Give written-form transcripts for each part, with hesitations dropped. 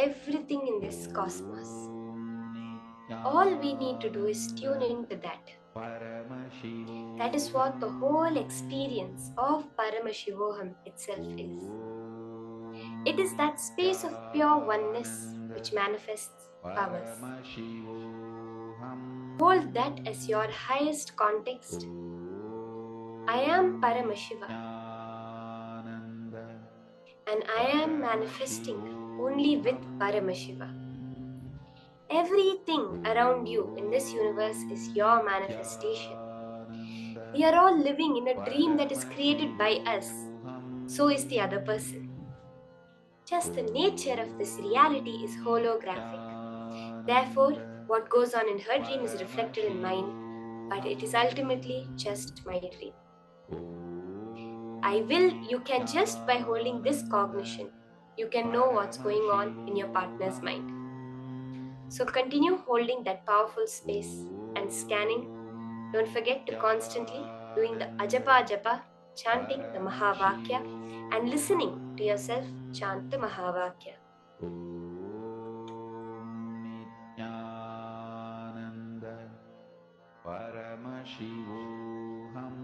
everything in this cosmos. All we need to do is tune into that. That is what the whole experience of Paramashivoham itself is. It is that space of pure oneness which manifests powers. Hold that as your highest context. I am Paramashiva, and I am manifesting only with Paramashiva. Everything around you in this universe is your manifestation. We are all living in a dream that is created by us. So is the other person. Just the nature of this reality is holographic. Therefore, what goes on in her dream is reflected in mine, but it is ultimately just my dream. You can just by holding this cognition, you can know what's going on in your partner's mind. So continue holding that powerful space and scanning. Don't forget to constantly doing the ajapa japa, chanting the Mahavakya, and listening to yourself chant the Mahavakya. Paramashivoham.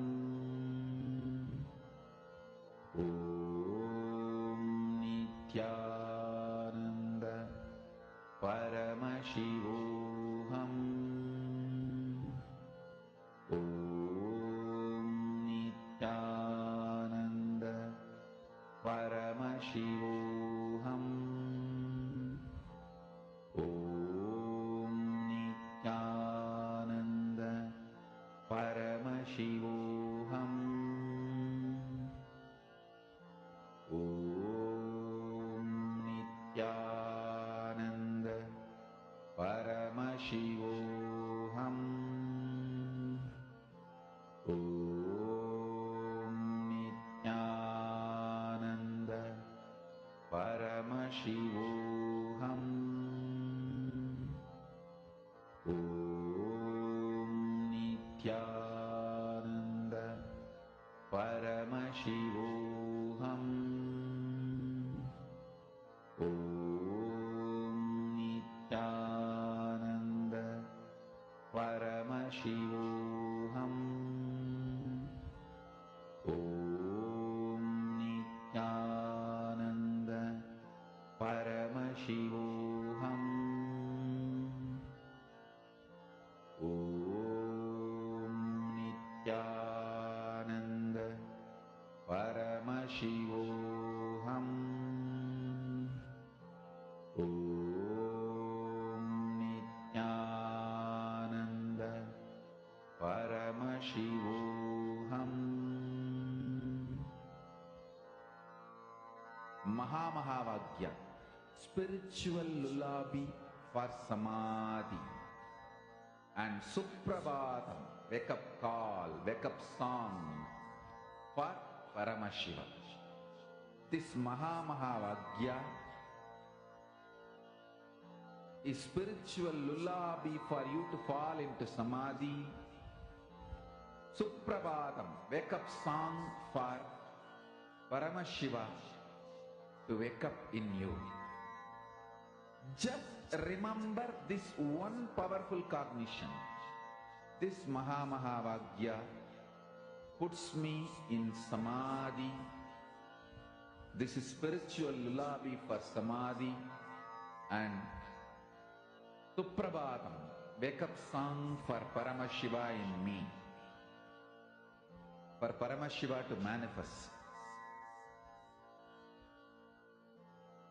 Om Nityananda Paramashivoham. Om Nityananda Paramashivoham. Om Nityananda Paramashivoham. Om Nityananda Paramashivoham. Om Nityananda Paramashivoham. Om Nityananda Paramashivoham. Om Nityananda Paramashivoham. Om Nityananda Paramashivoham. Om Nityananda Paramashivoham. Om Nityananda Paramashivoham. Mahavagya, spiritual lullaby for samadhi, and Suprabhatam, wake up call, wake up song for Paramashiva. This Mahavagya is spiritual lullaby for you to fall into samadhi. Suprabhatam, wake up song for Paramashiva to wake up in you. Just remember this one powerful cognition. This Mahavagya puts me in samadhi. This is spiritual lullaby for samadhi, and Suprabhatam, wake up song for Paramashiva in me. For Paramashiva to manifest.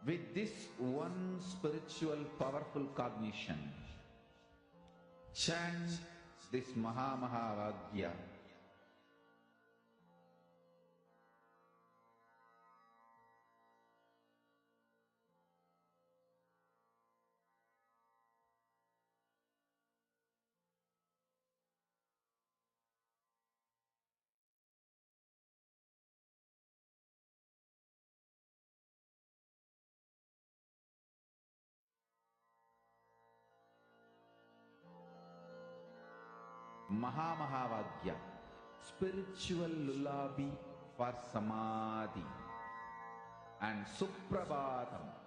With this one spiritual powerful cognition, chant this Mahavagya. Mahavagya, spiritual lullaby for samadhi, and Suprabhatam,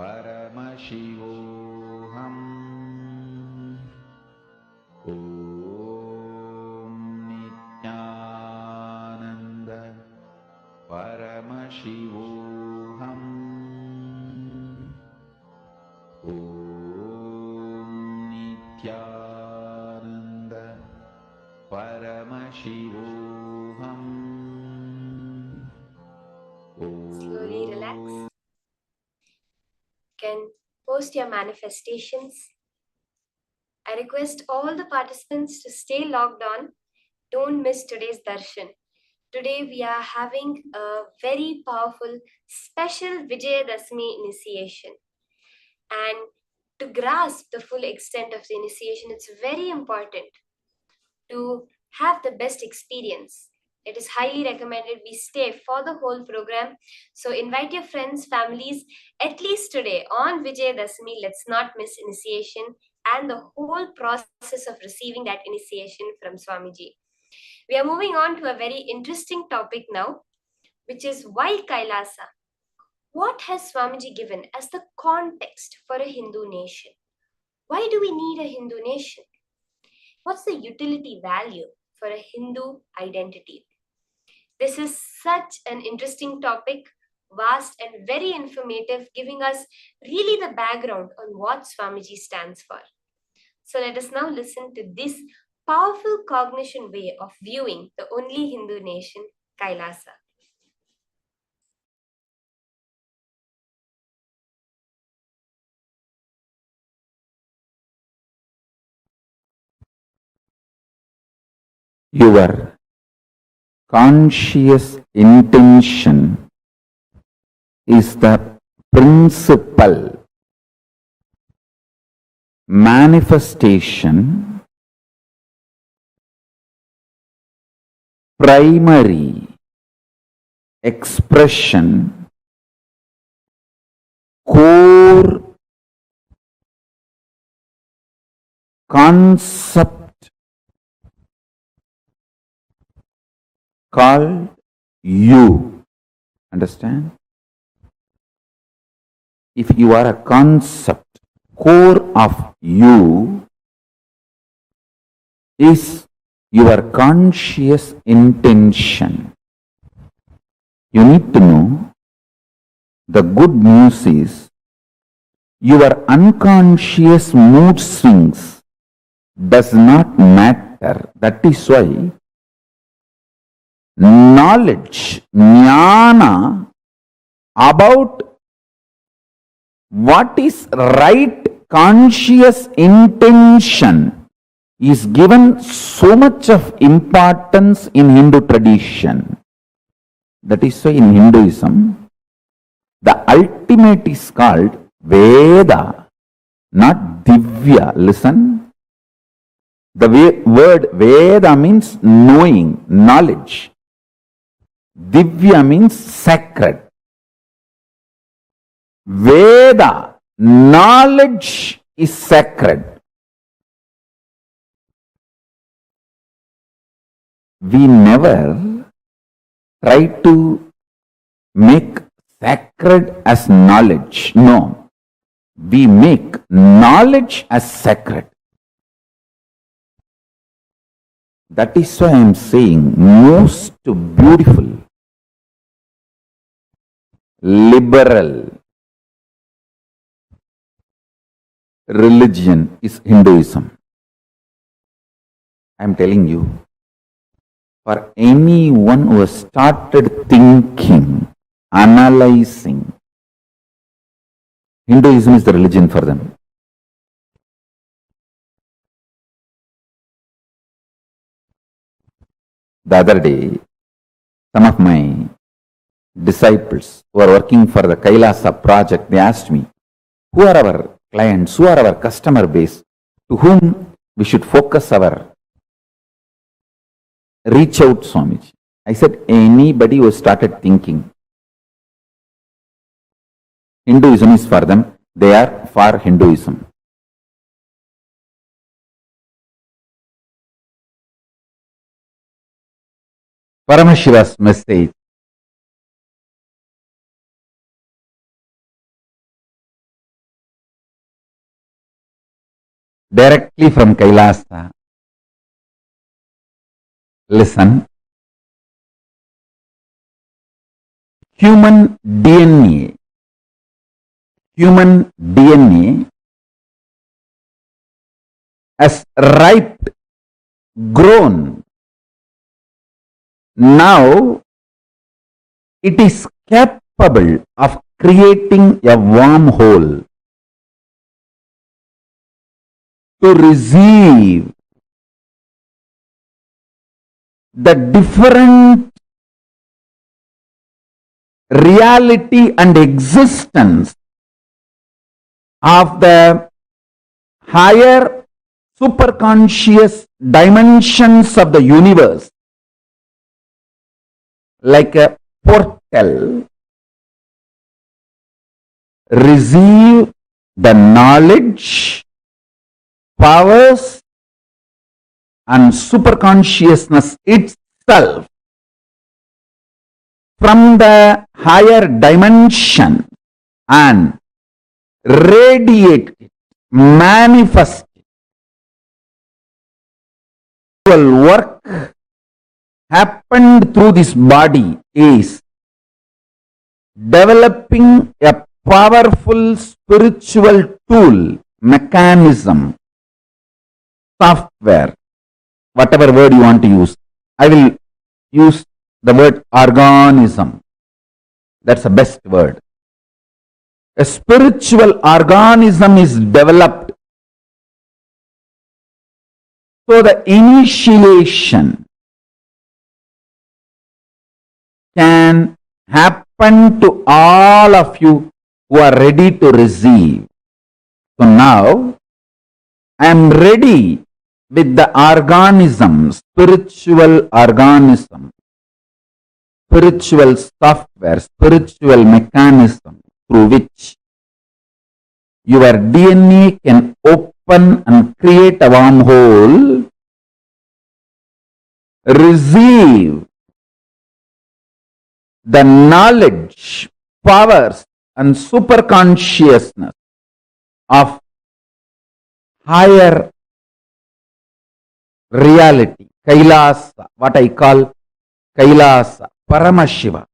परमशिवोऽहम् ॐ नित्यानन्द परमशिवोऽहम् ॐ नित्यानन्द परमशिवोऽहम् Slowly relax. You can post your manifestations. I request all the participants to stay logged on. Don't miss today's darshan. Today we are having a very powerful special Vijayadashmi initiation. And to grasp the full extent of the initiation, it's very important to have the best experience. It is highly recommended we stay for the whole program. So invite your friends, families, at least today on Vijayadashmi. Let's not miss initiation and the whole process of receiving that initiation from Swamiji. We are moving on to a very interesting topic now, which is why Kailasa. What has Swamiji given as the context for a Hindu nation? Why do we need a Hindu nation? What's the utility value for a Hindu identity? This is such an interesting topic, vast and very informative, giving us really the background on what Swamiji stands for. So let us now listen to this powerful cognition way of viewing the only Hindu nation, Kailasa. Your conscious intention is the principal manifestation, primary expression, core concept called you. Understand? If you are a concept, core of you is your conscious intention. You need to know the good news is your unconscious mood swings does not matter. That is why knowledge, jnana, about what is right conscious intention is given so much of importance in Hindu tradition. That is why in Hinduism, the ultimate is called Veda, not Divya. Listen. The word Veda means knowing, knowledge. Divya means sacred. Veda, knowledge is sacred. We never try to make sacred as knowledge. No. We make knowledge as sacred. That is why I am saying most beautiful, liberal religion is Hinduism. I am telling you, for anyone who has started thinking, analyzing, Hinduism is the religion for them. The other day, some of my disciples who are working for the Kailasa project, they asked me, who are our clients, who are our customer base, to whom we should focus our reach out, Swamiji. I said, anybody who started thinking. Hinduism is for them, they are for Hinduism. Paramashiva's message directly from Kailasa. Listen. Human DNA. Human DNA has ripe, grown. Now it is capable of creating a wormhole to receive the different reality and existence of the higher superconscious dimensions of the universe, like a portal, receive the knowledge, powers, and superconsciousness itself from the higher dimension and radiate it, manifest it. Work happened through this body is developing a powerful spiritual tool, mechanism, software, whatever word you want to use. I will use the word organism. That's the best word. A spiritual organism is developed. So the initiation can happen to all of you who are ready to receive. So now I am ready with the organism, spiritual organism, spiritual software, spiritual mechanism through which your DNA can open and create a wormhole, receive the knowledge, powers, and superconsciousness of higher reality, Kailasa, what I call Kailasa, Paramashiva.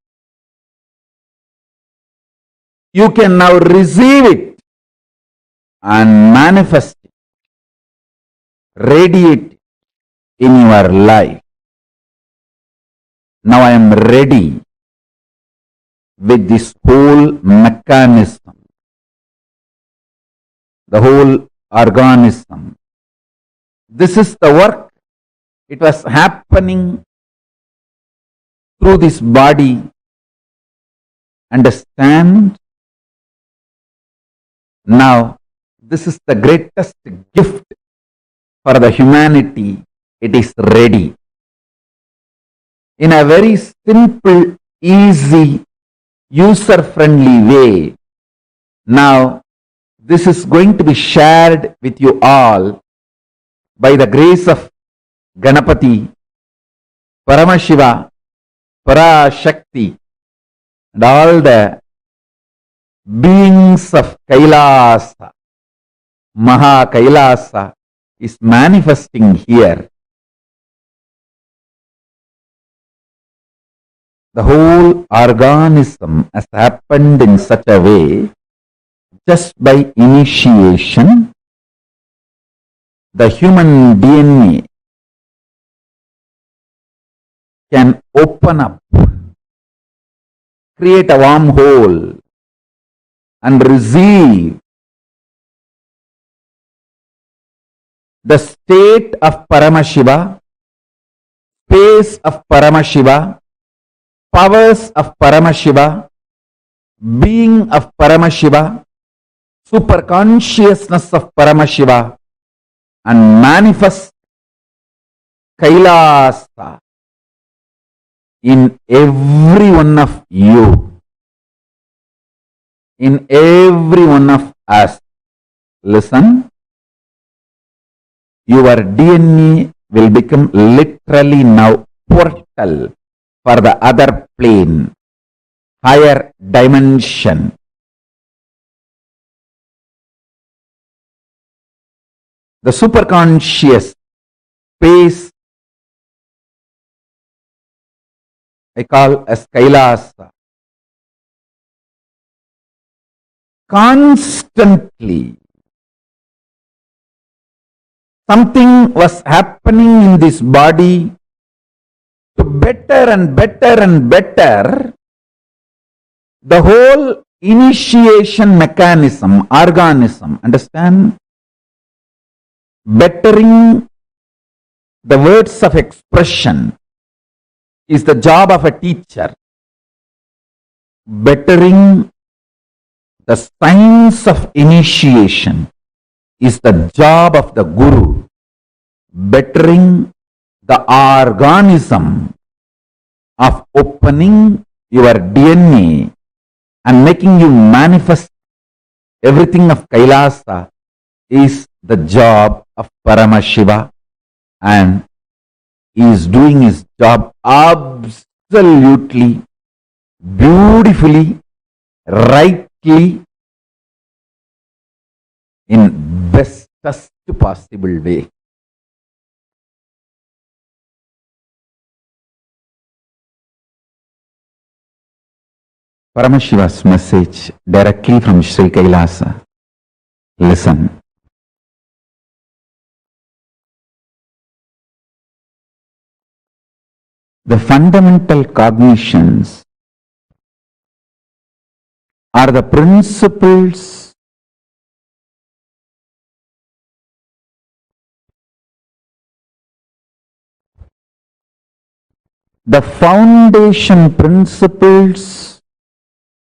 You can now receive it and manifest it, radiate it in your life. Now I am ready with this whole mechanism, the whole organism. This is the work. It was happening through this body. Understand? Now, this is the greatest gift for the humanity. It is ready. In a very simple, easy, user-friendly way. Now, this is going to be shared with you all by the grace of Ganapati, Paramashiva, Parashakti, and all the beings of Kailasa. Maha Kailasa is manifesting here. The whole organism has happened in such a way, just by initiation, the human DNA can open up, create a wormhole, and receive the state of Paramashiva, space of Paramashiva, powers of Paramashiva, being of Paramashiva, superconsciousness of Paramashiva, and manifest Kailasa in every one of you, in every one of us. Listen, your DNA will become literally now portal for the other plane, higher dimension. the superconscious space I call as Kailasa. Constantly, something was happening in this body to better and better and better the whole initiation mechanism, organism. Understand? Bettering the words of expression is the job of a teacher. Bettering the science of initiation is the job of the guru. Bettering the organism of opening your DNA and making you manifest everything of Kailasa is the job of Paramashiva, and he is doing his job absolutely beautifully, rightly, in bestest possible way. Paramashiva's message directly from Sri Kailasa. Listen. The fundamental cognitions are the principles the foundation principles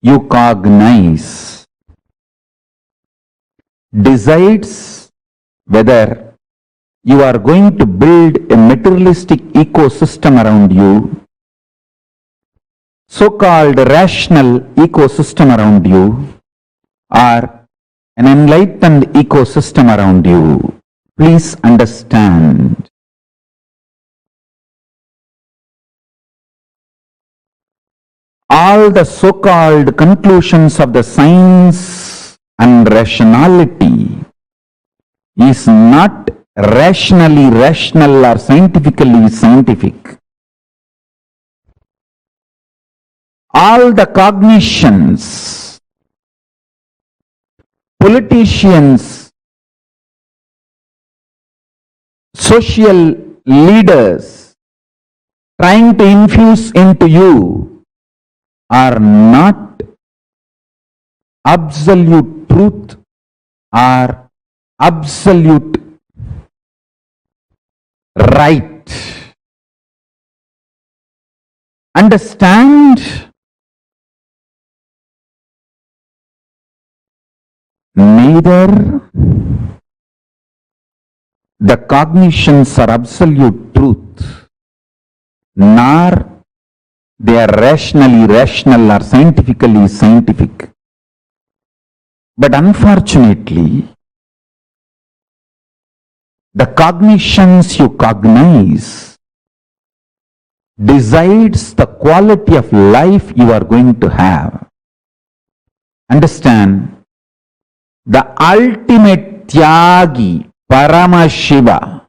you cognize decides whether you are going to build a materialistic ecosystem around you, so-called rational ecosystem around you, or an enlightened ecosystem around you. Please understand. All the so-called conclusions of the science and rationality is not rationally rational or scientifically scientific. All the cognitions, politicians, social leaders trying to infuse into you are not absolute truth or absolute right. Understand? Neither the cognitions are absolute truth, nor they are rationally rational or scientifically scientific. But unfortunately, the cognitions you cognize decides the quality of life you are going to have. Understand? The ultimate Tyagi, Paramashiva,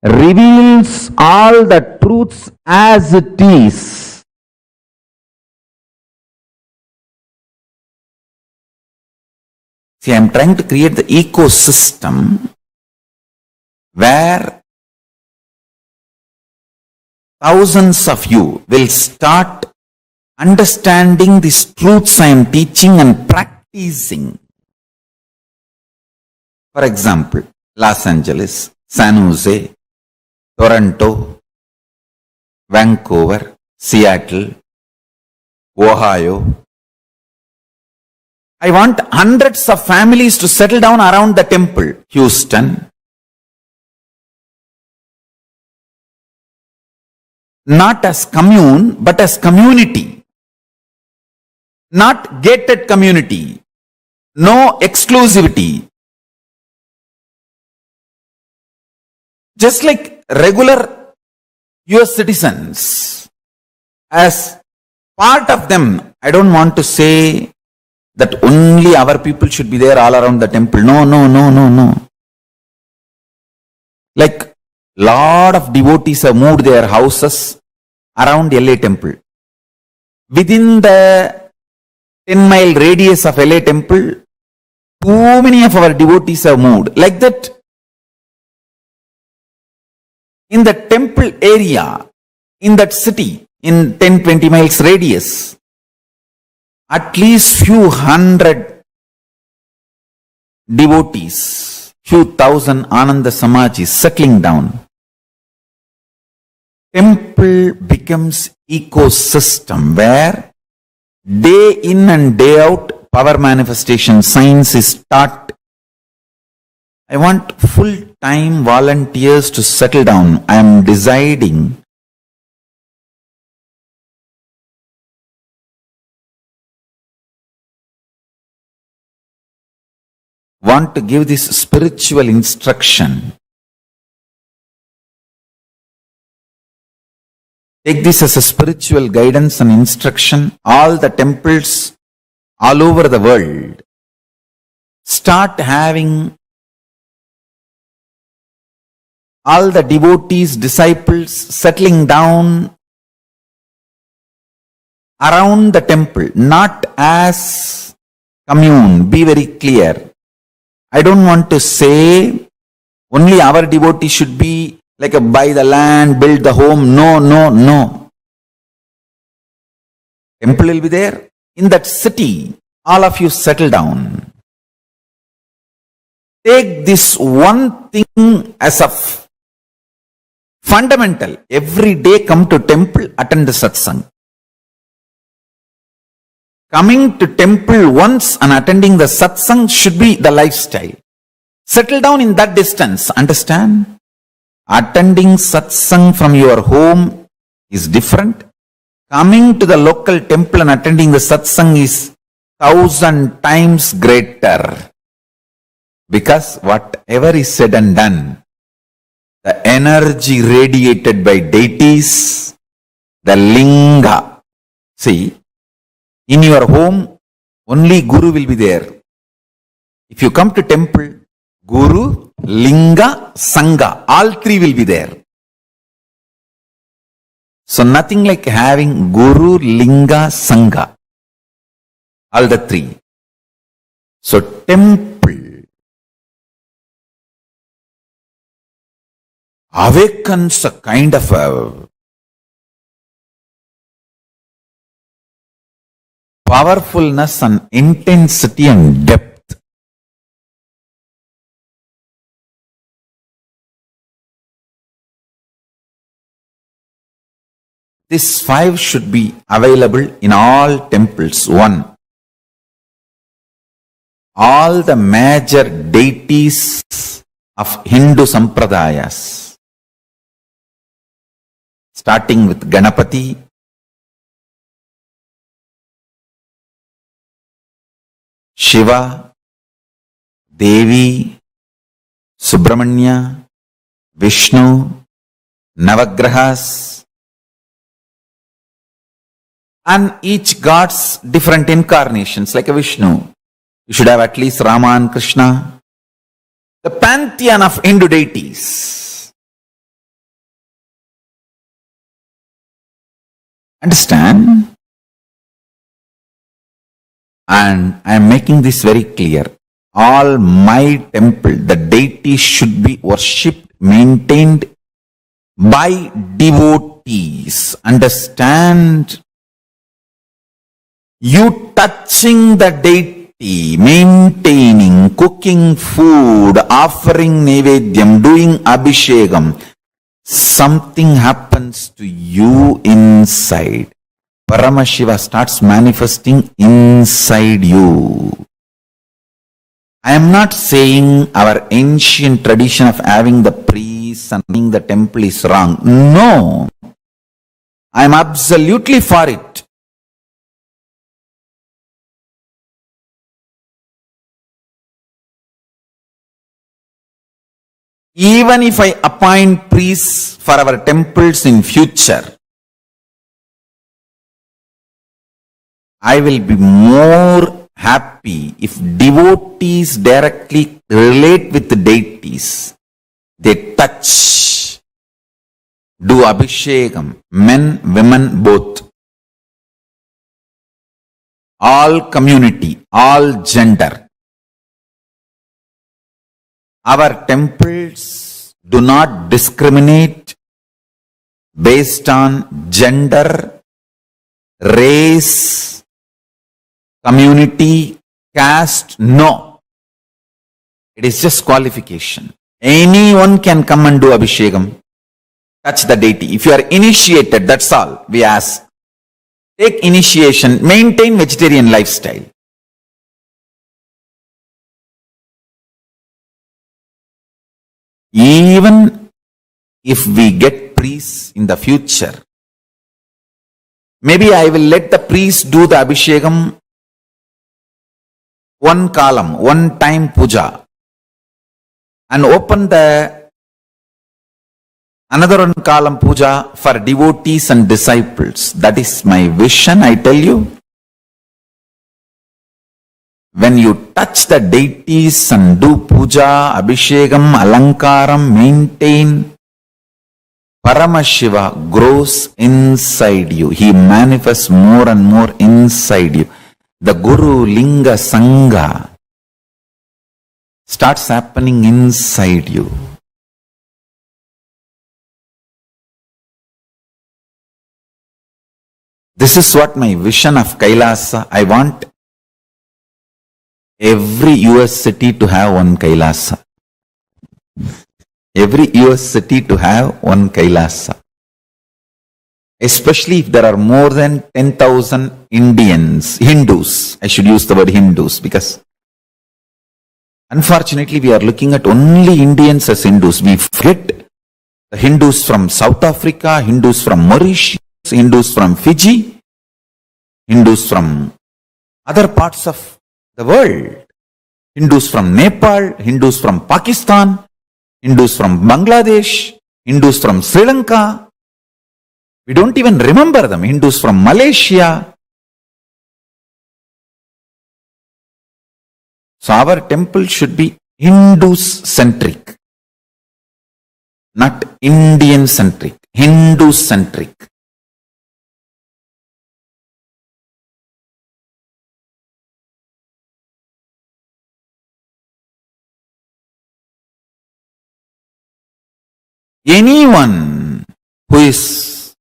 reveals all the truths as it is. See, I am trying to create the ecosystem where thousands of you will start understanding these truths I am teaching and practicing. For example, Los Angeles, San Jose, Toronto, Vancouver, Seattle, Ohio. I want hundreds of families to settle down around the temple. Houston. Not as commune, but as community. Not gated community. No exclusivity. Just like regular US citizens, as part of them, I don't want to say that only our people should be there all around the temple. No. Like lot of devotees have moved their houses around LA temple. Within the 10-mile radius of LA temple, too many of our devotees have moved. Like that, in the temple area, in that city, in 10-20 miles radius, at least few hundred devotees, few thousand Ananda Samajis settling down. Temple becomes ecosystem where day in and day out power manifestation science is taught. I want full-time volunteers to settle down. I am deciding want to give this spiritual instruction. Take this as a spiritual guidance and instruction. All the temples all over the world start having all the devotees, disciples settling down around the temple, not as commune. Be very clear. I don't want to say only our devotees should be like a buy the land, build the home. No, no, no. Temple will be there. In that city, all of you settle down. Take this one thing as a fundamental. Every day come to temple, attend the satsang. Coming to temple once and attending the satsang should be the lifestyle. Settle down in that distance. Understand? Attending satsang from your home is different. Coming to the local temple and attending the satsang is 1,000 times greater. Because whatever is said and done, the energy radiated by deities, the linga. See, in your home, only Guru will be there. If you come to temple, Guru, Linga, Sangha, all three will be there. So nothing like having Guru, Linga, Sangha. All the three. So temple awakens a kind of a powerfulness and intensity and depth. These 5 should be available in all temples. 1. All the major deities of Hindu sampradayas, starting with Ganapati, Shiva, Devi, Subramanya, Vishnu, Navagrahas, and each god's different incarnations, like a Vishnu. You should have at least Rama and Krishna. The pantheon of Hindu deities. Understand? And I am making this very clear. All my temple, the deities should be worshipped, maintained by devotees. Understand? You touching the deity, maintaining, cooking food, offering nevedyam, doing abhishekam, something happens to you inside. Paramashiva starts manifesting inside you. I am not saying our ancient tradition of having the priests and running the temple is wrong. No. I am absolutely for it. Even if I appoint priests for our temples in future, I will be more happy if devotees directly relate with the deities. They touch, do abhishekam, men, women, both. All community, all gender. Our temples do not discriminate based on gender, race, community, caste. No. It is just qualification. Anyone can come and do abhishekam, touch the deity. If you are initiated, that's all we ask. Take initiation, maintain vegetarian lifestyle. Even if we get priests in the future, maybe I will let the priest do the abhishekam one column, one time puja, and open the another one column puja for devotees and disciples. That is my vision, I tell you. When you touch the deities and do puja, abhishekam, alankaram, maintain, Paramashiva grows inside you. He manifests more and more inside you. The Guru Linga Sangha starts happening inside you. This is what my vision of Kailasa. I want every US city to have one Kailasa. Every US city to have one Kailasa. Especially if there are more than 10,000 Hindus. I should use the word Hindus because unfortunately we are looking at only Indians as Hindus. We forget the Hindus from South Africa, Hindus from Mauritius, Hindus from Fiji, Hindus from other parts of the world. Hindus from Nepal, Hindus from Pakistan, Hindus from Bangladesh, Hindus from Sri Lanka. We don't even remember them. Hindus from Malaysia. So our temple should be Hindu-centric, not Indian-centric, Hindu-centric. Anyone who is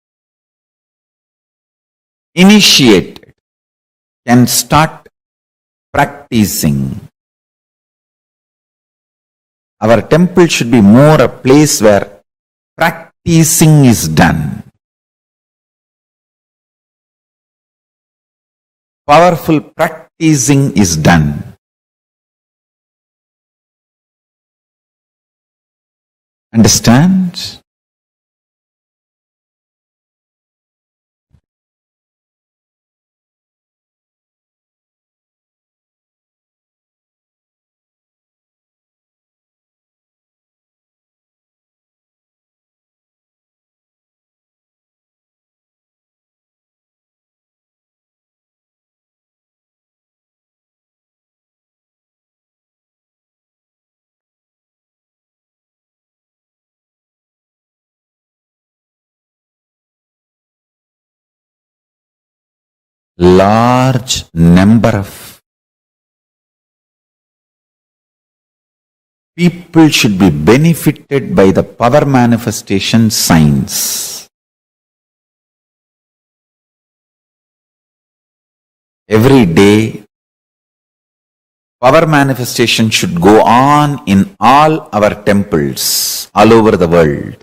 initiated can start practicing. Our temple should be more a place where practicing is done. Powerful practicing is done. Understand? Large number of people should be benefited by the power manifestation signs. Every day, power manifestation should go on in all our temples all over the world.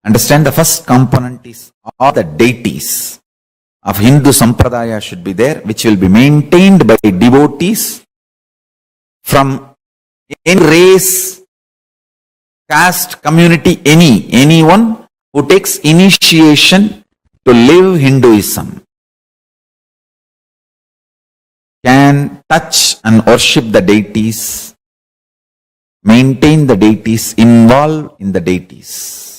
Understand, the first component is all the deities of Hindu Sampradaya should be there, which will be maintained by devotees from any race, caste, community, anyone who takes initiation to live Hinduism can touch and worship the deities, maintain the deities, involve in the deities.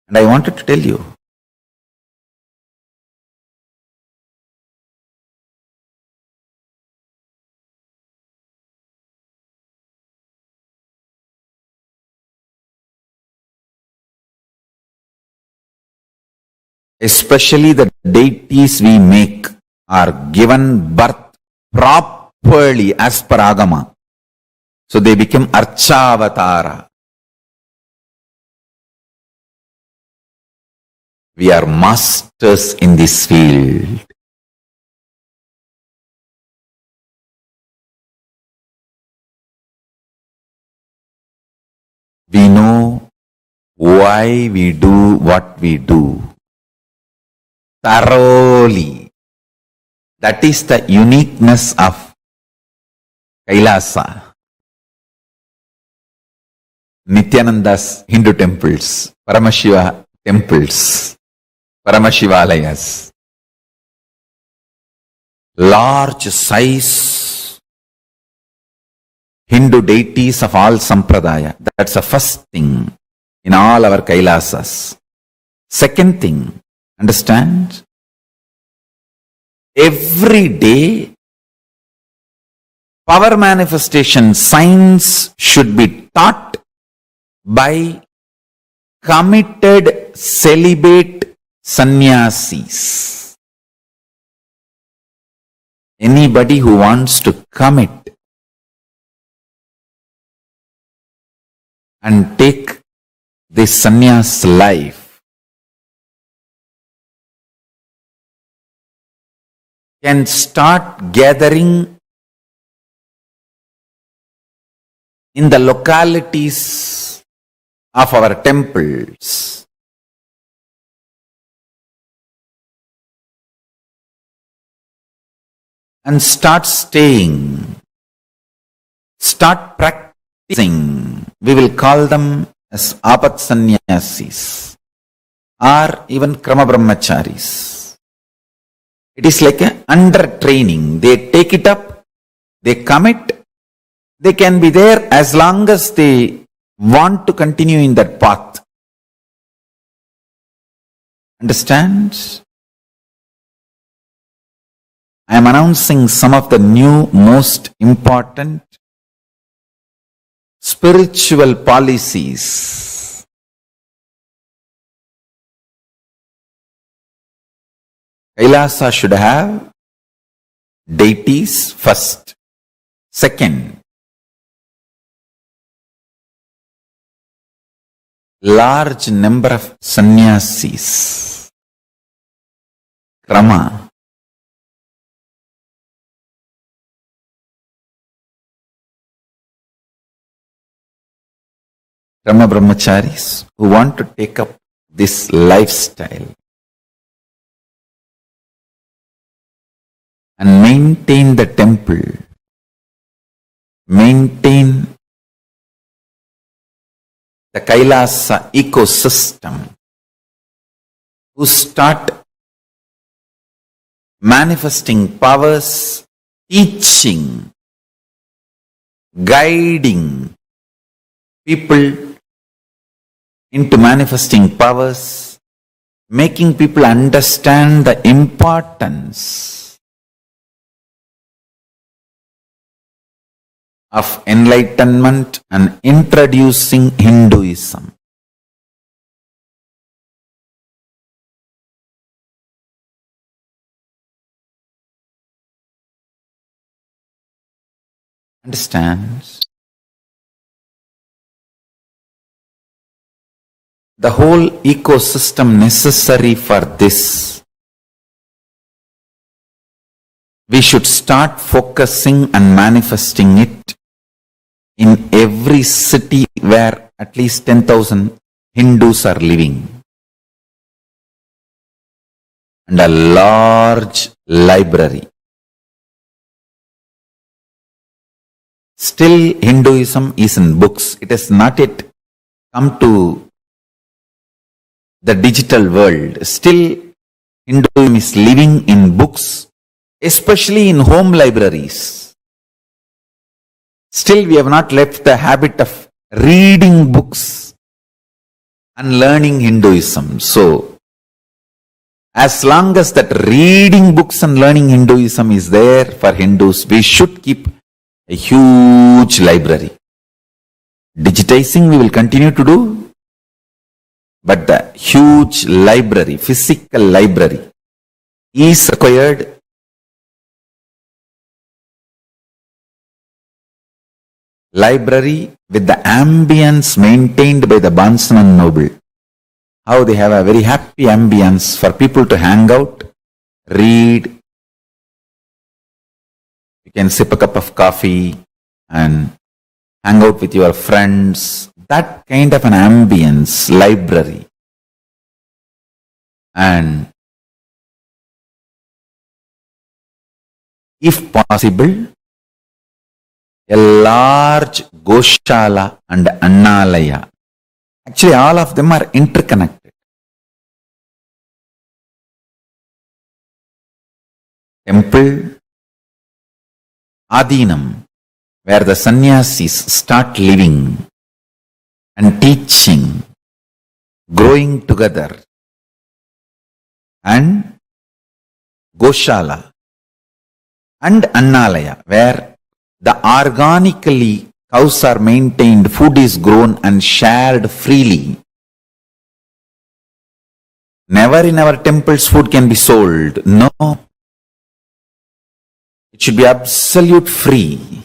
And I wanted to tell you, especially the deities we make, are given birth properly as per Agama. So they become Archavatara. We are masters in this field. We know why we do what we do thoroughly. That is the uniqueness of Kailasa. Nityananda's Hindu temples, Paramashiva temples, Paramashivalayas, large size Hindu deities of all sampradaya. That's the first thing in all our Kailasas. Second thing, understand? Every day, power manifestation science should be taught by committed celibate sannyasis. Anybody who wants to commit and take this sannyas life can start gathering in the localities of our temples. And start staying, start practicing. We will call them as apat sannyasis or even krama brahmacharis. It is like a under training. They take it up, they commit, they can be there as long as they want to continue in that path. Understand? I am announcing some of the new most important spiritual policies. Kailasa should have deities first. Second, large number of sannyasis. Krama. Krama brahmacharis who want to take up this lifestyle and maintain the temple, maintain the Kailasa ecosystem, who start manifesting powers, teaching, guiding people into manifesting powers, making people understand the importance of enlightenment and introducing Hinduism. Understand? The whole ecosystem necessary for this, we should start focusing and manifesting it in every city where at least 10,000 Hindus are living, and a large library. Still Hinduism is in books. It has not yet come to the digital world. Still Hinduism is living in books, especially in home libraries. Still we have not left the habit of reading books and learning Hinduism. So as long as that reading books and learning Hinduism is there for Hindus, we should keep a huge library. Digitizing we will continue to do, but the huge library, physical library, is required. Library with the ambience maintained by the Barnes and Noble. How they have a very happy ambience for people to hang out, read. You can sip a cup of coffee and hang out with your friends. That kind of an ambience, library. And if possible, a large Goshala and Annalaya. Actually, all of them are interconnected. Temple, Adinam, where the sannyasis start living and teaching, growing together, and Goshala and Annalaya, where the organically cows are maintained, food is grown and shared freely. Never in our temples food can be sold. No. It should be absolute free.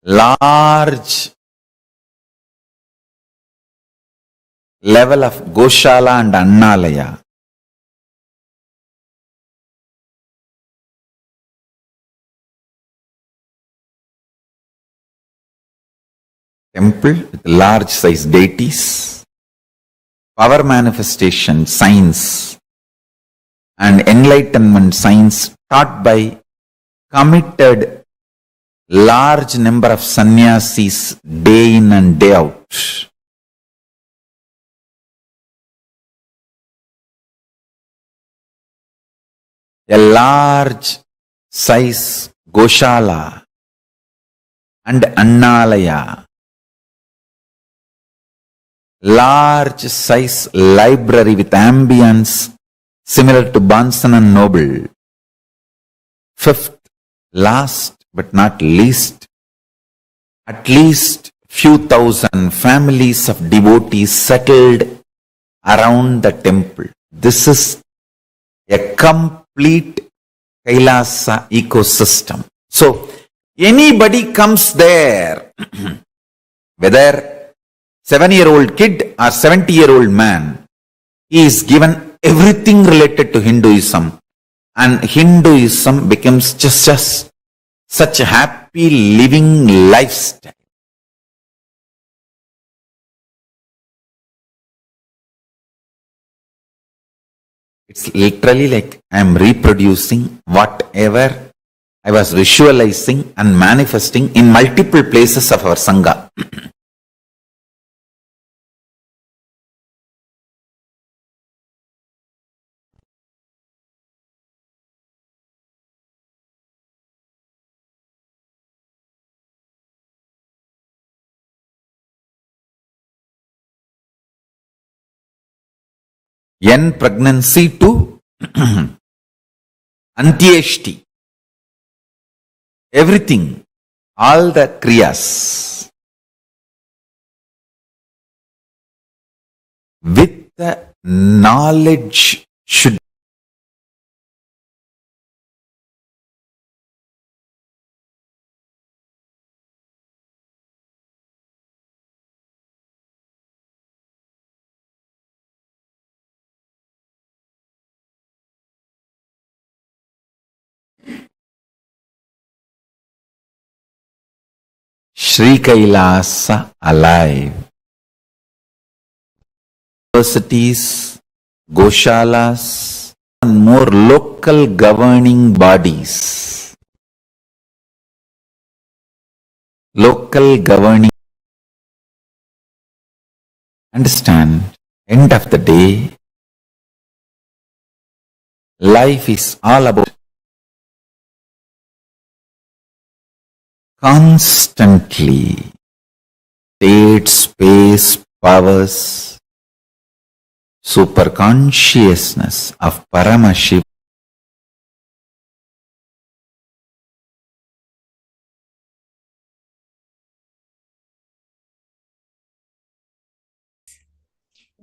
Large level of Goshala and Annalaya. Temple with large size deities, power manifestation, science, and enlightenment science taught by committed large number of sannyasis day in and day out. A large size Goshala and Annalaya. Large size library with ambience similar to Barnes and Noble. Fifth, last but not least, at least few thousand families of devotees settled around the temple. This is a complete Kailasa ecosystem. So, anybody comes there, whether 7-year-old kid or 70-year-old man, he is given everything related to Hinduism, and Hinduism becomes just such a happy living lifestyle. It's literally like I am reproducing whatever I was visualizing and manifesting in multiple places of our Sangha. N pregnancy to Antyeshti. Everything, all the kriyas. With the knowledge should Sri Kailasa alive. Universities, Goshalas, and more local governing bodies. Local governing. Understand, end of the day, life is all about constantly state, space, powers, super consciousness of Paramashiva.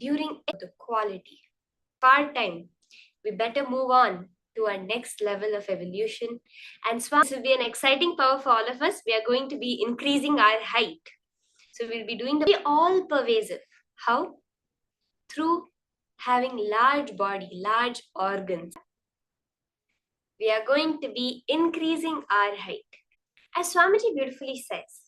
during the quality. Part-time. We better move on to our next level of evolution. And Swami, this will be an exciting power for all of us. We are going to be increasing our height. So we'll be doing the all pervasive. How? Through having large body, large organs. We are going to be increasing our height. As Swamiji beautifully says,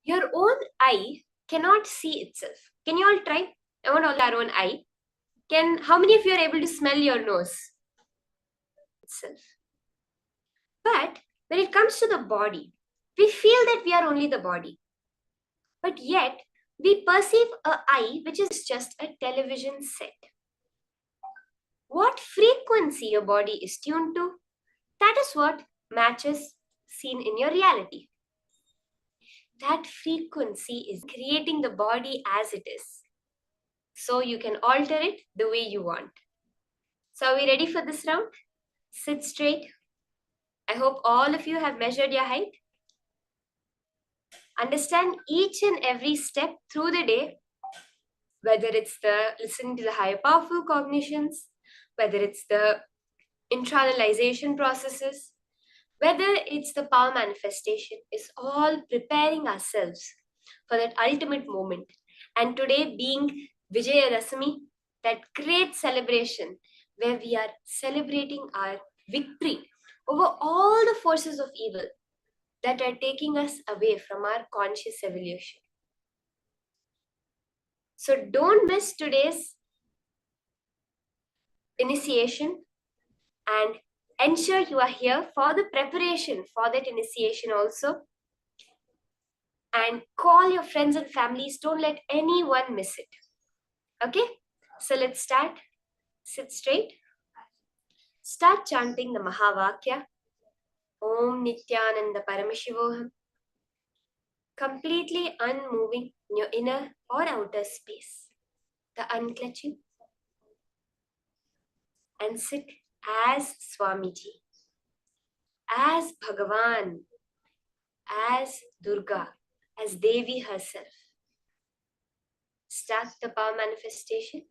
your own eye cannot see itself. Can you all try? I want all our own eye. How many of you are able to smell your nose itself? But when it comes to the body, we feel that we are only the body. But yet, we perceive a eye which is just a television set. What frequency your body is tuned to, that is what matches seen in your reality. That frequency is creating the body as it is. So you can alter it the way you want. So are we ready for this round? Sit straight. I hope all of you have measured your height. Understand each and every step through the day, whether it's the listening to the higher powerful cognitions, whether it's the internalization processes, whether it's the power manifestation, is all preparing ourselves for that ultimate moment. And today being Vijayadashami, that great celebration where we are celebrating our victory over all the forces of evil that are taking us away from our conscious evolution. So don't miss today's initiation and ensure you are here for the preparation for that initiation also. And call your friends and families. Don't let anyone miss it. Okay? So let's start. Sit straight. Start chanting the Mahavakya. Om Nityananda Paramashivoham. Completely unmoving in your inner or outer space. The unclutching. And sit as Swamiji, as Bhagavan, as Durga, as Devi herself. Start the power manifestation.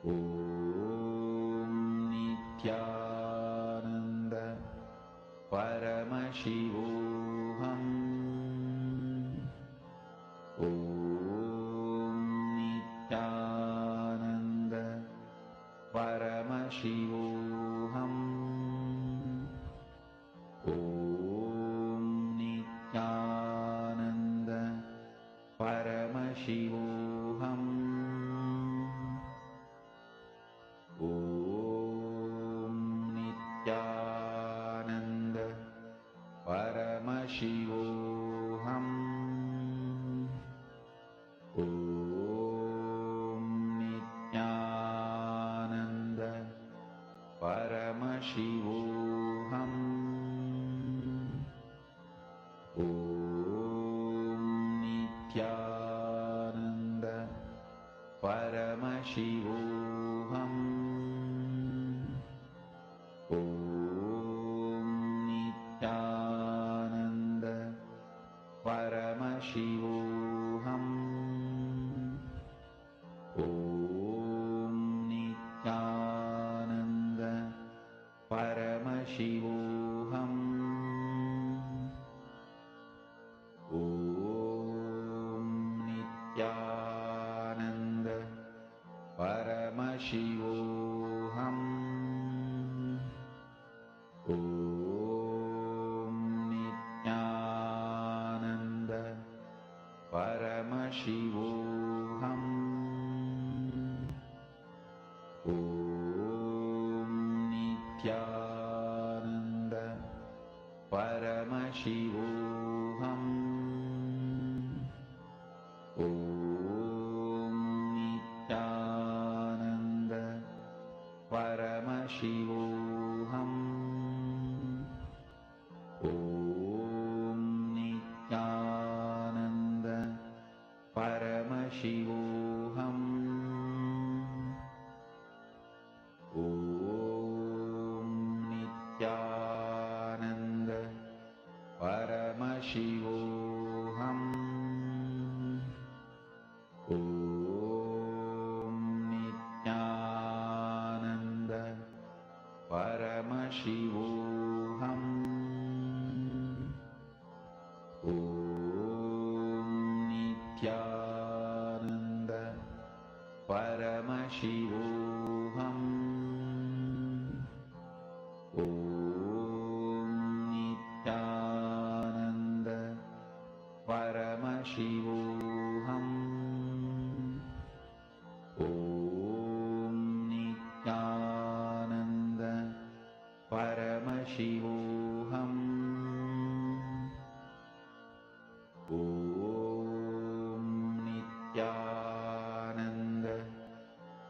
Om Nityananda Paramashivoham. Om Nityananda Paramashivoham. Om Nityananda Paramashivoham. Om Nityananda Paramashivoham. Om Nityananda Paramashivoham. Om Nityananda Paramashivoham. Om Nityananda Paramashivoham. Om Nityananda Paramashivoham. Om Nityananda Paramashivoham. Shivoham. Om Nityananda Paramashivoham. Om Nityananda Paramashivoham. Om Nityananda Paramashivoham. Om Nityananda Paramashivoham. Om Nityananda Paramashivoham. Om Nityananda Paramashivoham. Om Nityananda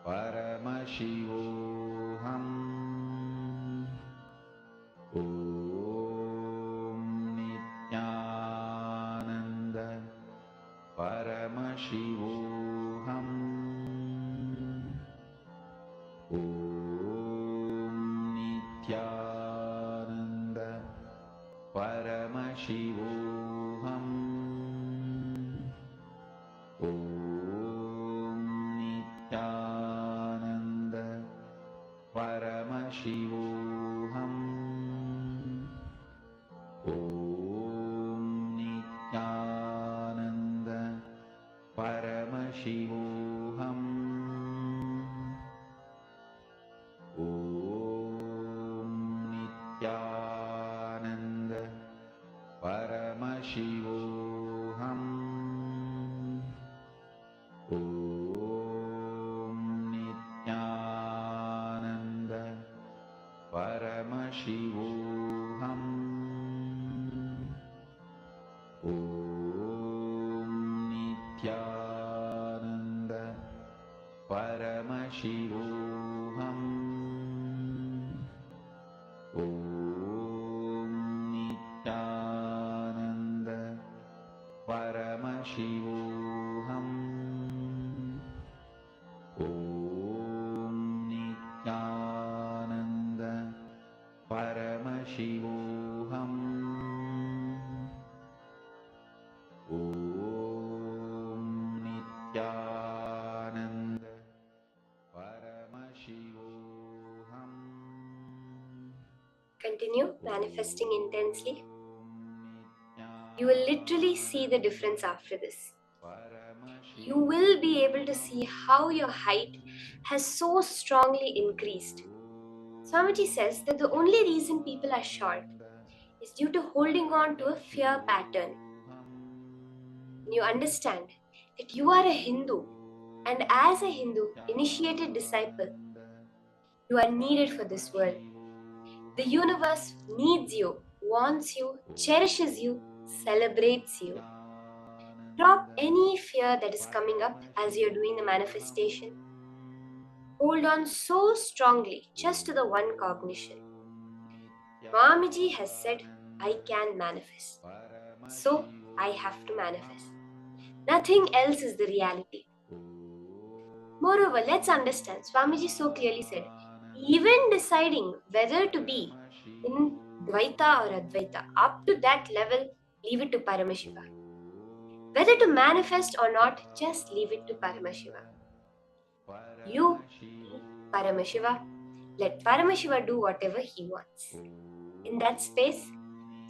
Paramashivoham. Om Nityananda Paramashivoham. Om Nityananda Paramashivoham. Om Nityananda Paramashivoham. Om Nityananda Paramashivoham. Om Nityananda Paramashivoham. Om Nityananda Paramashivoham. Om Nityananda Paramashivoham. Om Nityananda Paramashivoham. Om Nityananda Paramashivoham. Om Nityananda Paramashivoham. Om Nityananda Paramashivoham. Continue manifesting intensely. You will literally see the difference after this. You will be able to see how your height has so strongly increased. Swamiji says that the only reason people are short is due to holding on to a fear pattern. When you understand that you are a Hindu, and as a Hindu initiated disciple, you are needed for this world. The universe needs you, wants you, cherishes you, celebrates you. Drop any fear that is coming up as you're doing the manifestation. Hold on so strongly just to the one cognition. Swamiji has said, I can manifest. So I have to manifest. Nothing else is the reality. Moreover, let's understand, Swamiji so clearly said, even deciding whether to be in Dvaita or Advaita, up to that level, leave it to Paramashiva. Whether to manifest or not, just leave it to Paramashiva. You, Paramashiva, let Paramashiva do whatever he wants. In that space,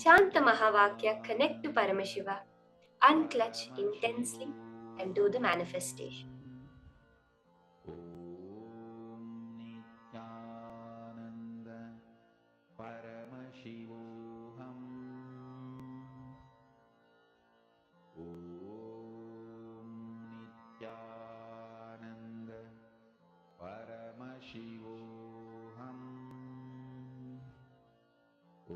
chant the Mahavakya, connect to Paramashiva, unclutch intensely, and do the manifestation. Paramashivoham. Om Nityananda Paramashivoham. Om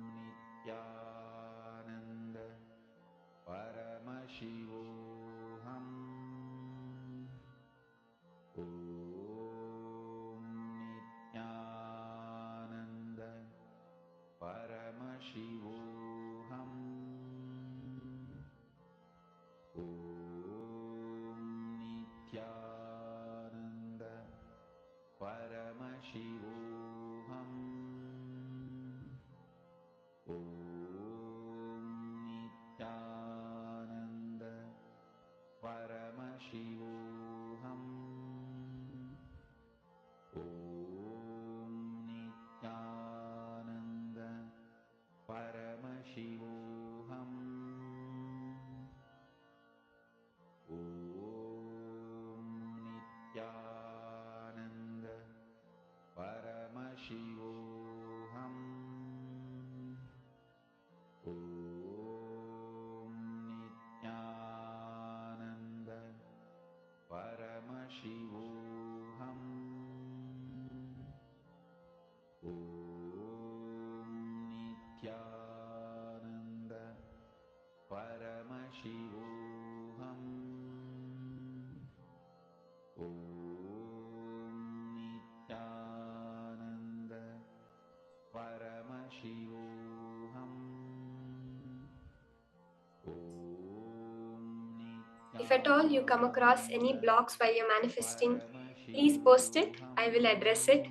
If at all you come across any blocks while you're manifesting, please post it. I will address it.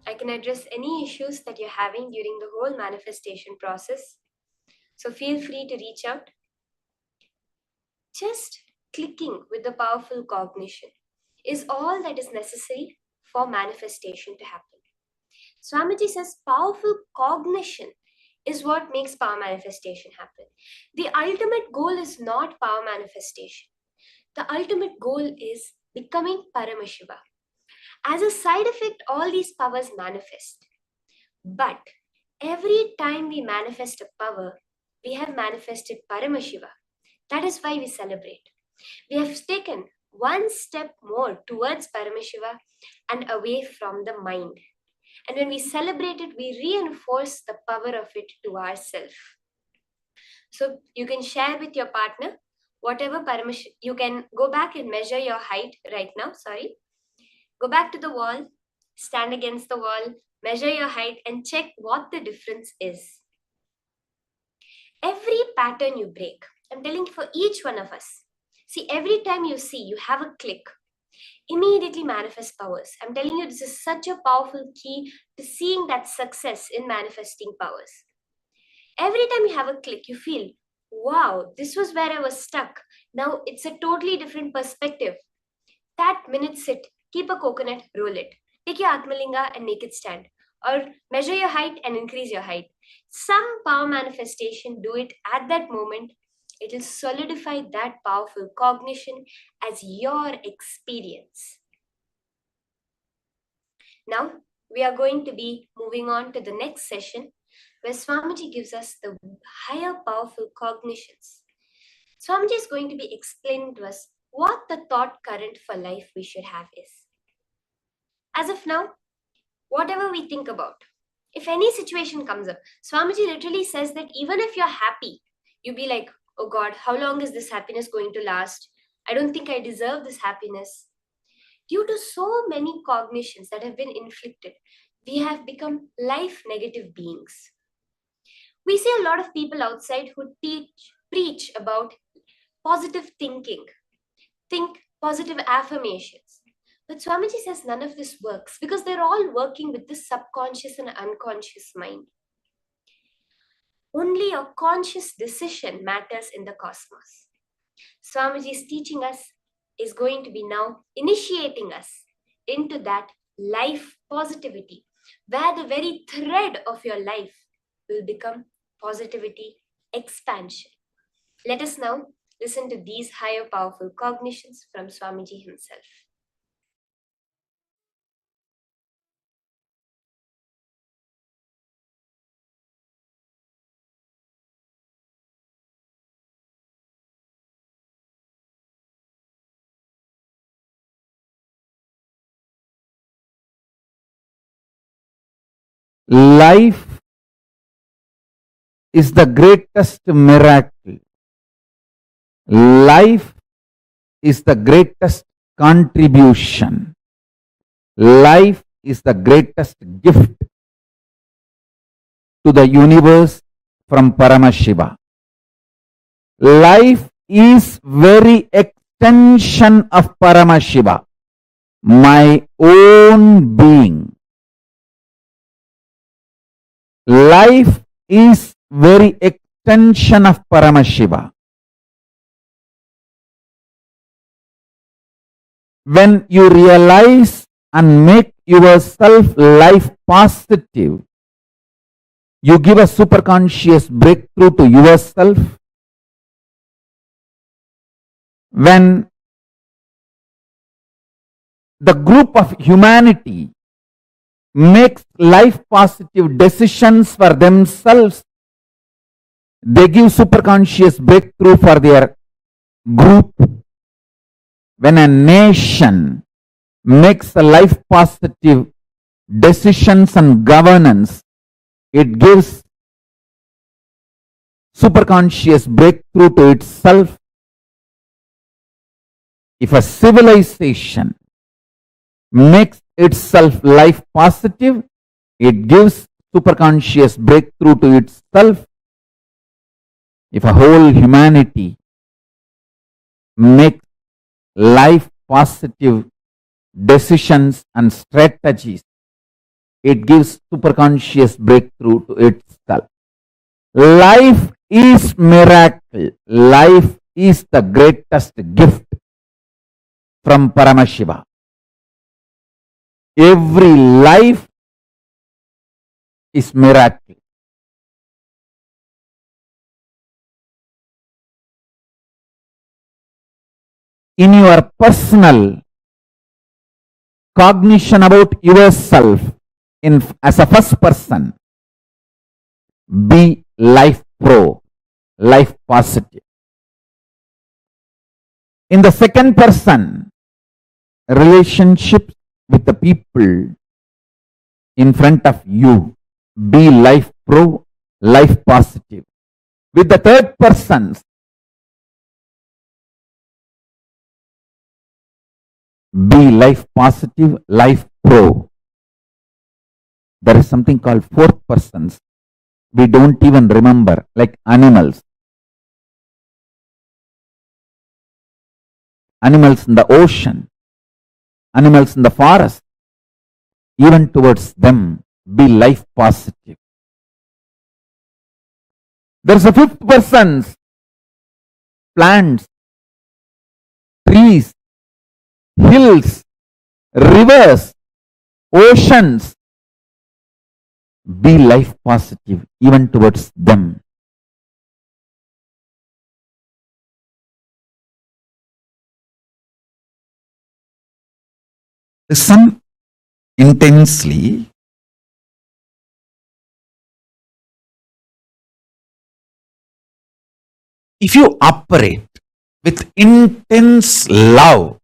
I can address any issues that you're having during the whole manifestation process. So feel free to reach out. Just clicking with the powerful cognition is all that is necessary for manifestation to happen. Swamiji says powerful cognition is what makes power manifestation happen. The ultimate goal is not power manifestation. The ultimate goal is becoming Paramashiva. As a side effect, all these powers manifest. But every time we manifest a power, we have manifested Paramashiva. That is why we celebrate. We have taken one step more towards Paramashiva and away from the mind. And when we celebrate it, we reinforce the power of it to ourselves. So you can share with your partner whatever Paramashiva. You can go back and measure your height right now. Go back to the wall, stand against the wall, measure your height, and check what the difference is. Every pattern you break, I'm telling for each one of us. See, every time you see, you have a click. Immediately manifest powers. I'm telling you, this is such a powerful key to seeing that success in manifesting powers. Every time you have a click, you feel, wow, this was where I was stuck. Now it's a totally different perspective. That minute sit, keep a coconut, roll it. Take your Atmalinga and make it stand. Or measure your height and increase your height. Some power manifestation, do it at that moment. It will solidify that powerful cognition as your experience. Now, we are going to be moving on to the next session where Swamiji gives us the higher powerful cognitions. Swamiji is going to be explaining to us what the thought current for life we should have is. As of now, whatever we think about, if any situation comes up, Swamiji literally says that even if you're happy, you be like, oh God, how long is this happiness going to last? I don't think I deserve this happiness. Due to so many cognitions that have been inflicted, we have become life negative beings. We see a lot of people outside who preach about positive thinking, think positive affirmations. But Swamiji says none of this works because they're all working with the subconscious and unconscious mind. Only a conscious decision matters in the cosmos. Swamiji is teaching us, is going to be now initiating us into that life positivity, where the very thread of your life will become positivity expansion. Let us now listen to these higher powerful cognitions from Swamiji himself. Life is the greatest miracle. Life is the greatest contribution. Life is the greatest gift to the universe from Paramashiva. Life is very extension of Paramashiva, my own being. Life is very extension of Paramashiva. When you realize and make yourself life positive, you give a superconscious breakthrough to yourself. When the group of humanity makes life positive decisions for themselves, they give superconscious breakthrough for their group. When a nation makes a life positive decisions and governance, it gives superconscious breakthrough to itself. If a civilization makes itself life positive, it gives superconscious breakthrough to itself. If a whole humanity makes life positive decisions and strategies, it gives superconscious breakthrough to itself. Life is miracle. Life is the greatest gift from Paramashiva. Every life is miracle. In your personal cognition about yourself, as a first person, be life pro, life positive. In the second person, relationships with the people in front of you, be life pro, life positive. With the third person, be life positive, life pro. There is something called fourth persons. We don't even remember, like animals. Animals in the ocean, animals in the forest. Even towards them, be life positive. There's a fifth person, plants, trees, hills, rivers, oceans. Be life positive even towards them. Listen intensely. If you operate with intense love,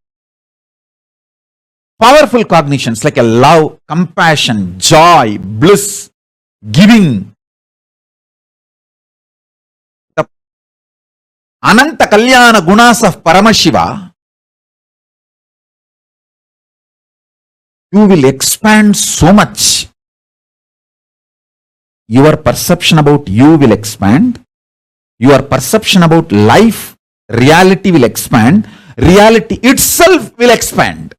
powerful cognitions like a love, compassion, joy, bliss, giving, the Ananta Kalyana gunas of Paramashiva, you will expand so much. Your perception about you will expand. Your perception about life, reality will expand. Reality itself will expand.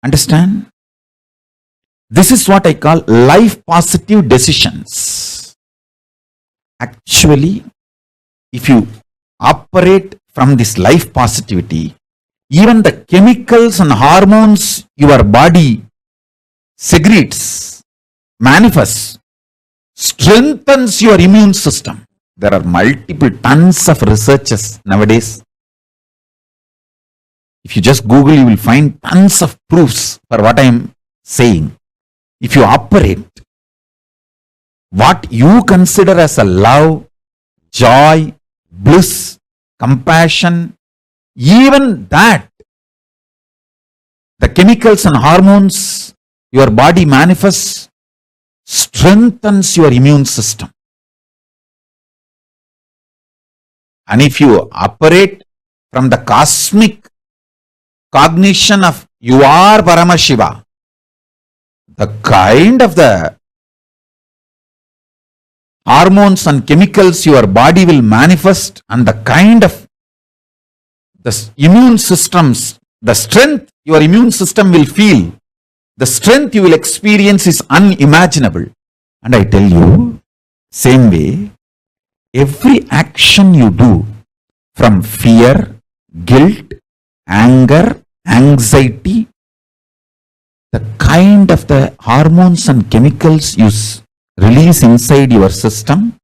Understand? This is what I call life positive decisions. Actually, if you operate from this life positivity, even the chemicals and hormones your body secretes, manifests, strengthens your immune system. There are multiple tons of researches nowadays. If you just Google, you will find tons of proofs for what I am saying. If you operate what you consider as a love, joy, bliss, compassion, even that, the chemicals and hormones your body manifests, strengthens your immune system. And if you operate from the cosmic cognition of you are Paramashiva, the kind of the hormones and chemicals your body will manifest and the kind of the immune systems, the strength your immune system will feel, the strength you will experience is unimaginable. And I tell you, same way, every action you do from fear, guilt, anger, anxiety, the kind of the hormones and chemicals you release inside your system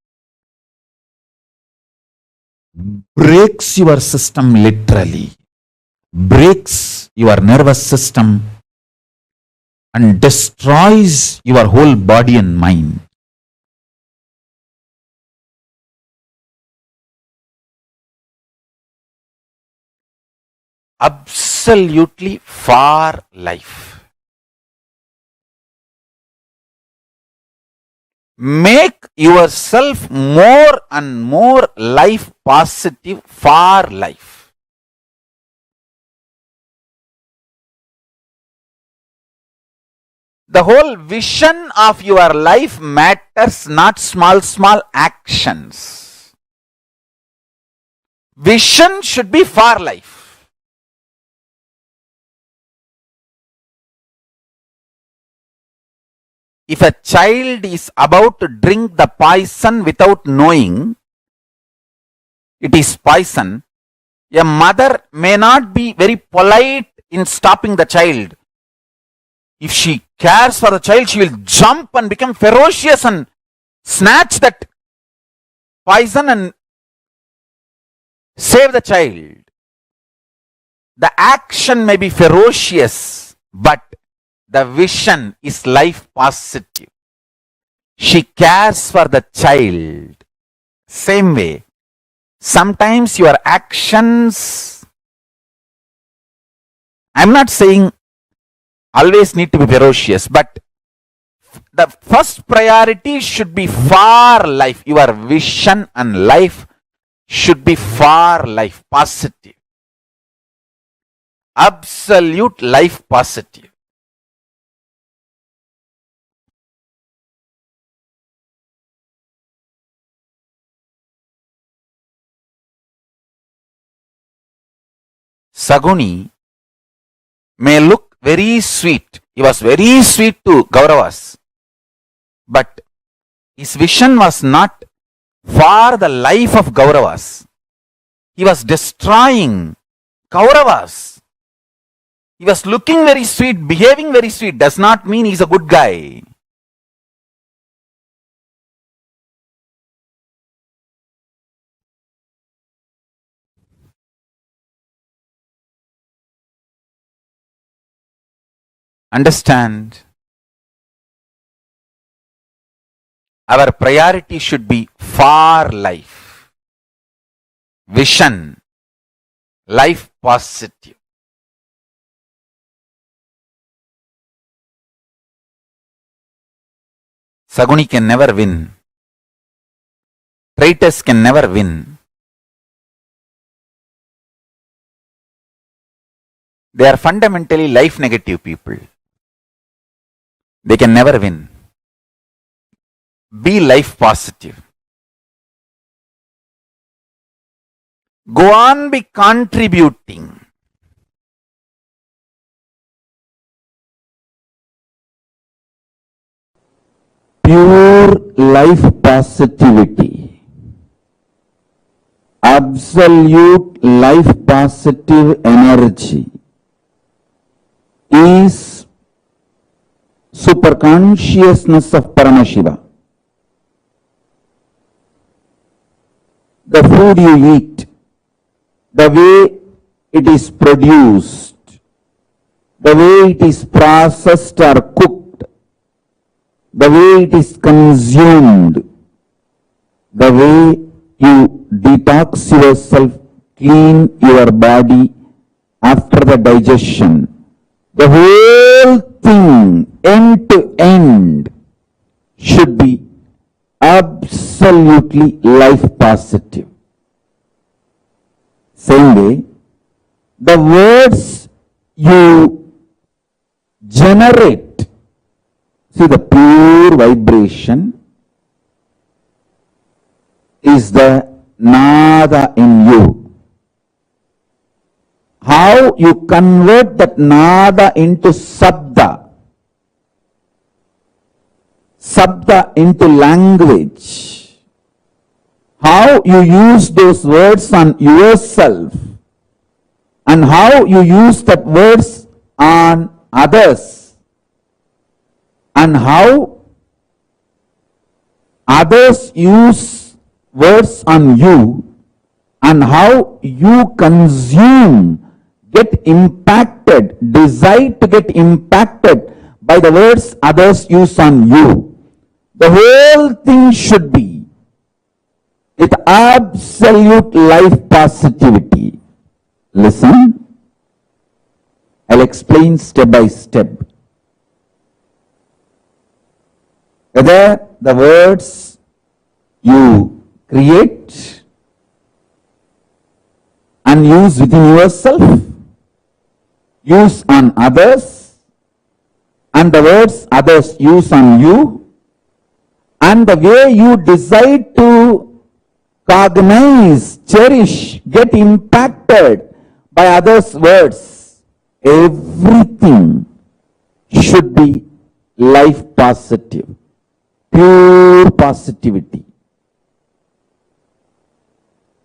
breaks your system literally, breaks your nervous system and destroys your whole body and mind. Absolutely for life. Make yourself more and more life positive for life. The whole vision of your life matters, not small actions. Vision should be for life. If a child is about to drink the poison without knowing it is poison, a mother may not be very polite in stopping the child. If she cares for the child, she will jump and become ferocious and snatch that poison and save the child. The action may be ferocious, but the vision is life positive. She cares for the child. Same way, sometimes your actions, I'm not saying always need to be ferocious, but the first priority should be for life. Your vision and life should be for life, positive. Absolute life positive. Saguni may look very sweet. He was very sweet to Kauravas. But his vision was not for the life of Kauravas. He was destroying Kauravas. He was looking very sweet, behaving very sweet. Does not mean he's a good guy. Understand? Our priority should be for life. Vision. Life positive. Saguni can never win. Traitors can never win. They are fundamentally life negative people. They can never win. Be life positive. Go on be contributing. Pure life positivity. Absolute life positive energy is superconsciousness of Paramashiva. The food you eat, the way it is produced, the way it is processed or cooked, the way it is consumed, the way you detox yourself, clean your body after the digestion, the whole thing, end to end, should be absolutely life positive. Same way, the words you generate, see the pure vibration is the nada in you. How you convert that nada into sabda, sabda into language, how you use those words on yourself and how you use that words on others and how others use words on you and how you consume, get impacted, decide to get impacted by the words others use on you. The whole thing should be with absolute life positivity. Listen, I'll explain step by step. Whether the words you create and use within yourself, use on others, and the words others use on you, and the way you decide to cognize, cherish, get impacted by others' words, everything should be life positive, pure positivity.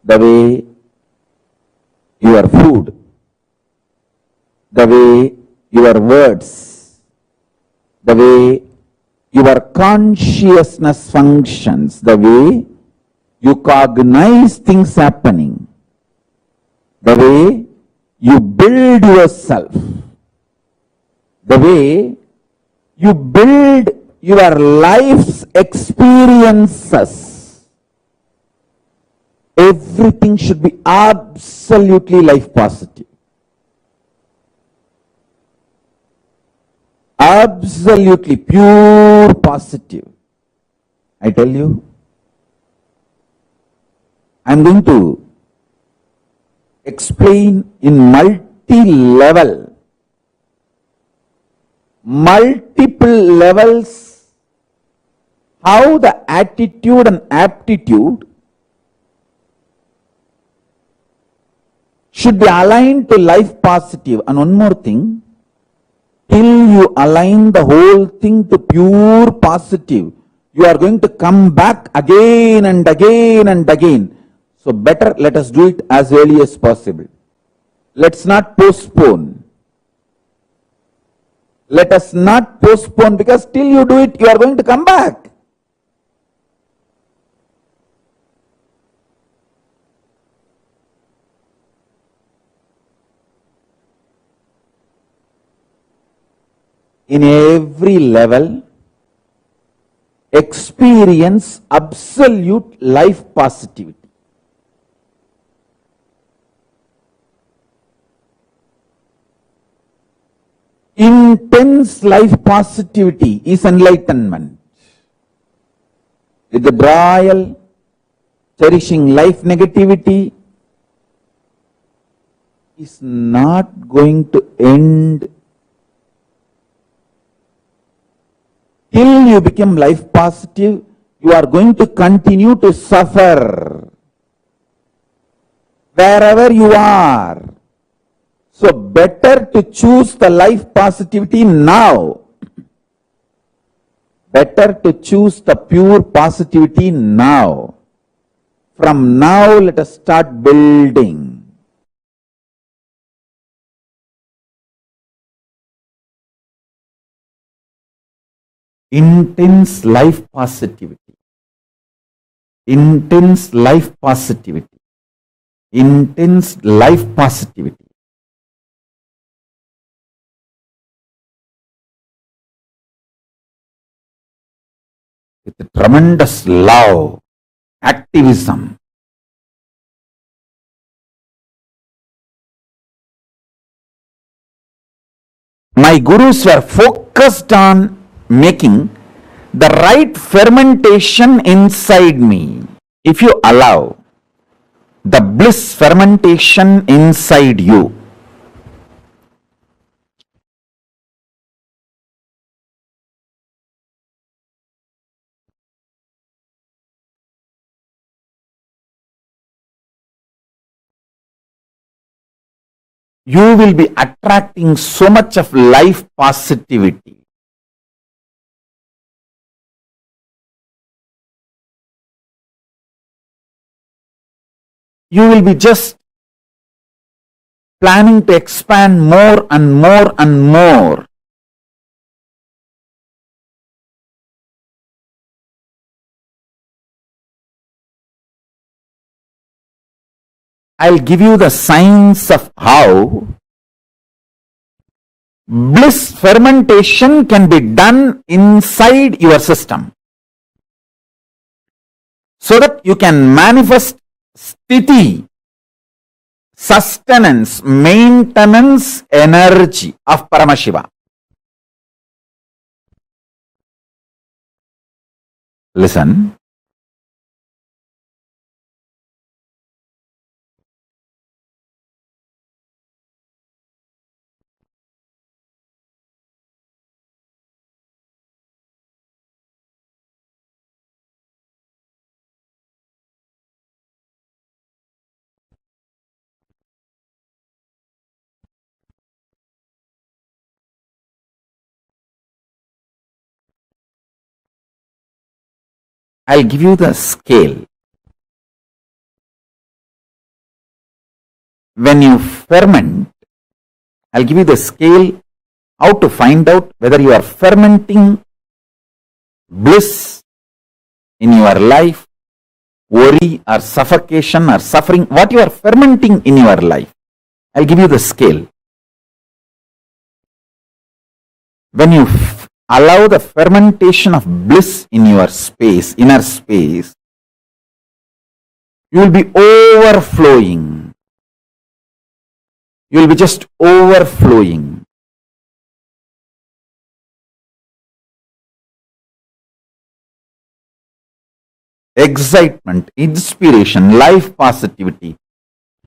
The way your food, the way your words, the way your consciousness functions, the way you cognize things happening, the way you build yourself, the way you build your life's experiences, everything should be absolutely life positive. Absolutely pure positive. I tell you, I'm going to explain in multi-level, multiple levels, how the attitude and aptitude should be aligned to life positive. And one more thing, till you align the whole thing to pure positive, you are going to come back again and again and again. So better let us do it as early as possible. Let's not postpone. Let us not postpone, because till you do it, you are going to come back. In every level, experience absolute life positivity. Intense life positivity is enlightenment. Withdrawal, cherishing life negativity is not going to end till you become life positive. You are going to continue to suffer wherever you are. So better to choose the life positivity now. Better to choose the pure positivity now. From now, let us start building. Intense life positivity. Intense life positivity. Intense life positivity. With a tremendous love, activism. My gurus were focused on making the right fermentation inside me. If you allow the bliss fermentation inside you, you will be attracting so much of life positivity. You will be just planning to expand more and more and more. I'll give you the signs of how bliss fermentation can be done inside your system, so that you can manifest sthiti, sustenance, maintenance energy of Paramashiva. Listen. I'll give you the scale. When you ferment, I'll give you the scale how to find out whether you are fermenting bliss in your life, worry or suffocation or suffering, what you are fermenting in your life. I'll give you the scale. When you allow the fermentation of bliss in your space, inner space, you will be overflowing. You will be just overflowing. Excitement, inspiration, life positivity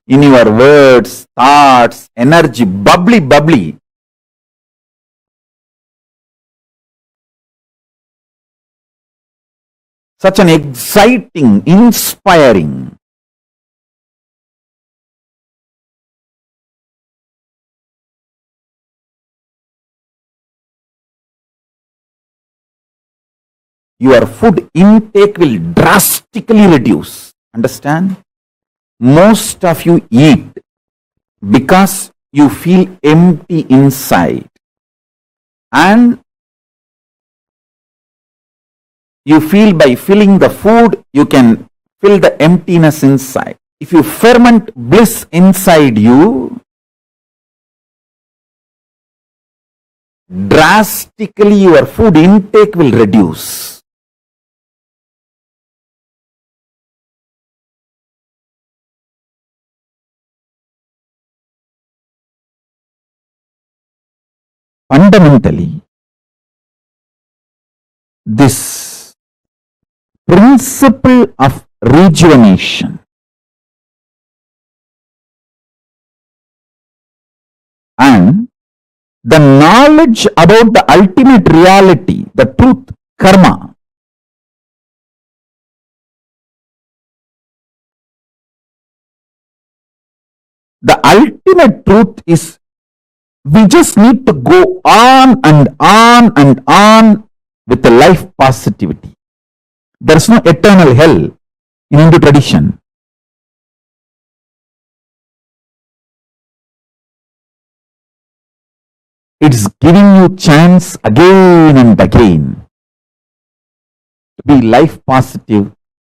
in your words, thoughts, energy, bubbly, bubbly. Such an exciting, inspiring. Your food intake will drastically reduce. Understand? Most of you eat because you feel empty inside. And you feel by filling the food, you can fill the emptiness inside. If you ferment bliss inside you, drastically your food intake will reduce. Fundamentally, this principle of rejuvenation and the knowledge about the ultimate reality, the truth, karma, the ultimate truth is we just need to go on and on and on with the life positivity. There is no eternal hell in Hindu tradition. It's giving you chance again and again to be life positive,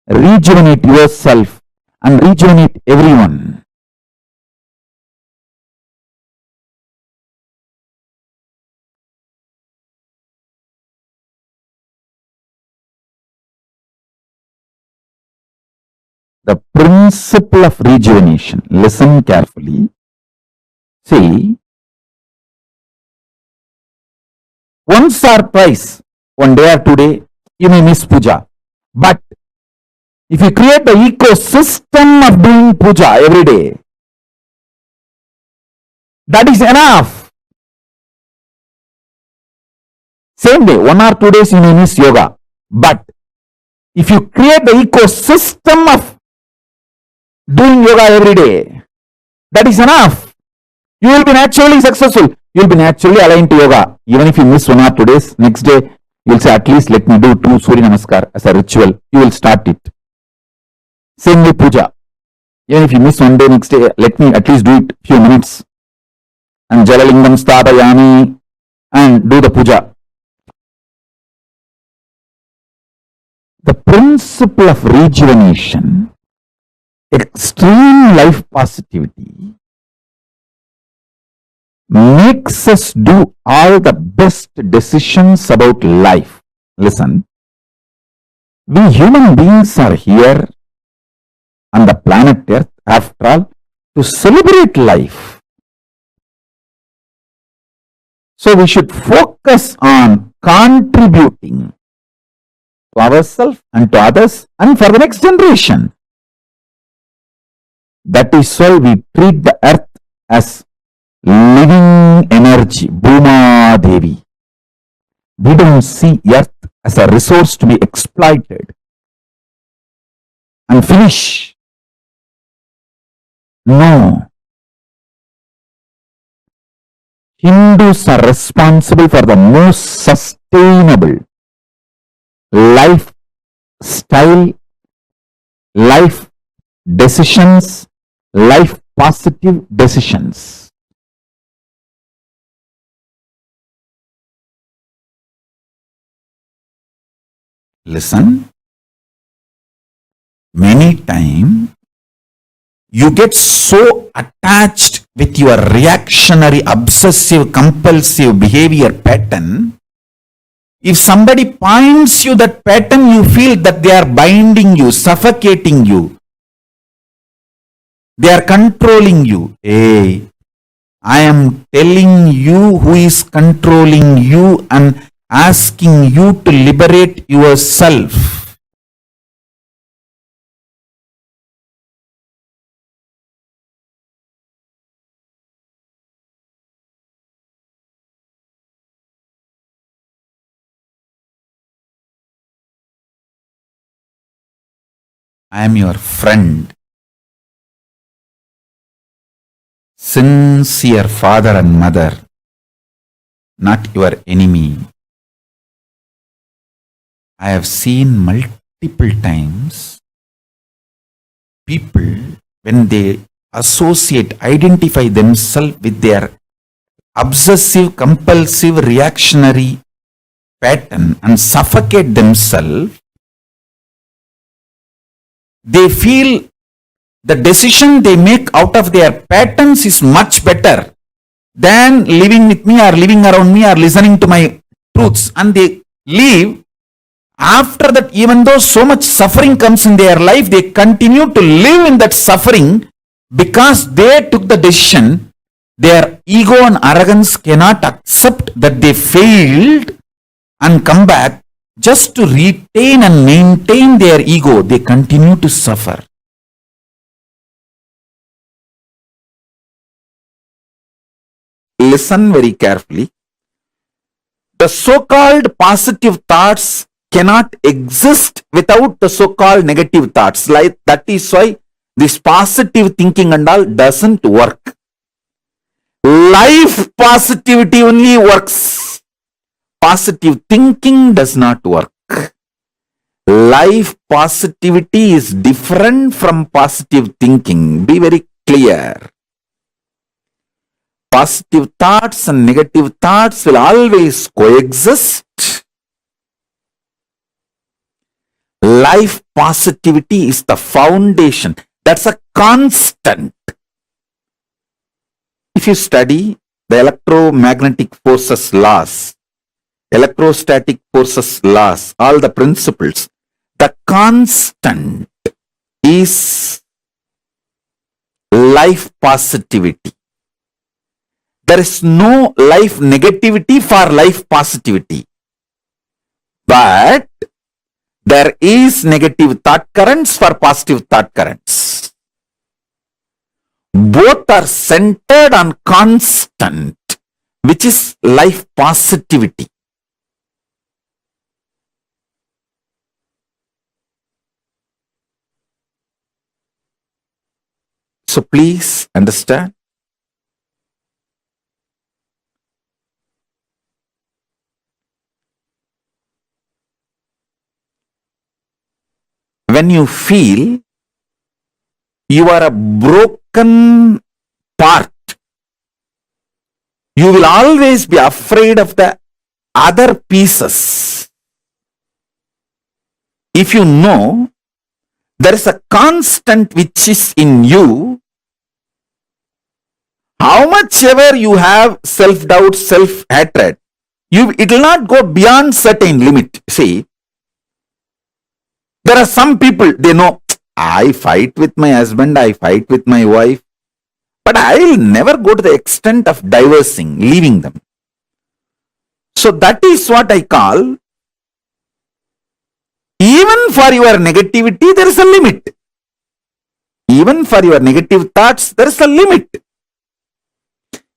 rejuvenate yourself and rejuvenate everyone. The principle of rejuvenation. Listen carefully. See, once or twice, one day or 2 days, you may miss puja. But if you create the ecosystem of doing puja every day, that is enough. Same day, 1 or 2 days you may miss yoga. But if you create the ecosystem of doing yoga every day, that is enough. You will be naturally successful. You will be naturally aligned to yoga. Even if you miss 1 or 2 days, next day you will say, at least let me do 2 Surya Namaskar as a ritual. You will start it. Same with puja. Even if you miss 1 day, next day, let me at least do it few minutes. And Jalalingam Stapayami and do the puja. The principle of rejuvenation, extreme life positivity, makes us do all the best decisions about life. Listen, we human beings are here on the planet Earth, after all, to celebrate life. So we should focus on contributing to ourselves and to others and for the next generation. That is why we treat the earth as living energy, Bhuma Devi. We don't see earth as a resource to be exploited and finish. No. Hindus are responsible for the most sustainable lifestyle, life decisions, life positive decisions. Listen, many times you get so attached with your reactionary, obsessive, compulsive behavior pattern. If somebody points you that pattern, you feel that they are binding you, suffocating you. They are controlling you. Hey, I am telling you who is controlling you and asking you to liberate yourself. I am your friend, sincere father and mother, not your enemy. I have seen multiple times people, when they associate, identify themselves with their obsessive, compulsive, reactionary pattern and suffocate themselves, they feel the decision they make out of their patterns is much better than living with me or living around me or listening to my truths, and they leave. After that, even though so much suffering comes in their life, they continue to live in that suffering because they took the decision. Their ego and arrogance cannot accept that they failed and come back. Just to retain and maintain their ego, they continue to suffer. Listen very carefully. The so-called positive thoughts cannot exist without the so-called negative thoughts. Like that is why this positive thinking and all doesn't work. Life positivity only works. Positive thinking does not work. Life positivity is different from positive thinking. Be very clear. Positive thoughts and negative thoughts will always coexist. Life positivity is the foundation. That's a constant. If you study the electromagnetic forces laws, electrostatic forces laws, all the principles, the constant is life positivity. There is no life negativity for life positivity. But there is negative thought currents for positive thought currents. Both are centered on constant, which is life positivity. So please understand. When you feel you are a broken part, you will always be afraid of the other pieces. If you know there is a constant which is in you, how much ever you have self-doubt, self-hatred, it will not go beyond certain limit. See, there are some people, they know, I fight with my husband, I fight with my wife, but I will never go to the extent of divorcing, leaving them. So that is what I call Even for your negativity, there is a limit. Even for your negative thoughts, there is a limit.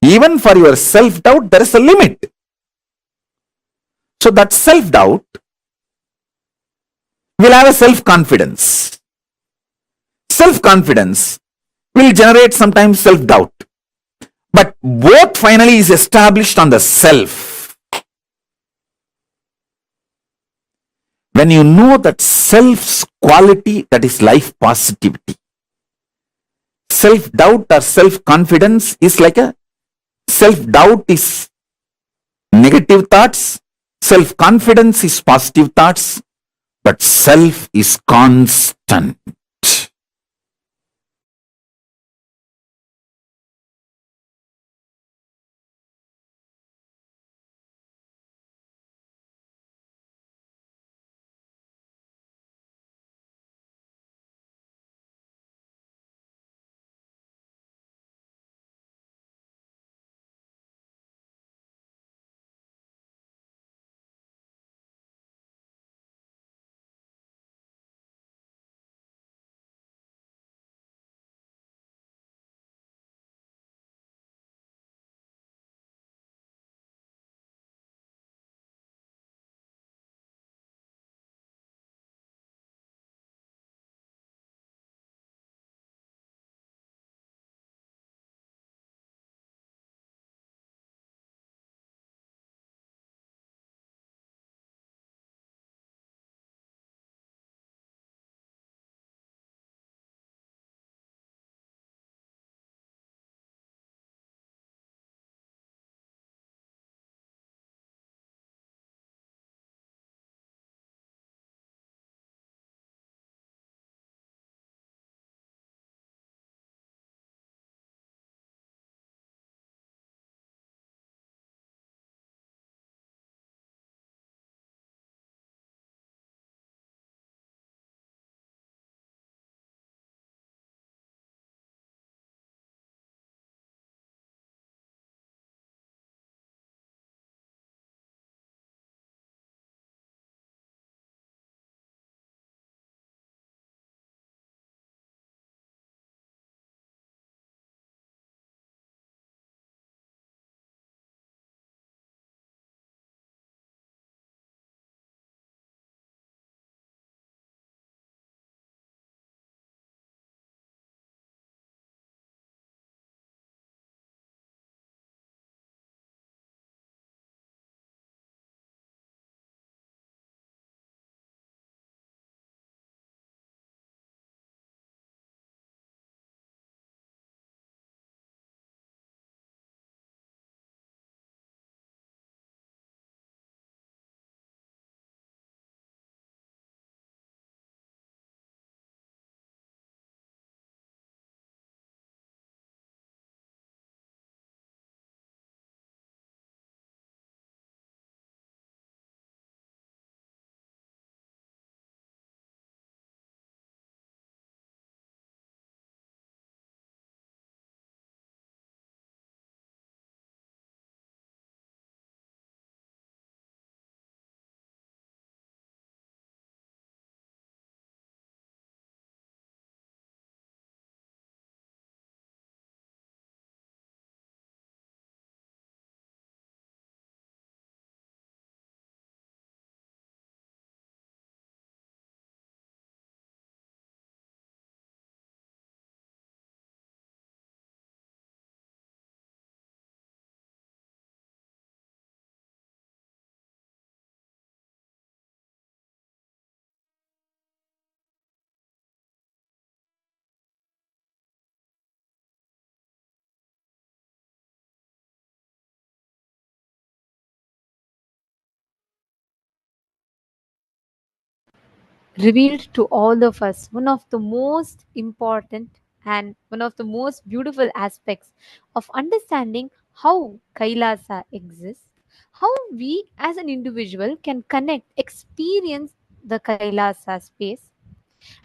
Even for your self doubt, there is a limit. So that self doubt will have a self confidence. Self confidence will generate sometimes self doubt. But both finally is established on the self. When you know that self's quality, that is life positivity. Self doubt or self confidence is like a self doubt is negative thoughts, self confidence is positive thoughts, but self is constant. Revealed to all of us one of the most important and one of the most beautiful aspects of understanding how Kailasa exists, how we as an individual can connect, experience the Kailasa space,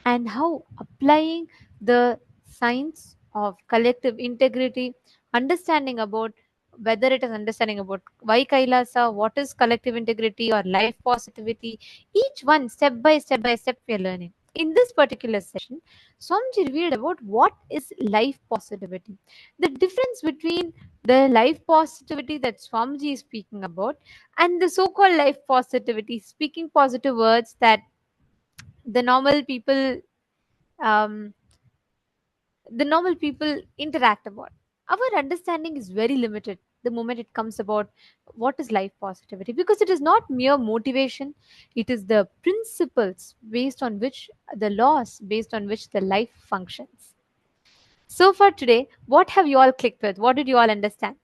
and how applying the science of collective integrity, understanding about whether it is understanding about why Kailasa, what is collective integrity or life positivity, each one step by step we are learning. In this particular session, Swamiji revealed about what is life positivity, the difference between the life positivity that Swamiji is speaking about and the so-called life positivity, speaking positive words that the normal people um, interact about. Our understanding is very limited the moment it comes about what is life positivity, because it is not mere motivation, it is the principles based on which, the laws based on which the life functions. So for today, what have you all clicked with? What did you all understand?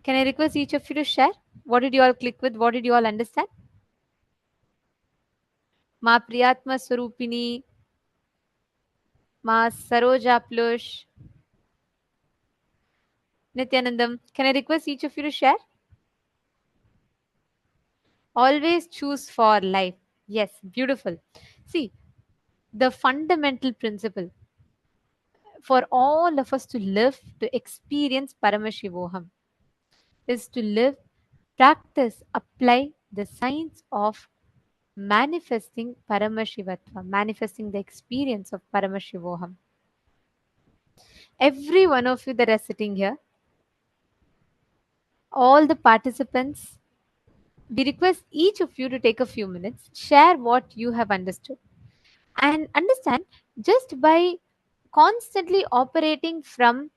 Can I request each of you to share? What did you all click with? What did you all understand? Ma Priyatma Swarupini, Ma Saroja Plush, Nityanandam. Can I request each of you to share? Always choose for life. Yes, beautiful. See, the fundamental principle for all of us to live, to experience Paramashivoham, is to live, practice, apply the science of manifesting Paramashivatva, manifesting the experience of Paramashivoham. Every one of you that are sitting here, all the participants, we request each of you to take a few minutes, share what you have understood, and understand just by constantly operating from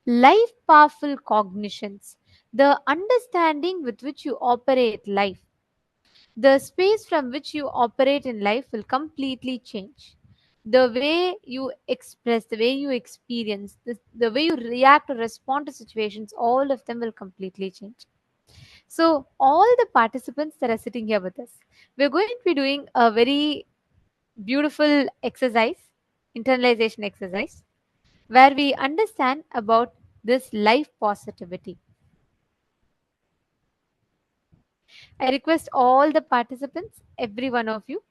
life powerful cognitions, the understanding with which you operate life, the space from which you operate in life will completely change. The way you express, the way you experience, the way you react or respond to situations, all of them will completely change. So, all the participants that are sitting here with us, we're going to be doing a very beautiful exercise, internalization exercise, where we understand about this life positivity. I request all the participants, every one of you,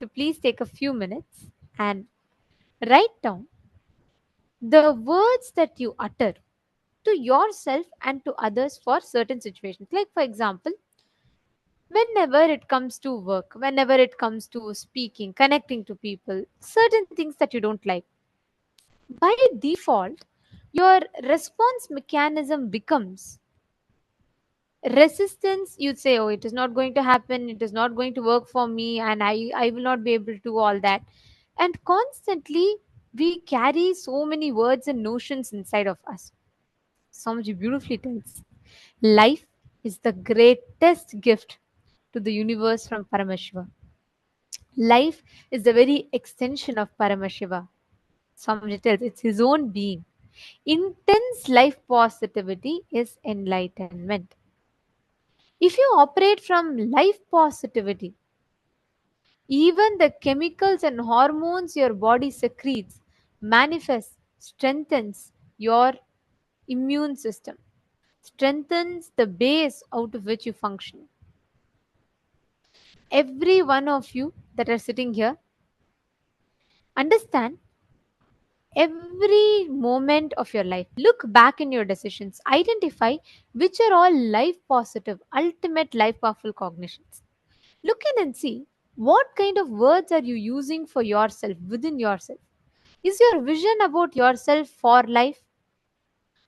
to please take a few minutes and write down the words that you utter to yourself and to others for certain situations. Like, for example, whenever it comes to work, whenever it comes to speaking, connecting to people, certain things that you don't like, by default, your response mechanism becomes resistance. You'd say, oh, it is not going to happen, it is not going to work for me, and I will not be able to do all that. And constantly we carry so many words and notions inside of us. Swamiji beautifully tells, life is the greatest gift to the universe from Paramashiva. Life is the very extension of Paramashiva. Swamiji tells it's his own being. Intense life positivity is enlightenment. If you operate from life positivity, even the chemicals and hormones your body secretes manifests, strengthens your immune system, strengthens the base out of which you function. Every one of you that are sitting here, understand every moment of your life. Look back in your decisions. Identify which are all life positive, ultimate life powerful cognitions. Look in and see what kind of words are you using for yourself, within yourself. Is your vision about yourself for life?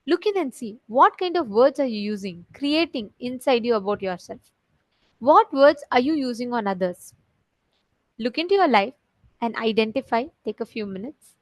Look in and see what kind of words are you using, creating inside you about yourself. What words are you using on others? Look into your life and identify. Take a few minutes.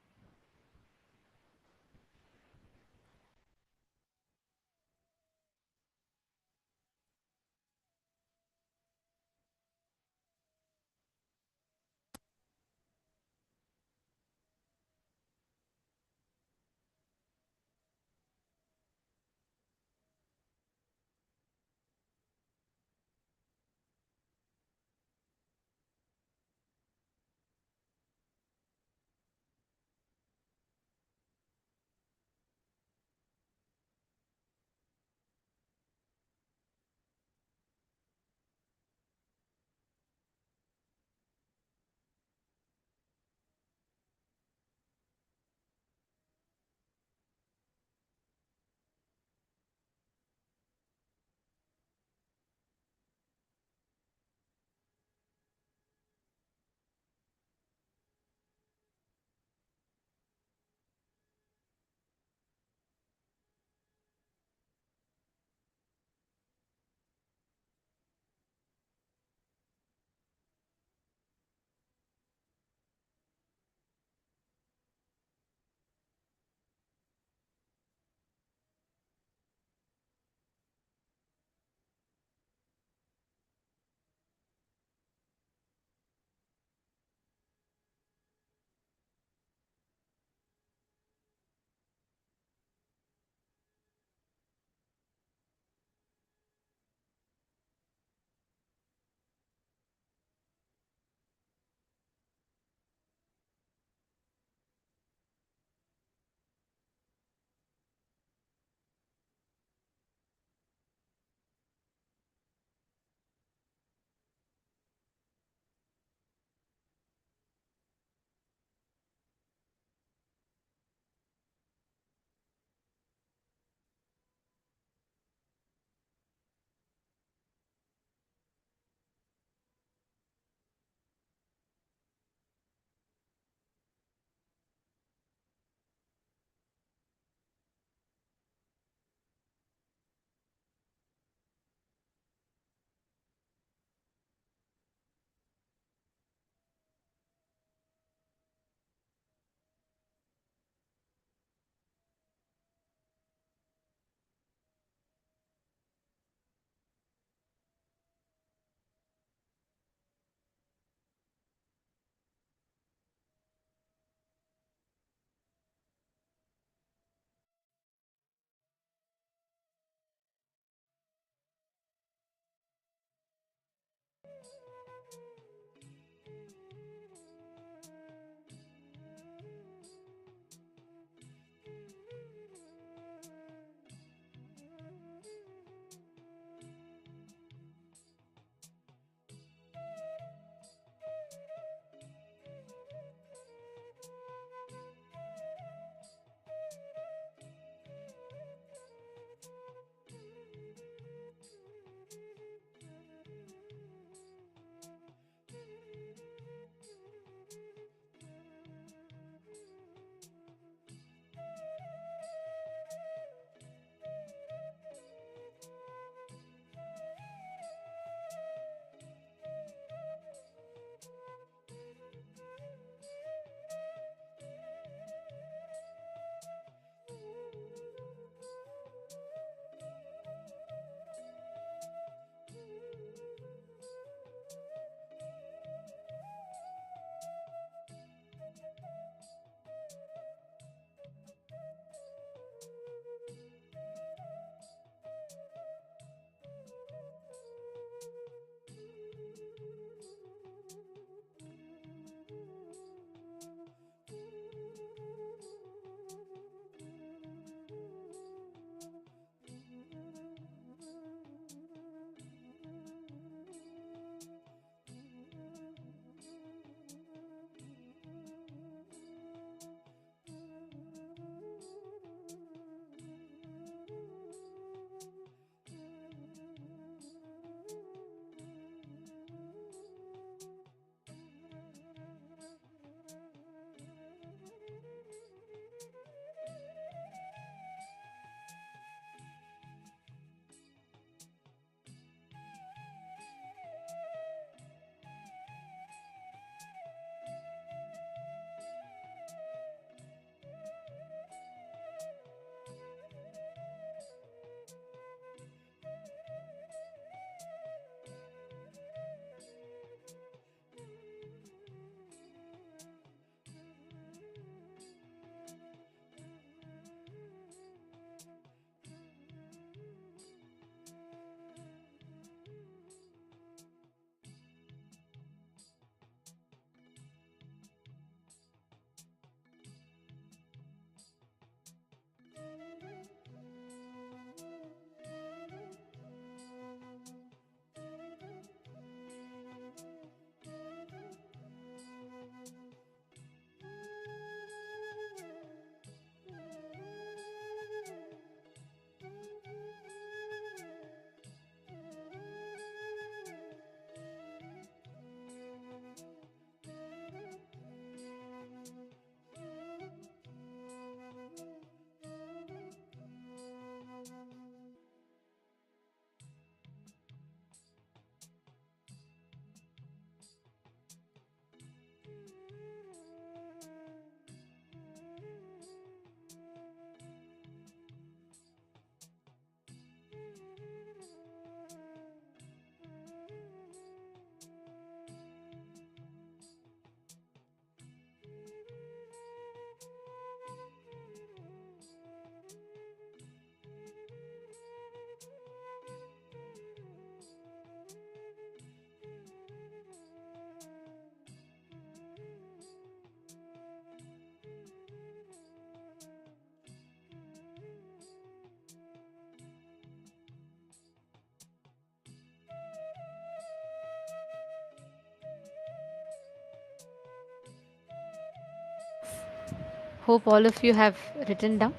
Hope all of you have written down.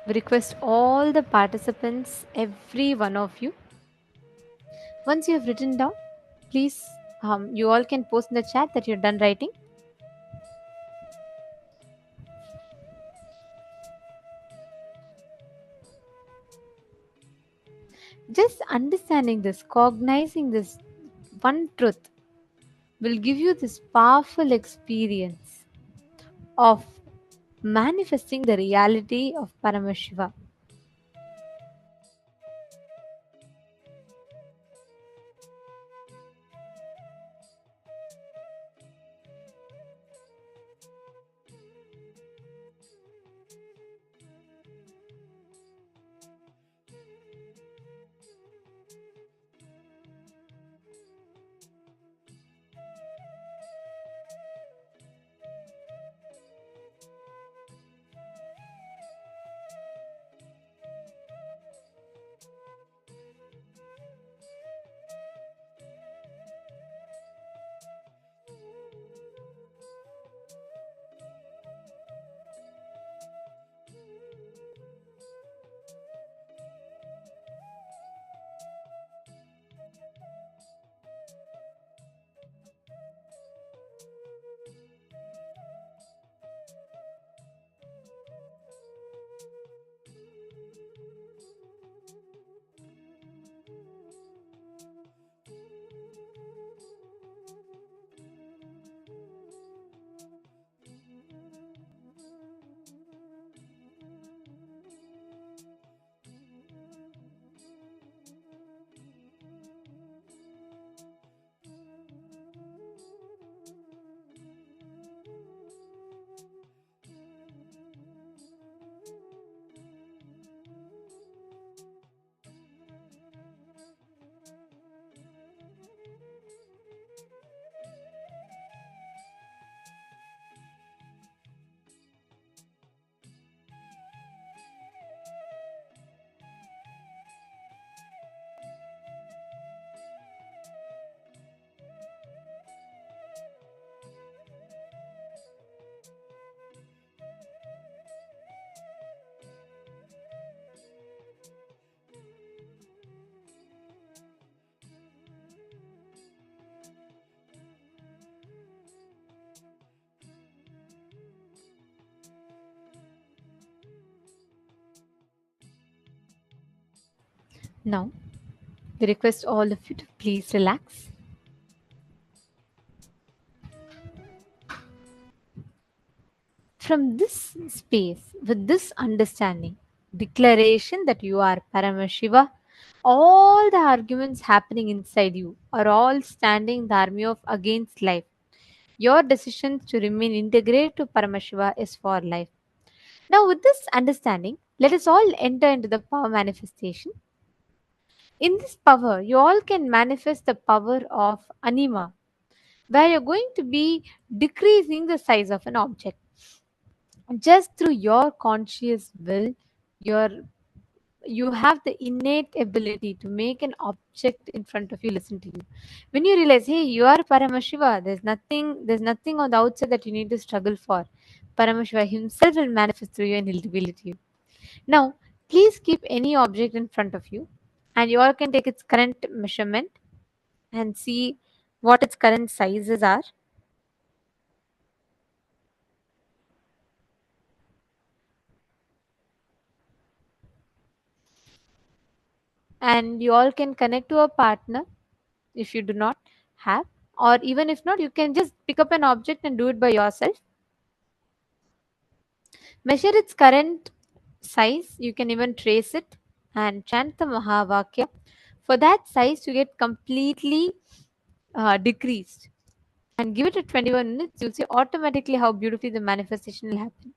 We request all the participants, every one of you, once you have written down, please, you all can post in the chat that you're done writing. Just understanding this, cognizing this one truth will give you this powerful experience of manifesting the reality of Paramashiva. Now, we request all of you to please relax. From this space, with this understanding, declaration that you are Paramashiva, all the arguments happening inside you are all standing the army of against life. Your decision to remain integrated to Paramashiva is for life. Now, with this understanding, let us all enter into the power manifestation. In this power, you all can manifest the power of anima, where you're going to be decreasing the size of an object. Just through your conscious will, your you have the innate ability to make an object in front of you listen to you. When you realize, hey, you are Paramashiva, there's nothing on the outside that you need to struggle for. Paramashiva himself will manifest through you and he'll reveal it to you. Now, please keep any object in front of you, and you all can take its current measurement and see what its current sizes are. And you all can connect to a partner if you do not have, or even if not, you can just pick up an object and do it by yourself. Measure its current size. You can even trace it and chant the Mahavakya. For that size to get completely decreased, and give it a 21 minutes, you'll see automatically how beautifully the manifestation will happen.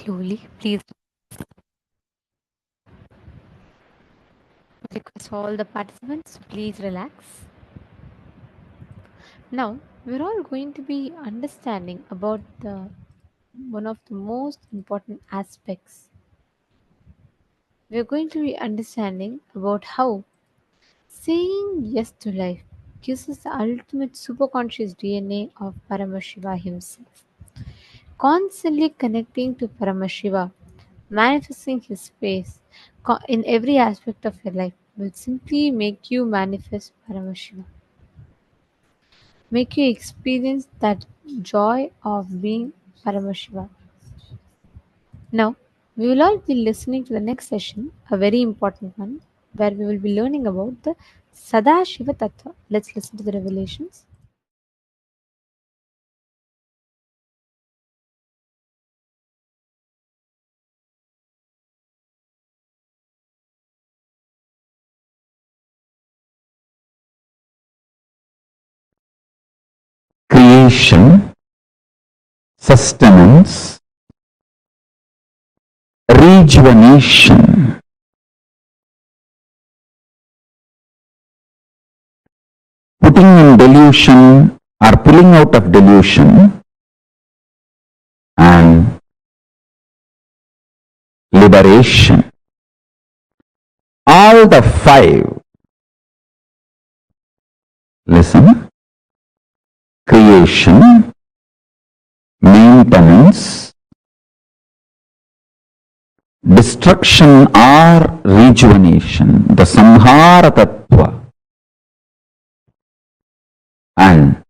slowly. Please request all the participants to please relax. Now, we're all going to be understanding about the one of the most important aspects. We're going to be understanding about how saying yes to life gives us the ultimate superconscious DNA of Paramashiva himself. Constantly connecting to Paramashiva, manifesting his face in every aspect of your life will simply make you manifest Paramashiva. Make you experience that joy of being Paramashiva. Now, we will all be listening to the next session, a very important one, where we will be learning about the Sadashiva Tattva. Let's listen to the revelations. Creation, sustenance, rejuvenation, putting in delusion or pulling out of delusion, and liberation. All the five, listen, creation, maintenance, destruction or rejuvenation, the samhara tattva, and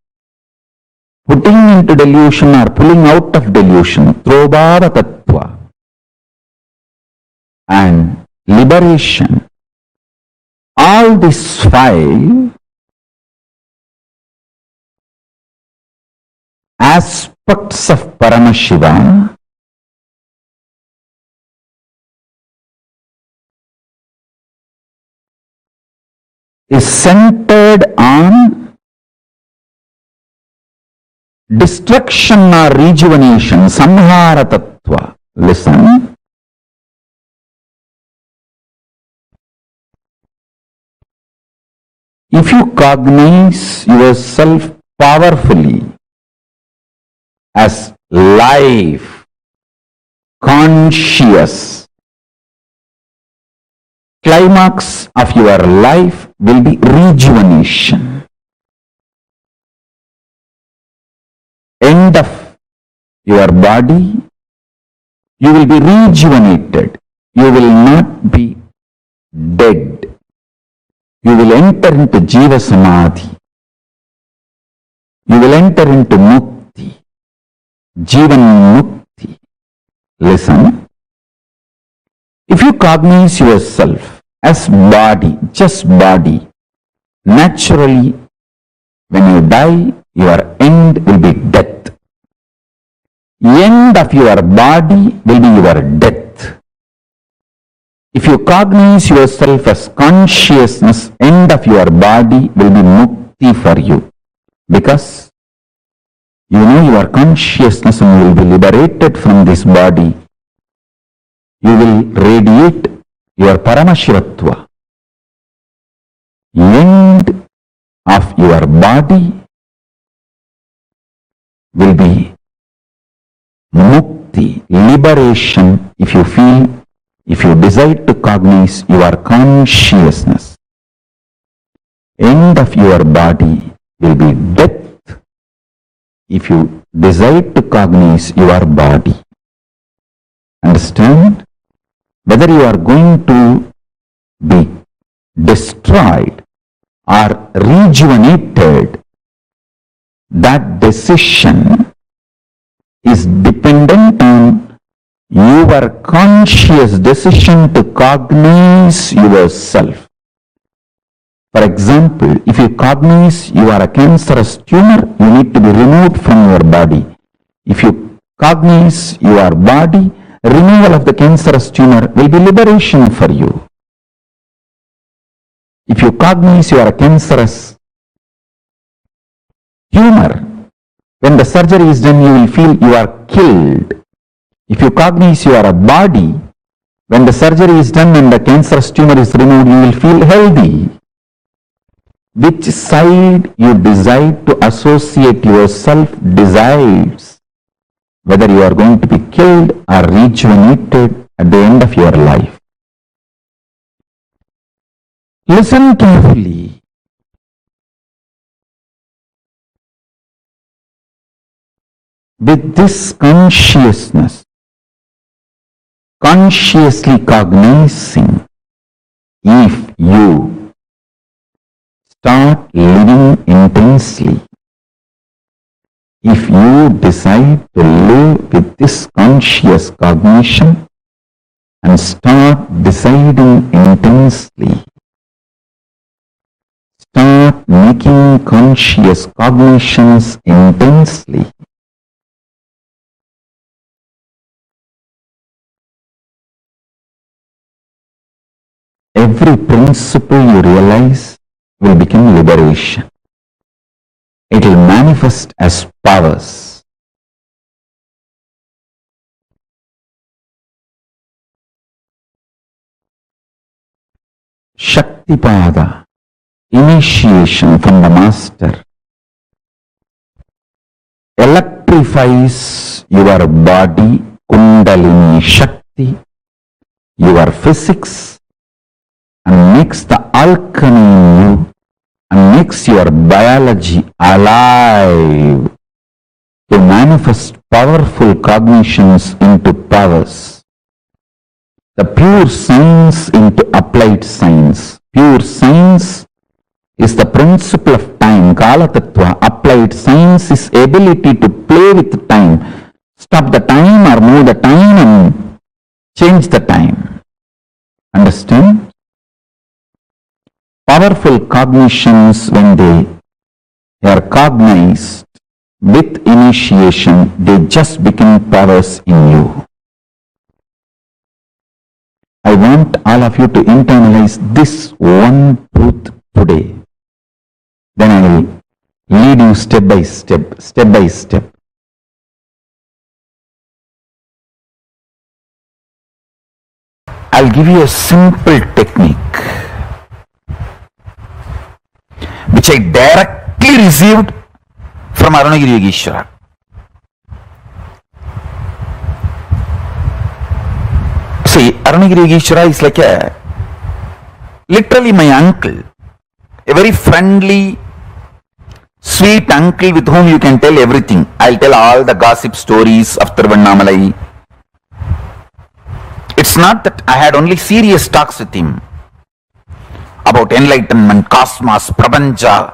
putting into delusion or pulling out of delusion, throbhava tattva, and liberation. All these five aspects of Paramashiva is centered on destruction or rejuvenation, samhara tattva. Listen. If you cognize yourself powerfully as life, conscious, climax of your life will be rejuvenation. End of your body, you will be rejuvenated. You will not be dead. You will enter into Jiva Samadhi. You will enter into Mukti, Jivan Mukti. Listen. If you cognize yourself as body, just body, naturally, when you die, your end will be death. End of your body will be your death. If you cognize yourself as consciousness, end of your body will be mukti for you. Because you know your consciousness and you will be liberated from this body. You will radiate your Paramashivatva. End of your body will be mukti, liberation, if you feel, if you desire to cognize your consciousness. End of your body will be death if you desire to cognize your body. Understand? Whether you are going to be destroyed or rejuvenated, that decision is dependent on your conscious decision to cognize yourself. For example, if you cognize you are a cancerous tumor, you need to be removed from your body. If you cognize your body, removal of the cancerous tumor will be liberation for you. If you cognize you are a cancerous tumor, when the surgery is done, you will feel you are killed. If you cognize you are a body, when the surgery is done and the cancerous tumor is removed, you will feel healthy. Which side you decide to associate yourself decides whether you are going to be killed or rejuvenated at the end of your life. Listen carefully. With this consciousness, consciously cognizing, if you start living intensely, if you decide to live with this conscious cognition and start deciding intensely, start making conscious cognitions intensely, every principle you realize will become liberation. It will manifest as powers. Shaktipada, initiation from the master, electrifies your body, Kundalini Shakti, your physics, and makes the alchemy in you and makes your biology alive to manifest powerful cognitions into powers. The pure science into applied science. Pure science is the principle of time, Kala Tattva. Applied science is ability to play with time, stop the time or move the time and change the time. Understand? Powerful cognitions, when they are cognized with initiation, they just become powers in you. I want all of you to internalize this one truth today. Then I will lead you step by step, step by step. I'll give you a simple technique which I directly received from Arunagiri Yogeshwara. See, Arunagiri Yogeshwara is like literally my uncle, a very friendly, sweet uncle with whom you can tell everything. I'll tell all the gossip stories of Tiruvannamalai. It's not that I had only serious talks with him about enlightenment, cosmos, prapancha.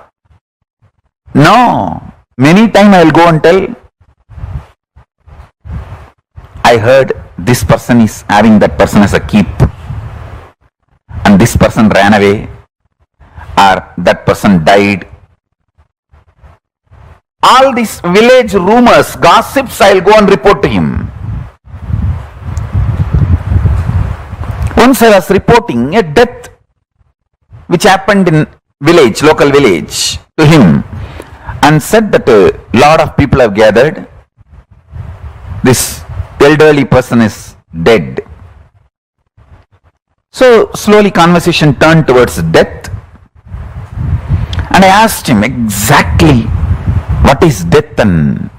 No. Many times I will go and tell, I heard this person is having that person as a keep and this person ran away or that person died. All these village rumors, gossips, I will go and report to him. Once I was reporting a death which happened in village, local village, to him, and said that a lot of people have gathered. This elderly person is dead. So slowly conversation turned towards death, and I asked him exactly what is death and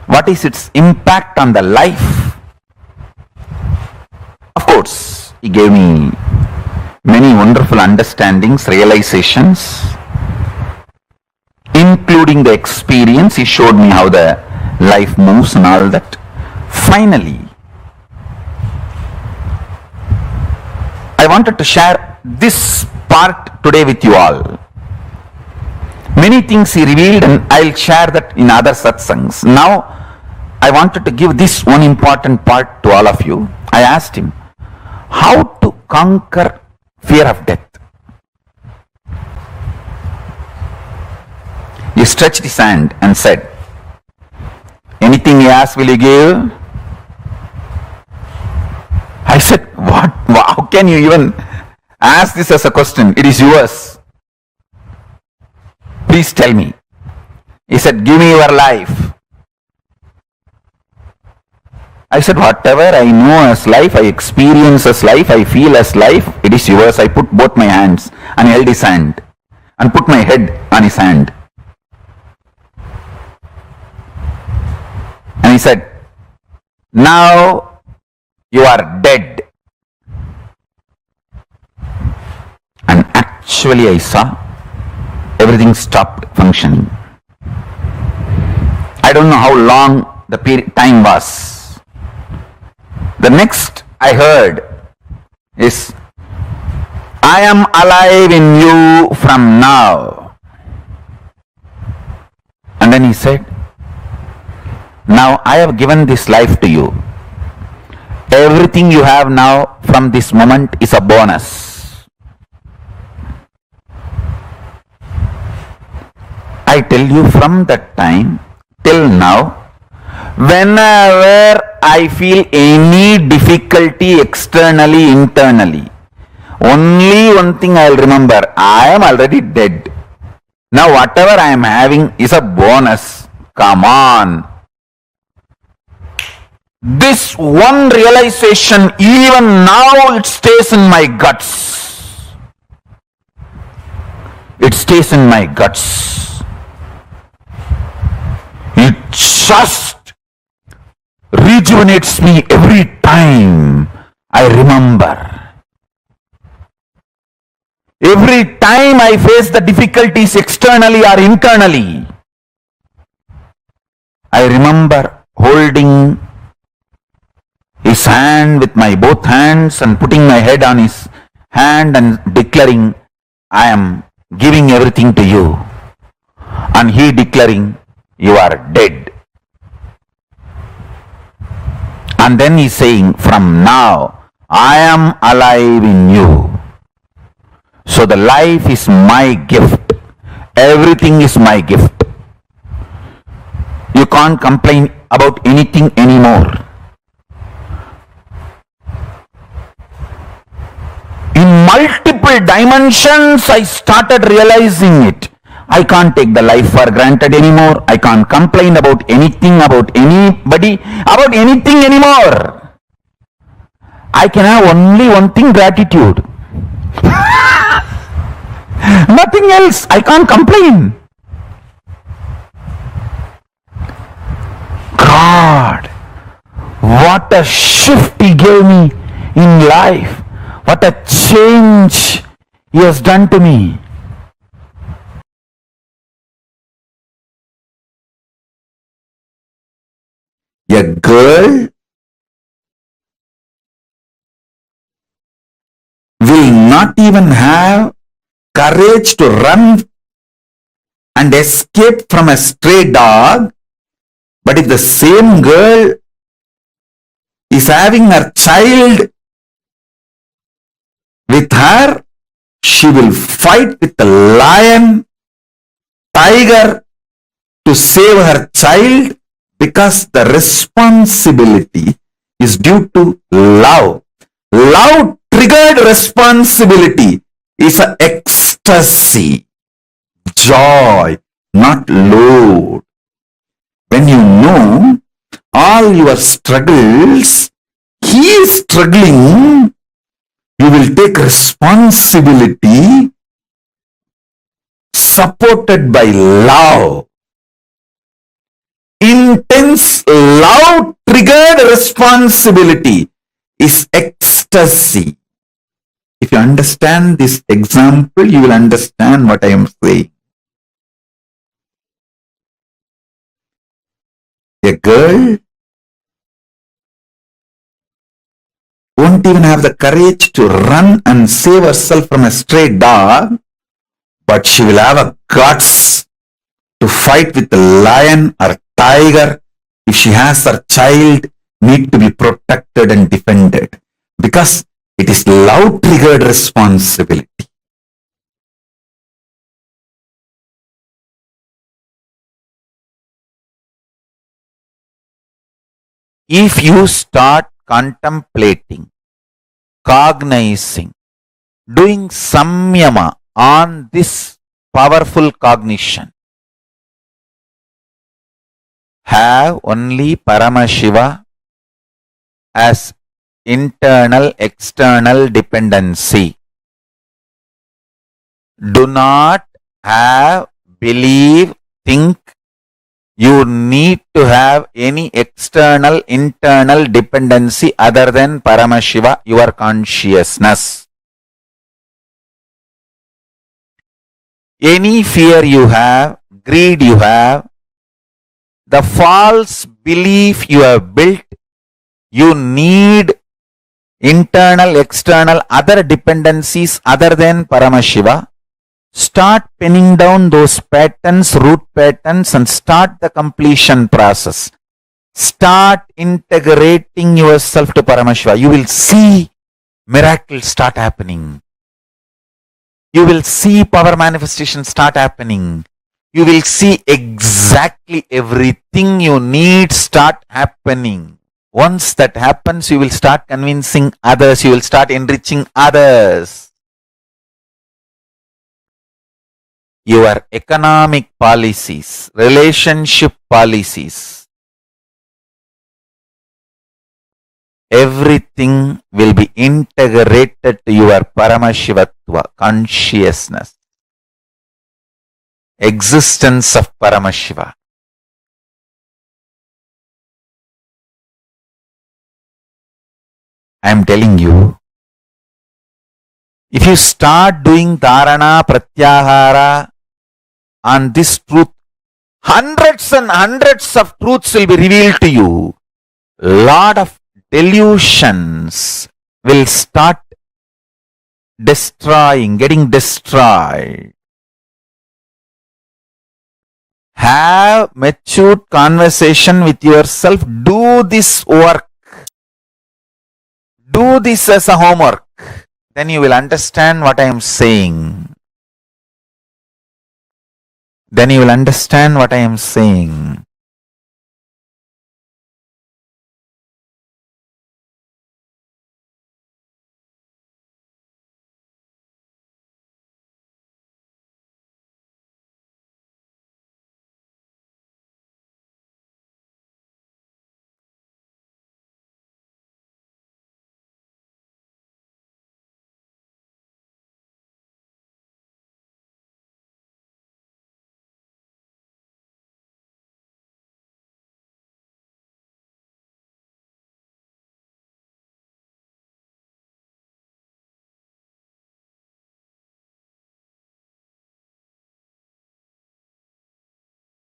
what is its impact on the life. Of course, he gave me many wonderful understandings, realizations, including the experience. He showed me how the life moves and all that. Finally, I wanted to share this part today with you all. Many things he revealed and I'll share that in other satsangs. Now, I wanted to give this one important part to all of you. I asked him, how to conquer fear of death? He stretched his hand and said, anything you ask, will you give? I said, what? How can you even ask this as a question? It is yours. Please tell me. He said, give me your life. I said, whatever I know as life, I experience as life, I feel as life, it is yours. I put both my hands and held his hand and put my head on his hand. And he said, now you are dead. And actually I saw everything stopped functioning. I don't know how long the time was. The next I heard is, I am alive in you from now. And then he said, now I have given this life to you. Everything you have now from this moment is a bonus. I tell you, from that time till now, whenever I feel any difficulty externally, internally, only one thing I will remember, I am already dead. Now whatever I am having is a bonus. Come on. This one realization, even now it stays in my guts. It stays in my guts. It just rejuvenates me every time I remember. Every time I face the difficulties externally or internally, I remember holding his hand with my both hands and putting my head on his hand and declaring, I am giving everything to you. And he declaring, you are dead. And then he saying, from now I am alive in you. So the life is my gift. Everything is my gift. You can't complain about anything anymore. In multiple dimensions, I started realizing it. I can't take the life for granted anymore. I can't complain about anything, about anybody, about anything anymore. I can have only one thing, gratitude. Nothing else. I can't complain. God, what a shift He gave me in life. What a change He has done to me. A girl will not even have courage to run and escape from a stray dog, but if the same girl is having her child with her, she will fight with the lion, tiger to save her child, because the responsibility is due to love. Love triggered responsibility is an ecstasy, joy, not load. When you know all your struggles, He is struggling, you will take responsibility supported by love. Intense love triggered responsibility is ecstasy. If you understand this example, you will understand what I am saying. A girl won't even have the courage to run and save herself from a stray dog, but she will have a guts to fight with the lion or tiger if she has her child need to be protected and defended, because it is love triggered responsibility. If you start contemplating, cognizing, doing samyama on this powerful cognition, have only Paramashiva as internal external dependency. Do not have, believe, think you need to have any external, internal dependency other than Paramashiva, your consciousness. Any fear you have, greed you have, the false belief you have built, you need internal, external, other dependencies other than Paramashiva. Start penning down those patterns, root patterns, and start the completion process. Start integrating yourself to Paramashiva. You will see miracles start happening. You will see power manifestation start happening. You will see exactly everything you need start happening. Once that happens, you will start convincing others. You will start enriching others. Your economic policies, relationship policies, everything will be integrated to your Paramashivatva, consciousness, existence of Paramashiva. I am telling you, if you start doing Dharana, Pratyahara on this truth, hundreds and hundreds of truths will be revealed to you. Lot of delusions will start getting destroyed. Have matured conversation with yourself. Do this work. Do this as a homework. Then you will understand what I am saying. Then you will understand what I am saying.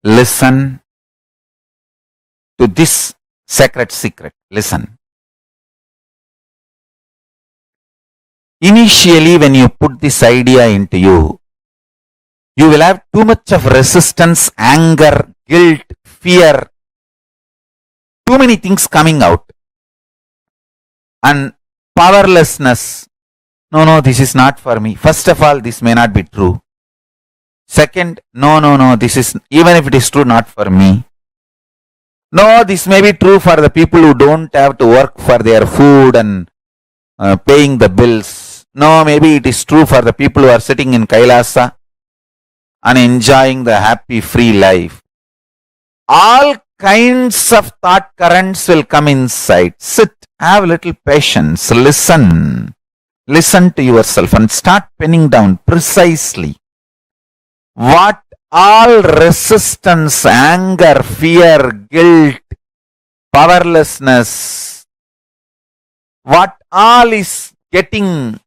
Listen to this sacred secret. Listen. Initially, when you put this idea into you, you will have too much of resistance, anger, guilt, fear, too many things coming out. And powerlessness. No, this is not for me. First of all, this may not be true. Second, no, this is, even if it is true, not for me. No, this may be true for the people who don't have to work for their food and paying the bills. No, maybe it is true for the people who are sitting in Kailasa and enjoying the happy, free life. All kinds of thought currents will come inside. Sit, have a little patience, listen. Listen to yourself and start penning down precisely what all resistance, anger, fear, guilt, powerlessness, what all is getting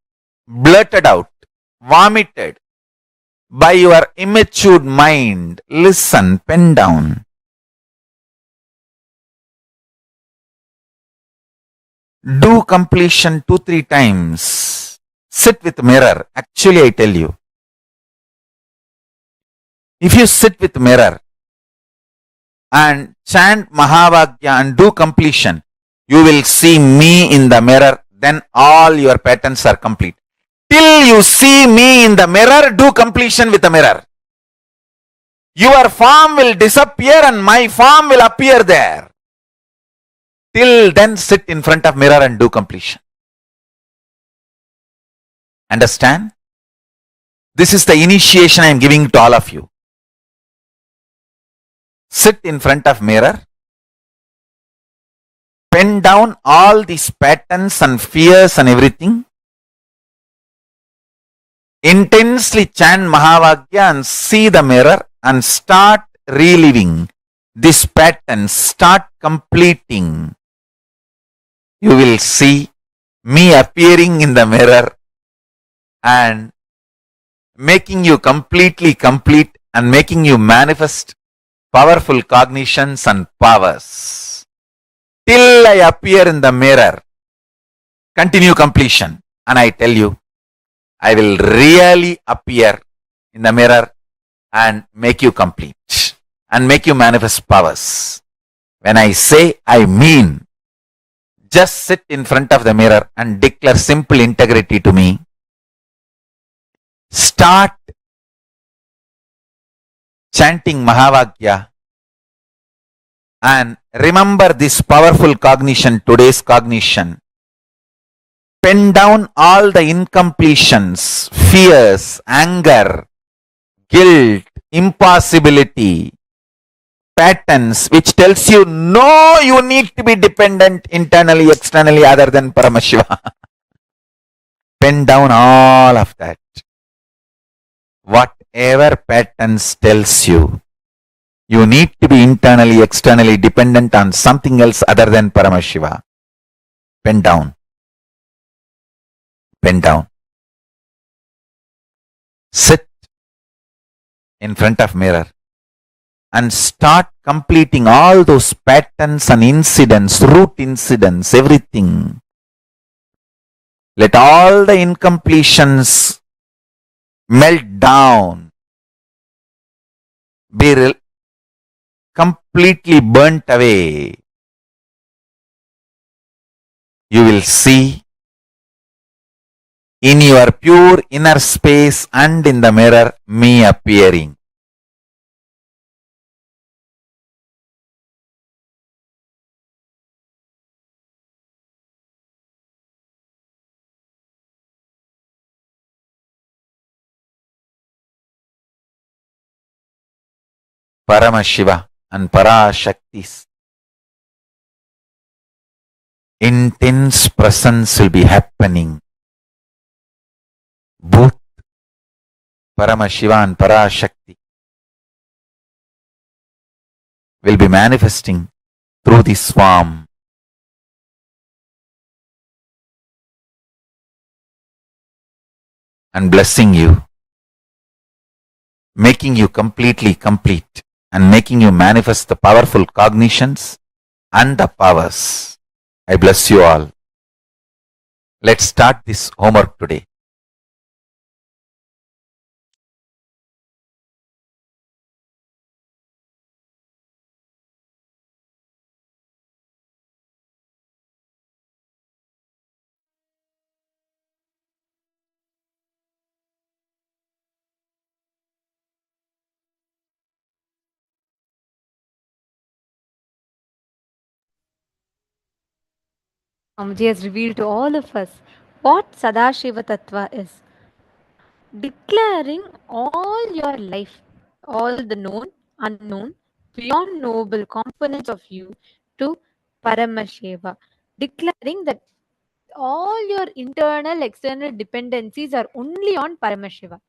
blurted out, vomited by your immature mind. Listen, pen down. Do completion 2-3 times. Sit with mirror. Actually, I tell you, if you sit with mirror and chant Mahavagya and do completion, you will see me in the mirror. Then all your patterns are complete. Till you see me in the mirror, do completion with the mirror. Your form will disappear and my form will appear there. Till then, sit in front of mirror and do completion. Understand? This is the initiation I am giving to all of you. Sit in front of mirror pen down all these patterns and fears and everything. Intensely chant Mahavagya and see the mirror and start reliving this pattern, start completing. You will see me appearing in the mirror and making you completely complete and making you manifest powerful cognitions and powers. Till I appear in the mirror, continue completion. And I tell you, I will really appear in the mirror and make you complete and make you manifest powers. When I say, I mean. Just sit in front of the mirror and declare simple integrity to me. Start chanting Mahavagya and remember this powerful cognition, today's cognition. Pen down all the incompletions, fears, anger, guilt, impossibility, patterns which tells you no, you need to be dependent internally, externally other than Paramashiva. Pen down all of that. Whatever patterns tells you, you need to be internally, externally dependent on something else other than Paramashiva. Pen down. Pen down. Sit in front of mirror and start completing all those patterns and incidents, root incidents, everything. Let all the incompletions melt down, be completely burnt away. You will see in your pure inner space and in the mirror me appearing. Paramashiva and Parashakti's intense presence will be happening. Both Paramashiva and Parashakti will be manifesting through this form. And blessing you, making you completely complete and making you manifest the powerful cognitions and the powers. I bless you all. Let's start this homework today. Swamiji has revealed to all of us what Sadashiva Tattva is. Declaring all your life, all the known, unknown, beyond noble components of you to Paramashiva. Declaring that all your internal, external dependencies are only on Paramashiva.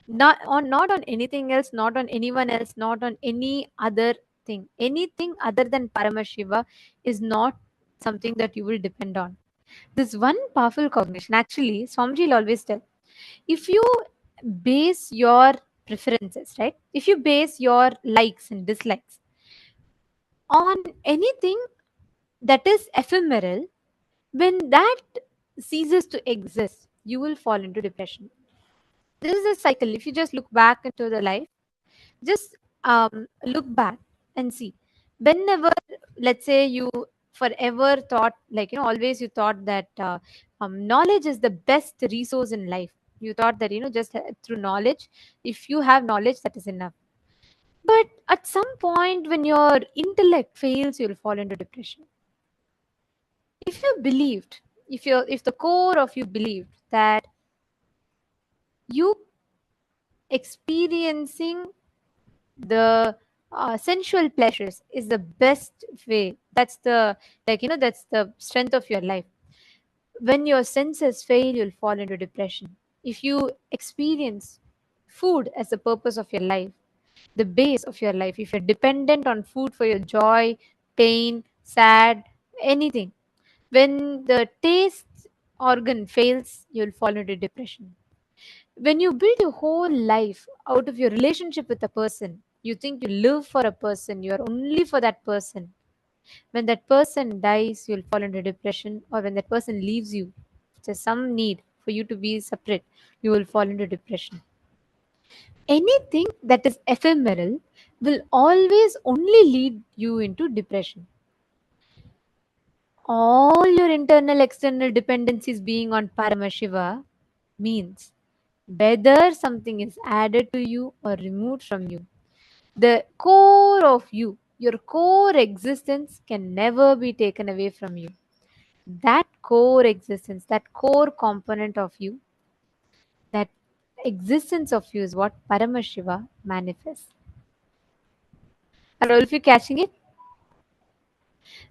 Not on anything else, not on anyone else, not on any other thing. Anything other than Paramashiva is not something that you will depend on. This one powerful cognition, actually, Swamiji will always tell, if you base your preferences, right? If you base your likes and dislikes on anything that is ephemeral, when that ceases to exist, you will fall into depression. This is a cycle. If you just look back into the life, just look back and see. Whenever, let's say, you forever thought, like, always you thought that knowledge is the best resource in life. You thought that, just through knowledge, if you have knowledge, that is enough. But at some point, when your intellect fails, you'll fall into depression. If you believed, if the core of you believed that you experiencing the sensual pleasures is the best way. That's the, that's the strength of your life. When your senses fail, you'll fall into depression. If you experience food as the purpose of your life, the base of your life, if you're dependent on food for your joy, pain, sad, anything, when the taste organ fails, you'll fall into depression. When you build your whole life out of your relationship with a person, you think you live for a person, you're only for that person. When that person dies, you'll fall into depression, or when that person leaves you, there's some need for you to be separate, you will fall into depression. Anything that is ephemeral will always only lead you into depression. All your internal external dependencies being on Paramashiva means whether something is added to you or removed from you, the core of you, your core existence can never be taken away from you. That core existence, that core component of you, that existence of you is what Paramashiva manifests. Are all of you catching it?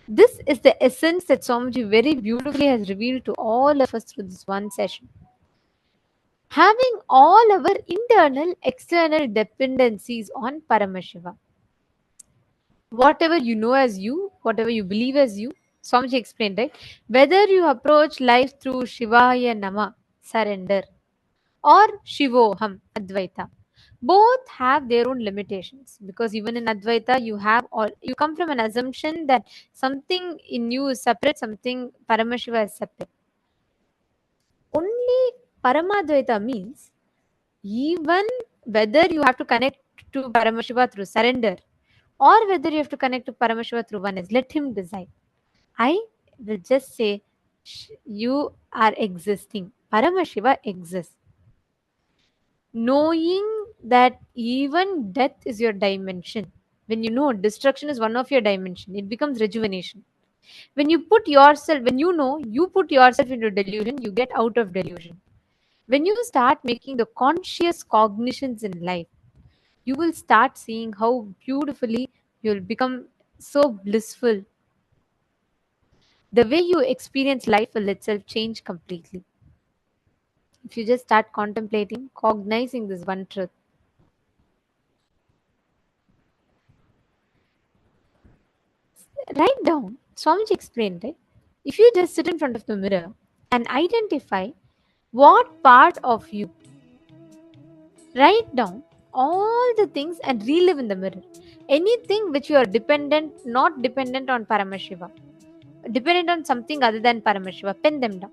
This is the essence that Swamiji very beautifully has revealed to all of us through this one session. Having all our internal, external dependencies on Paramashiva. Whatever you know as you, whatever you believe as you, Swamiji explained, right? Whether you approach life through Shivaya Nama, surrender, or Shivoham, Advaita, both have their own limitations, because even in Advaita you come from an assumption that something in you is separate, something Paramashiva is separate. Only Paramadvaita means even whether you have to connect to Paramashiva through surrender or whether you have to connect to Paramashiva through oneness, let him decide. I will just say you are existing. Paramashiva exists. Knowing that even death is your dimension. When you know destruction is one of your dimension, it becomes rejuvenation. When you know you put yourself into delusion, you get out of delusion. When you start making the conscious cognitions in life, you will start seeing how beautifully you'll become so blissful. The way you experience life will itself change completely. If you just start contemplating, cognizing this one truth. Write down. Swamiji explained, right? If you just sit in front of the mirror and identify what part of you, write down all the things and relive in the mirror. Anything which you are dependent, not dependent on Paramashiva, dependent on something other than Paramashiva, pen them down.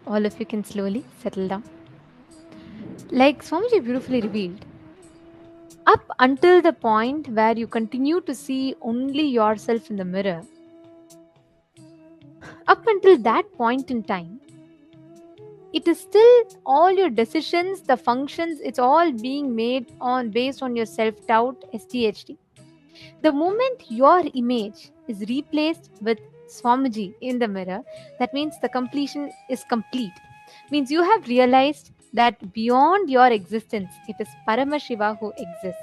all of you can slowly settle down. Like Swamiji beautifully revealed, up until the point where you continue to see only yourself in the mirror, up until that point in time, it is still all your decisions, the functions, it's all being made on based on your self-doubt, STHD. The moment your image is replaced with Swamiji in the mirror, that means the completion is complete. Means you have realized that beyond your existence, it is Paramashiva who exists.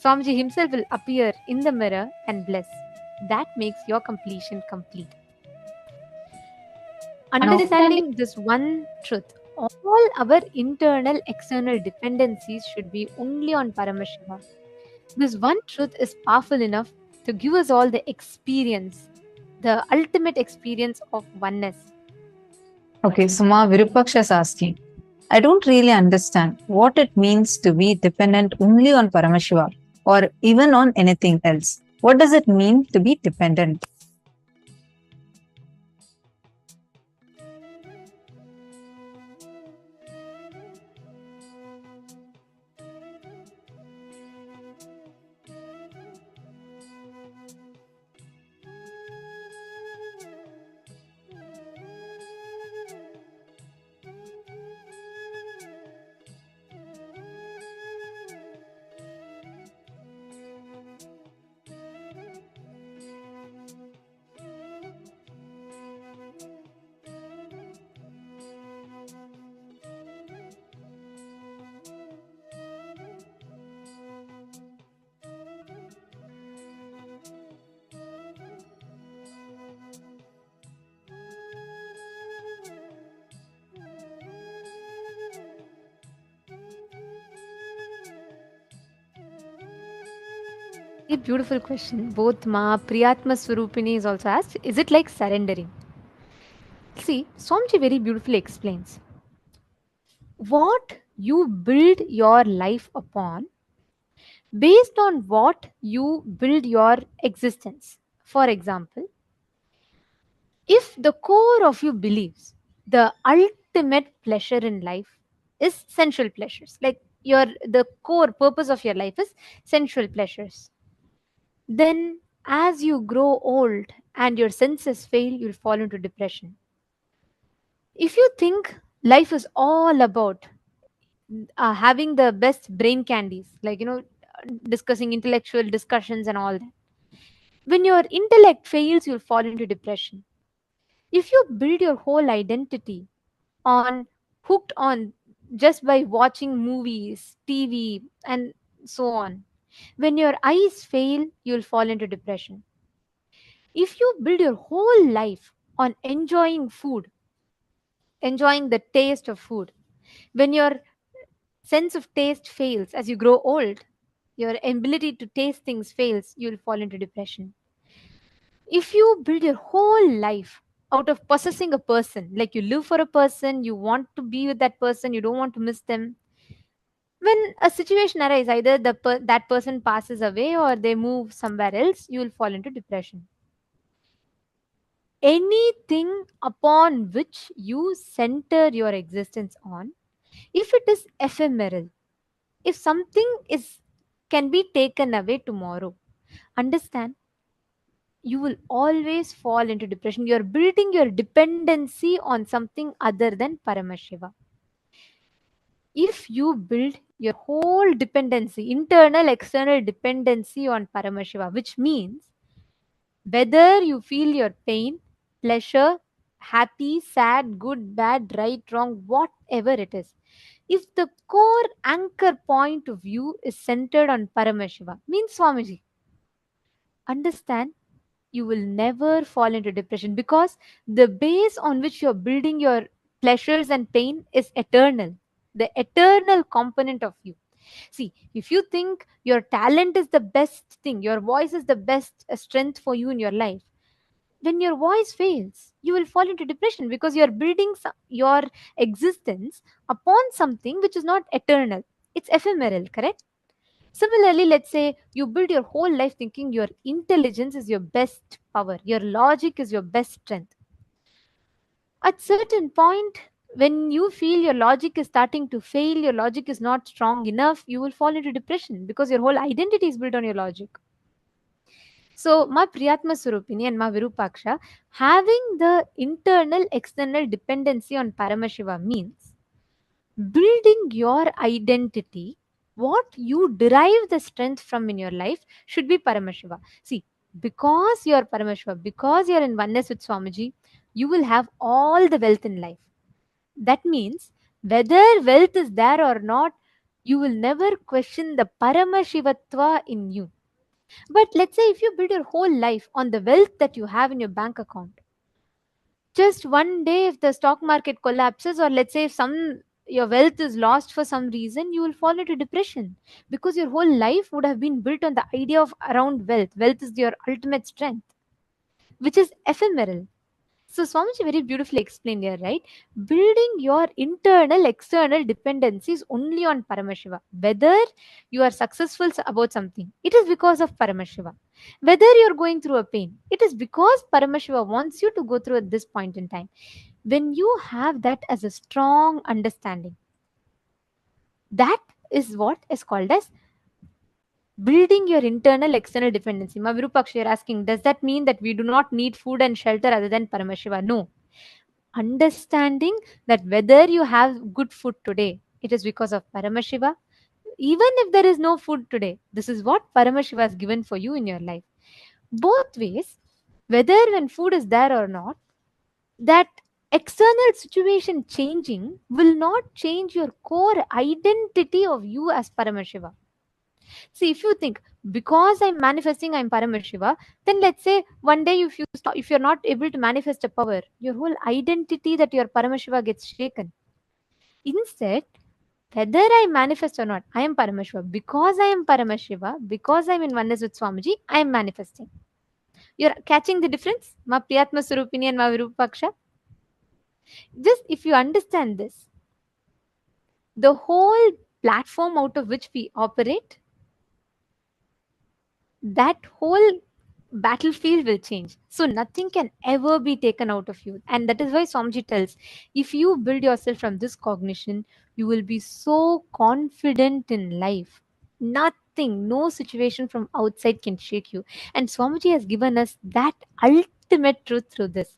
Swamiji himself will appear in the mirror and bless. That makes your completion complete. Understanding. Understanding this one truth, all our internal external dependencies should be only on Paramashiva. This one truth is powerful enough to give us all the experience, the ultimate experience of oneness. Okay, Suma Virupaksha is asking, I don't really understand what it means to be dependent only on Paramashiva or even on anything else. What does it mean to be dependent? A beautiful question. Both Ma Priyatma Swarupini is also asked, is it like surrendering? See, Swamiji very beautifully explains. What you build your life upon, based on what you build your existence. For example, if the core of you believes the ultimate pleasure in life is sensual pleasures, like the core purpose of your life is sensual pleasures, then as you grow old and your senses fail, you'll fall into depression. If you think life is all about having the best brain candies, like discussing intellectual discussions and all that, when your intellect fails, you'll fall into depression. If you build your whole identity on hooked on just by watching movies, TV, and so on, when your eyes fail, you'll fall into depression. If you build your whole life on enjoying food, enjoying the taste of food, when your sense of taste fails as you grow old, your ability to taste things fails, you'll fall into depression. If you build your whole life out of possessing a person, like you live for a person, you want to be with that person, you don't want to miss them, when a situation arises, either that person passes away or they move somewhere else, you will fall into depression. Anything upon which you center your existence on, if it is ephemeral, if something is can be taken away tomorrow, understand, you will always fall into depression. You're building your dependency on something other than Paramashiva. If you build your whole dependency, internal, external dependency on Paramashiva, which means whether you feel your pain, pleasure, happy, sad, good, bad, right, wrong, whatever it is, if the core anchor point of view is centered on Paramashiva, means Swamiji, understand, you will never fall into depression because the base on which you're building your pleasures and pain is eternal, the eternal component of you. See, if you think your talent is the best thing, your voice is the best strength for you in your life, when your voice fails, you will fall into depression because you're building your existence upon something which is not eternal. It's ephemeral, correct? Similarly, let's say you build your whole life thinking your intelligence is your best power, your logic is your best strength. At certain point, When you feel your logic is starting to fail, your logic is not strong enough, you will fall into depression because your whole identity is built on your logic. So, ma Priyatma Surupini and ma Virupaksha, having the internal external dependency on Paramashiva means building your identity, what you derive the strength from in your life should be Paramashiva. See, because you are Paramashiva, because you are in oneness with Swamiji, you will have all the wealth in life. That means whether wealth is there or not, you will never question the Paramashivatva in you. But let's say if you build your whole life on the wealth that you have in your bank account, just one day if the stock market collapses, or let's say if some your wealth is lost for some reason, you will fall into depression because your whole life would have been built on the idea of around wealth. Wealth is your ultimate strength, which is ephemeral. So Swamiji very beautifully explained here, right? Building your internal, external dependencies only on Paramashiva. Whether you are successful about something, it is because of Paramashiva. Whether you are going through a pain, it is because Paramashiva wants you to go through at this point in time. When you have that as a strong understanding, that is what is called as building your internal external dependency. Ma Virupaksha, you're asking, does that mean that we do not need food and shelter other than Paramashiva? No. Understanding that whether you have good food today, it is because of Paramashiva. Even if there is no food today, this is what Paramashiva has given for you in your life. Both ways, whether when food is there or not, that external situation changing will not change your core identity of you as Paramashiva. See, if you think because I'm manifesting, I'm Paramashiva, then let's say one day if you stop, if you're not able to manifest a power, your whole identity that you're Paramashiva gets shaken. Instead, whether I manifest or not, I am Paramashiva. Because I am Paramashiva, because I'm in oneness with Swamiji, I am manifesting. You're catching the difference? Ma Priyatma Surupini and Ma Virupaksha. Just if you understand this, the whole platform out of which we operate, that whole battlefield will change. So nothing can ever be taken out of you. And that is why Swamiji tells, if you build yourself from this cognition, you will be so confident in life. Nothing, no situation from outside can shake you. And Swamiji has given us that ultimate truth through this.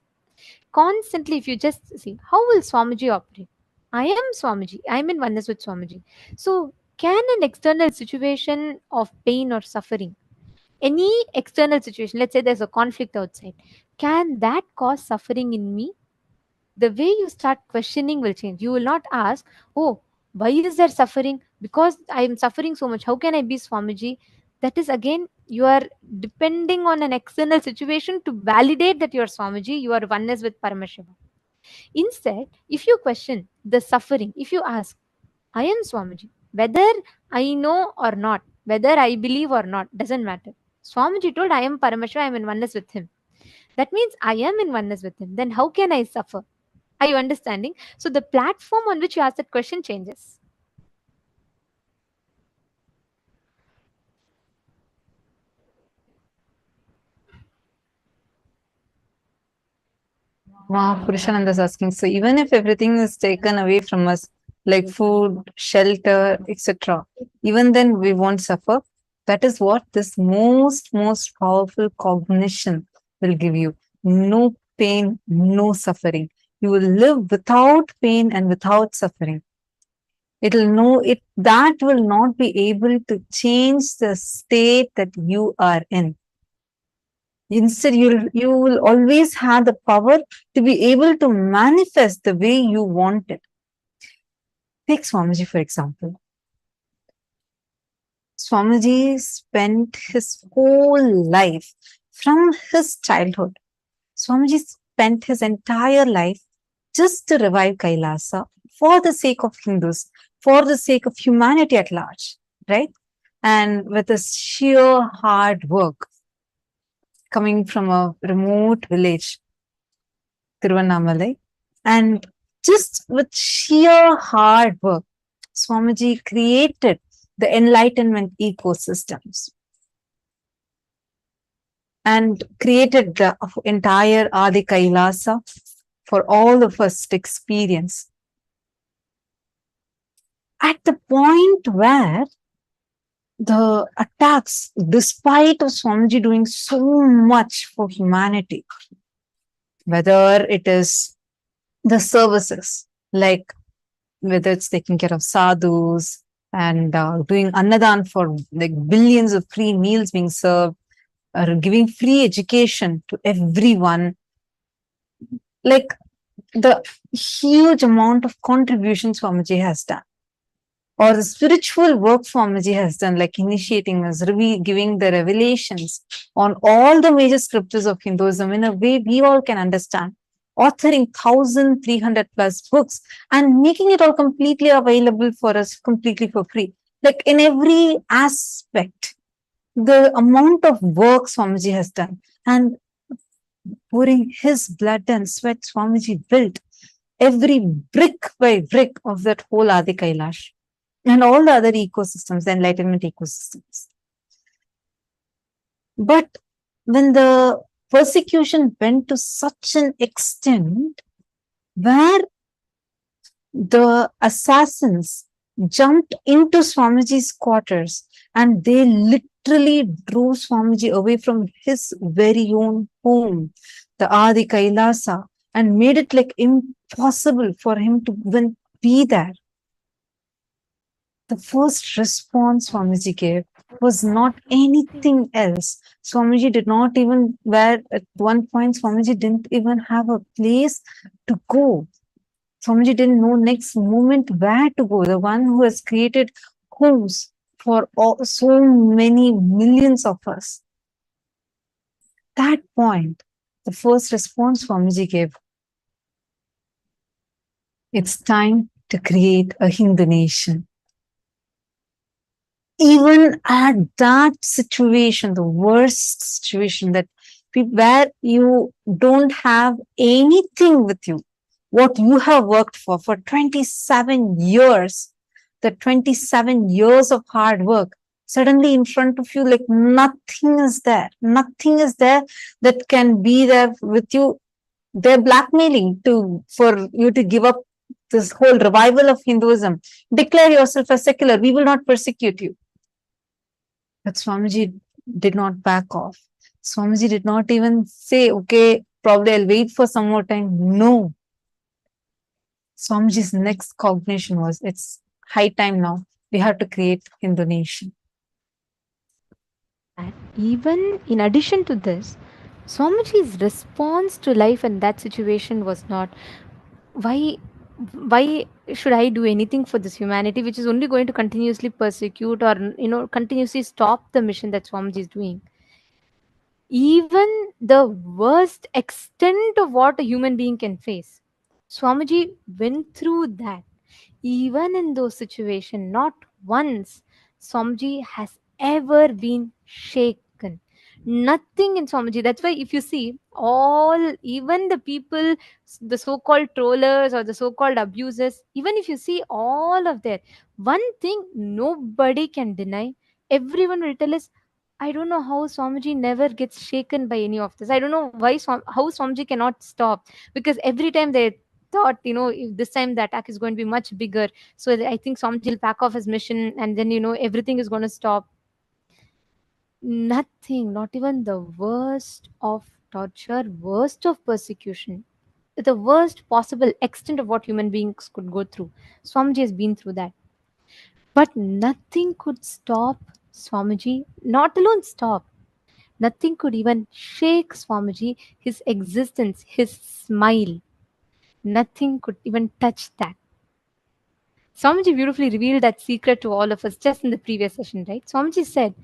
Constantly, if you just see, how will Swamiji operate? I am Swamiji. I am in oneness with Swamiji. So can an external situation of pain or suffering, any external situation, let's say there's a conflict outside, can that cause suffering in me? The way you start questioning will change. You will not ask, oh, why is there suffering? Because I am suffering so much, how can I be Swamiji? That is again, you are depending on an external situation to validate that you are Swamiji, you are oneness with Paramashiva. Instead, if you question the suffering, if you ask, I am Swamiji. Whether I know or not, whether I believe or not, doesn't matter. Swamiji told, I am Paramashiva, I am in oneness with him. That means I am in oneness with him. Then how can I suffer? Are you understanding? So the platform on which you ask that question changes. Wow, Purushananda is asking. So even if everything is taken away from us, like food, shelter, etc., even then we won't suffer. That is what this most powerful cognition will give you. No pain, no suffering. You will live without pain and without suffering. It'll know it that will not be able to change the state that you are in. Instead, you will always have the power to be able to manifest the way you want it. Take Swamiji, for example. Swamiji spent his whole life from his childhood. Swamiji spent his entire life just to revive Kailasa for the sake of Hindus, for the sake of humanity at large, right? And with his sheer hard work, coming from a remote village, Tiruvannamalai, and just with sheer hard work, Swamiji created the enlightenment ecosystems and created the entire Adi Kailasa for all of us to experience. At the point where the attacks, despite of Swamiji doing so much for humanity, whether it is the services, like whether it's taking care of sadhus and doing annadan for like billions of free meals being served, or giving free education to everyone, like the huge amount of contributions Swamiji has done, or the spiritual work Swamiji has done, like initiating us, giving the revelations on all the major scriptures of Hinduism in a way we all can understand, authoring 1,300 plus books and making it all completely available for us completely for free. Like in every aspect, the amount of work Swamiji has done, and pouring his blood and sweat, Swamiji built every brick by brick of that whole Adi Kailash and all the other ecosystems, the enlightenment ecosystems. But when the persecution went to such an extent where the assassins jumped into Swamiji's quarters and they literally drove Swamiji away from his very own home, the Adi Kailasa, and made it like impossible for him to even be there. The first response Swamiji gave was not anything else. Swamiji did not even, where at one point Swamiji didn't even have a place to go. Swamiji didn't know next moment where to go. The one who has created homes for so many millions of us. That point, the first response Swamiji gave, it's time to create a Hindu nation. Even at that situation, the worst situation, that where you don't have anything with you, what you have worked for 27 years, the 27 years of hard work, suddenly in front of you, like nothing is there. Nothing is there that can be there with you. They're blackmailing for you to give up this whole revival of Hinduism. Declare yourself as secular. We will not persecute you. But Swamiji did not back off. Swamiji did not even say, okay, probably I'll wait for some more time. No. Swamiji's next cognition was, it's high time now. We have to create Hindu nation. And even in addition to this, Swamiji's response to life in that situation was not, why why should I do anything for this humanity which is only going to continuously persecute or continuously stop the mission that Swamiji is doing. Even the worst extent of what a human being can face, Swamiji went through that. Even in those situations, not once Swamiji has ever been shaken. Nothing in Swamiji. That's why if you see all, even the people, the so-called trollers or the so-called abusers, even if you see all of that, one thing nobody can deny, everyone will tell us, I don't know how Swamiji never gets shaken by any of this. I don't know why how Swamiji cannot stop, because every time they thought, if this time the attack is going to be much bigger, so I think Swamiji will pack off his mission and then everything is going to stop. Nothing, not even the worst of torture, worst of persecution, the worst possible extent of what human beings could go through, Swamiji has been through that. But nothing could stop Swamiji, not alone stop, nothing could even shake Swamiji, his existence, his smile. Nothing could even touch that. Swamiji beautifully revealed that secret to all of us just in the previous session, right? Swamiji said,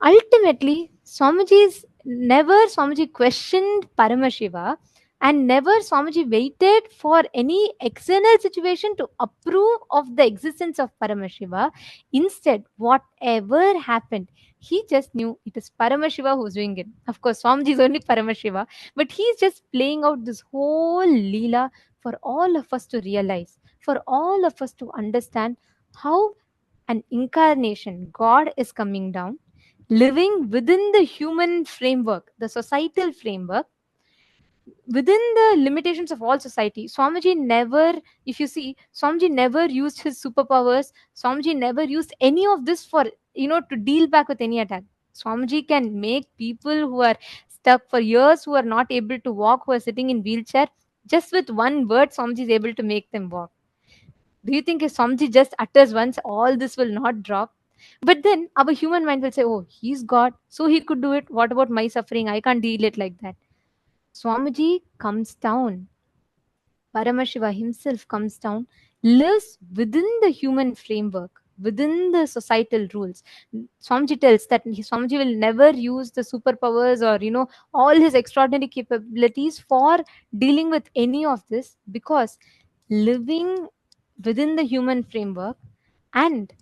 ultimately, Swamiji questioned Paramashiva, and never Swamiji waited for any external situation to approve of the existence of Paramashiva. Instead, whatever happened, he just knew it is Paramashiva who's doing it. Of course, Swamiji is only Paramashiva, but he's just playing out this whole Leela for all of us to realize, for all of us to understand how an incarnation, God is coming down, living within the human framework, the societal framework, within the limitations of all society. Swamiji never, if you see, Swamiji never used his superpowers. Swamiji never used any of this for, to deal back with any attack. Swamiji can make people who are stuck for years, who are not able to walk, who are sitting in wheelchair, just with one word, Swamiji is able to make them walk. Do you think if Swamiji just utters once, all this will not drop? But then our human mind will say, oh, he's God, so he could do it. What about my suffering? I can't deal it like that. Swamiji comes down. Paramashiva himself comes down, lives within the human framework, within the societal rules. Swamiji tells that Swamiji will never use the superpowers or, all his extraordinary capabilities for dealing with any of this, because living within the human framework and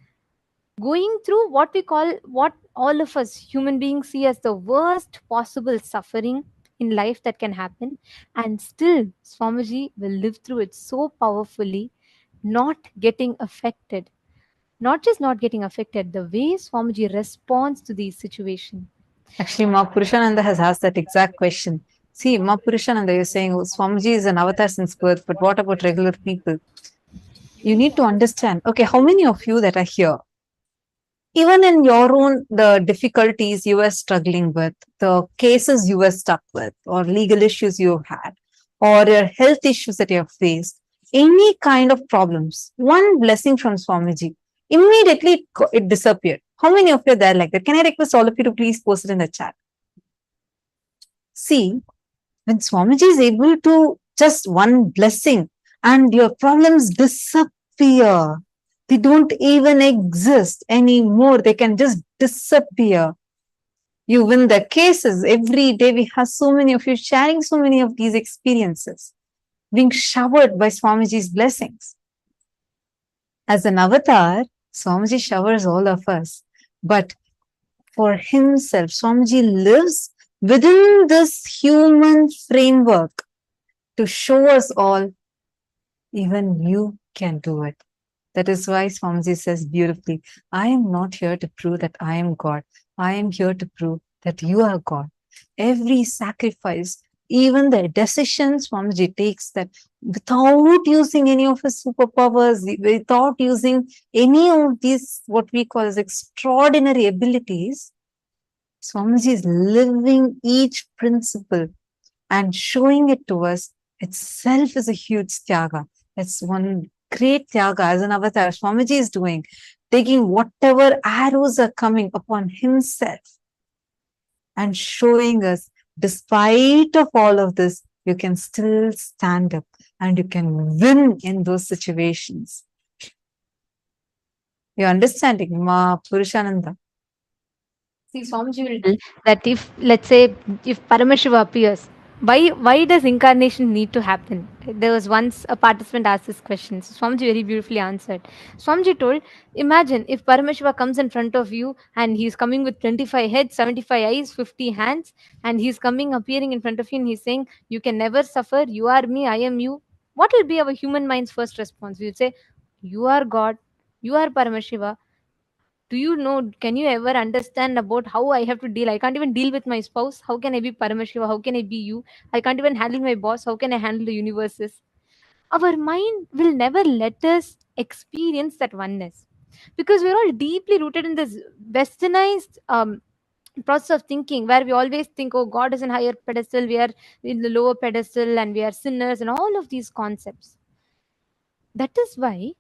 going through what we call, what all of us human beings see as the worst possible suffering in life that can happen, and still Swamiji will live through it so powerfully, not getting affected. Not just not getting affected, the way Swamiji responds to these situations. Actually, Ma Purushananda has asked that exact question. See, Ma Purushananda, you're saying oh, Swamiji is an avatar since birth, but what about regular people? You need to understand, okay, how many of you that are here, even in your own, the difficulties you were struggling with, the cases you were stuck with, or legal issues you had, or your health issues that you have faced, any kind of problems, one blessing from Swamiji, immediately it disappeared. How many of you are there like that? Can I request all of you to please post it in the chat? See, when Swamiji is able to just one blessing and your problems disappear, they don't even exist anymore. They can just disappear. You win the cases. Every day we have so many of you sharing so many of these experiences, being showered by Swamiji's blessings. As an avatar, Swamiji showers all of us. But for himself, Swamiji lives within this human framework to show us all, even you can do it. That is why Swamiji says beautifully, I am not here to prove that I am God. I am here to prove that you are God. Every sacrifice, even the decisions Swamiji takes, that without using any of his superpowers, without using any of these, what we call as extraordinary abilities, Swamiji is living each principle and showing it to us itself is a huge tyaga. It's one great tyaga as an avatar Swamiji is doing, taking whatever arrows are coming upon himself and showing us, despite of all of this, you can still stand up and you can win in those situations. You're understanding, Ma Purushananda? See, Swamiji will tell that if, let's say, if Paramashiva appears, why does incarnation need to happen? There was once a participant asked this question. So Swamiji very beautifully answered. Swamiji told, imagine if Paramashiva comes in front of you and he's coming with 25 heads, 75 eyes, 50 hands, and he's coming appearing in front of you and he's saying, you can never suffer, you are me, I am you. What will be our human mind's first response? We will say, you are God, you are Paramashiva. Do you know, can you ever understand about how I have to deal? I can't even deal with my spouse. How can I be Paramashiva? How can I be you? I can't even handle my boss. How can I handle the universes? Our mind will never let us experience that oneness, because we're all deeply rooted in this westernized process of thinking, where we always think, oh, God is in higher pedestal, we are in the lower pedestal, and we are sinners, and all of these concepts. That is why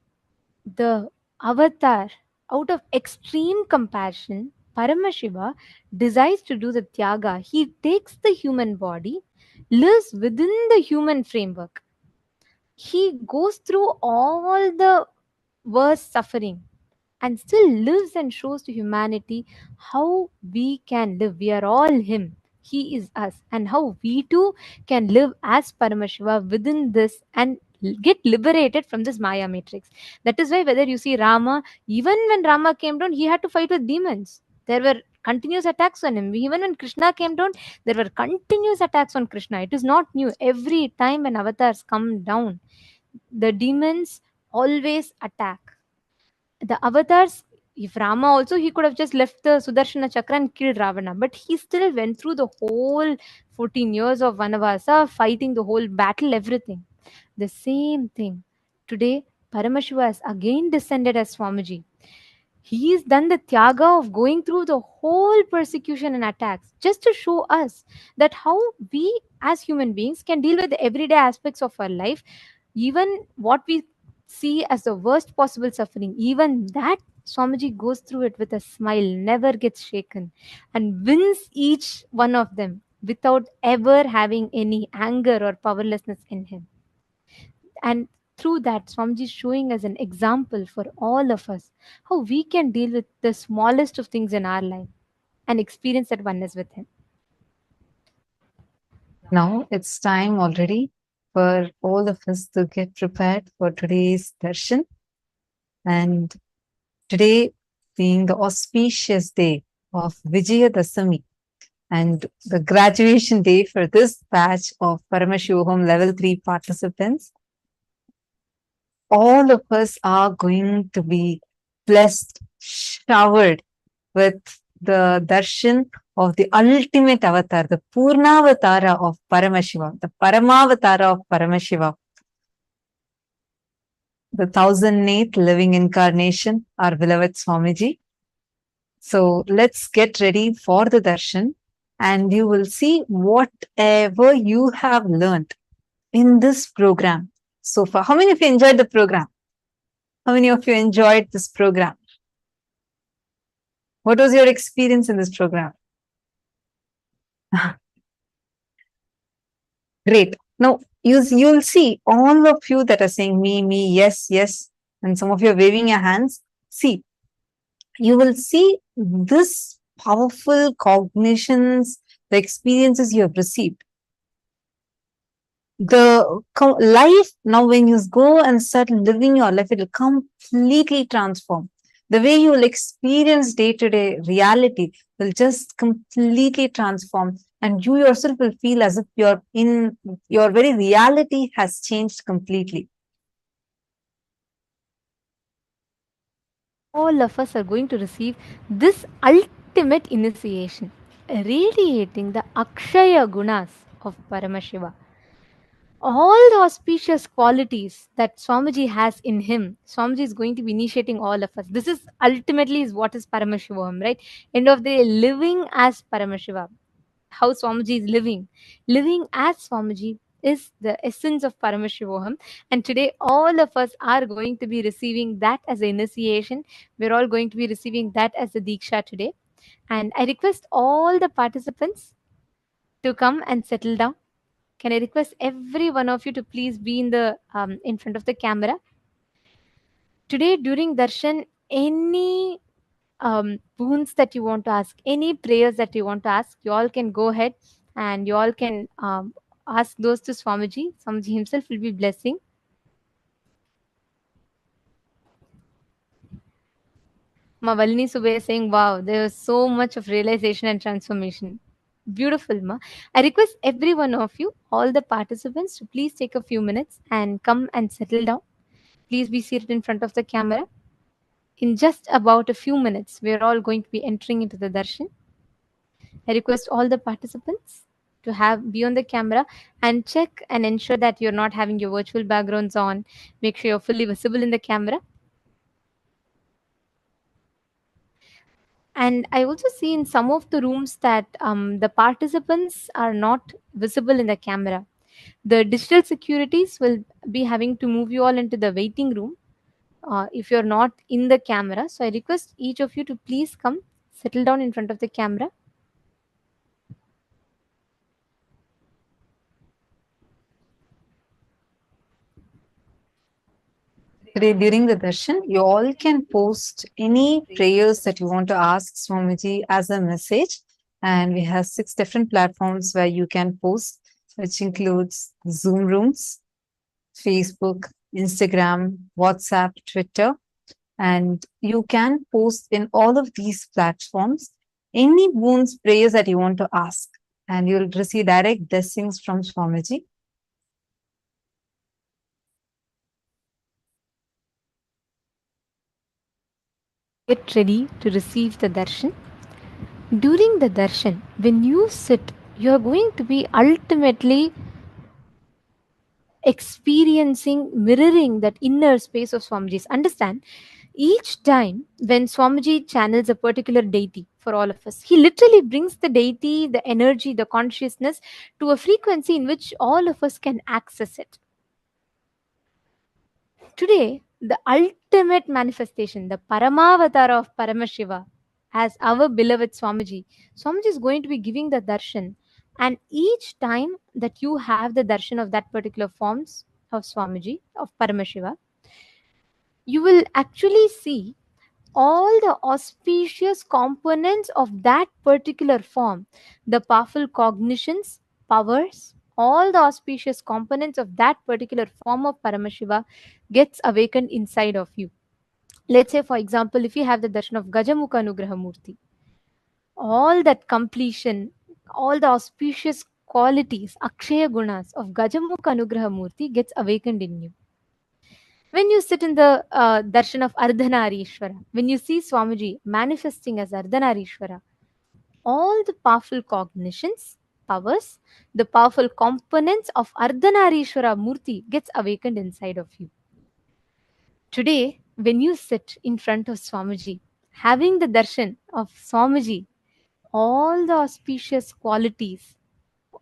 the avatar, out of extreme compassion, Paramashiva decides to do the Tyaga. He takes the human body, lives within the human framework. He goes through all the worst suffering and still lives and shows to humanity how we can live. We are all Him. He is us. And how we too can live as Paramashiva within this and get liberated from this Maya matrix. That is why, whether you see Rama, even when Rama came down, he had to fight with demons. There were continuous attacks on him. Even when Krishna came down, there were continuous attacks on Krishna. It is not new. Every time when avatars come down, the demons always attack. The avatars, If Rama also, he could have just left the Sudarshana Chakra and killed Ravana, but he still went through the whole 14 years of Vanavasa, fighting the whole battle, everything. The same thing. Today, Paramashiva has again descended as Swamiji. He's done the tyaga of going through the whole persecution and attacks just to show us that how we as human beings can deal with the everyday aspects of our life, even what we see as the worst possible suffering, even that Swamiji goes through it with a smile, never gets shaken, and wins each one of them without ever having any anger or powerlessness in him. And through that, Swamiji is showing us an example for all of us how we can deal with the smallest of things in our life and experience that oneness with him. Now it's time already for all of us to get prepared for today's darshan. And today, being the auspicious day of Vijayadasami and the graduation day for this batch of Paramashivoham Level 3 participants, all of us are going to be blessed, showered with the darshan of the ultimate avatar, the Purnavatara of Paramashiva, the Paramavatara of Paramashiva, the 1008th living incarnation, our beloved Swamiji. So let's get ready for the darshan, and you will see whatever you have learned in this program so far. How many of you enjoyed the program? How many of you enjoyed this program? What was your experience in this program? Great. Now, you'll see all of you that are saying me, yes, yes, and some of you are waving your hands. See, you will see this powerful cognitions, the experiences you have received. The life now, when you go and start living your life, it will completely transform. The way you will experience day-to-day reality will just completely transform, and you yourself will feel as if your very reality has changed completely. All of us are going to receive this ultimate initiation, radiating the Akshaya Gunas of Paramashiva. All the auspicious qualities that Swamiji has in him, Swamiji is going to be initiating all of us. This is ultimately is what is Paramashivam, right? End of the day, living as Paramashiva. How Swamiji is living. Living as Swamiji is the essence of Paramashivoham. And today, all of us are going to be receiving that as an initiation. We're all going to be receiving that as a Diksha today. And I request all the participants to come and settle down. Can I request every one of you to please be in front of the camera? Today, during darshan, any boons that you want to ask, any prayers that you want to ask, you all can go ahead and you all can ask those to Swamiji. Swamiji himself will be blessing. Ma Valini Subhay is saying, wow, there was so much of realization and transformation. Beautiful, Ma. I request every one of you, all the participants, to please take a few minutes and come and settle down. Please be seated in front of the camera. In just about a few minutes, we're all going to be entering into the darshan. I request all the participants to be on the camera and check and ensure that you're not having your virtual backgrounds on. Make sure you're fully visible in the camera. And I also see in some of the rooms that the participants are not visible in the camera. The digital securities will be having to move you all into the waiting room if you're not in the camera. So I request each of you to please come, settle down in front of the camera. Today, during the darshan, you all can post any prayers that you want to ask Swamiji as a message. And we have 6 different platforms where you can post, which includes Zoom rooms, Facebook, Instagram, WhatsApp, Twitter. And you can post in all of these platforms any boons, prayers that you want to ask. And you'll receive direct blessings from Swamiji. Get ready to receive the darshan. During the darshan, when you sit, you are going to be ultimately experiencing, mirroring that inner space of Swamiji's. Understand, each time when Swamiji channels a particular deity for all of us, he literally brings the deity, the energy, the consciousness to a frequency in which all of us can access it. Today, the ultimate manifestation, the Paramavatara of Paramashiva, as our beloved Swamiji, Swamiji is going to be giving the darshan. And each time that you have the darshan of that particular forms of Swamiji, of Paramashiva, you will actually see all the auspicious components of that particular form, the powerful cognitions, powers, all the auspicious components of that particular form of Paramashiva gets awakened inside of you. Let's say, for example, if you have the darshan of Gajamukha Anugraha Murti, all that completion, all the auspicious qualities, Akshaya Gunas of Gajamukha Anugraha Murti gets awakened in you. When you sit in the darshan of Ardhanarishwara, when you see Swamiji manifesting as Ardhanarishwara, all the powerful cognitions, powers, the powerful components of Ardhanarishwara Murti gets awakened inside of you. Today, when you sit in front of Swamiji, having the darshan of Swamiji, all the auspicious qualities,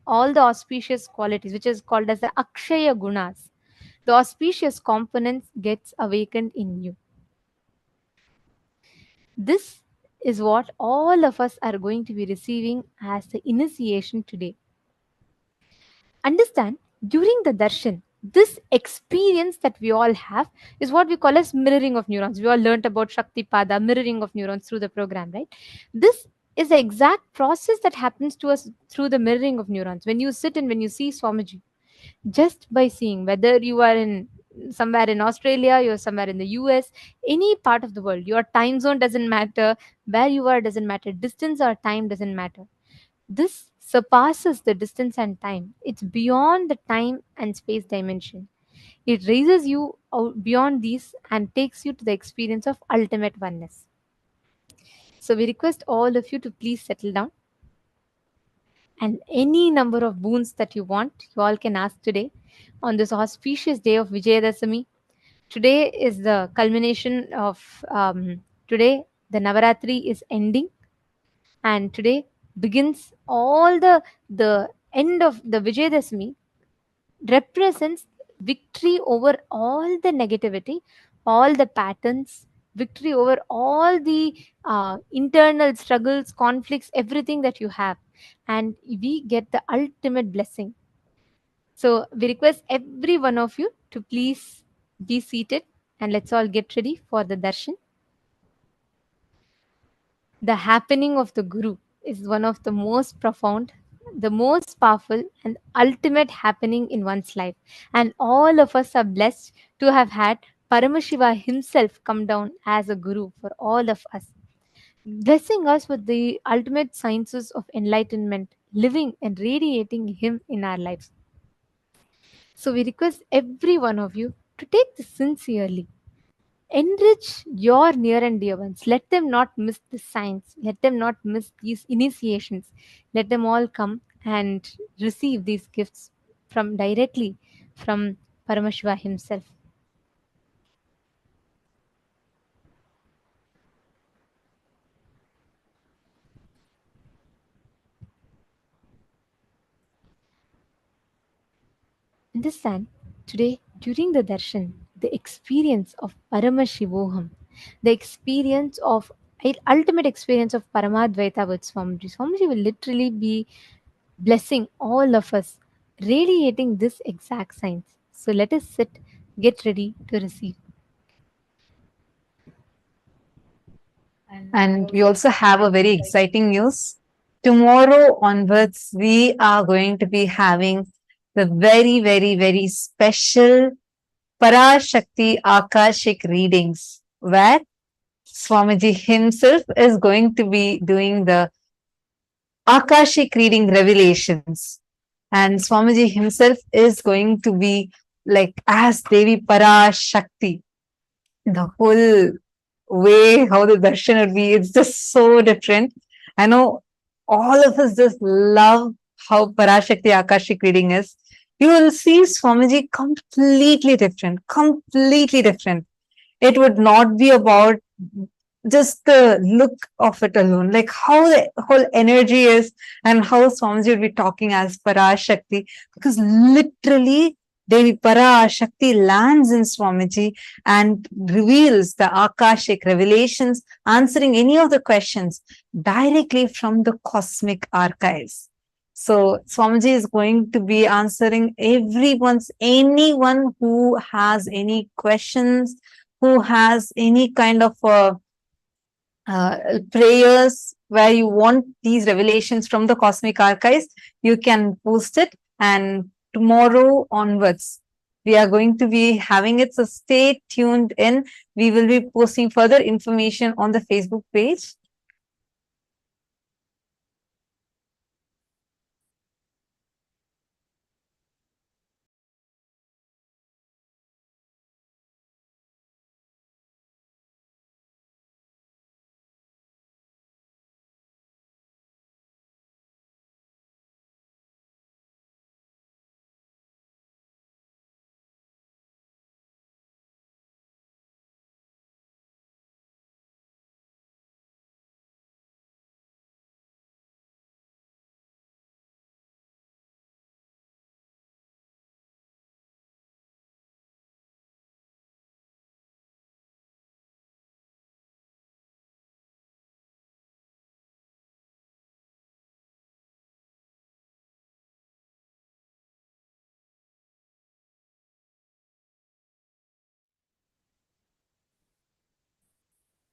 which is called as the Akshaya Gunas, the auspicious components gets awakened in you. This is what all of us are going to be receiving as the initiation today. Understand, during the darshan, this experience that we all have is what we call as mirroring of neurons. We all learnt about Shakti Pada, mirroring of neurons through the program, right? This is the exact process that happens to us through the mirroring of neurons. When you sit and when you see Swamiji, just by seeing, whether you are in somewhere in Australia, you're somewhere in the US, any part of the world, your time zone doesn't matter, where you are doesn't matter, distance or time doesn't matter. This surpasses the distance and time. It's beyond the time and space dimension. It raises you out beyond these and takes you to the experience of ultimate oneness. So we request all of you to please settle down, and any number of boons that you want, you all can ask today on this auspicious day of Vijayadashami. Today is the culmination of today. The Navaratri is ending, and today begins all the end of the Vijayadashami represents victory over all the negativity, all the patterns, victory over all the internal struggles, conflicts, everything that you have. And we get the ultimate blessing. So we request every one of you to please be seated and let's all get ready for the darshan. The happening of the Guru is one of the most profound, the most powerful, and ultimate happening in one's life. And all of us are blessed to have had Paramashiva himself come down as a Guru for all of us, blessing us with the ultimate sciences of enlightenment, living and radiating Him in our lives. So we request every one of you to take this sincerely. Enrich your near and dear ones. Let them not miss the signs. Let them not miss these initiations. Let them all come and receive these gifts from directly from Paramashiva himself. Understand, today during the darshan, the experience of Paramashivoham, the experience of ultimate experience of Paramadvaita with Swamiji. Swamiji will literally be blessing all of us, radiating this exact science. So let us sit, get ready to receive. And we also have a very exciting news. Tomorrow onwards, we are going to be having the very, very, very special Parashakti Akashic readings, where Swamiji himself is going to be doing the Akashic reading revelations. And Swamiji himself is going to be like as Devi Parashakti, the whole way how the darshan would be. It's just so different. I know all of us just love how Parashakti Akashic reading is. You will see Swamiji completely different, completely different. It would not be about just the look of it alone, like how the whole energy is and how Swamiji will be talking as Parashakti, because literally Devi Parashakti lands in Swamiji and reveals the Akashic revelations, answering any of the questions directly from the cosmic archives. So Swamiji is going to be answering anyone who has any questions, who has any kind of prayers where you want these revelations from the cosmic archives, you can post it. And tomorrow onwards, we are going to be having it. So stay tuned in. We will be posting further information on the Facebook page.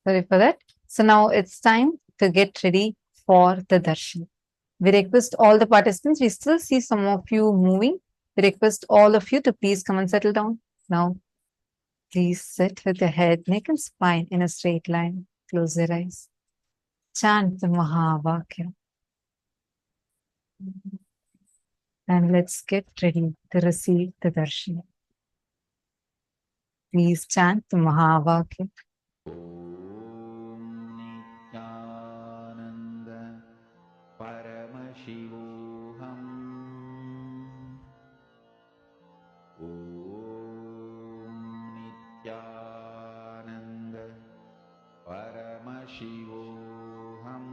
Sorry for that. So now it's time to get ready for the darshan. We request all the participants, we still see some of you moving. We request all of you to please come and settle down. Now, please sit with your head, neck, and spine in a straight line. Close your eyes. Chant the Mahavakya. And let's get ready to receive the darshan. Please chant the Mahavakya. Nityananda Paramashivoham Om Nityananda Paramashivoham.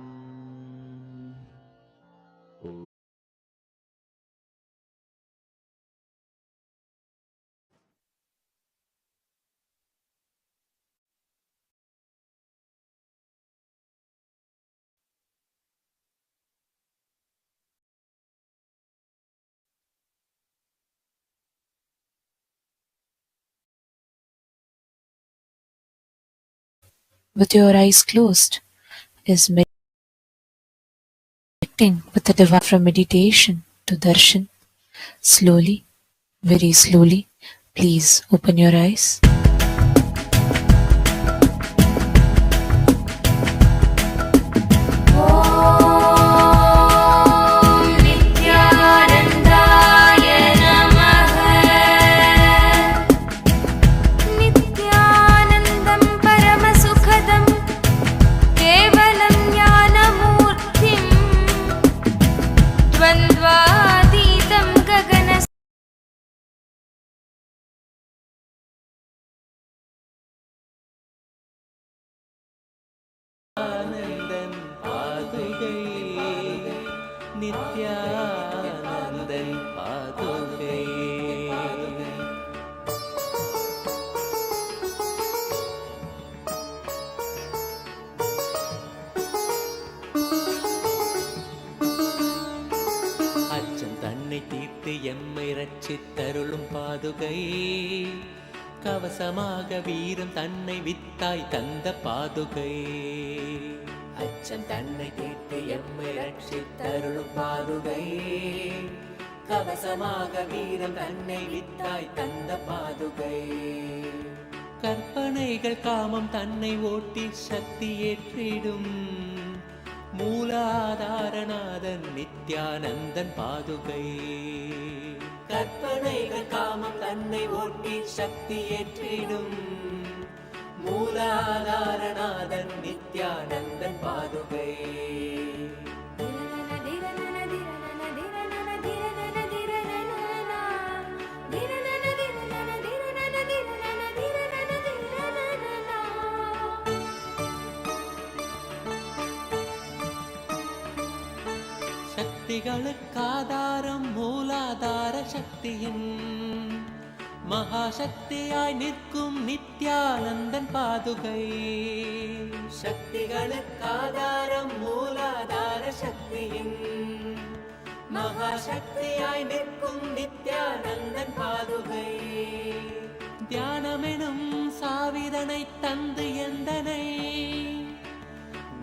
with your eyes closed is meditating with the divine from meditation to darshan. Slowly, very slowly, please open your eyes. Anandan പാതുകൈ Nithyanandan പാതുകൈ அச்சம் தன்னை தீர்த்து எம்மை ரட்சித்தருளும் பாதுகை கவசமாக வீரம் தன்னை வித்தாய் தந்த பாதுகை அச்சம் தன்னை தீர்த்து எம்மை ரட்சித்தருளும் பாதுகை கவசமாக வீரம் தன்னை வித்தாய் தந்த பாதுகை கற்பனைகள் காமம் தன்னை ஓட்டி சக்தி ஏற்றிடும் மூலாதாரநாதன் நித்யானந்தன் பாதுகை கற்பனைகள் காமம் தன்னை ஓட்டி சக்தி ஏற்றிடும் மூலாதாரநாதன் நித்யானந்தன் பாதுகை. சக்திகளுக்காதாரம் மூலாதார சக்தியின் மகாசக்தியாய் நிற்கும் நித்யானந்தன் பாதுகை. சக்திகளுக்காதாரம் மூலாதார சக்தியின் மகாசக்தியாய் நிற்கும் நித்யானந்தன் பாதுகை. தியானமெனும் சாவிதனை தந்து எந்தனை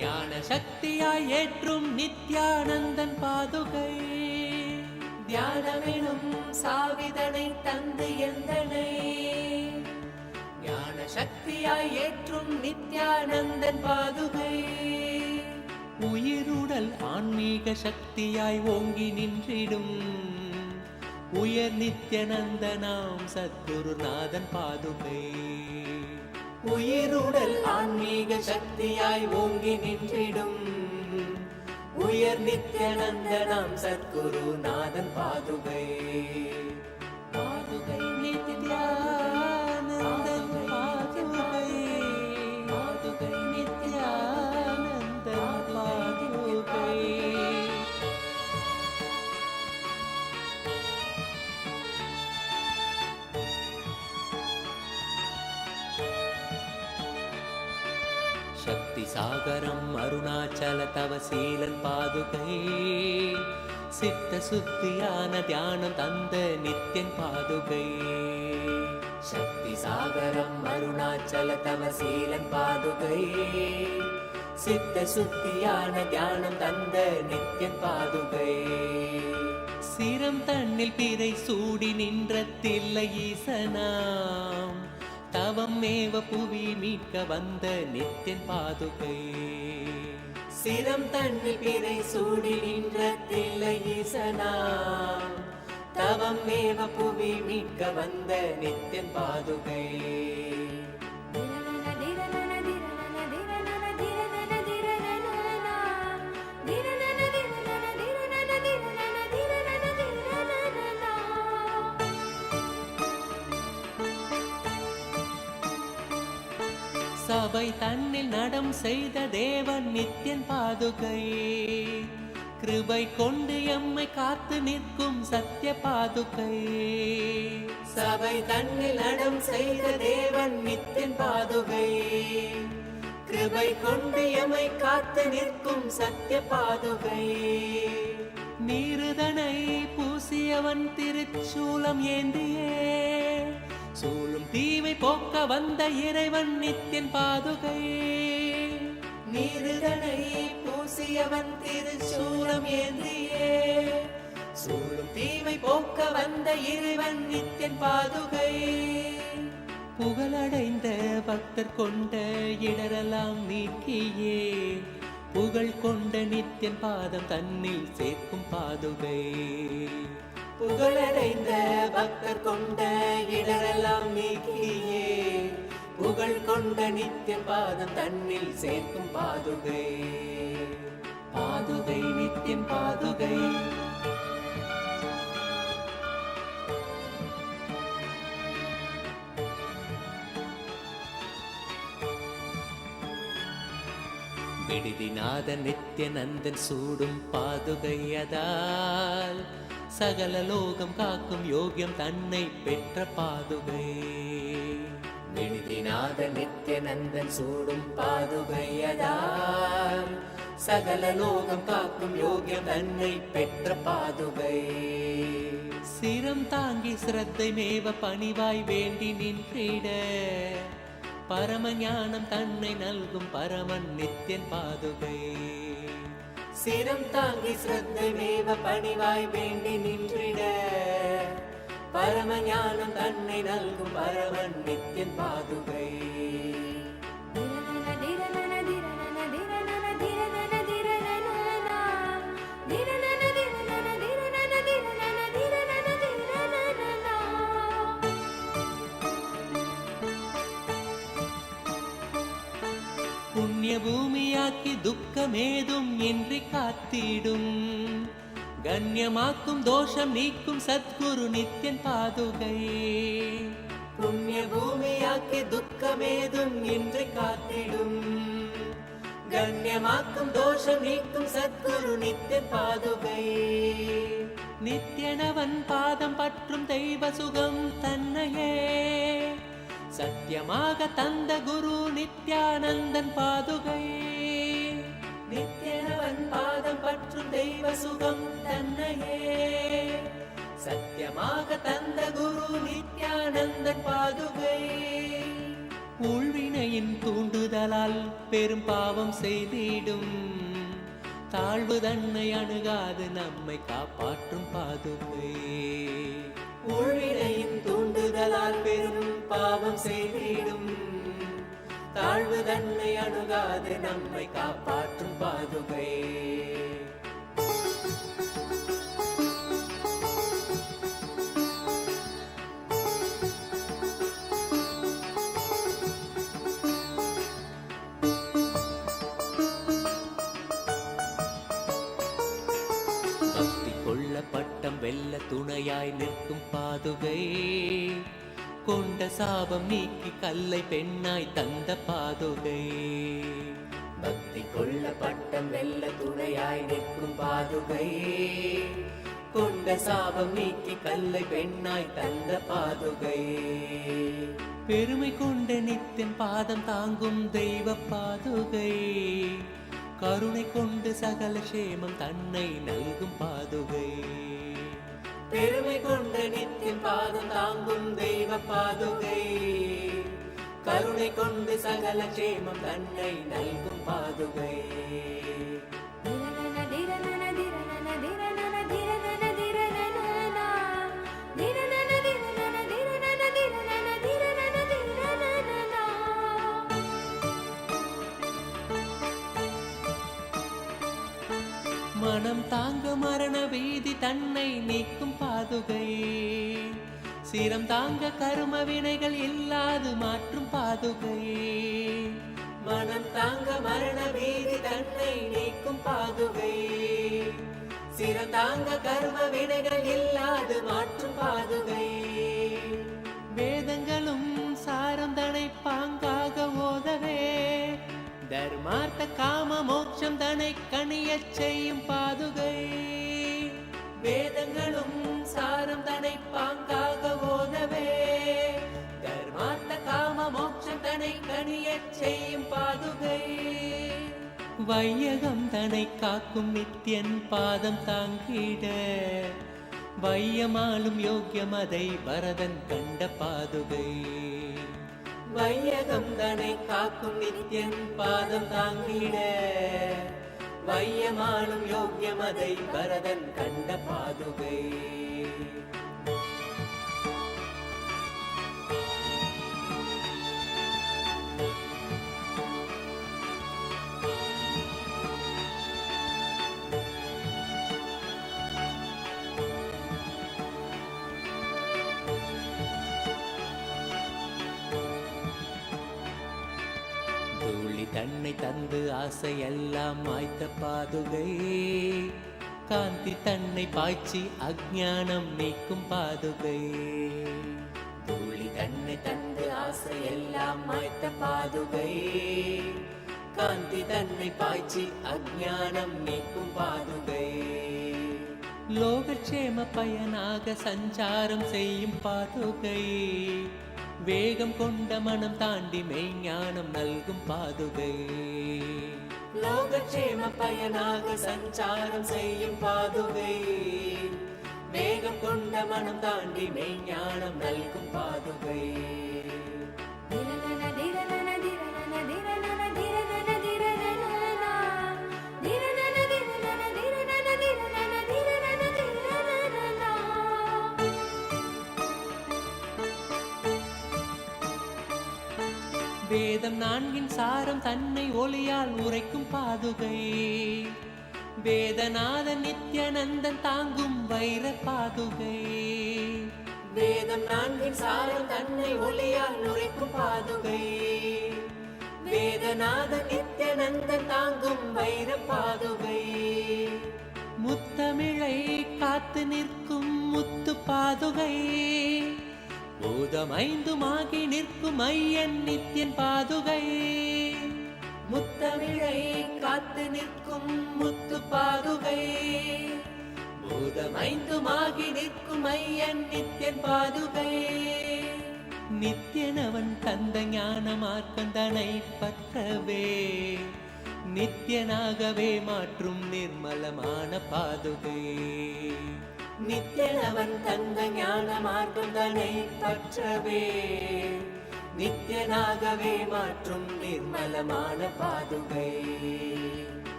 ஞான சக்தியாய் ஏற்றும் நித்யானந்தன் பாதுகை. தியானமெனும் சாவிதனை தந்து எந்தனை ஞான சக்தியாய் ஏற்றும் நித்யானந்தன் பாதுகை. உயிருடல் ஆன்மீக சக்தியாய் ஓங்கி நின்றிடும் உயர் நித்யானந்தனாம் சத்குருநாதன் பாதுகை. உயிருடல் ஆன்மீக சக்தியாய் ஓங்கி நின்றிடும் உயர் நித்யானந்தனாம் சத்குருநாதன் பாதுகை. பாதுகை நித்யானந்தன் பாதுகை. பாதுகை நித்யானந்தன் பாதுகை. சக்தி சாகரம் அருணாச்சல தவசீலன் பாதுகை. சித்த சுத்தியான தியானம் தந்த நித்யன் பாதுகை. சக்தி சாகரம் அருணாச்சல தவசீலன் பாதுகை. சித்த சுத்தியான தியானம் தந்த நித்யன் பாதுகை. சிரம் தன்னில் பிறை சூடி நின்ற தில்லை ஈசனாம் தவம் மேவ புவி மீட்க வந்த நித்யன் பாதுகை. சிரம் தன்னில் பிறை சூடி நின்ற தில்லை ஈசனாம் தவம் மேவ புவி மீட்க வந்த நித்யன் பாதுகை. சபை தன்னில் நடம் செய்த தேவன் நித்யன் பாதுகை. கிருபை கொண்டு எம்மை காத்து நிற்கும் சத்ய பாதுகை. சபை தன்னில் நடம் செய்த தேவன் நித்யன் பாதுகை. கிருபை கொண்டு எம்மை காத்து நிற்கும் சத்ய பாதுகை. நீருதனை பூசியவன் திருச்சூலம் ஏந்தியே சூழும் தீமை போக்க வந்த இறைவன் நித்யன் பாதுகை. நீருதனை பூசியவன் திருச்சூலம் ஏந்தியே சூழும் தீமை போக்க வந்த இறைவன் நித்யன் பாதுகை. புகழடைந்த பக்தர் கொண்ட இடரெல்லாம் நீக்கியே புகழ் கொண்ட நித்யன் பாதம் தன்னில் சேர்க்கும் பாதுகை. புகழடைந்த பக்தர் கொண்ட இடரெல்லாம் நீக்கியே புகழ் கொண்ட நித்யன் பாதம் தன்னில் சேர்க்கும் பாதுகை. பாதுகை நித்யன் பாதுகை. விடுதிநாத நித்யநந்தன் சூடும் பாதுகையதால் சகல லோகம் காக்கும் யோகியம் தன்னை பெற்ற பாதுகை. விடுதிநாத நித்யநந்தன் சூடும் பாதுகையதால் சகல லோகம் காக்கும் யோகியம் தன்னை பெற்ற பாதுகை. சிரம் தாங்கி சிரத்தை மேவ பணிவாய் வேண்டி நின்றிட பரம ஞானம் தன்னை நல்கும் பரமன் நித்யன் பாதுகை. சிரம் தாங்கி சிரத்தை மேவ பணிவாய் வேண்டி நின்றிட பரம ஞானம் தன்னை நல்கும் பரமன் நித்யன் பாதுகை. பூமியாக்கி துக்கமேதும் இன்றி காத்திடும் கண்ணியமாக்கும் தோஷம் நீக்கும் சத்குரு நித்யன் பாதுகை புண்ணிய பூமியாக்கி துக்கமேதும் இன்றி காத்திடும் கண்ணியமாக்கும் தோஷம் நீக்கும் சத்குரு நித்யன் பாதுகை நித்யனவன் பாதம் பற்றும் தெய்வ சுகம் தன்னையே சத்தியமாக தந்த குரு நித்யானந்தன் பாதுகை நித்யனவன் பாதம் பற்றும் தெய்வ சுகம் தன்னையே சத்தியமாக தந்த குரு நித்யானந்தன் பாதுகை உள்வினையின் தூண்டுதலால் பெரும் பாவம் செய்திடும் தாழ்வு தன்னை அணுகாது நம்மை காப்பாற்றும் பாதுகை உள்வினையின் தூண்டுதலால் பெரும் பாவம் செய்திடும் தாழ்வு தன்னை அணுகாது நம்மை காப்பாற்றும் பாதுகை பட்டம் வெல்ல துணையாய் நிற்கும் பாதுகை கொண்ட சாபம் நீக்கி கல்லை பெண்ணாய் தந்த பாதுகை பக்தி கொள்ள பட்டம் வெல்ல துணையாய் நிற்கும் பாதுகை கொண்ட சாபம் நீக்கி கல்லை பெண்ணாய் தந்த பாதுகை பெருமை கொண்ட நித்தின் பாதம் தாங்கும் தெய்வ பாதுகை கருணை கொண்டு சகல சேமம் தன்னை நல்கும் பாதுகை பெருமை கொண்ட நித்தின் பாதம் தாங்கும் தெய்வ பாதுகை கருணை கொண்டு சகல சேமம் தன்னை நல்கும் பாதுகை மனம் தாங்க மரண வீதி தன்னை நீக்கும் பாதுகை சிரம் தாங்க கரும வினைகள் இல்லாது மாற்றும் பாதுகை மனம் தாங்க மரண வீதி தன்னை நீக்கும் பாதுகை சிரம் தாங்க கரும வினைகள் இல்லாது மாற்றும் பாதுகை வேதங்களும் சாரம் தனை பாங்காக ஓதவே தர்மார்த்த காம மோட்சம் தனை கணியச் செய்யும் பாதுகை வேதங்களும் சாரம் தனை பாங்காக ஓதவே தர்மார்த்த காம மோட்சம் தனை கணியச் செய்யும் பாதுகை வையகம் தனை காக்கும் நித்யன் பாதம் தாங்கிட வையமாலும் யோக்கியம் அதை வரதன் கண்ட பாதுகை வையகம் தனை காக்கும் நித்யன் பாதம் தாங்கிட வையமானும் யோக்கியம் அதை வரதன் கண்ட பாதுகை தன்னை தந்து ஆசையெல்லாம் மாய்த்த பாதுகை காந்தி தன்னை பாய்ச்சி அஞ்ஞானம் நீக்கும் பாதுகை தூளி தன்னை தந்து ஆசையெல்லாம் மாய்த்த பாதுகை காந்தி தன்னை பாய்ச்சி அஞ்ஞானம் நீக்கும் பாதுகை லோகக்ஷேம பயனாக சஞ்சாரம் செய்யும் பாதுகை வேகம் கொண்ட மனம் தாண்டி மெய்ஞானம் நல்கும் பாதுகை லோகக்ஷேம பயனாக சஞ்சாரம் செய்யும் பாதுகை வேகம் கொண்ட மனம் தாண்டி மெய்ஞானம் நல்கும் பாதுகை வேதம் நான்கின் சாரம் தன்னை ஒளியால் உரைக்கும் பாதுகை வேதநாத நித்யானந்தன் தாங்கும் வைர பாதுகை வேதம் நான்கின் சாரம் தன்னை ஒளியால் உரைக்கும் பாதுகை வேதநாத நித்யநந்தன் தாங்கும் வைர பாதுகை. முத்தமிழை காத்து நிற்கும் முத்து பாதுகை. பூதமைந்துமாகி நிற்கும் ஐயன் நித்யன் பாதுகை. முத்தமிழை காத்து நிற்கும் முத்து பாதுகை. பூதமைந்துமாகி நிற்கும் ஐயன் நித்யன் பாதுகை. நித்யனவன் தந்த ஞான மார்க்கந்தனை பற்றவே நித்யனாகவே மாற்றும் நிர்மலமான பாதுகை. நித்யனவன் தந்த ஞான மார்க்கந்தனை பற்றவே நித்யனாகவே மாற்றும் நிர்மலமான பாதுகை.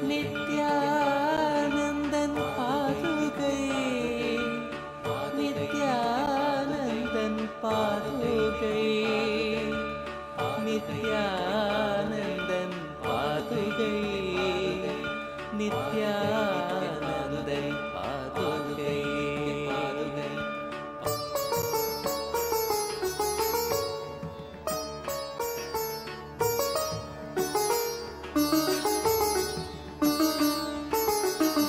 நித்யானந்தன் பாதுகை. நித்யானந்தன் பாதுகை. நித்யானந்தன் பாதுகை. நித்யானந்தன் பாதுகை.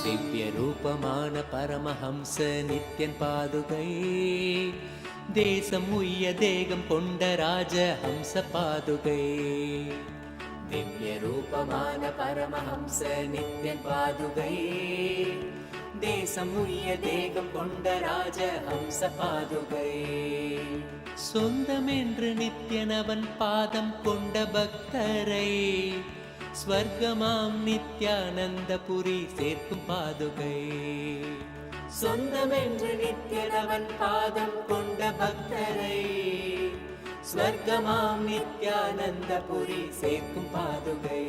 திவ்ய ரூபமான பரமஹம்ச நித்யன் பாதுகை. தேசம் உய்ய தேகம் கொண்ட ராஜ ஹம்ச பாதுகை. திவ்ய ரூபமான பரமஹம்ச நித்யன் பாதுகை. தேசம் உய்ய தேகம் கொண்ட ராஜ ஹம்ச பாதுகை. சொந்தமென்று நித்யனவன் பாதம் கொண்ட பக்தரை ஸ்வர்க்கமாம் நித்யானந்தபுரி சேர்க்கும் பாதுகை. சொந்தமென்று நித்யனவன் பாதம் கொண்ட பக்தரை ஸ்வர்க்கமாம் நித்யானந்தபுரி சேர்க்கும் பாதுகை.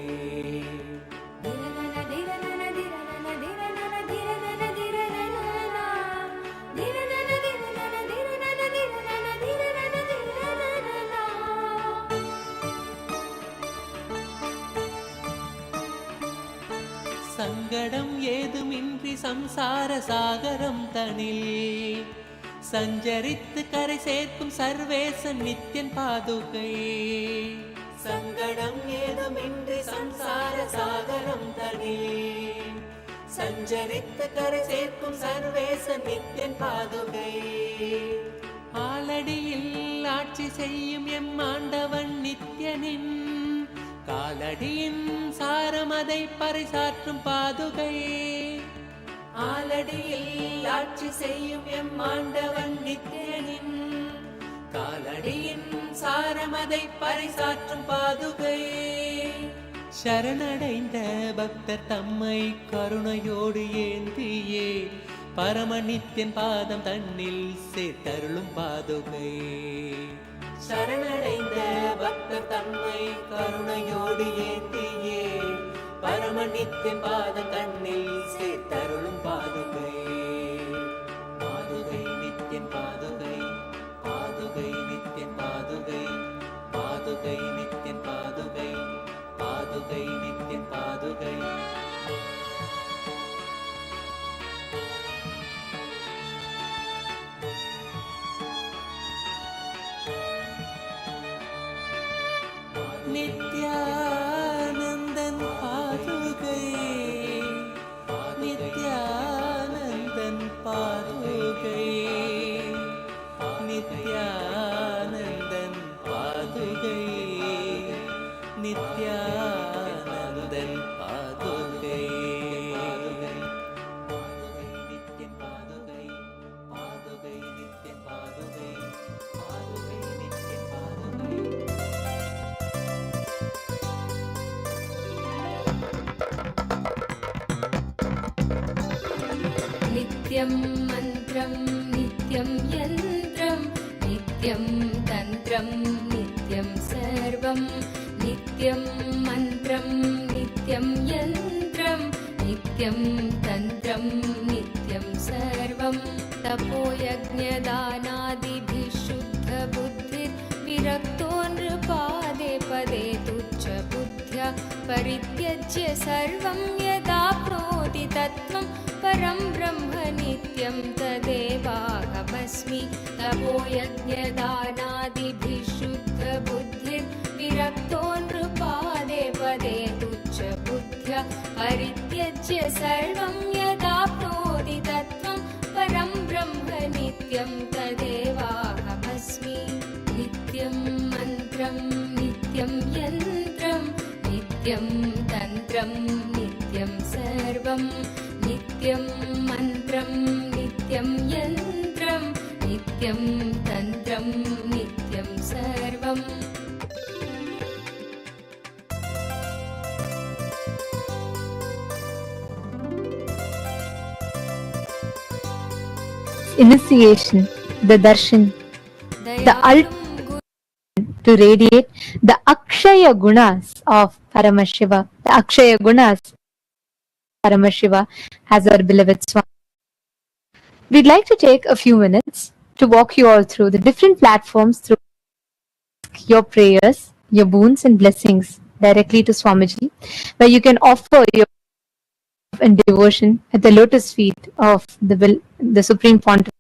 சங்கடம் ஏதுமின்றி சம்சார சாகரம் தனில் சஞ்சரித்து கரை சேர்க்கும் சர்வேசன் நித்யன் பாதுகை. சங்கடம் ஏதுமின்றி சம்சார சாகரம் தனில் சஞ்சரித்து கரை சேர்க்கும் சர்வேசன் நித்யன் பாதுகை. ஆலடியில் ஆட்சி செய்யும் எம் ஆண்டவன் நித்யனின் காலடியின் சாரமதை பறைசாற்றும் பாதுகை. ஆலடியில் ஆட்சி செய்யும் எம் ஆண்டவன் நித்யனின் காலடியின் சாரமதை பறைசாற்றும் பாதுகை. சரணடைந்த பக்தர் தம்மை கருணையோடு ஏந்தியே பரம நித்யன் பாதம் தன்னில் சேர்த்தருளும் பாதுகை. சரணடைந்த பக்தர் தம்மை கருணையோடு ஏந்தியே பரம நித்யன் பாதம் தன்னில் சேர்த்தருளும் பாதுகை. பாதுகை நித்யன் பாதுகை. பாதுகை நித்யன் பாதுகை. பாதுகை நித்யன் பாதுகை. பாதுகை நித்யன் பாதுகை. நித்யானந்தன் பாதுகை. நித்யானந்தன் பாதுகை. நித்யானந்தன் பாதுகை. நித்யானந்தன் பாதுகை. பாதுகை நித்யன் பாதுகை. பாதுகை நித்யன் பாதுகை. பாதுகை நித்யன் பாதுகை. नित्यं मन्त्रं नित्यं यन्त्रं नित्यं तन्त्रं नित्यं सर्वं नित्यं मन्त्रं नित्यं यन्त्रं नित्यं तन्त्रं नित्यं सर्वं तपोयज्ञदानादिभिः शुद्धबुद्धिर्विरक्तो नृपादे पदे तुच्छबुद्ध्या परित्यज्य सर्वं यदाप्नोति तत्त्वं परं ब्रह्म नित्यं तदेवाहमस्मि तपोयज्ञदानादिभिः शुद्धबुद्धिर्विरक्तो नृप पदे तुच्छबुद्ध्या परित्यज्य सर्वं यदाप्नोति तत्त्वं परं ब्रह्म नित्यं तदेवाहमस्मि नित्यं मन्त्रं नित्यं यन्त्रं नित्यं तन्त्रं नित्यं सर्वं नित्यं मन्त्रं नित्यं यन्त्रं नित्यं तन्त्रं नित्यं सर्वम् Initiation, the darshan, the ultimate to radiate the Akshaya Gunas of Paramashiva, the Akshaya Gunas of Paramashiva as our beloved Swami. We'd like to take a few minutes to walk you all through the different platforms through your prayers, your boons and blessings directly to Swamiji, where you can offer your and devotion at the lotus feet of the Supreme Pontiff.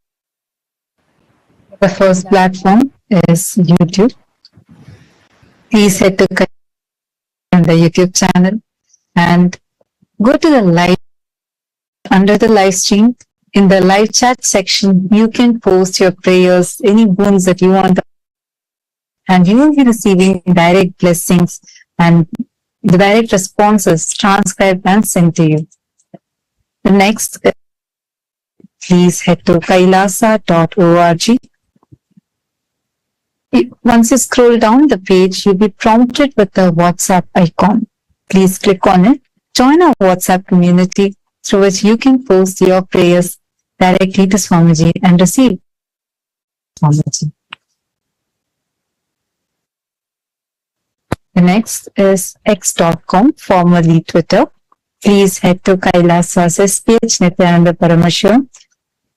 The first platform is YouTube. Please head to the YouTube channel and go to the live under the live stream. In the live chat section, you can post your prayers, any boons that you want, and you will be receiving direct blessings and the direct responses transcribed and sent to you. The next, please head to kailasa.org. Once you scroll down the page, you'll be prompted with the WhatsApp icon. Please click on it. Join our WhatsApp community through which you can post your prayers directly to Swamiji and receive Swamiji. The next is x.com, formerly Twitter. Please head to Kailasa's SPH Nityananda Paramashiva,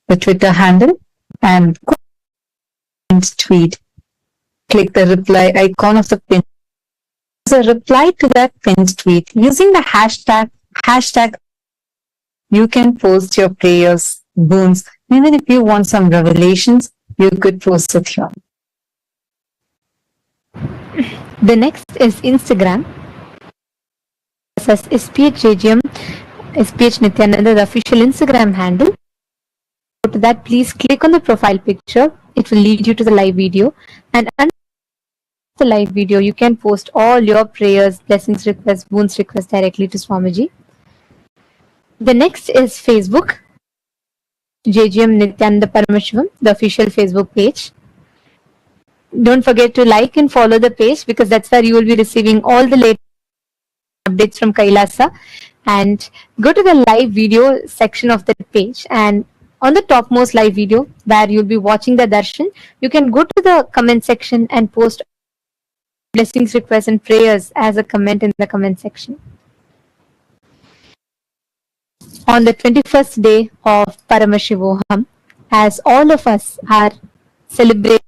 the Twitter handle, and tweet. Click the reply icon of the pin. As a reply to that pinned tweet, using the hashtag, you can post your prayers, boons. Even if you want some revelations, you could post it here. The next is Instagram. As SPH Nityananda, the official Instagram handle. To that, please click on the profile picture. It will lead you to the live video, and under the live video, you can post all your prayers, blessings requests, boons requests directly to Swamiji. The next is Facebook, JGM Nityananda Paramashivam, the official Facebook page. Don't forget to like and follow the page, because that's where you will be receiving all the latest updates from Kailasa. And go to the live video section of the page, and on the topmost live video where you'll be watching the darshan, you can go to the comment section and post blessings, requests and prayers as a comment in the comment section. On the 21st day of Paramashivoham, as all of us are celebrating,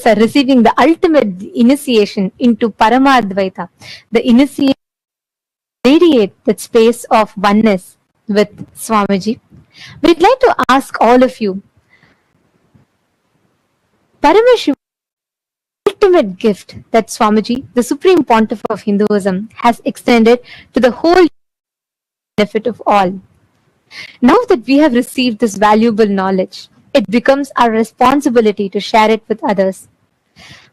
are receiving the ultimate initiation into Paramadvaita, the initiation radiate that space of oneness with Swamiji. We'd like to ask all of you, Paramashiva, ultimate gift that Swamiji, the Supreme Pontiff of Hinduism, has extended to the whole benefit of all. Now that we have received this valuable knowledge, it becomes our responsibility to share it with others.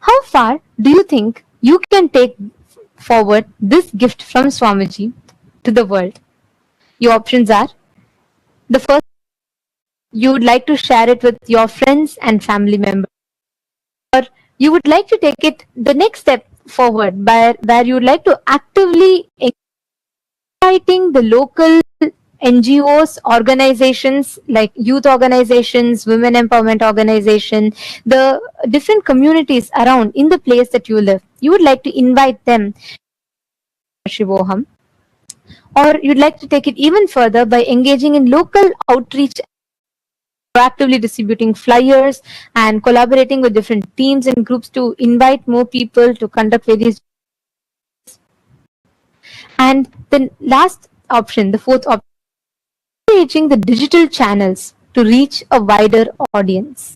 How far do you think you can take forward this gift from Swamiji to the world? Your options are: the first, you would like to share it with your friends and family members, or you would like to take it the next step forward where you would like to actively inviting the local NGOs, organizations like youth organizations, women empowerment organization, the different communities around in the place that you live. You would like to invite them to Shivoham. Or you'd like to take it even further by engaging in local outreach, proactively distributing flyers and collaborating with different teams and groups to invite more people to conduct various. And the last option, the fourth option, engaging the digital channels to reach a wider audience.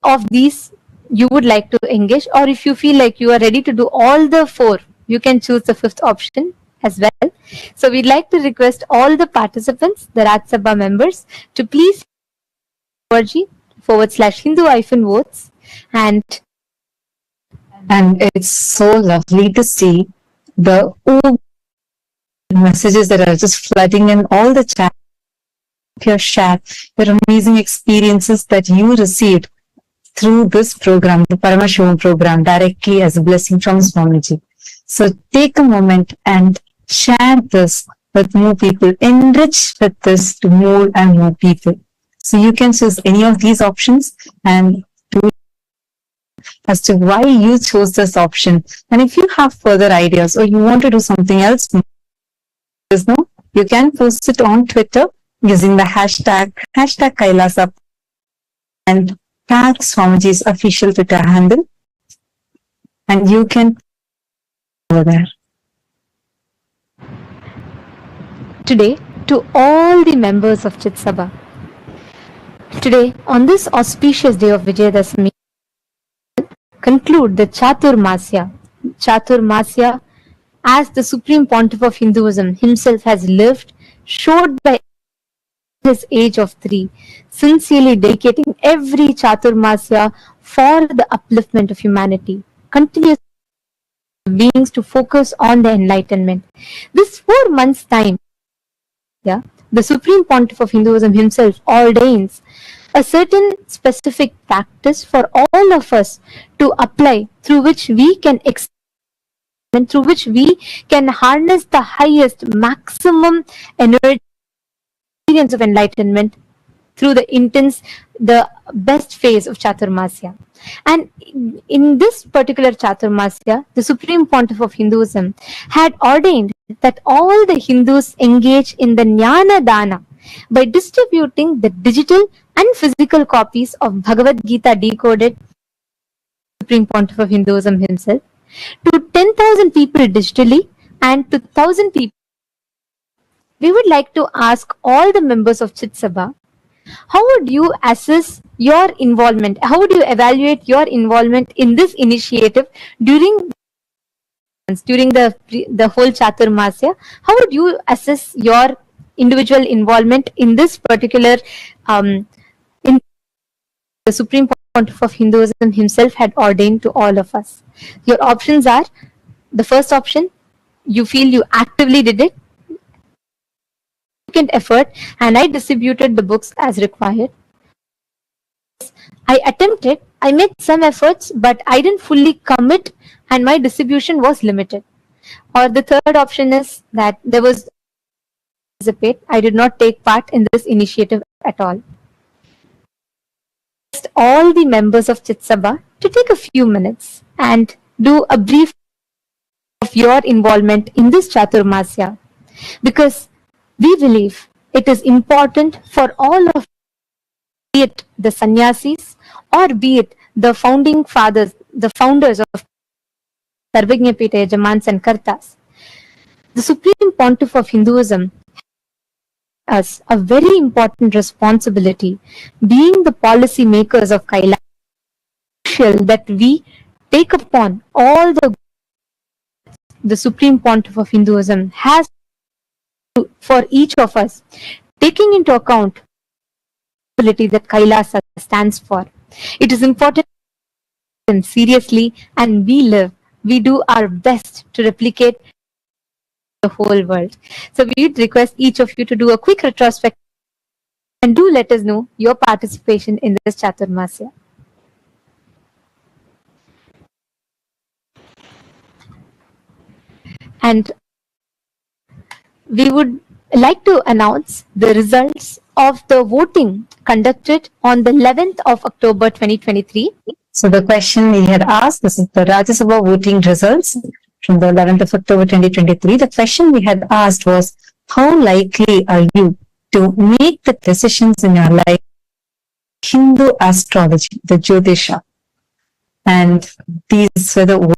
Of these, you would like to engage, or if you feel like you are ready to do all the four, you can choose the fifth option as well. So we'd like to request all the participants, the Raj Sabha members, to please org/Hindu-votes and it's so lovely to see the messages that are just flooding in all the chat, your share, your amazing experiences that you received through this program, the Paramashivam program, directly as a blessing from Swamiji. So take a moment and share this with more people, enrich with this to more and more people. So you can choose any of these options and do as to why you chose this option. And if you have further ideas or you want to do something else, let us know. You can post it on Twitter using the hashtag Kailasa and tag Swamiji's official Twitter handle. And you can over there. today to all the members of Chit Sabha. Today, on this auspicious day of Vijayadashami, conclude the Chaturmasya. Chaturmasya, as the Supreme Pontiff of Hinduism himself has lived, showed by his age of 3, sincerely dedicating every Chaturmasya for the upliftment of humanity, continues beings to focus on the enlightenment. This 4 months' time, the Supreme Pontiff of Hinduism himself ordains a certain specific practice for all of us to apply, through which we can and through which we can harness the highest maximum energy experience of enlightenment through the best phase of Chaturmasya. And in this particular Chaturmasya, the Supreme Pontiff of Hinduism had ordained that all the Hindus engage in the Jnana Dana by distributing the digital and physical copies of Bhagavad Gita decoded, Supreme Pontiff of Hinduism himself, to 10,000 people digitally and to 1,000 people. We would like to ask all the members of Chit Sabha, how would you assess your involvement? How would you evaluate your involvement in this initiative during the whole Chaturmasya? How would you assess your individual involvement in this particular in the Supreme Pontiff of Hinduism himself had ordained to all of us? Your options are: the first option, you feel you actively did it, effort, and I distributed the books as required. I attempted, I made some efforts, but I didn't fully commit and my distribution was limited. Or the third option is that there was I did not take part in this initiative at all. All the members of Chit Sabha to take a few minutes and do a brief of your involvement in this Chaturmasya, because we believe it is important for all of, be it the sannyasis or be it the founding fathers, the founders of Sarvajñapita Yajamans and Kartas. The Supreme Pontiff of Hinduism has a very important responsibility, being the policy makers of Kailash, that we take upon all the Supreme Pontiff of Hinduism has for each of us, taking into account the responsibility that Kailasa stands for. It is important seriously, and we do our best to replicate the whole world. So we would request each of you to do a quick retrospective and do let us know your participation in this Chaturmasya. And we would like to announce the results of the voting conducted on the 11th of October 2023. So the question we had asked, this is the Rajya Sabha voting results from the 11th of October 2023. The question we had asked was, how likely are you to make the decisions in your life Hindu astrology, the Jyotisha? And these were the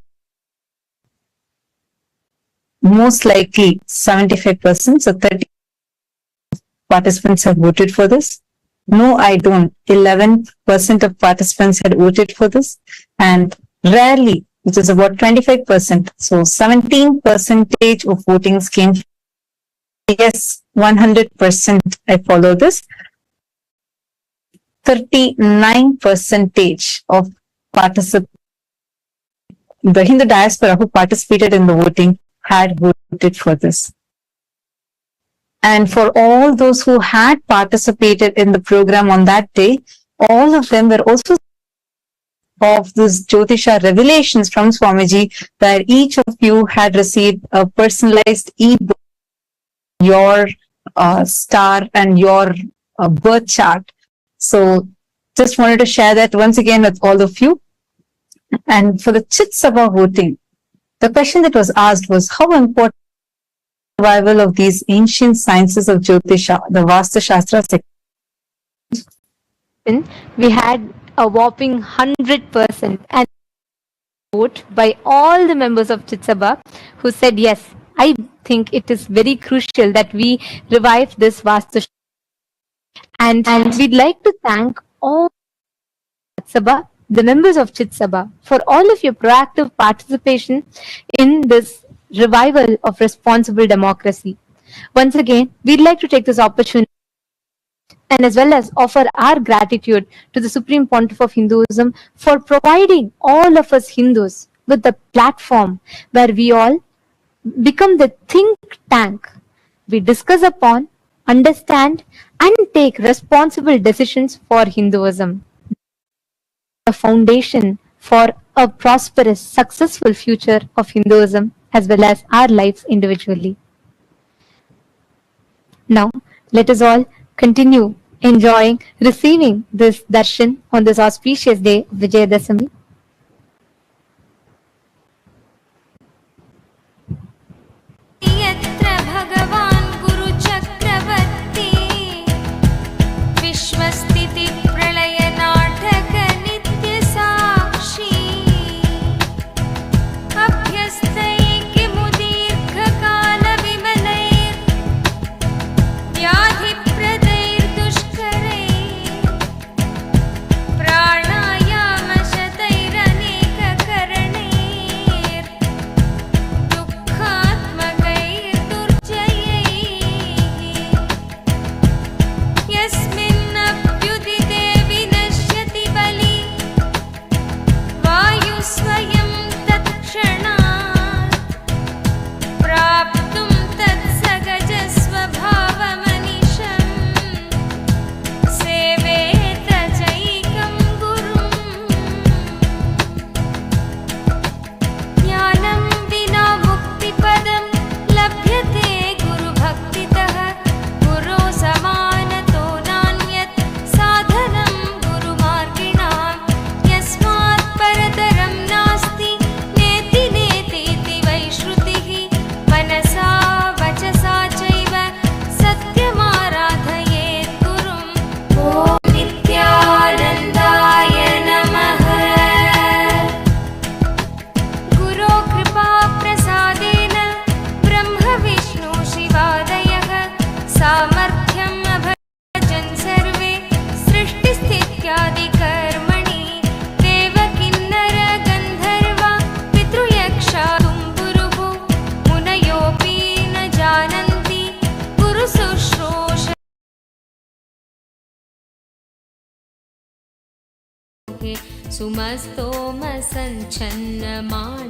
most likely 75%, so 30 participants have voted for this. No, I don't. 11% of participants had voted for this, and rarely which is about 25%. So 17% of votings came. Yes, 100% I follow this. 39% of participants, the Hindu diaspora who participated in the voting had voted for this. And for all those who had participated in the program on that day, all of them were also of this Jyotisha revelations from Swamiji, where each of you had received a personalized e-book, your star and your birth chart. So just wanted to share that once again with all of you. And for the Chit Sabha voting, the question that was asked was how important survival of these ancient sciences of Jyotisha, the Vastu Shastra. We had a whopping 100% and vote by all the members of Chit Sabha who said yes. I think it is very crucial that we revive this Vastu. And we'd like to thank all Chit Sabha, the members of Chit Sabha, for all of your proactive participation in this revival of responsible democracy. Once again, we'd like to take this opportunity and as well as offer our gratitude to the Supreme Pontiff of Hinduism for providing all of us Hindus with the platform where we all become the think tank. We discuss upon, understand, and take responsible decisions for Hinduism. The foundation for a prosperous, successful future of Hinduism as well as our lives individually. Now, let us all continue enjoying, receiving this darshan on this auspicious day of Vijayadashami. यत्र भगवान् गुरुचक्रवर्ती विश्वस्थिति प्रलय नाटक नित्यसाक्षी अभ्यस्तैकिमुदीर्घकालविमलैर् व्याधिप्रदैर्दुष्करैः प्राणायामशतैरनेककरणैर् दुःखात्मकैर्दुर्जयैः यस्मिन्नभ्युदिते विनश्यति बली वायुस्वयं तत्क्षणात् प्राप्तुं तत्सहजस्वभावमनिशम् सेवेत चैकं गुरुम् ज्ञानं विना मुक्तिपदं लभ्यते गुरुभक्तितः गुरो समानतो नान्यत् साधनं गुरुमार्गिणां यस्मात् परतरं नास्ति नेति नेतीति वै श्रुतिः मनसा वचसा चैव सत्यमाराधयेत् गुरुम् ॐ नित्यानन्दाय नमः गुरो कृपाप्रसादेन ब्रह्म विष्णु शिवादयः सामर्थ्यम् अभजन् सर्वे सृष्टिस्थित्यादिकर्मणि देवकिन्नर गन्धर्वा पितृयक्षा तुम्बुरुः मुनयोऽपि न जानन्ति गुरुशुश्रूष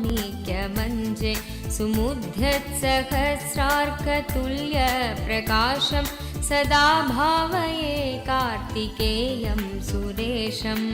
सुमस्तोमसञ्छन्नमाणिक्यमञ्जे सुमुद्यत्सहस्रार्कतुल्यप्रकाशं सदा भावये कार्तिकेयं सुरेशम्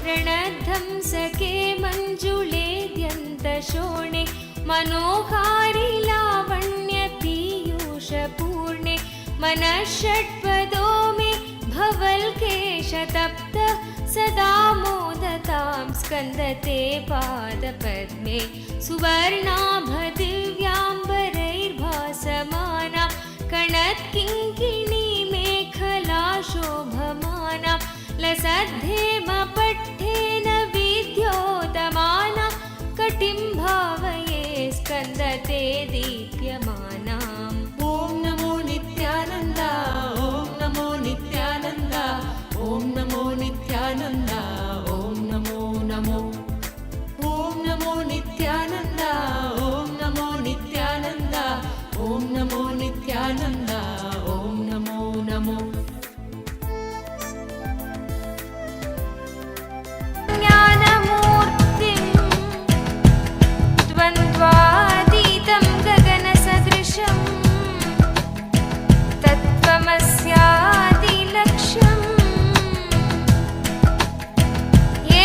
प्रणद्धं सखे मञ्जुलेद्यन्तशोणे मनोहारि लावण्य पीयूषपूर्णे मनः षट्पदो मे भवल्केशतप्त सदा मोदतां स्कन्दते पादपद्मे सुवर्णाभदिव्याम्बरैर्भासमाना कणत्किङ्किणी मेखला शोभमाना लसद्धेमपट्टेन विद्योतमाना कटिं भावये स्कन्दते दीप्यमानाम् ॐ नमो नित्यानन्द ॐ नमो नित्यानन्द ॐ नमो नित्यानन्द ॐ नमो नमो ॐ नमो नित्यानन्द ॐ नमो नित्यानन्द ॐ नमो नित्यानन्द ॐ नमो नमो ज्ञानमूर्तिं द्वन्द्वातीतं गगनसदृशं तत्त्वमस्यादिलक्ष्यम्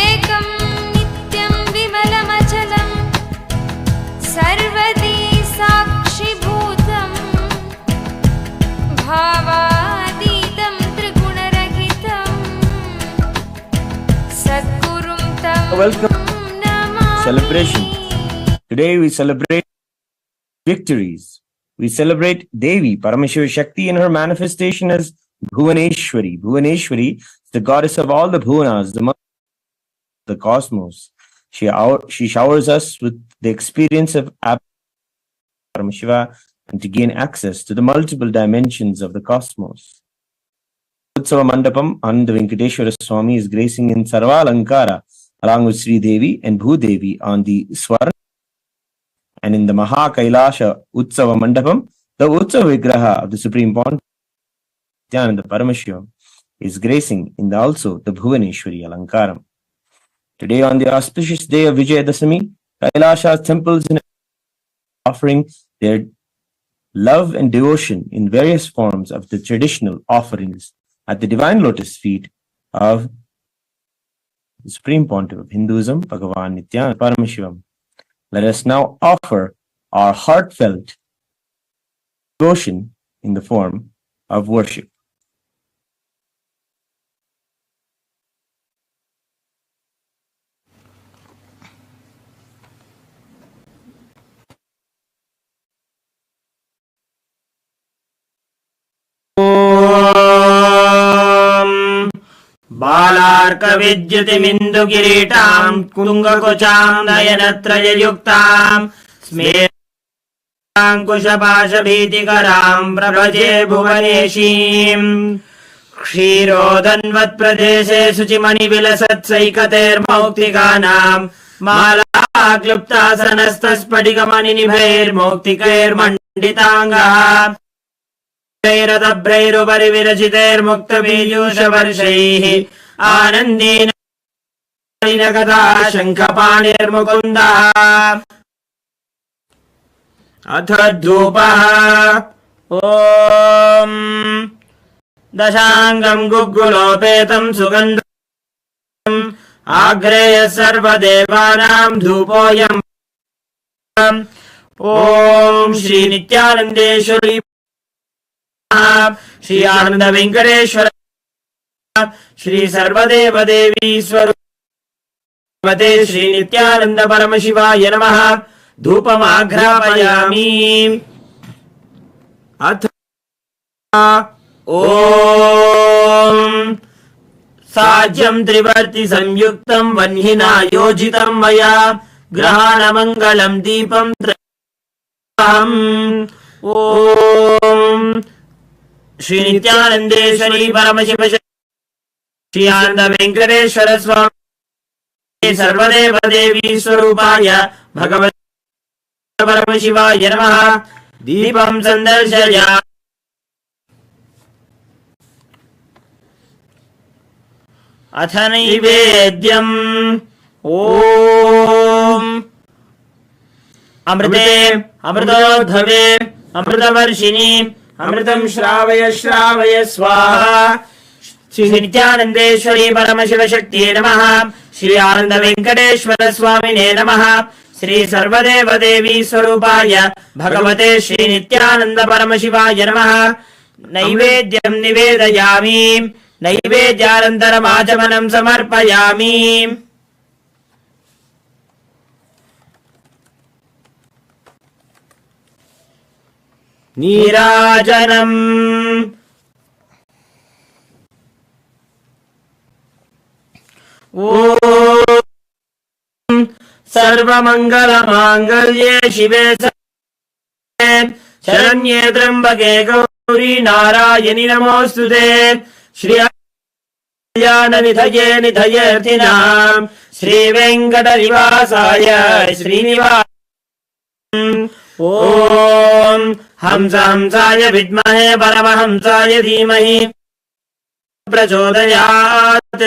एकं नित्यं विमलमचलं सर्वदी साक्षिभूतं भावातीतं त्रिगुणरहितं सद्गुरुं तं Welcome Namami. celebration. Today we celebrate victories. We celebrate Devi, Paramashiva Shakti, in her manifestation as Bhuvaneshwari. Bhuvaneshwari is the goddess of all the Bhuvanas, the mother of the cosmos. She showers us with the experience of Paramashiva and to gain access to the multiple dimensions of the cosmos. Utsava Mandapam on the Venkateshwara Swami is gracing in Sarva Alankara along with Sri Devi and Bhudevi on the Swarna. And in the Maha Kailasha Utsava Mandapam, the Utsava Vigraha of the Supreme Pontiff and the Paramashiva is gracing in also the Bhuvaneshwari Alankaram. Today, on the auspicious day of Vijayadasami, Kailasha's temples are offering their love and devotion in various forms of the traditional offerings at the divine lotus feet of the Supreme Pontiff of Hinduism, Bhagavan Nityananda Paramashivam. Let us now offer our heartfelt devotion in the form of worship. बालार्कविद्युतिमिन्दुकिरीटां कुङ्गकुचां नयनत्रययुक्तां स्मेराङ्कुशपाशभीतिकरां प्रभजे भुवनेशीम् क्षीरोदन्वत्प्रदेशे शुचिमणिविलसत्सैकतेर्मौक्तिकानां मालाक्लुप्तासनस्तस्फटिकमणिनिभैर्मौक्तिकैर्मण्डिताङ्गः रथभ्रैरुपरि विरचितैर्मुक्तपीयूषवर्षैः आनन्देन कथा शङ्खपाणिर्मुकुन्दः अथ धूपः ॐ दशाङ्गं गुग्गुलोपेतं सुगन्धम् आग्रेय सर्वदेवानां धूपोऽयम् ॐ श्रीनित्यानन्देश्वरी श्री आनंद वेंकटेश्वर श्री सर्वदेव देवी स्वरूपते श्री नित्यानंद परमशिवाय नमः धूपमाघ्रापयामि अथ ॐ साज्यं त्रिवर्ति संयुक्तं वह्निना योजितं मया ग्रहाणमङ्गलं दीपं ॐ श्री नित्यानंदेश्वरी परमशिव श्री आनंद वेंकटेश्वर स्वामी सर्वदेव देवी स्वरूपाय भगवते परमशिवाय नमः दीपं सन्दर्शयामि अथ नैवेद्यम् ॐ अमृते अमृतोद्धवे अमृतवर्षिणी अमृतं श्रावय श्रावय स्वाहा श्री नित्यानंदेश्वरी परमशिव शक्तिये नमः श्री आनंद वेंकटेश्वर स्वामिने नमः श्री सर्वदेव देवी स्वरूपाय भगवते श्री नित्यानंद परमशिवाय नमः नैवेद्यं निवेदयामि नैवेद्यानन्तरमाचमनं समर्पयामि। नीराजनम् ॐ सर्वमङ्गलमाङ्गल्ये शिवे शरण्ये त्र्यम्बके गौरी नारायणि नमोऽस्तुते। श्रीयाननिधये निधयेऽर्थिनां श्रीवेङ्कटनिवासाय श्रीनिवास। ॐ हंसाय विद्महे परमहंसाय धीमहि प्रचोदयात्।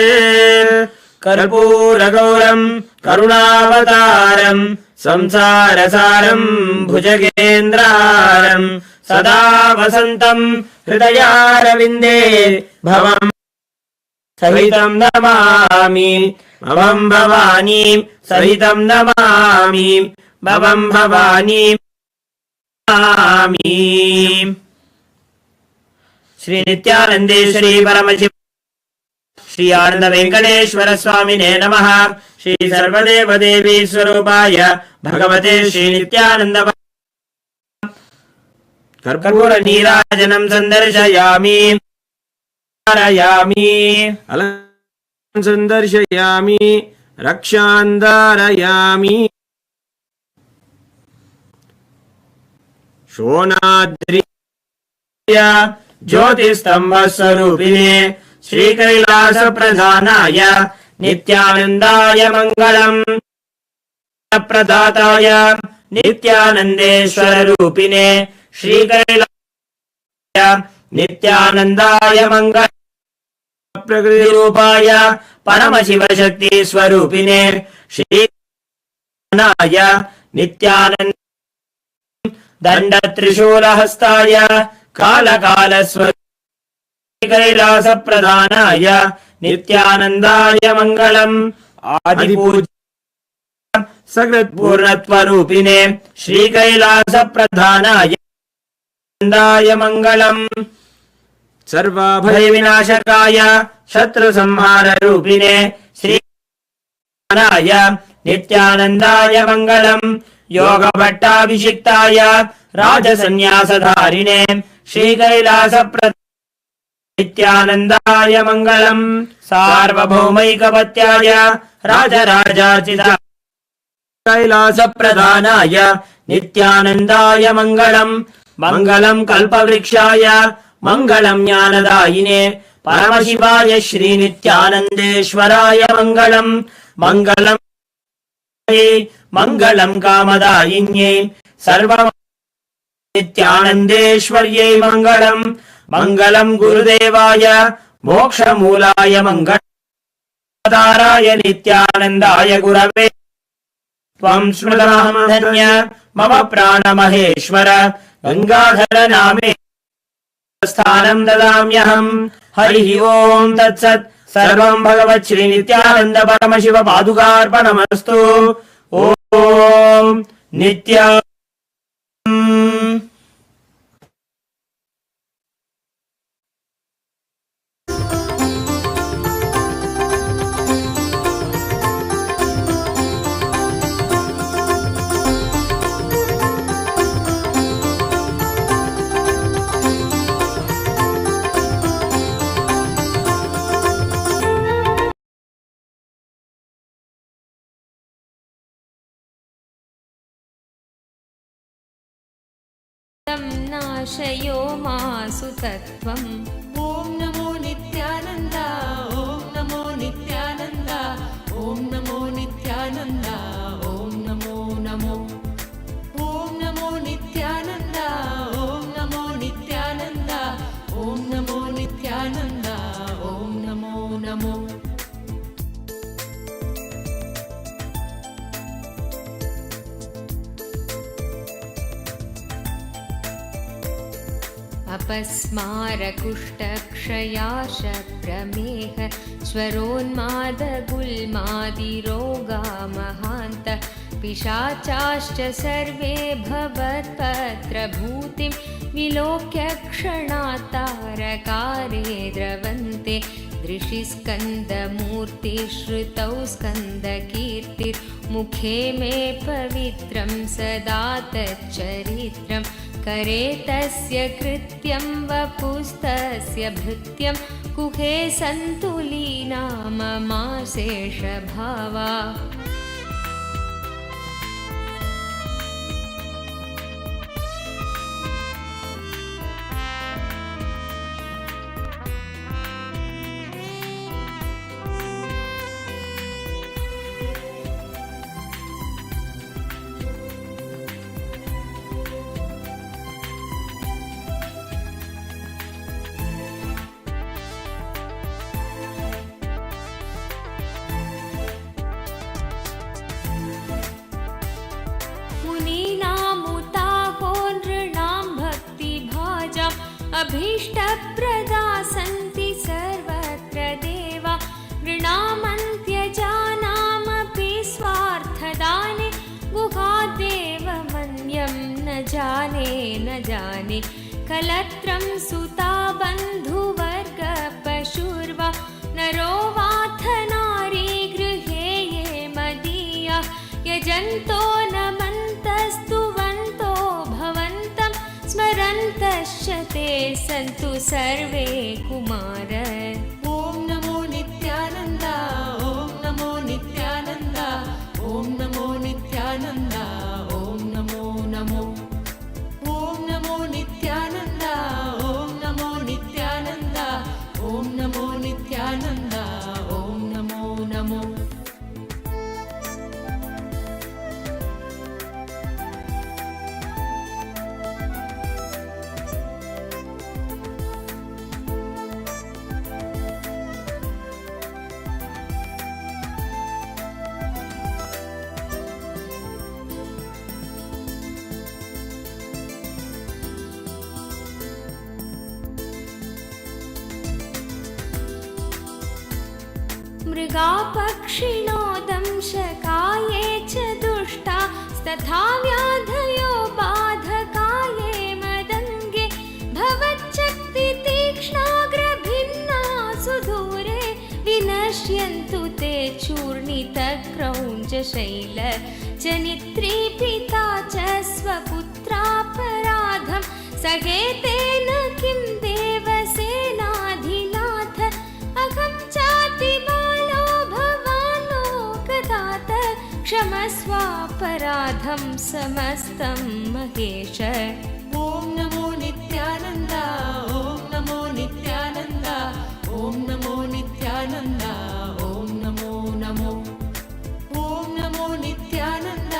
कर्पूरगौरं करुणावतारं संसारसारं भुजगेन्द्रहारं सदा वसन्तं हृदयारविन्दे भवं सहितं नमामि। भवं भवानी सहितं नमामि। भवं भवानी नमामि। श्री नित्यानन्देश्वरी परमशिव श्री आनंद वेंकटेश्वर स्वामिने नमः। श्री सर्वदेव देवी स्वरूपाय भगवते श्री नित्यानंद कर्पूर नीराजनं संदर्शयामि संदर्शयामि रक्षान्धारयामि। शोणाद्रि ज्योतिस्तंभ स्वरूपिणे श्री कैलास प्रधानाय नित्यानंदाय मंगलम्। प्रदाताय नित्यानंदेश्वर रूपिणे श्री कैलास नित्यानंदाय मंगलम्। प्रकृति रूपाय परम शिव शक्ति स्वरूपिणे श्री नित्यानंद दंड त्रिशूल हस्ताय काल काल कैलास प्रधानाय नित्यानंदाय मंगलम्। आदिपूज्य सकृत पूर्णत्व रूपिणे श्री कैलास प्रधानाय नित्यानंदाय मंगलम्। सर्वाभय विनाशकाय शत्रु संहार रूपिणे श्री नित्यानंदाय मंगलम्। योग भट्टाभिषिक्ताय राजसन्यासधारिणे श्री कैलास नित्यानंदाय मंगलम्। सार्वभौमैकपत्याय राजराजार्चित कैलास प्रधानाय नित्यानंदाय मंगलम्। मंगलम् कल्पवृक्षाय मंगलम् ज्ञानदायिने परमशिवाय श्री नित्यानंदेश्वराय मंगलम्। मंगलम् मंगलम् कामदायिन्यै सर्व नित्यानंदेश्वर्यै मंगलम्। मंगलम् गुरुदेवाय मोक्षमूलाय मंगलम्। नित्यानंदाय गुरवे त्वं स्मृतमहमधन्य मम प्राणमहेश्वर गंगाधर नामे स्थानं ददाम्यहम्। हरिः ओम तत्सत्। सर्वं भगवत् श्री नित्यानंद परमशिव पादुकार्पणमस्तु। ओम नित्या नाशयो मासु तत्त्वम्। ॐ नमो नित्यानन्द। ॐ नमो नित्यानन्द। ॐ नमो नित्यानन्द। ॐ नमो नमो। ॐ नमो नित्यानन्द। ॐ नमो नित्यानन्द। ॐ नमो नित्यानन्द। ॐ नमो नमो। अपस्मारकुष्ठक्षयाश प्रमेह स्वरोन्मादगुल्मादिरोगा महान्त पिशाचाश्च सर्वे भवत्पत्रभूतिं विलोक्य क्षणात् तारकारे द्रवन्ते दृशिस्कन्दमूर्तिश्रुतौ स्कन्दकीर्तिर्मुखे मे पवित्रं सदा तच्चरित्रं करे तस्य कृत्यं वपुस्तस्य भृत्यं कुहे सन्तु लीना ममाशेषभावा अभीष्टप्रदा सन्ति सर्वत्र देवा नृणामन्त्यजानामपि स्वार्थदाने गुहादेव मन्यं न जाने कलत्रं सुता बन्धुवर्ग पशुर्वा नरो वाथ नारी गृहे ये मदीया यजन्तो नमन्तस्तुवन्तो भवन्तं स्मरन्तश्च ते सन्तु सर्वे कुमार ॐ नमो नित्यानन्द ॐ नमो नित्यानन्द ॐ नमो नित्यानन्द ॐ नमो नमो ॐ नमो नित्यानन्द ॐ नमो नित्यानन्द ॐ नमो नित्यानन्द ॐ नमो नमो मृगापक्षिणो दंशकाये च दुष्टा तथा व्याधयो बाधकाये मदङ्गे भवच्चक्तितीक्ष्णाग्रभिन्ना सुदूरे विनश्यन्तु ते चूर्णितक्रौञ्चशैल जनित्रीपिता च स्वपुत्रापराधं सहेतेन किं देवसेनाधिनाथ अहं चातिबालो भवान् लोकदात क्षमस्वापराधं समस्तं महेश ॐ नमो नित्यानन्द ॐ नमो नित्यानन्द ॐ नमो नित्यानन्द ॐ नमो नमो ॐ नमो नित्यानन्द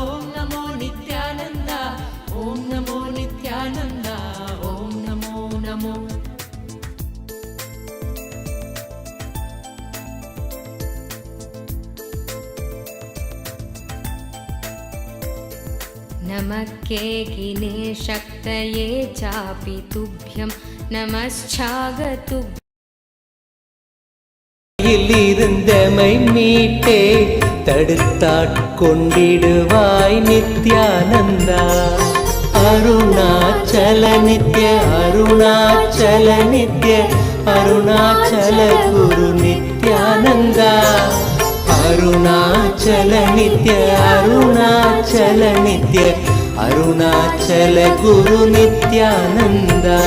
ॐ नमो नित्यानन्द ॐ नमो नित्यानन्द ॐ नमो नमो नमः केकिने शक्तये चापि तुभ्यं नमश्चागतु இருந்தமை மீட்டே தடுத்தாட்கொண்டிடுவாய் நித்யானந்தா அருணாச்சல நித்ய அருணாச்சல நித்ய அருணாச்சல குரு நித்யானந்தா அருணாச்சல நித்ய அருணாச்சல நித்ய அருணாச்சல குரு நித்யானந்தா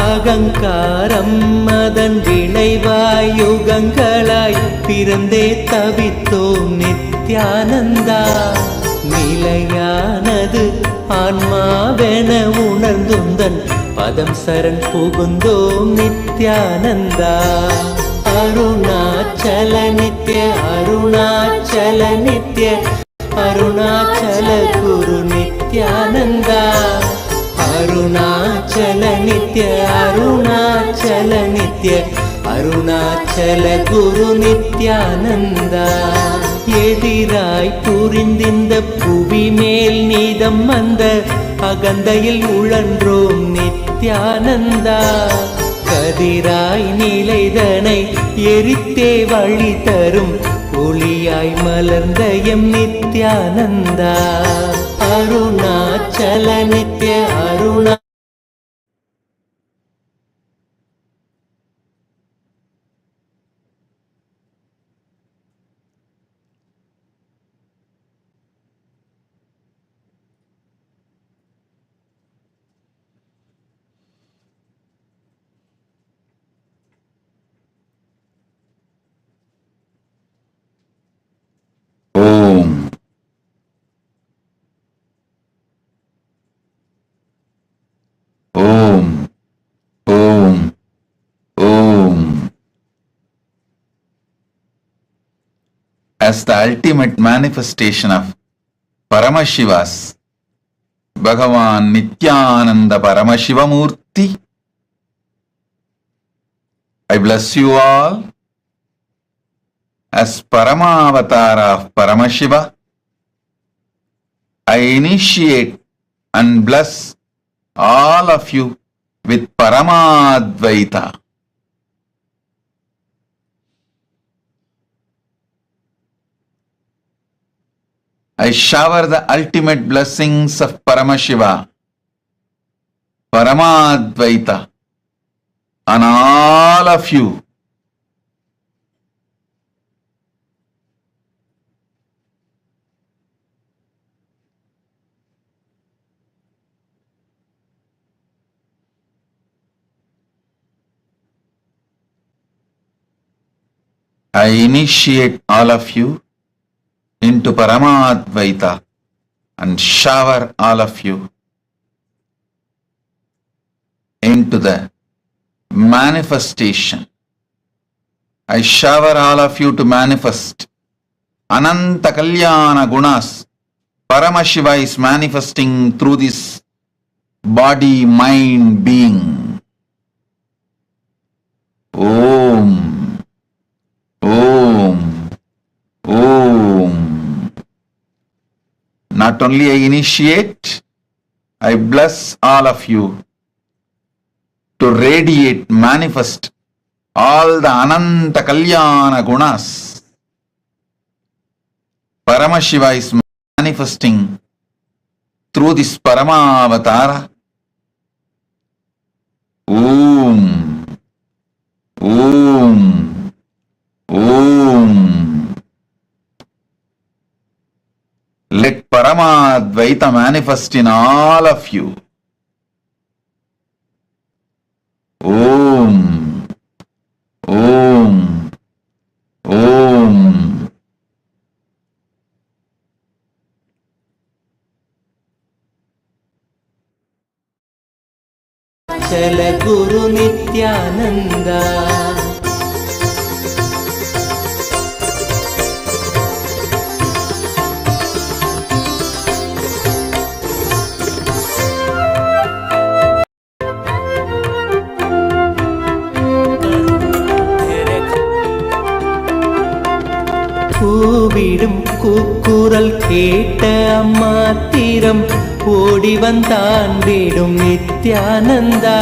அகங்காரம் அதன் விளைவாய் யுகங்களாய் பிறந்தே தவித்தோம் நித்யானந்தா நிலையானது ஆன்மாவென உணர்ந்துந்தன் பதம் சரண் புகுந்தோம் நித்யானந்தா அருணாச்சல நித்ய அருணாச்சல நித்ய அருணாச்சல குரு நித்யானந்தா அருணாச்சல நித்ய அருணா அருணாச்சல நித்ய அருணாச்சல குரு நித்யானந்தா. எதிராய் புரிந்திந்த புவி மேல் நீதம் வந்த அகந்தையில் உழன்றோம் நித்யானந்தா. கதிராய் நிலைதனை எரித்தே வழி தரும் ஒளியாய் மலர்ந்த M Nithyananda. Arunachal Nitya Aruna Om. Om. Om. Om. As the ultimate manifestation of Paramashiva's Bhagavan Nityananda Paramashivamurti, I bless you all as Paramavatara of Paramashiva. I initiate and bless all of you with Paramadvaita. I shower the ultimate blessings of Paramashiva, Paramadvaita, on all of you. I initiate all of you into Paramadvaita and shower all of you into the manifestation. I shower all of you to manifest Ananta Kalyana Gunas. Paramashiva is manifesting through this body, mind, being. Om. Om. Om. Not only I initiate, I bless all of you to radiate, manifest all the Ananta Kalyana Gunas. Paramashiva is manifesting through this Paramavatara. Om. Om. Om. Let Paramadvaita manifest in all of you. Om. Om. Om. चल गुरु नित्यानंदा. கூவிடும் கூக்குரல் கேட்ட அம்மாத்திரம் ஓடி வந்தான் வீடும் நித்யானந்தா.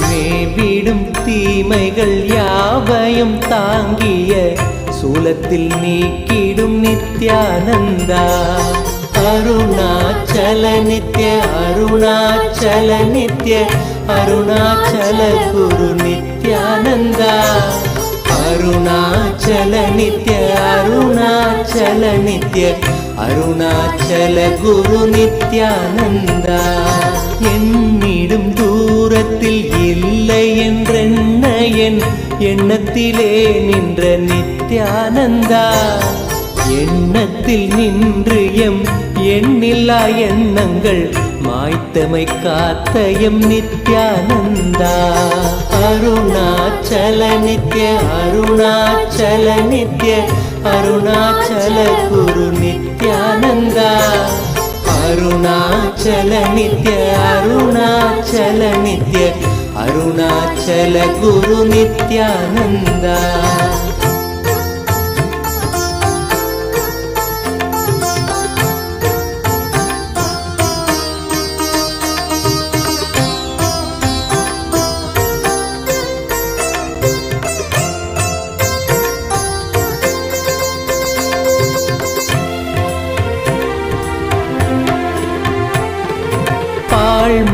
மேவிடும் தீமைகள் யாவையும் தாங்கிய சூலத்தில் நீக்கிடும் நித்யானந்தா. அருணாச்சல நித்ய அருணாச்சல நித்ய அருணாச்சல குரு நித்யானந்தா. அருணாச்சல நித்ய அருணாச்சல நித்ய அருணாச்சல குரு நித்யானந்தா. என்னிடும் தூரத்தில் இல்லை என்றென்ன என் எண்ணத்திலே நின்ற நித்யானந்தா. எண்ணத்தில் நின்று எம் எண்ணில்லா எண்ணங்கள் மாய்த்தமை காத்த எம் நித்யானந்தா. அருணாச்சல நித்ய அருணாச்சல நித்ய அருணாச்சல குரு நித்யானந்தா. அருணாச்சல நித்ய அருணாச்சல நித்ய அருணாச்சல குரு நித்யானந்தா.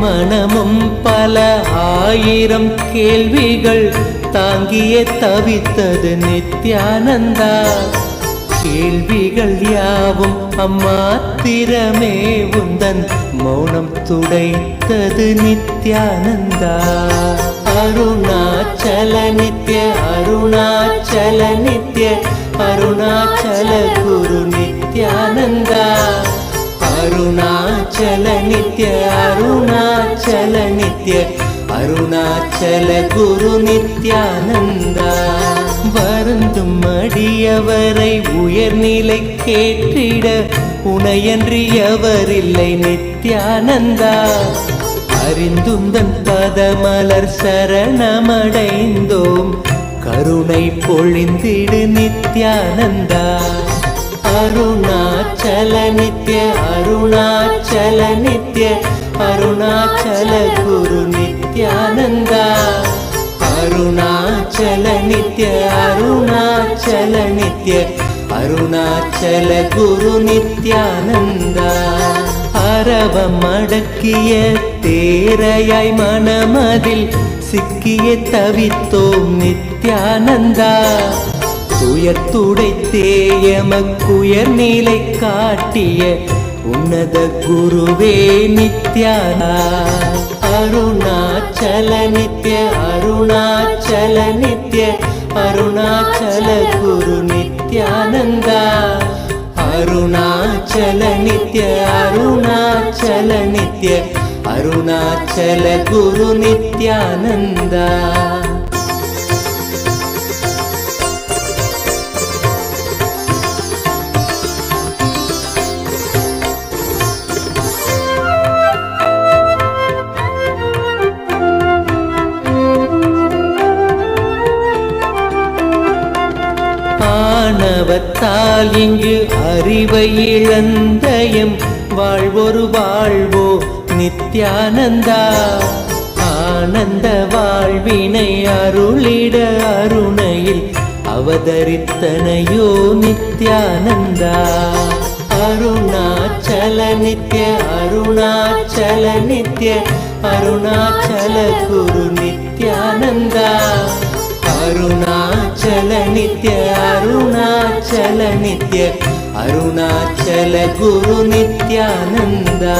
மனமும் பல ஆயிரம் கேள்விகள் தாங்கியே தவித்தது நித்யானந்தா. கேள்விகள் யாவும் அம்மாத்திரமே உந்தன் மௌனம் துடைத்தது நித்யானந்தா. அருணாச்சல நித்ய அருணாச்சல நித்ய அருணாச்சல குரு நித்யானந்தா. அருணாச்சல நித்ய அருணாச்சல நித்ய அருணாச்சல குரு நித்யானந்தா. வருந்தும் அடியவரை உயர்நிலை கேட்டிட உனையன்றி எவரில்லை நித்யானந்தா. அறிந்துந்தன் பதமலர் சரணமடைந்தோம் கருணை பொழிந்திடு நித்யானந்தா. அருணாச்சல நித்ய அருணாச்சல நித்ய அருணாச்சல குரு நித்யானந்தா. அருணாச்சல நித்ய அருணாச்சல நித்ய அருணாச்சல குரு நித்யானந்தா. அரவம் அடக்கிய தேரையாய் மனமதில் சிக்கிய தவித்தோம் நித்யானந்தா. துயத்துடைத்தேயமக்குயர் நிலை காட்டிய உன்னத குருவே நித்யானா. அருணாச்சல நித்ய அருணாச்சல நித்ய அருணாச்சல குரு நித்யானந்தா. அருணாச்சல நித்ய அருணாச்சல நித்ய அருணாச்சல குரு நித்யானந்தா. ஆணவத்தால் இங்கு அறிவை இழந்தயம் வாழ்வொரு வாழ்வோ நித்யானந்தா. ஆனந்த வாழ்வினை அருளிட அருணையில் அவதரித்தனையோ நித்யானந்தா. அருணாச்சல நித்ய அருணாச்சல நித்ய அருணாச்சல குரு நித்யானந்தா. அருணாச்சல நித்ய அருணாச்சல நித்ய அருணாச்சல குரு நித்யானந்தா.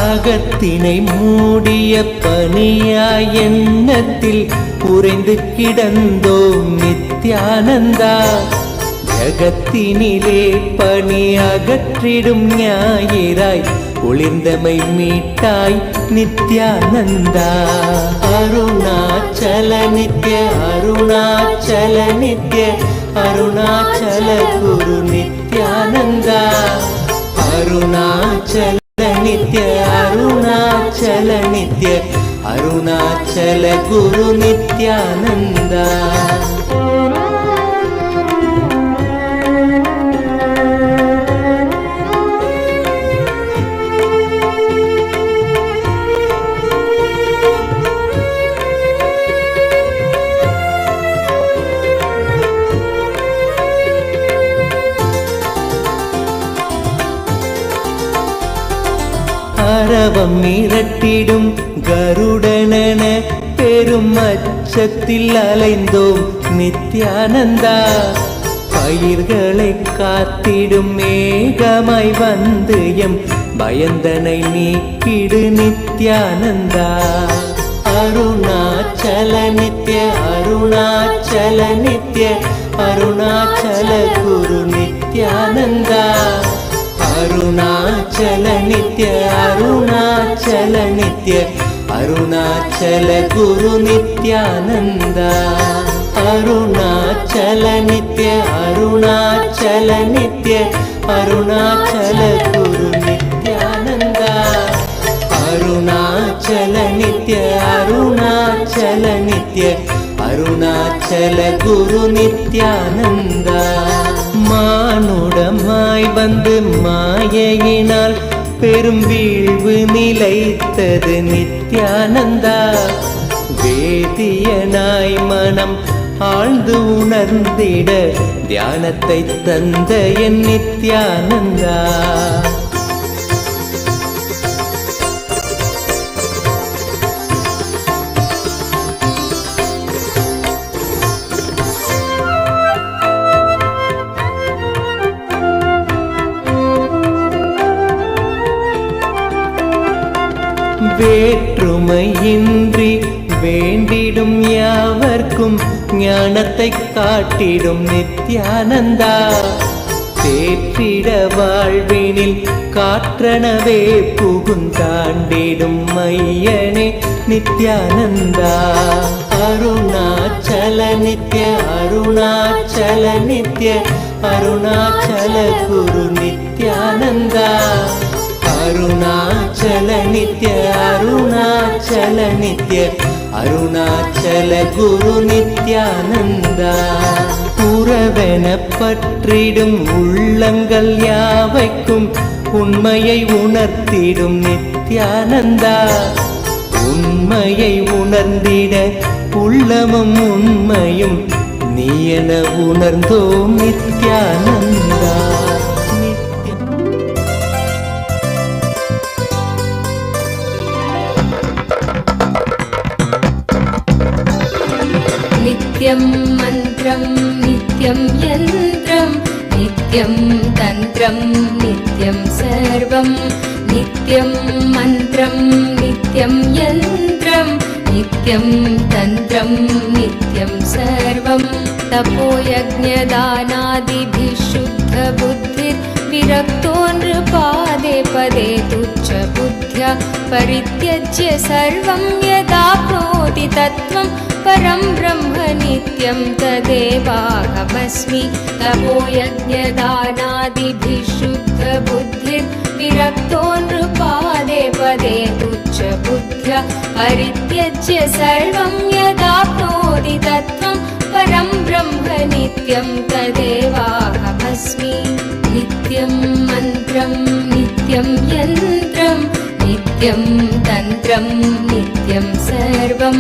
அகத்தினை மூடிய பனியாய் எண்ணத்தில் உறைந்து கிடந்தோம் நித்யானந்தா. ஜகத்தினிலே பனி அகற்றிடும் ஞாயிறாய் ஒளிர்ந்தமை மீட்டாய் நித்யானந்தா. அருணாச்சல நித்ய அருணாச்சல நித்ய அருணாச்சல குரு நித்யானந்தா. அருணாச்சல நித்ய அருணாச்சல நித்ய அருணாச்சல குரு நித்யானந்தா. அரவம் மிரட்டிடும் கருடனென பெரும் அச்சத்தில் அலைந்தோம் நித்யானந்தா. பயிர்களை காத்திடும் மேகமாய் வந்து எம் பயந்தனை நீக்கிடு நித்யானந்தா. அருணாச்சல நித்ய அருணாச்சல நித்ய அருணாச்சல குரு நித்யானந்தா. அருணாச்சல நித்ய அருணாச்சல நித்ய அருணாச்சல குரு நித்யானந்தா. அருணாச்சல நித்ய அருணாச்சல நித்ய அருணாச்சல குரு நித்யானந்தா. அருணாச்சல नित्य अरुणाचल नित्य अरुणाचल गुरु नित्यानंदा மானுடமாய் வந்து மாயையினால் பெரும் வீழ்வு நிலைத்தது நித்யானந்தா வேதியனாய் மனம் ஆழ்ந்து உணர்ந்திட தியானத்தை தந்த என் நித்யானந்தா வேற்றுமையின்றி வேண்டிடும் யாவர்க்கும் ஞானத்தை காட்டிடும் நித்யானந்தா தேற்றிட வாழ்வினில் காற்றனவே புகுந்தாண்டிடும் மையனே நித்யானந்தா அருணாச்சல நித்ய அருணாச்சல நித்ய அருணாச்சல குரு நித்யானந்தா அருணாச்சல நித்ய அருணாச்சல நித்ய அருணாச்சல குரு நித்யானந்தா உறவென பற்றிடும் உள்ளங்கள் யாவைக்கும் உண்மையை உணர்த்திடும் நித்யானந்தா உண்மையை உணர்ந்திட உள்ளமும் உண்மையும் நீ என உணர்ந்தோம் நித்யானந்தா नित्यं मन्त्रं नित्यं यन्त्रं नित्यं तन्त्रं नित्यं सर्वं नित्यं मन्त्रं नित्यं यन्त्रं नित्यं तन्त्रं नित्यं सर्वं तपोयज्ञदानादिभिः शुद्धबुद्धिर्विरक्तो नृपादे पदे तुच्छबुद्ध्या परित्यज्य सर्वं यदाप्नोति तत्त्वं परं ब्रह्म नित्यं तदेवाहमस्मि तपोयज्ञदानादिभिः शुद्धबुद्धिर्विरक्तो नृपादे पदे तुच्छबुद्ध्या परित्यज्य सर्वं यदाप्नोति तत्त्वं परं ब्रह्म नित्यं तदेवाहमस्मि नित्यं मन्त्रं नित्यं यन्त्रं नित्यं तन्त्रं नित्यं सर्वं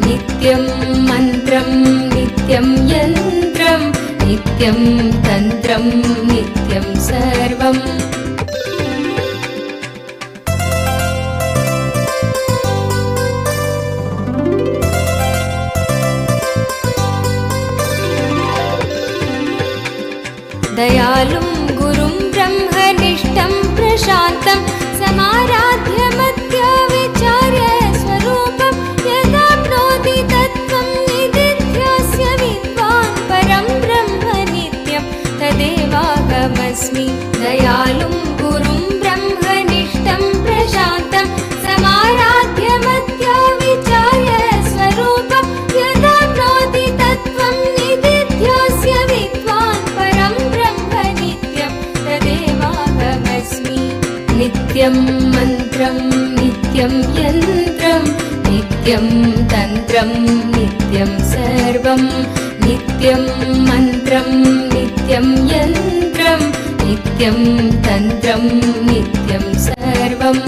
नित्यं मन्त्रं नित्यं यन्त्रं नित्यं तन्त्रं नित्यं सर्वम् दयालुं गुरुं ब्रह्मनिष्ठं प्रशान्तं समाराध्य मत्या विचार्य स्वरूपं यदाप्नोति तत्त्वं निदिध्यास्य विद्वान् परं ब्रह्म नित्यं तदेवाहमस्मि दयालुं गुरुं ब्रह्मनिष्ठं प्रशान्तं समाराध्य मत्या विचार्य स्वरूपं यदाप्नोति तत्त्वं निदिध्यास्य विद्वान् परं ब्रह्म नित्यं तदेवाहमस्मि नित्यं मन्त्रं नित्यं यन्त्रं नित्यं तन्त्रं नित्यं सर्वं नित्यं मन्त्रं नित्यं यन्त्रं नित्यं तन्त्रं नित्यं सर्वम्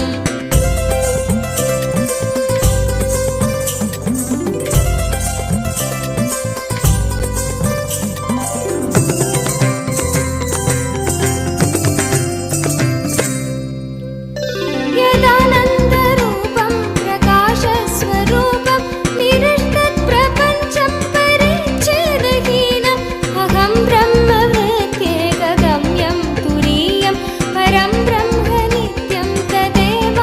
यदानन्दरूपं प्रकाशस्वरूपं निरस्तत्प्रपञ्चं परिच्छेदहीनम् अहं ब्रह्मवृत्त्येकगम्यं तुरीयं परं ब्रह्म नित्यं तदेव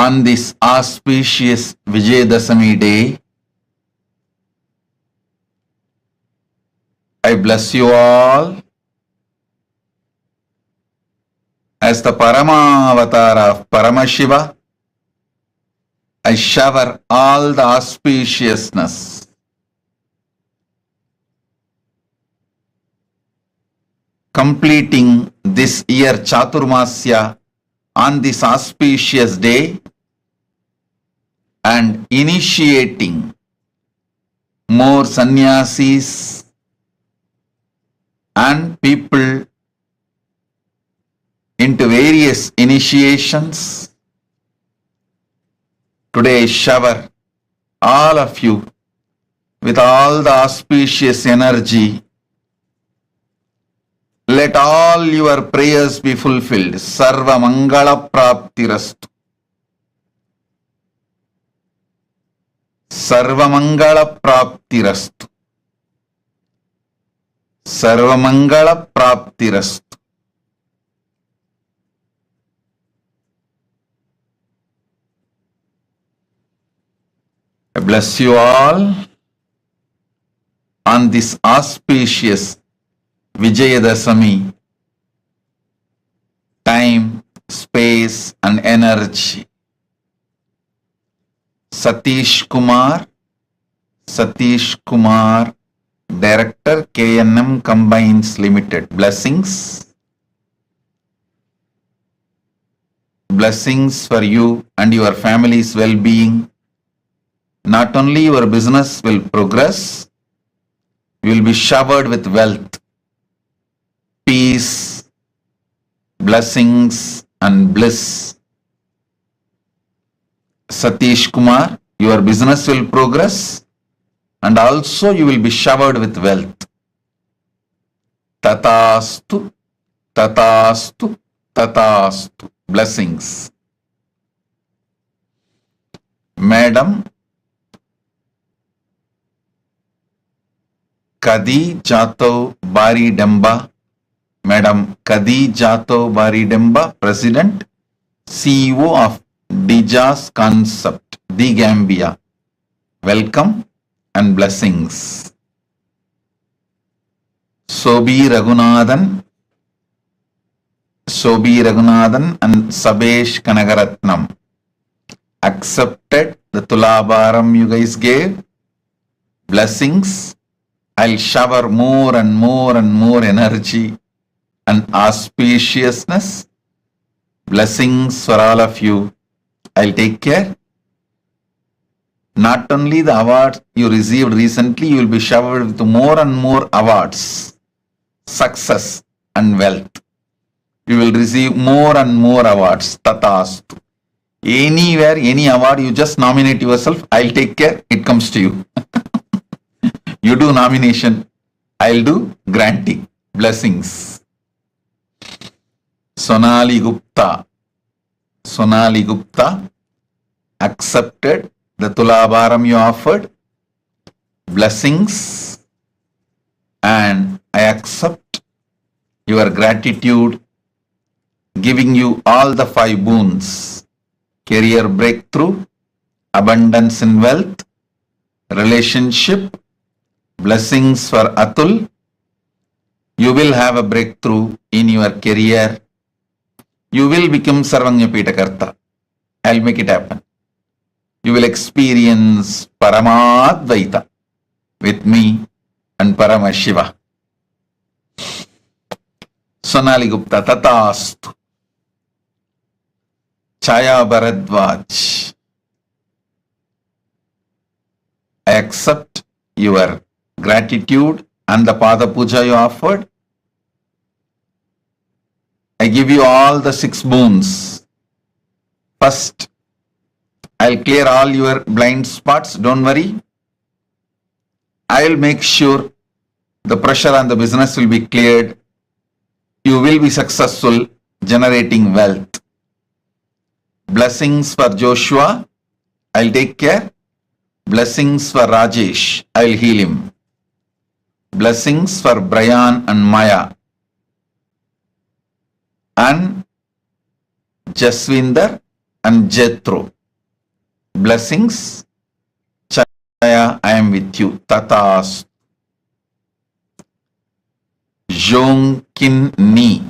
on this auspicious Vijayadashami day, I bless you all as the Paramavatar of Paramashiva. I shower all the auspiciousness, completing this year Chaturmasya on this auspicious day and initiating more sannyasis and people into various initiations. Today I shower all of you with all the auspicious energy. Let all your prayers be fulfilled. Sarva Mangala Praptirastu. Sarva Mangala Praptirastu. Sarva Mangala Praptirastu. I bless you all on this auspicious Vijayadashami, time, space and energy. Satish Kumar, Director, KNM Combines Limited. Blessings. Blessings for you and your family's well-being. Not only your business will progress, you will be showered with wealth, peace, blessings and bliss. Satish Kumar, your business will progress and also you will be showered with wealth. Tatastu, Tatastu, Tatastu. Blessings. Madam Kadi Jato Bari Demba, Madam Kadi Jato Bari Demba, President, CEO of Dijas Concept, The Gambia. Welcome and blessings. Sobi Raghunathan and Sabesh Kanagaratnam accepted the Tulabharam you guys gave. Blessings. I'll shower more and more energy and auspiciousness. Blessings for all of you. I'll take care. Not only the awards you received recently, you will be showered with more and more awards, success and wealth. You will receive more and more awards. Tatastu. Anywhere, any award, you just nominate yourself. I'll take care. It comes to you. You do nomination, I'll do granting. Blessings. Sonali Gupta accepted the Tulabharam you offered. Blessings. And I accept your gratitude, giving you all the 5 boons: career breakthrough, abundance in wealth, relationship. Blessings for Atul. You will have a breakthrough in your career. You will become Sarvanyapita Karta. I'll make it happen. You will experience Paramadvaita with me and Paramashiva. Sonali Gupta, Tatastu. Chaya Bharadwaj, I accept your gratitude and the Pada Puja you offered. I give you all the 6 boons. First, I'll clear all your blind spots. Don't worry. I'll make sure the pressure on the business will be cleared. You will be successful generating wealth. Blessings for Joshua. I'll take care. Blessings for Rajesh. I'll heal him. Blessings for Brian and Maya. And Jaswinder and Jethro. blessings. Chaya, I am with you. Tatas. Jonkin ni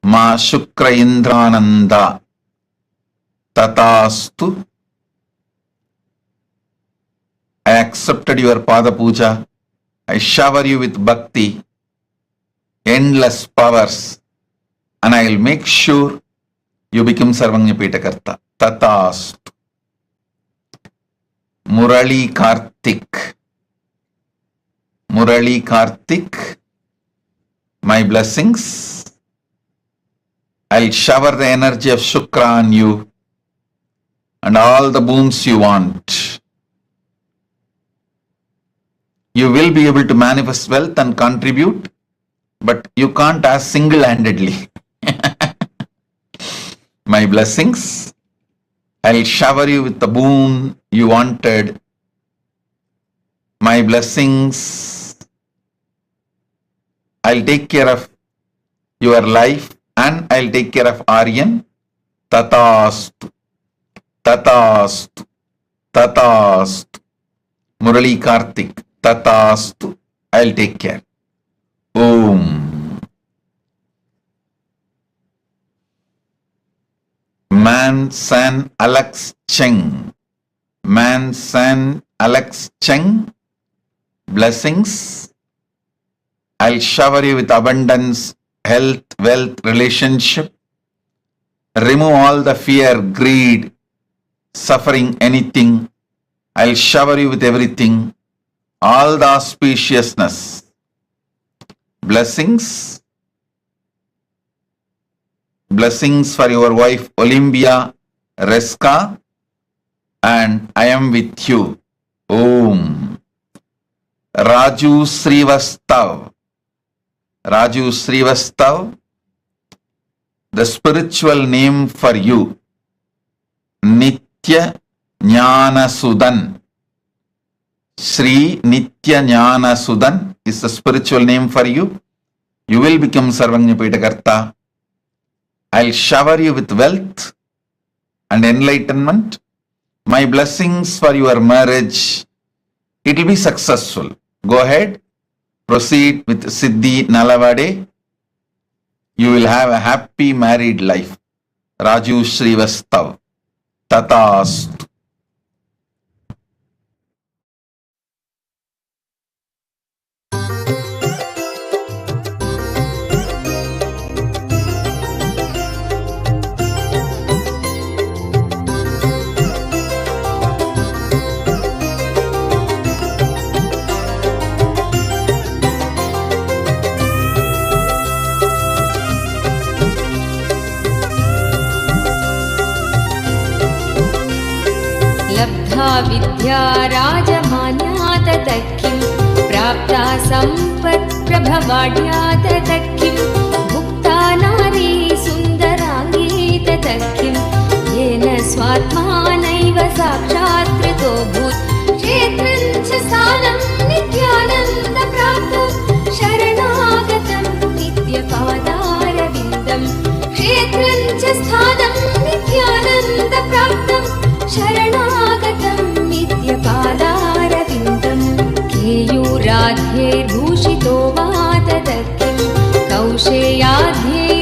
ma Shukra Indrananda. Tatastu. I accepted your Pada Puja. I shower you with bhakti, endless powers, and I will make sure you become Sarvanya Pitakarta. Tatastu. Murali Kartik. Murali Kartik. My blessings. I'll shower the energy of Shukra on you and all the boons you want. You will be able to manifest wealth and contribute, but you can't ask single-handedly. My blessings. I'll shower you with the boon you wanted. My blessings. I'll take care of your life and I'll take care of Aryan. Tatastu. Tatastu. Tatastu. Murali Kartik. Tatastu. I'll take care. Om. Man San Alex Cheng. Man San Alex Cheng. Blessings. I'll shower you with abundance, health, wealth, relationship. Remove all the fear, greed, suffering, anything. I'll shower you with everything. All the auspiciousness. Blessings. Blessings for your wife Olympia Reska, and I am with you. Om. Raju Srivastav. Raju Srivastav, the spiritual name for you, Nitya Jnana Sudan. Sri Nitya Jnana Sudan is the spiritual name for you. You will become Sarvanya Pitakarta. I'll shower you with wealth and enlightenment. My blessings for your marriage. It will be successful. Go ahead. Proceed with Siddhi Nalavade. You will have a happy married life. Raju Srivastav. Tatastu. लब्धा विद्या राजमान्या ततः किं प्राप्ता सम्पत् प्रभवाढ्या ततः किं भुक्ता नारी सुन्दराङ्गी ततः किं येन स्वात्मानैव साक्षात्कृतोऽभूत् क्षेत्रं च स्थानं नित्यानन्दप्राप्तं शरणागतं नित्यपादारविन्दं क्षेत्रं च स्थानं नित्यानन्दप्राप्तं शरणागतं नित्यपादारविन्दं केयूराध्यैर्भूषितो वा ततः किं कौशेयाध्यैरावृतो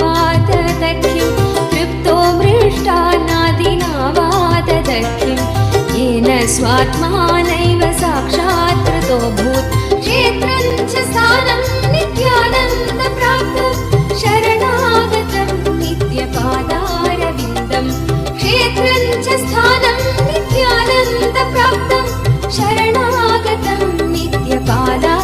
वा ततः किं तृप्तो मृष्टान्नादिना वा ततः किं येन स्वात्मानैव साक्षात्कृतोऽभूत् क्षेत्रं च स्थानं नित्यानन्दप्राप्तं शरणागतं नित्यपादारविन्दं क्षेत्रं च स्थानं नित्यानन्दप्राप्तं शरणागतं नित्यपादारविन्दम्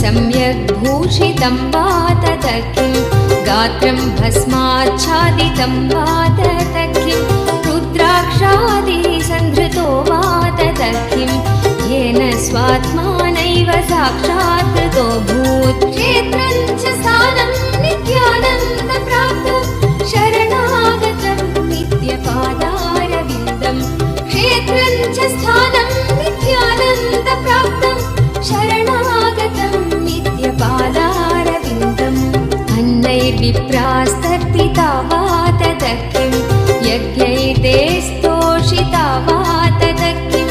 सम्यग् भूषितं वा तत किं गात्रं भस्माच्छादितं वा तत किं रुद्राक्षादिसन्धृतो वा तत किं येन स्वात्मानैव साक्षात् कृतो भूत् क्षेत्रं च स्थानं नित्यानन्दप्राप्तं शरणागतं नित्यपादारविन्दं क्षेत्रं च स्थानं नित्यानन्दप्राप्तं शरणागतं नित्यपादारविन्दम् अन्नैर्विप्रास्तर्पिता वा तत किं यज्ञैर्ते स्तोषिता वा तत किं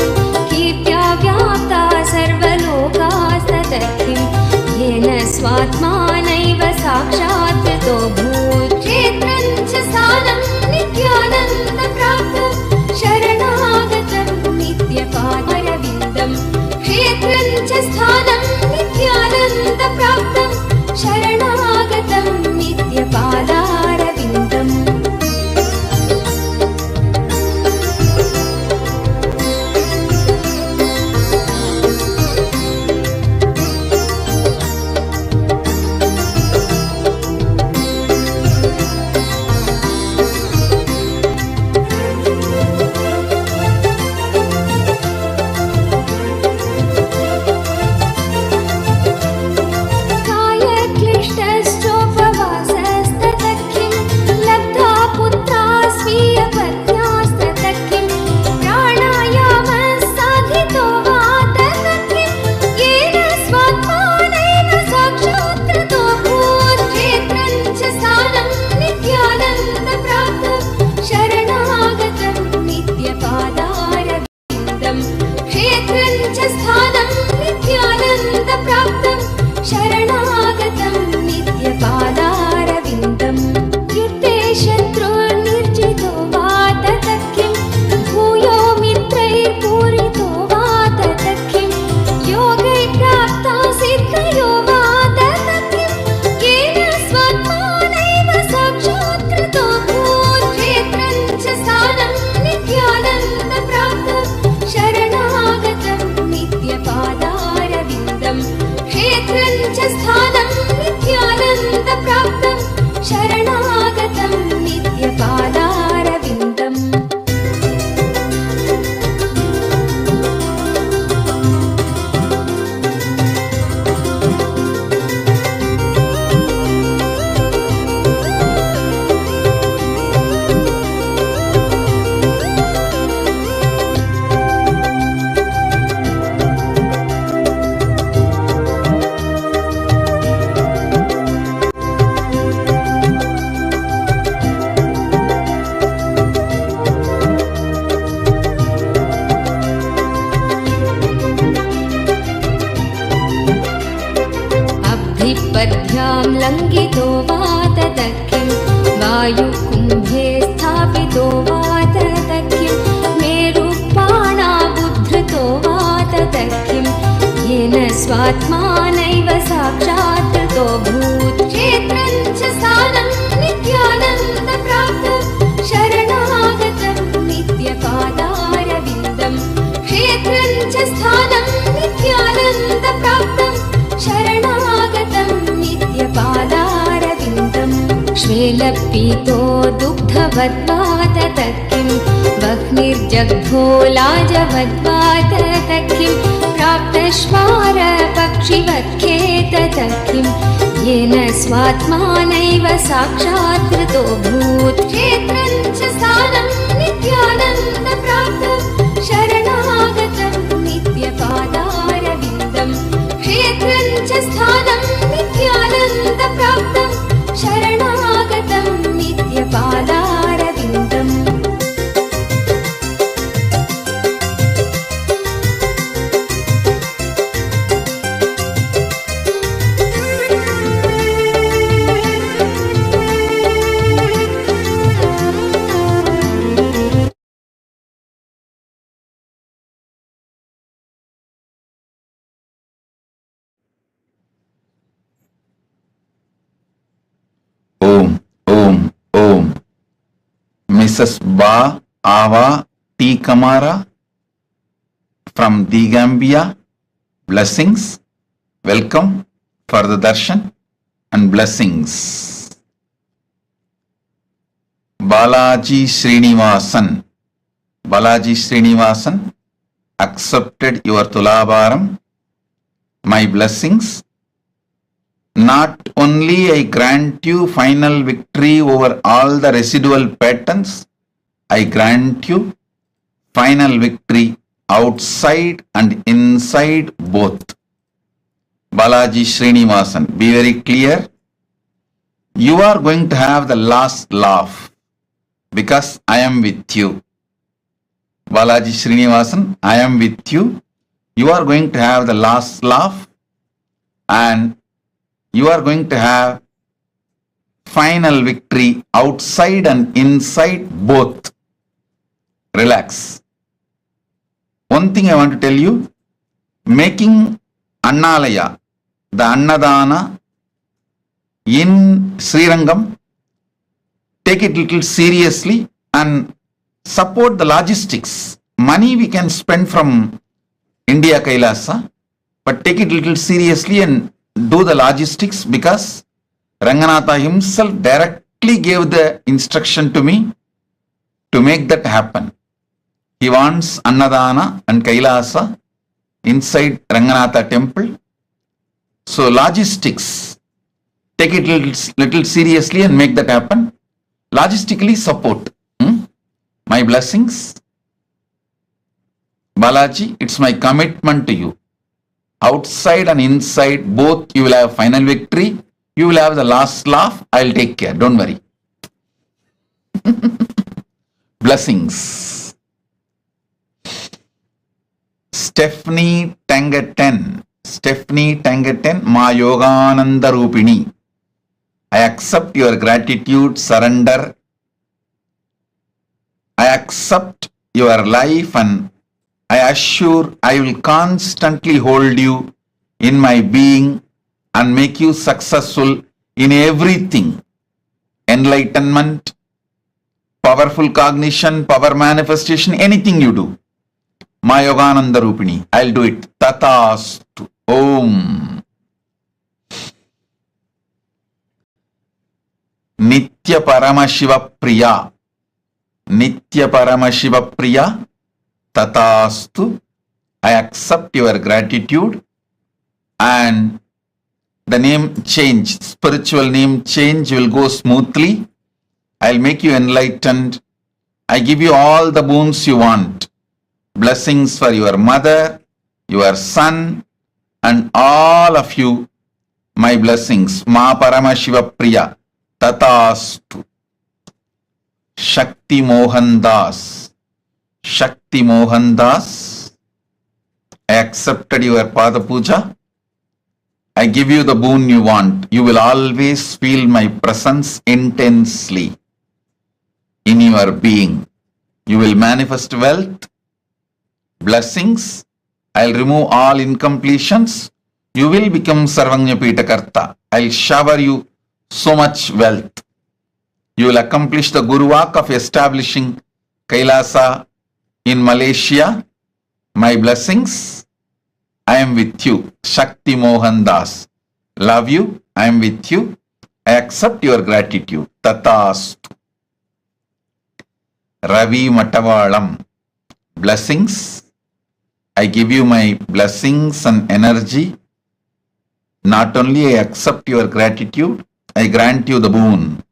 कीर्त्या व्याप्ता सर्वलोकास्तत किं येन स्वात्मानैव साक्षात् कृतो भूत् क्षेत्रं च स्थानं नित्यानन्दप्राप्तं शरणागतं नित्यपादारविन्दं क्षेत्रं च स्थानं नित्यानन्दप्राप्तं शरणागतं नित्यपादारविन्दम् पद्भ्यां लङ्घितो वा तत किं वायुकुम्भे स्थापितो वा तत किं मेरुपाणाबुद्धृतो वा तत किं येन स्वात्मानैव साक्षात् कृतो भूत् क्षेत्रं च स्थानं नित्यानन्दप्राप्तं शरणागतं नित्यपादारविन्दं क्षेत्रं च स्थानं नित्यानन्दप्राप्तं शरणागतं नित्यपादारविन्दम् श्वेलपीतो दुग्धवद्वा तत किं वह्निर्जग्धो लाजवद्वा तत किं प्राप्तश्वारपक्षिवत्खे तत किं येन स्वात्मानैव साक्षात् कृतो भूत् क्षेत्रं च स्थानं नित्यानन्दप्राप्तं शरणागतं नित्यपादारविन्दं क्षेत्रं च स्थानं नित्यानन्दप्राप्तं शरणागतं नित्यपादारविन्दम् Om, Om, Om. Mrs. Ba Ava T. Kamara from the Gambia. Blessings. Welcome for the darshan and blessings. Balaji Srinivasan accepted your Tulabharam, my blessings. Not only I grant you final victory over all the residual patterns, I grant you final victory outside and inside both. Balaji Srinivasan, be very clear. You are going to have the last laugh because I am with you. Balaji Srinivasan, I am with you. You are going to have the last laugh and you are going to have final victory outside and inside both. Relax. One thing I want to tell you, making Annalaya, the Annadana in Srirangam, take it little seriously and support the logistics. Money we can spend from India Kailasa, but take it little seriously and do the logistics because Ranganatha himself directly gave the instruction to me to make that happen. He wants Annadana and Kailasa inside Ranganatha temple. So logistics, take it little seriously and make that happen. Logistically support. My blessings. Balaji, it's my commitment to you. Outside and inside, both you will have final victory. You will have the last laugh. I'll take care. Don't worry. Blessings. Stephanie Tangaten, Ma Yogananda Rupini. I accept your gratitude, surrender. I accept your life and I assure I will constantly hold you in my being and make you successful in everything. Enlightenment, powerful cognition, power manifestation, anything you do. Ma Yogananda Rupini, I'll do it. Tatastu. Om. Nitya Paramashiva Priya. Nitya Paramashiva Priya. Tatastu. I accept your gratitude and the name change, spiritual name change will go smoothly. I'll make you enlightened. I give you all the boons you want. Blessings for your mother, your son, and all of you. My blessings. Ma Paramashiva Priya. Tatastu. Shakti Mohan Das. Shakti Mohan Das. I accepted your Pada Puja. I give you the boon you want. You will always feel my presence intensely in your being. You will manifest wealth, blessings. I'll remove all incompletions. You will become Sarvanyapita Karta. I'll shower you so much wealth. You will accomplish the Guru work of establishing Kailasa in Malaysia. My blessings. I am with you. Shakti Mohan Das. Love you. I am with you. I accept your gratitude. Tatastu. Ravi Matavalam. Blessings. I give you my blessings and energy. Not only I accept your gratitude, I grant you the boon.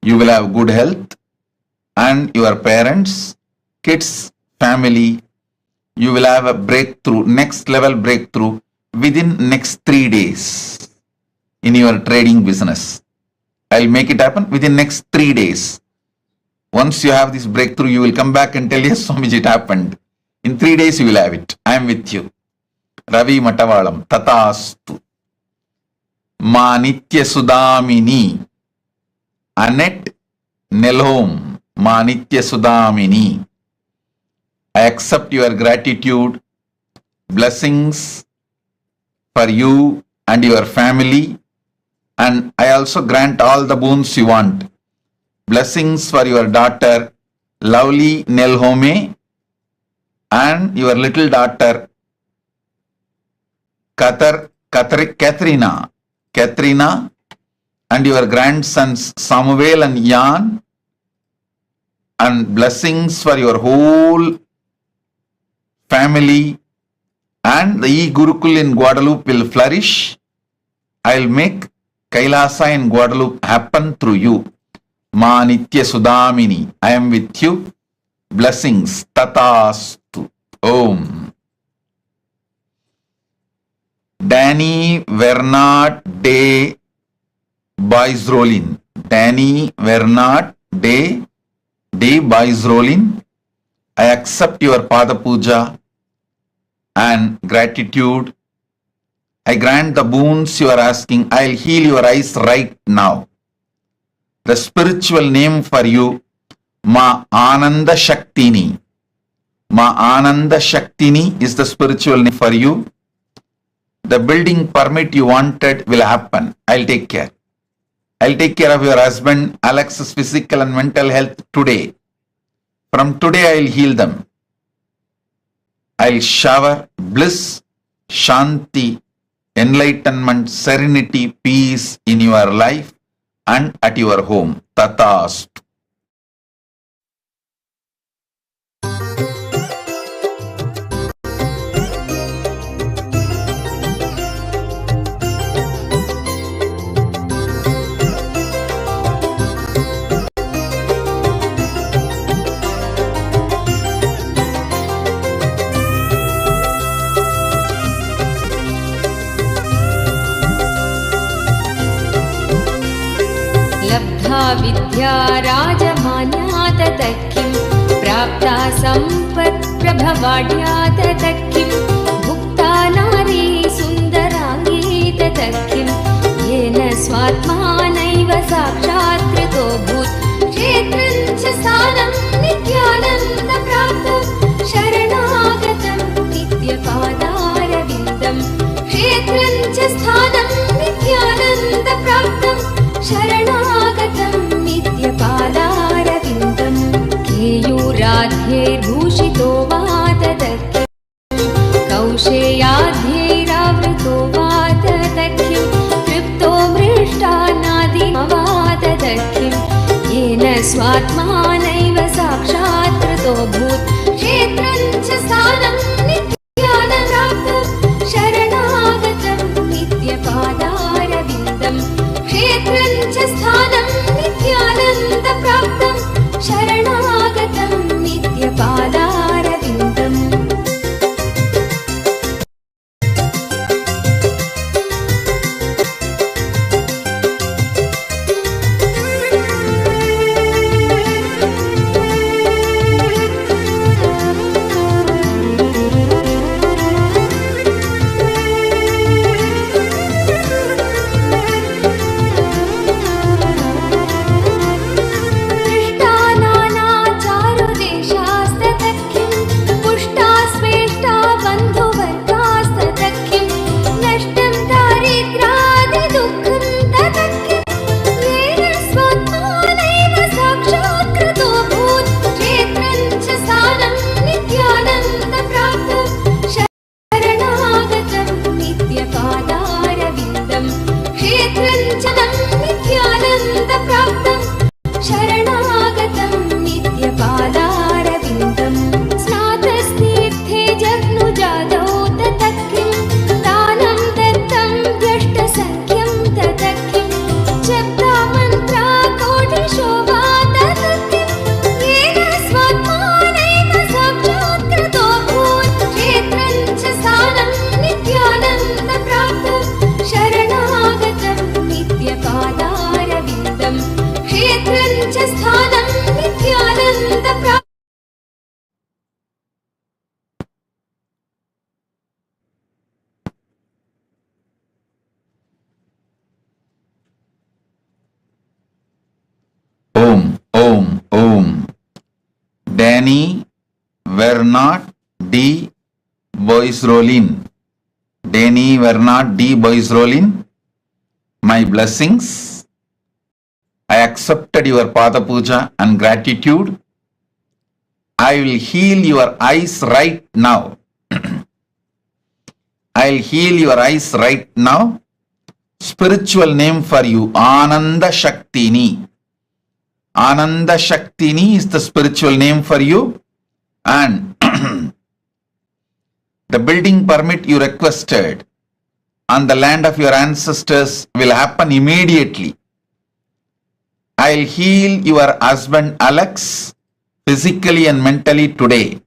You will have good health and your parents, kids, family. You will have a breakthrough, next level breakthrough within next 3 days in your trading business. I'll make it happen within next 3 days. Once you have this breakthrough, you will come back and tell, yes, Swamiji, it happened. In 3 days, you will have it. I am with you. Ravi Matavalam. Tatastu. Ma Nitya Sudamini. Annette Nelhom. Ma Nitya Sudamini. I accept your gratitude, blessings for you and your family, and I also grant all the boons you want. Blessings for your daughter, lovely Nelhome, and your little daughter, Katharina. Katrina, and your grandsons Samuel and Jan, and blessings for your whole family, and the e-Gurukul in Guadeloupe will flourish. I'll make Kailasa in Guadeloupe happen through you. Ma Nitya Sudamini, I am with you. Blessings. Tatastu. Om. Danny Vernat de Boisrolin. Danny Vernat de Boisrolin. I accept your Pada Puja and gratitude. I grant the boons you are asking. I'll heal your eyes right now. The spiritual name for you, Ma Ananda Shaktini. Ma Ananda Shaktini is the spiritual name for you. The building permit you wanted will happen. I'll take care. I'll take care of your husband Alex's physical and mental health today. From today I'll heal them. I'll shower bliss, shanti, enlightenment, serenity, peace in your life and at your home. Tatastu. लब्धा विद्या राजमान्या ततः किं प्राप्ता सम्पत् प्रभवाढ्या ततः किं भुक्ता नारी सुन्दराङ्गी ततः किं येन स्वात्मानैव साक्षात्कृतो भूत् क्षेत्रं च स्थानं नित्यानन्दप्राप्तं शरणागतं नित्यपादारविन्दं क्षेत्रं च स्थानं नित्यानन्दप्राप्तं शरणागतं नित्यपादारविन्दं केयूराध्यैर्भूषितो वा ततः किं कौशेयाध्यैरावृतो वा ततः किं तृप्तो मृष्टान्नादिवा ततः किं येन स्वात्मानैव साक्षात्कृतो भूत् क्षेत्रं च स्थानं नित्यानन्दप्राप्तं शरणागतं नित्यपादारविन्दं क्षेत्रं च स्थानं नित्यानन्दप्राप्तं शरणागतं नित्यपादारविन्दम् Om, Om, Om. Danny Vernat D. Boisrolin. Danny Vernat D. Boisrolin. My blessings. I accepted your Pada Puja and gratitude. I will heal your eyes right now. I'll heal your eyes right now. spiritual name for you, Ananda Shaktini. Ananda Shaktini is the spiritual name for you, and the building permit you requested on the land of your ancestors will happen immediately. I'll heal your husband Alex physically and mentally today.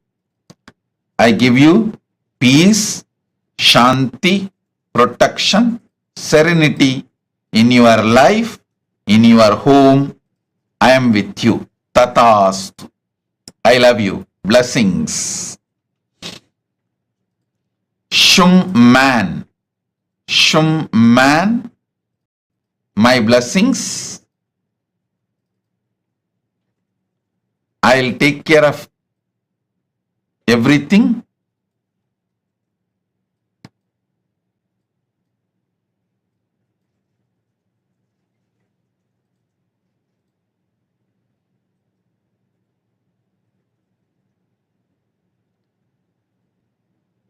I give you peace, shanti, protection, serenity in your life, in your home. I am with you. Tatastu. I love you. Blessings. Shum man. Shum man. My blessings. I'll take care of everything.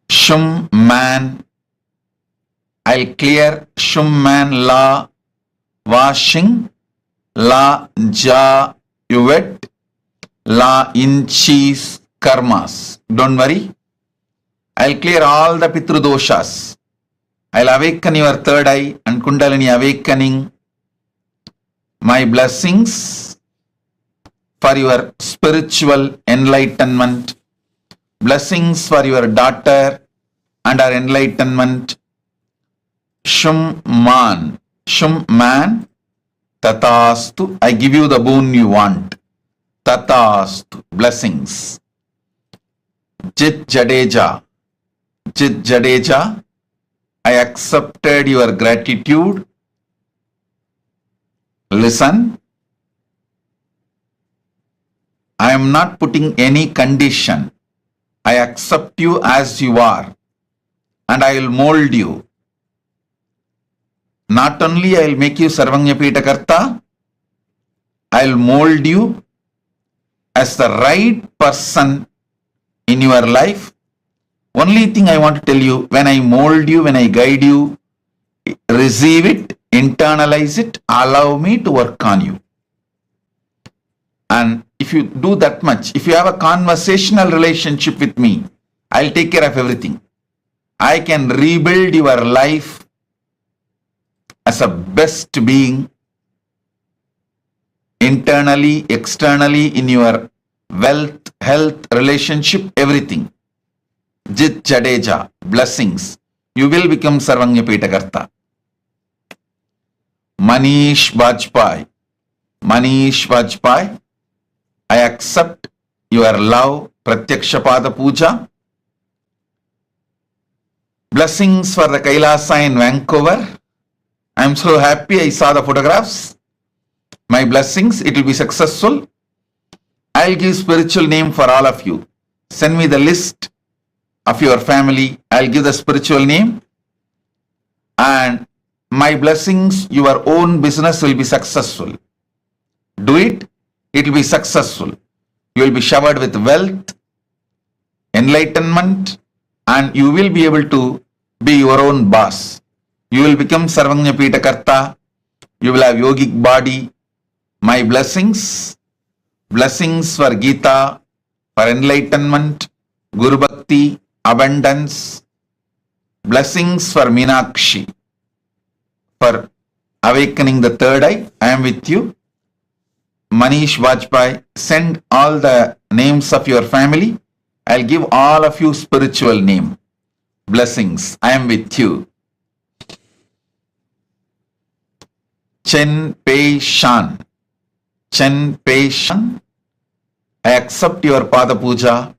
Shum man. I'll clear Shum man la washing, la ja yuvet, la inchis karmas. Don't worry. I'll clear all the Pitru doshas. I'll awaken your third eye and Kundalini awakening. My blessings for your spiritual enlightenment. Blessings for your daughter and her enlightenment. Shum man. Shum man. Tatastu. I give you the boon you want. Tatastu. Blessings. Jit Jadeja. Jit Jadeja. I accepted your gratitude. Listen. I am not putting any condition. I accept you as you are, and I will mold you. Not only I will make you Sarvanyapita Karta, I will mold you as the right person in your life. Only thing I want to tell you, when I mold you, when I guide you, receive it, internalize it, allow me to work on you. And if you do that much, if you have a conversational relationship with me, I'll take care of everything. I can rebuild your life as a best being, internally, externally, in your wealth, health, relationship, everything. Jit Jadeja, blessings. You will become Sarvanyapita Karta. Manish Vajpayee. Manish Vajpayee. I accept your love, Pratyakshapada Puja. Blessings for the Kailasa in Vancouver. I am so happy I saw the photographs. My blessings, it will be successful. I'll give spiritual name for all of you. Send me the list of your family. I'll give the spiritual name. And my blessings, your own business will be successful. Do it. It will be successful. You will be showered with wealth, enlightenment, and you will be able to be your own boss. You will become Sarvanyapita Karta. You will have yogic body. My blessings. Blessings for Gita, for enlightenment, Guru Bhakti, abundance. Blessings for Meenakshi, for awakening the third eye. I am with you. Manish Vajpayee, send all the names of your family. I'll give all of you spiritual name. Blessings. I am with you. Chen Pei Shan. Chen Pei Shan. I accept your Pada Puja.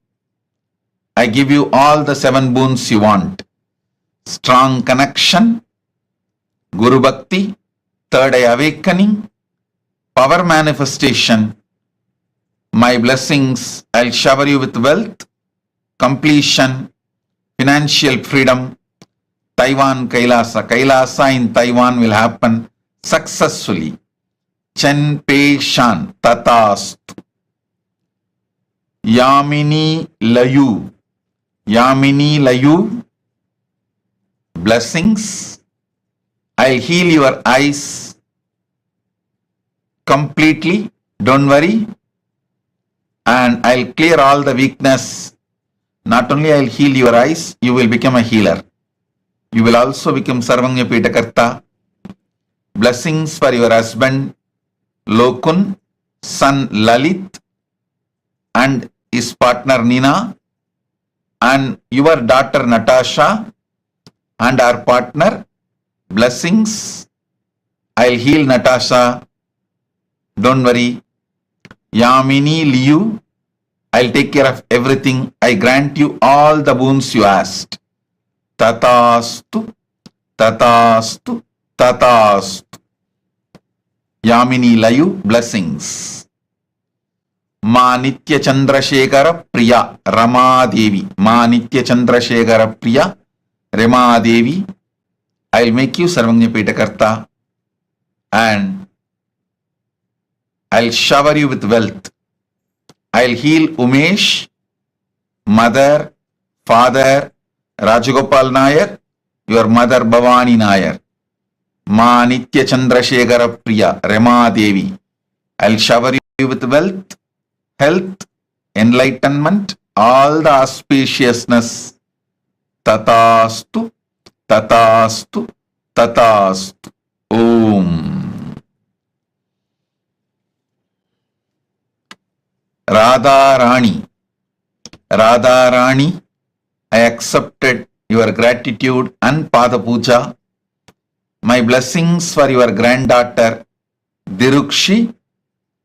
I give you all the 7 boons you want. Strong connection, Guru Bhakti, third eye awakening, power manifestation. My blessings, I'll shower you with wealth, completion, financial freedom. Taiwan Kailasa. Kailasa in Taiwan will happen successfully. Chen Pei Shan. Tatastu. Yamini Layu. Yamini Layu. Blessings. I I'll heal your eyes completely. Don't worry. And I'll clear all the weakness. Not only I'll heal your eyes, you will become a healer. You will also become Sarvanya Pitakarta. Blessings for your husband Lokun, son Lalit, and his partner Nina, and your daughter Natasha, and our partner. Blessings. I'll heal Natasha. Don't worry. Yamini Liu, I'll take care of everything. I grant you all the boons you asked. Tatastu, tatastu, tatastu. Yamini Layu, blessings. Ma Nitya Chandrasekhara Priya, Rama Devi. Ma Nitya Chandrasekhara Priya, Rama Devi. I'll make you Sarvanya Pitakarta and I'll shower you with wealth. I'll heal Umesh, mother, father, Rajagopal Nair, your mother Bhavani Nair. Ma Nitya Chandrasekhara Priya, Rama Devi. I'll shower you with wealth, health, enlightenment, all the auspiciousness. Tatastu, tatastu, tatastu. Om. Radha Rani. Radha Rani, I accepted your gratitude and Pada Puja. My blessings for your granddaughter Dirukshi.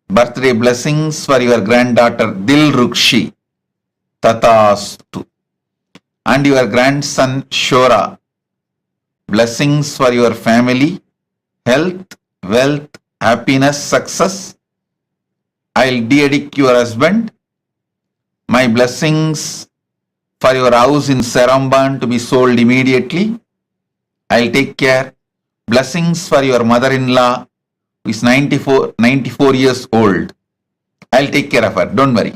Birthday blessings for your granddaughter Dilrukshi. Tatastu. And your grandson Shora. Blessings for your family, health, wealth, happiness, success. I'll de-addict your husband. My blessings for your house in Saramban to be sold immediately. I'll take care. Blessings for your mother-in-law who is 94 years old. I'll take care of her. Don't worry.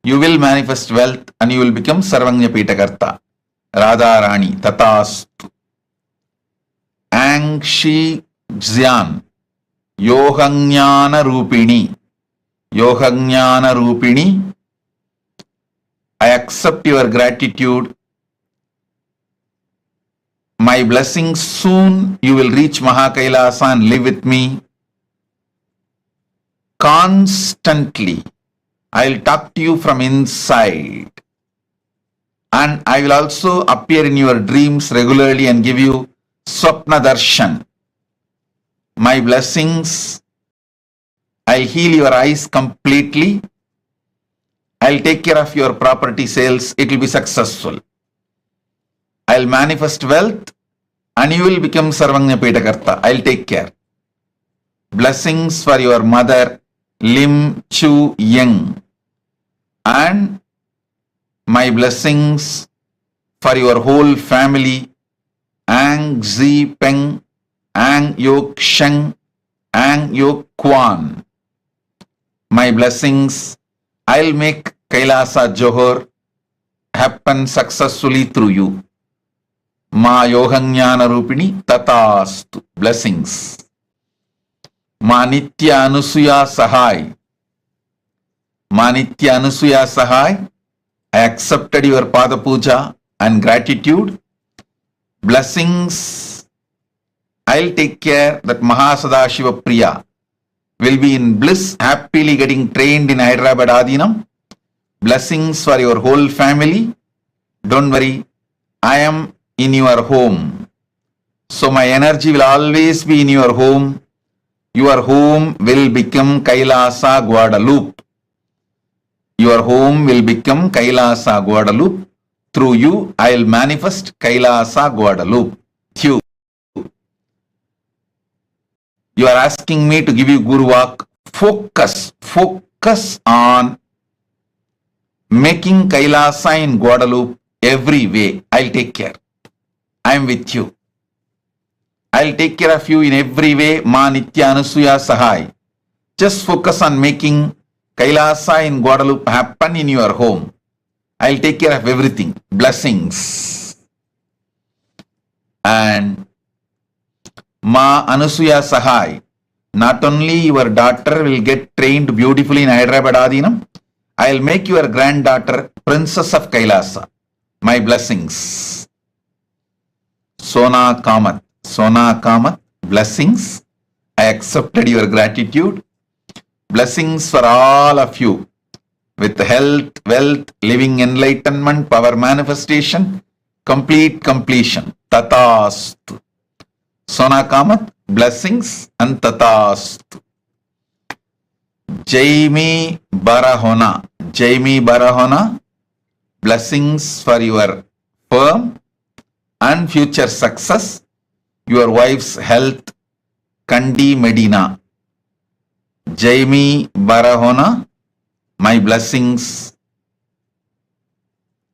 You will manifest wealth and you will become Sarvanya Pitakarta. Radha Rani. Tatastu. Angshi Xian. Yohanyana Rupini. Yohanyana Rupini, I accept your gratitude. My blessings, soon you will reach Mahakailasa and live with me. Constantly, I'll talk to you from inside. And I will also appear in your dreams regularly and give you Swapna Darshan. My blessings, I'll heal your eyes completely. I'll take care of your property sales. It will be successful. I'll manifest wealth and you will become Sarvanya Pitakarta. I'll take care. Blessings for your mother, Lim Chu Yeng. And my blessings for your whole family, Ang Zi Peng, Ang Yok Sheng, Ang Yok Kwan. My blessings, I'll make Kailasa Johor happen successfully through you. Ma Yohanyana Rupini Tatastu. Blessings. Ma Nitya Anusuya Sahai. Ma Nitya Anusuya Sahai, I accepted your Pada Puja and gratitude. Blessings. I'll take care that Mahasadashiva Priya will be in bliss, happily getting trained in Hyderabad Adinam. Blessings for your whole family. Don't worry, I am in your home. So my energy will always be in your home. Your home will become Kailasa Guadalupe. Your home will become Kailasa Guadalupe. Through you, I'll manifest Kailasa Guadalupe. You are asking me to give you Guru Vak. Focus on making Kailasa in Guadalupe every way. I'll take care. I am with you. I'll take care of you in every way. Ma Nitya Anusuya Sahai. Just focus on making Kailasa in Guadalupe happen in your home. I'll take care of everything. Blessings. And Ma Anusuya Sahai. Not only your daughter will get trained beautifully in Hyderabad Adinam, I'll make your granddaughter Princess of Kailasa. My blessings. Sona Kamath. Sona Kamath, blessings. I accepted your gratitude. Blessings for all of you. With health, wealth, living enlightenment, power manifestation, complete completion. Tatastu. Sona Kamath, blessings and Tatastu. Jaimi Barahona. Jaimi Barahona, blessings for your firm and future success. Your wife's health, Kandi Medina. Jaimi Barahona, my blessings.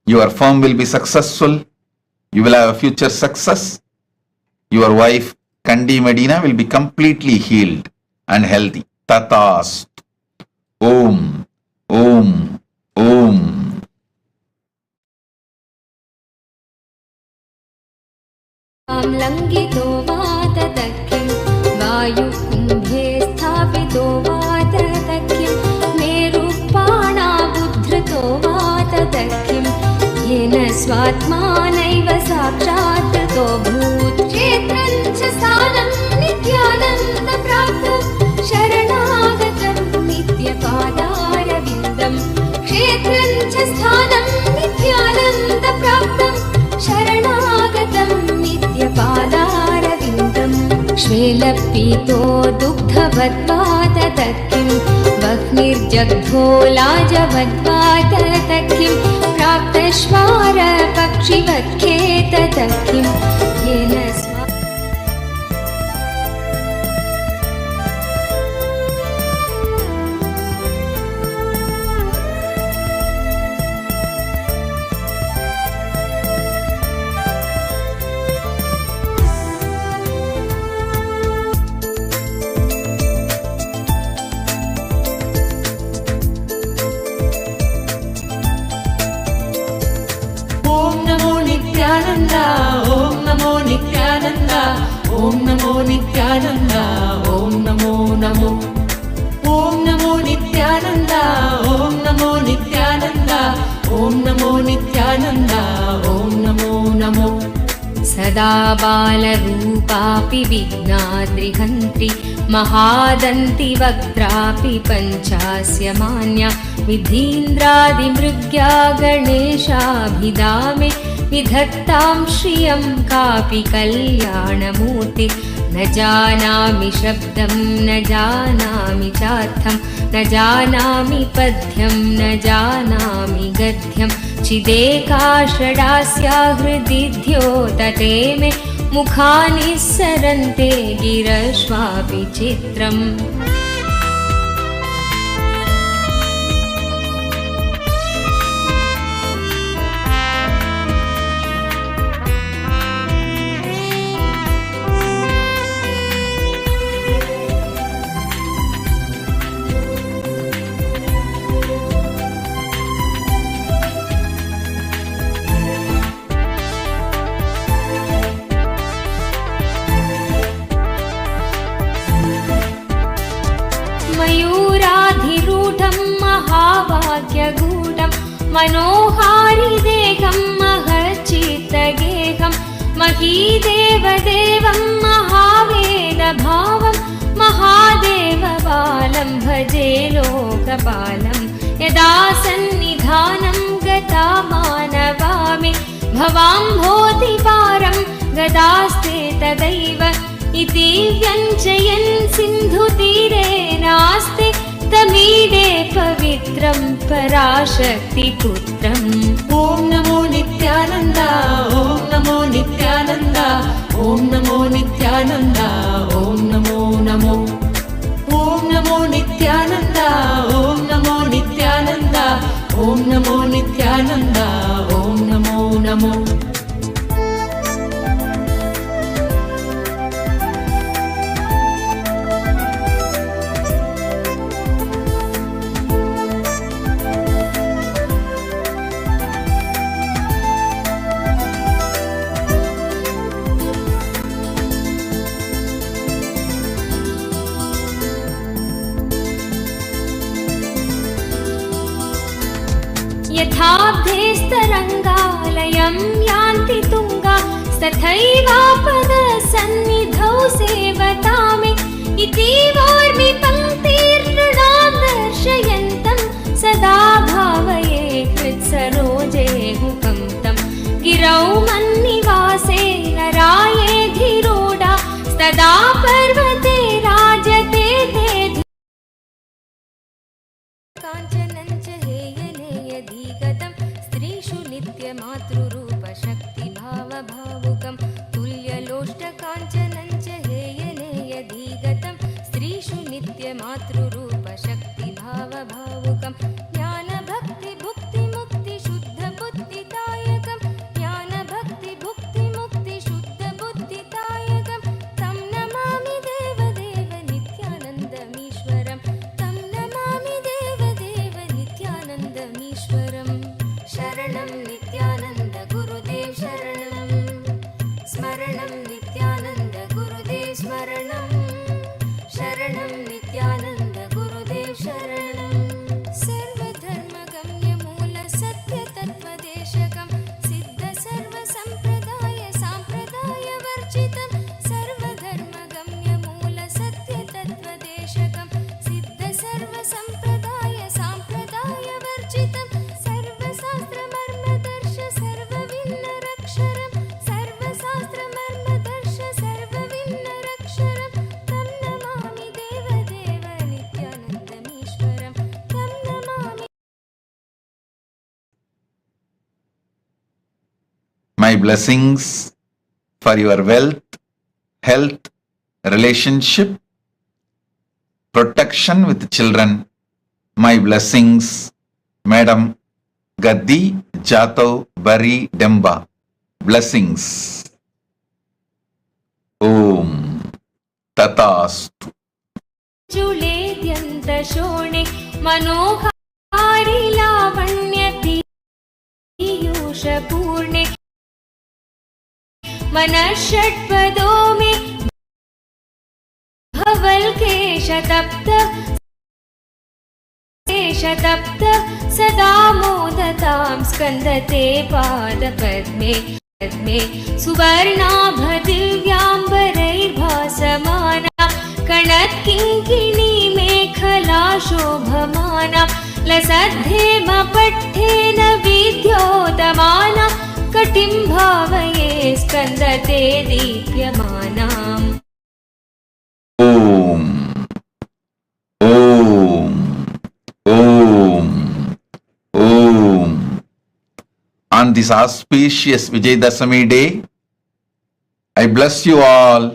Your firm will be successful. You will have a future success. Your wife, Kandi Medina, will be completely healed and healthy. Tatast. Om. Om. Om. लङ्घितो वातदख्यं वायुकुम्भे स्थापितो वातदख्यं मेरुपाणाबुद्धृतो वातदख्यं येन स्वात्मानैव साक्षात्कृतो भूत् क्षेत्रं च स्थानं नित्यानन्दप्राप्तं शरणागतं नित्यपादारविन्दं क्षेत्रं च स्थानं नित्यानन्दप्राप्तं शरणागतं नित्यपादारविन्दम् श्वेलपीतो दुग्धवद्वातदख्यं वह्निर्जग्धो लाजवद्वातदख्यं प्राप्तश्वार पक्षिवत्खेतदख्यं येन ॐ नमो नित्यानन्द ॐ नमो नित्यानन्द ॐ नमो नित्यानन्द ॐ नमो नमो ॐ नमो नित्यानन्द ॐ नमो नित्यानन्द ॐ नमो नित्यानन्द ॐ नमो नमो सदा बालरूपापि विघ्नाद्रिहन्त्रि महादन्ति वक्त्रापि पञ्चास्य मान्या विधीन्द्रादिमृग्या गणेशाभिधामे विधत्तां श्रियं कापि कल्याणमूर्ति न जानामि शब्दं न जानामि चार्थं न जानामि पद्यं न जानामि गद्यं चिदेका षडास्या हृदि द्योतते मे मुखानि सरन्ते गिरश्वापि चित्रम् मयूराधिरूढं महाभाग्यगूढं मनोहारिदेहं महच्चित्तगेहं महीदेवदेवं महावेदभावं महादेवबालं भजे लोकपालं यदा सन्निधानं गता मानवामि भवाम्भोधिपारं गदास्ते तदैव इति व्यञ्जयन् सिन्धुतीरे नास्ति तमीडे पवित्रं पराशक्तिपुत्रम् ॐ नमो नित्यानन्द ॐ नमो नित्यानन्द ॐ नमो नित्यानन्द ॐ नमो नमो ॐ नमो नित्यानन्द ॐ नमो नित्यानन्द ॐ नमो नित्यानन्द ॐ नमो नमो यथाब्धेस्तरङ्गालयं यान्ति तुङ्गा तथैवापदसन्निधौ सेवतामे इति वार्मि पङ्क्तिर्नृणां दर्शयन्तं सदा भावये हृत्सरोजे हुकं तं गिरौ मन्निवासे नरायेऽधिरूढा तदा पर्वते राजते ते काञ्चनं च हेयनेयधिगतं स्त्रीषु नित्यमातृरूपशक्तिभावभावुकं तुल्यलोष्टकाञ्चनं च हेयनेयधिगतं स्त्रीषु नित्यमातृरूपशक्तिभावभावुकं ज्ञानभक्तिभुक्तिमुक्तिशुद्धबुद्धिदायकं ज्ञानभक्तिभुक्तिमुक्तिशुद्धबुद्धिदायकं तं नमामि देवदेव नित्यानन्दमीश्वरं तं नमामि देवदेव नित्यानन्दमीश्वरं शरणं नित्यानन्द गुरुदेव शरणं स्मरणं नित्यानन्द गुरुदेव स्मरणं शरणं नित्यानन्द गुरुदेव शरणं सर्वधर्मगम्यमूलसत्यतत्त्वदेशकं सिद्धसर्वसम्प्रदाय साम्प्रदायवर्जितं सर्वधर्मगम्यमूलसत्यतत्त्वदेशकं सिद्धसर्वसम्प्रदाय साम्प्रदायवर्जितं सर्वशास्त्रमर्मदर्श सर्वविन्नरक्षरं सर्वशास्त्रमर्मदर्श सर्वविन्नरक्षरं तं नमामि देवदेव नित्यानन्दमीश्वरं तं Namami My blessings for your wealth, health, relationship, protection with children. My blessings, Madam Gaddi Jatav Bari Demba. Blessings. Om Tatastu. जुलेद्यन्तशोणे मनोहारि लावण्यपीयूषपूर्णे मनःषट्पदो मे भवल्केशतप्त सदा मोदतां स्कन्दते पादपद्मे सुवर्णाभदिव्याम्बरैर्भासमाना कणत्किङ्किणी मेखला शोभमाना लसद्धेमपट्ठेन विद्योतमाना कटिं भावये स्कन्दते दीप्यमानाम् Om. Om. Om. Om. On this auspicious Vijayadashami day, I bless you all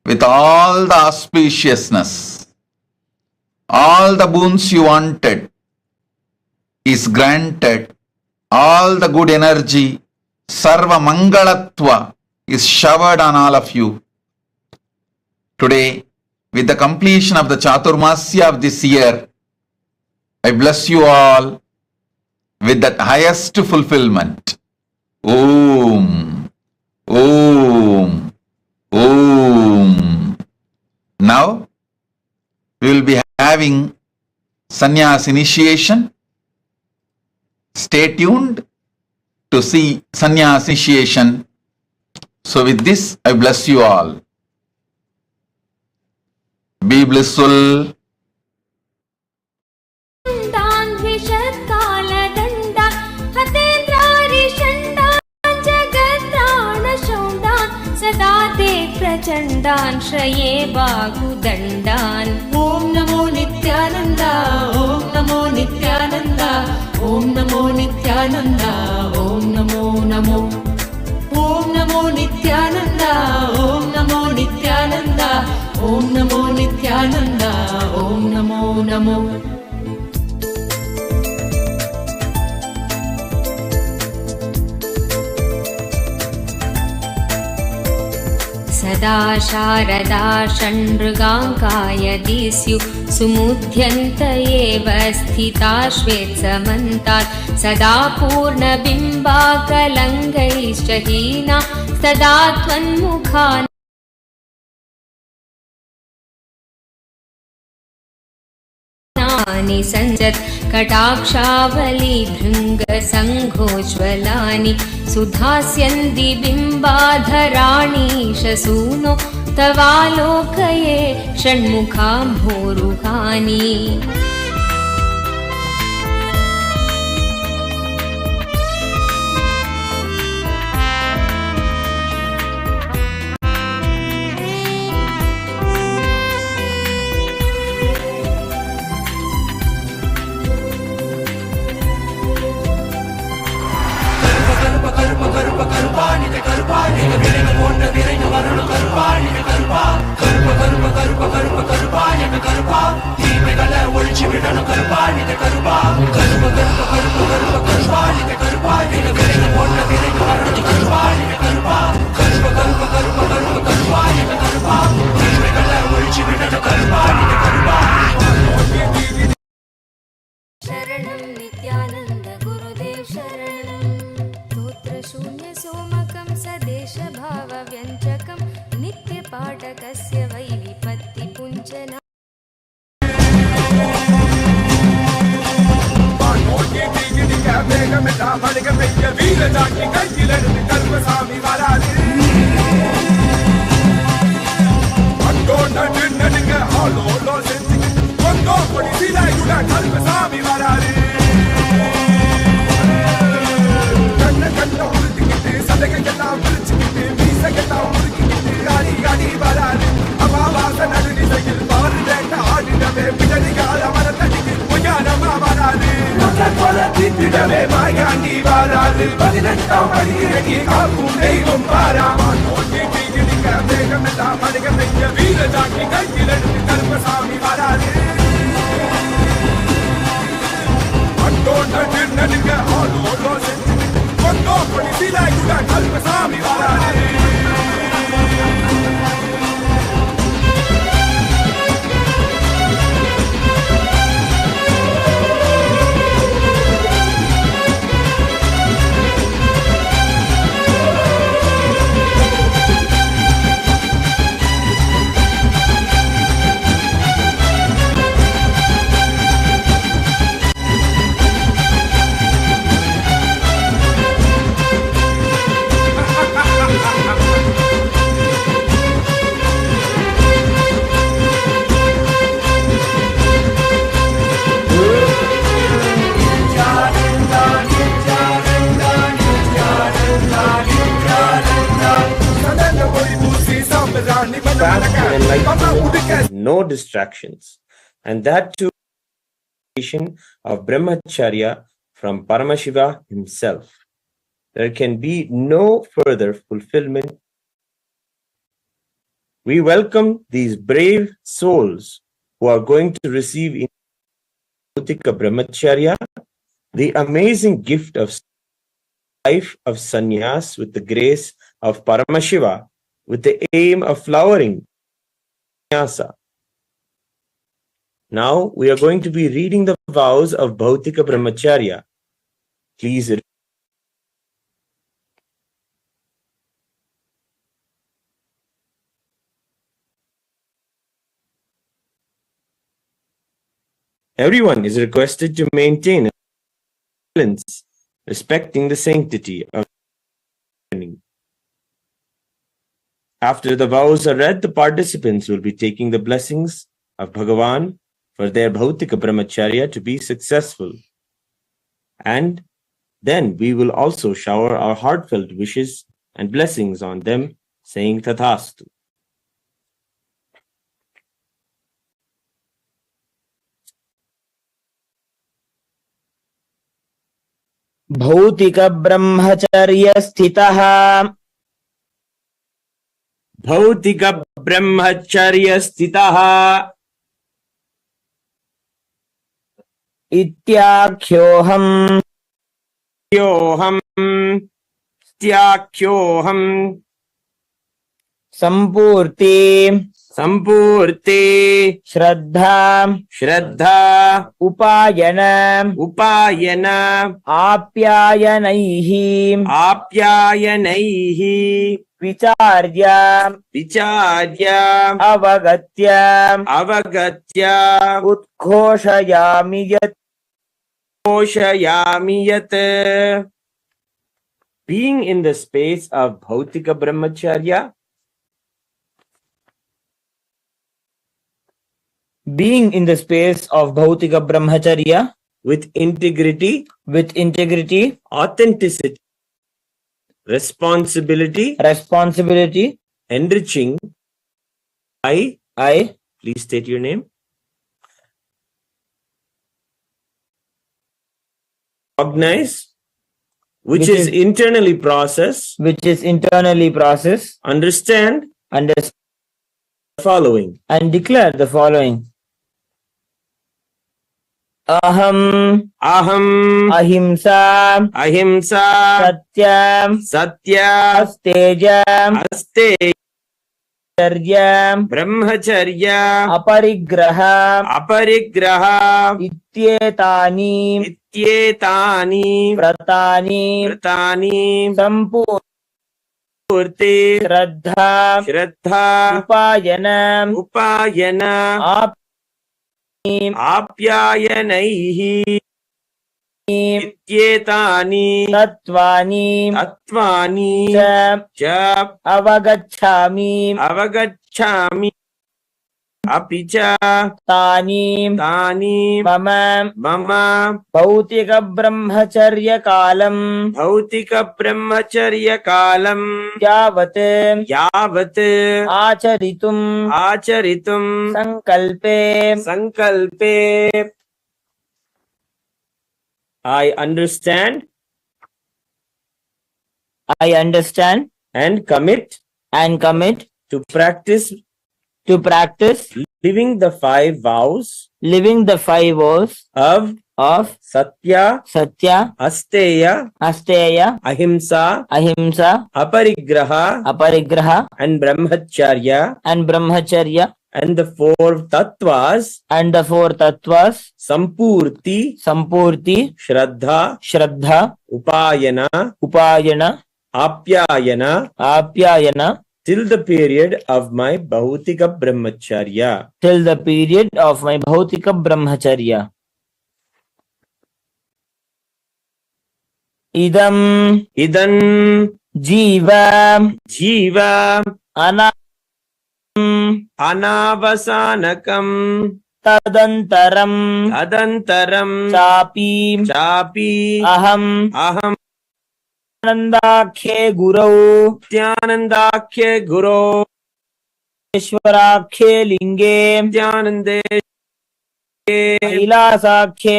with all the auspiciousness. All the boons you wanted is granted. All the good energy, Sarva Mangalatva, is showered on all of you. Today, with the completion of the Chaturmasya of this year, I bless you all with that highest fulfillment. Om. Om. Om. Now, we will be having sannyas initiation. Stay tuned to see sannyas initiation. So with this, I bless you all. Be blissful. सदा ते प्रचण्डान् श्रये बाहुदण्डान् ॐ नमो नित्यानन्द ॐ नमो नित्यानन्द ॐ नमो नित्यानन्द ॐ नमो नमो ॐ नमो नित्यानन्द ॐ नमो नित्यानन्द ॐ नमो नित्यानन्द ॐ नमो नमो सदा शारदा षण्मृगाङ्काय दिस्यु सुमुध्यन्त एव स्थिता श्वेत्समन्तात् सदा पूर्णबिम्बाकलङ्गैश्च हीना सदा त्वन्मुखान् मुखानि सञ्जत् कटाक्षावली भृङ्गसङ्घोज्ज्वलानि सुधास्यन्ति बिम्बाधराणि शसूनो तवालोकये षण्मुखाम्भोरुहानि शरणं नित्यानन्द गुरुदेव शरणं स्तोत्रशून्य सोमकं सदेशभावव्यञ्जकं नित्यपाठकस्य वैलिपत्तिपुञ्जना No distractions, and that too of brahmacharya from Paramashiva himself. There can be no further fulfillment. We welcome these brave souls who are going to receive in Bhautika Brahmacharya the amazing gift of life of sannyas with the grace of Paramashiva, with the aim of flowering sannyasa. Now we are going to be reading the vows of Bhautika Brahmacharya. Please read. Everyone is requested to maintain silence, respecting the sanctity of learning. After the vows are read, the participants will be taking the blessings of Bhagavan for their Bhautika Brahmacharya to be successful. And then we will also shower our heartfelt wishes and blessings on them, saying Tathastu. भौतिक ब्रह्मचर्य स्थितः भौतिक ब्रह्मचर्य स्थितः इत्याख्योऽहम् त्याख्योऽहम् सम्पूर्ति Sampurti. Shraddha. Shraddha. Upayana. Upayana. Apyayanaihi. Apyayanaihi. Vicharya. Vicharya. Avagatya. Avagatya. Utkhoshayami yat. Koshayami yat. Being in the space of Bhautika Brahmacharya, Being in the space of Bhautika Brahmacharya with integrity, authenticity, responsibility, enriching, I, please state your name, recognize, which is internally processed, understand, following, and declare the following. Aham ahimsa satyam astejam brahmacharya aparigraha ityetani pratani sampurti shraddha upayana Apyayanaihi ityetani tatvani cha avagacchami apicha tani mama bhautika brahmacharya kalam yavat acharitum sankalpe. I understand and commit to practice living the five vows of Satya, Asteya, Ahimsa, Aparigraha, and Brahmacharya, and the four tattvas, Sampurti, Shraddha, Upayana, Apyayana, till the period of my Bhautika Brahmacharya. Idam jiva Anavasanakam tadantaram chapi aham Nandakhe Gurau Ishwarakhe Linge Kailasakhe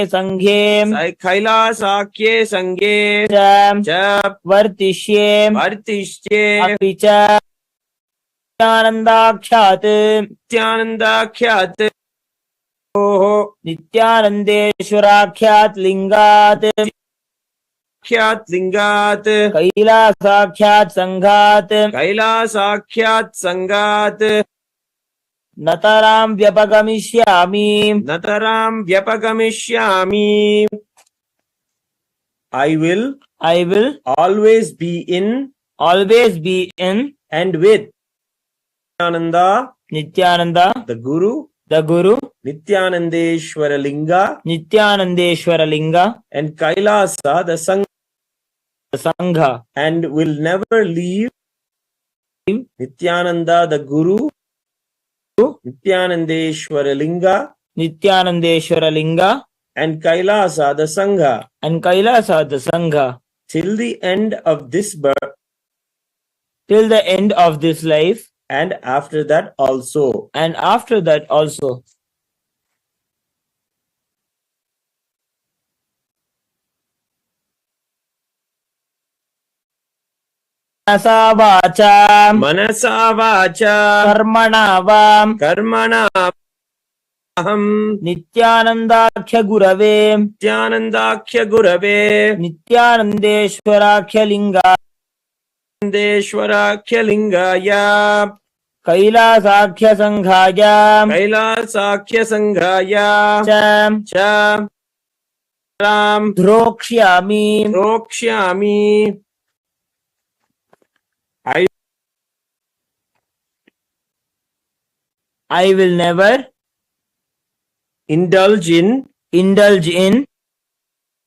Sanghe Jap Vartishye Apicha Nityanandakhyat Nityanandeshwarakhyat Lingat Kailasakhyat Sanghat Nataram Vyapagamishyami. I will always be in and with Nityananda, the Guru, Nityanandeshwara Linga, and Kailasa, the Sangha, and will never leave Nityananda, the Guru, Nityanandeshwara Linga, and Kailasa, the Sangha, till the end of this birth, and after that also. Manasa vacha Karmana aham Nityanandakhya Gurave Nityanandeshwarakhya Lingaya कैलासाख्य संघाय कैलासाख्य संघाय च द्रोक्ष्यामि रोक्ष्यामि I will never indulge in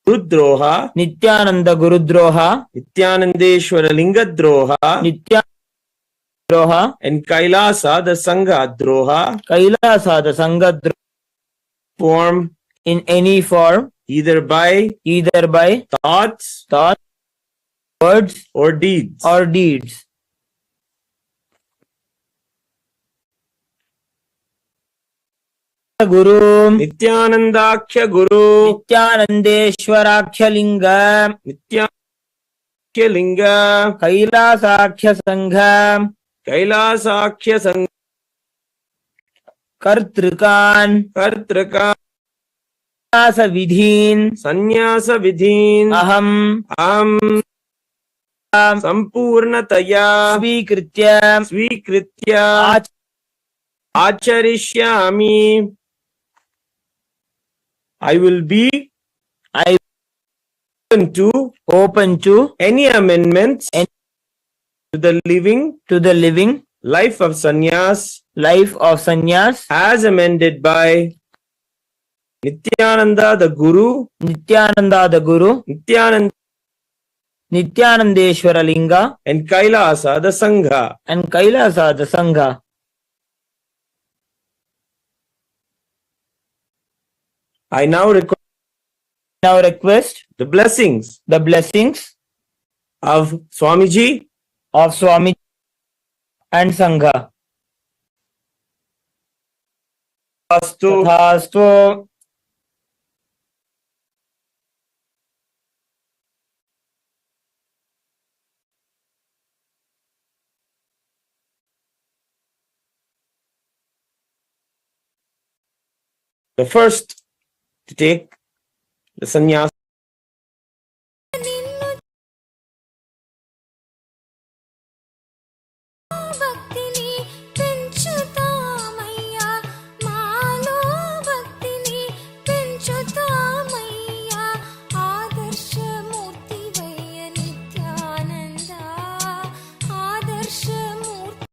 Gurudroha Nityananda Gurudroha Nityanandeshwara Lingadroha Droha and Kailasa the Sangha Droha Kailasa the Sangha form in any form either by thoughts, words or deeds. Guru Nityanandakhya Guru Nityanandeshwarakhya Linga Nityakhya Linga Kailasakhya Sangha Kailasakhya Sangha Kartrikan Sannyasa Vidhin Aham Sampurnataya Svikritya Acharishyami. I will be open to any amendments to the living life of sannyas as amended by Nityananda the Guru Nityanandeshwara Linga and Kailasa the Sangha. I now request the blessings of Swamiji and Sangha. Tathastu. The first to take the sannyas భక్తిని పెంచుతామయ్యా మాలో భక్తిని పెంచుతామయ్యా ఆదర్శమూర్తివయ్య Nityananda ఆదర్శమూర్తి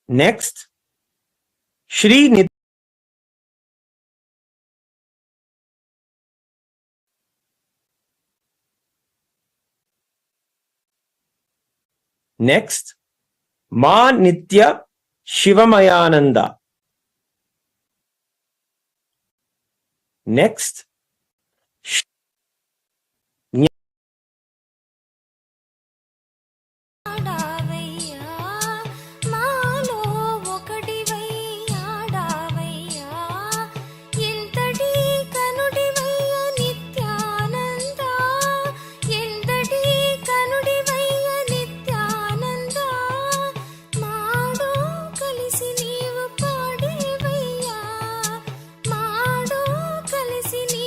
next Shri Next Ma Nitya Shivamayananda. Next ఆడావయ్యా మాలో ఒకటివయ్యాడావయ్యా ఎంతటి కనుడివయ్య నిత్యానంద ఎంతటి కనుడివయ్య Nityananda Maddow కలిసి నీవు పాడేవయ్యా Maddow కలిసి నీవు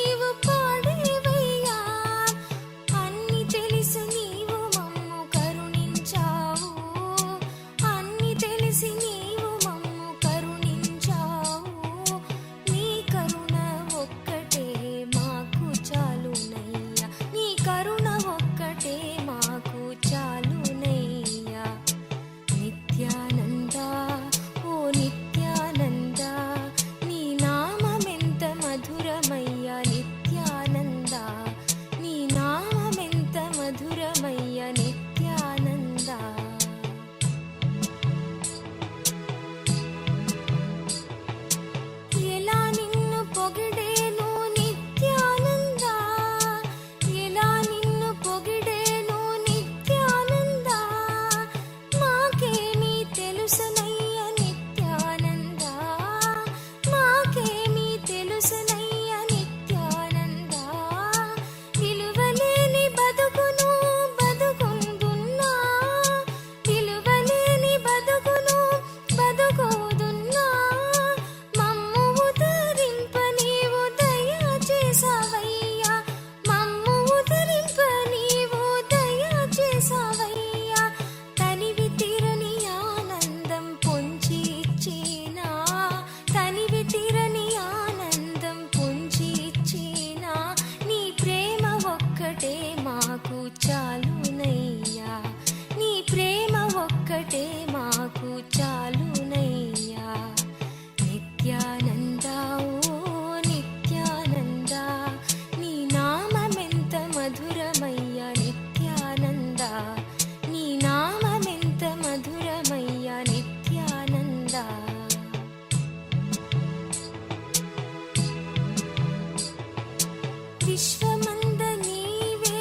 విశ్వమంద నీవే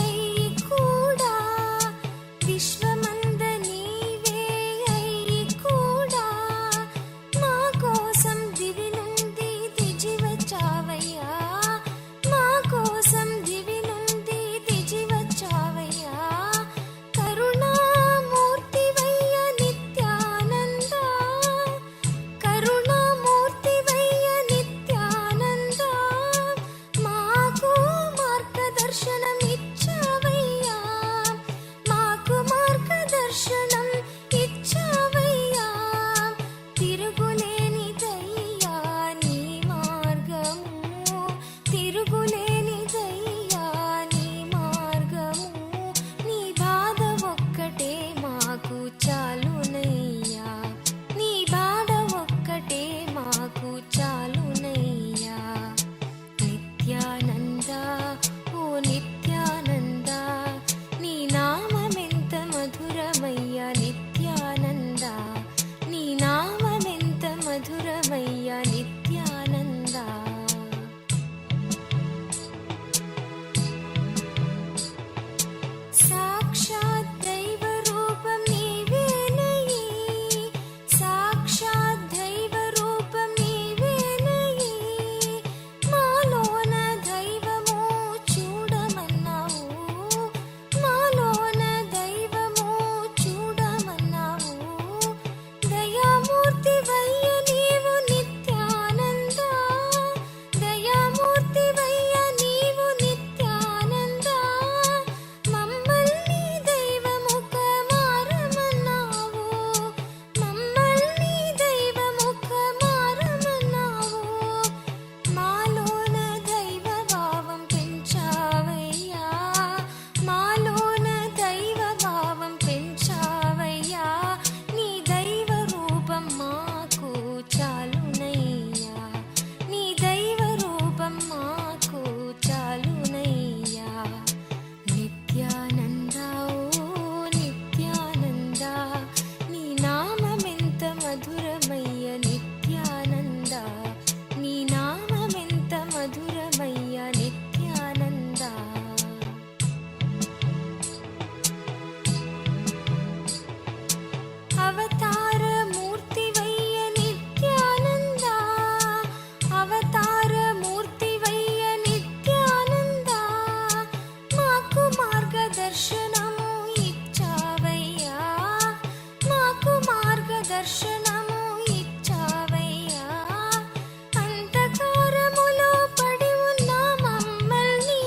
అయి కూడా విశ్వమంద నీవే అయి కూడా మా కోసం దివి నుండి దిగి వచ్చావయ్యా మా కోసం దివి నుండి దిగి వచ్చావయ్యా కరుణామూర్తివయ్య నిత్యానంద కరుణామూర్తివయ్య నిత్యానంద మాకు మార్గదర్శనం ఇచ్చావయ్యా మాకు మార్గదర్శనం ఇచ్చావయ్యా తిరుగులేనిదయ్యా నీ మార్గము తిరుగులేనిదయ్యా నీ మార్గము నీ బాధ ఒక్కటే మాకు చాలునయ్యా నీ బాధ ఒక్కటే మాకు చాలునయ్యా నిత్యానంద ఓ నిత్యానంద నీ నామమెంత మధురమయ్యా నిత్యానంద నీ నామమెంత మధురమయ్యా నిత్యానంద సాక్షాత్ దైవ రూపం నీవేనయి సాక్షాత్ దైవ రూపం నీవేనయి మాలోన దైవము చూడమన్నావు మాలోన దైవము చూడమన్నావు దయామూర్తివయ్య నీవు నిత్యానంద దయామూర్తివయ్య నీవు నిత్యానంద మమ్మల్ని దైవముఖ మారమన్నావు మమ్మల్ని దైవముఖ మారమన్నావు మాలోన దైవ భావం పెంచావయ్యా మాలోన దైవ భావం పెంచావయ్యా నీ దైవ రూపం మాకు చాలునయ్యా నీ దైవ రూపం మాకు చాలునయ్యా నిత్యానంద ఓ నిత్యానంద నీ నామమెంత మధురమయ్య నిత్యానంద నీ నామమెంత మధురమయ్య నిత్యానంద అవతార మూర్తివయ్య నిత్యానంద అవతార మూర్తివయ్య నిత్యానంద మాకు మార్గదర్శనము ఇచ్చావయ్యా మాకు మార్గదర్శనము ఇచ్చావయ్యా అంధకారములో పడి ఉన్న మమ్మల్ని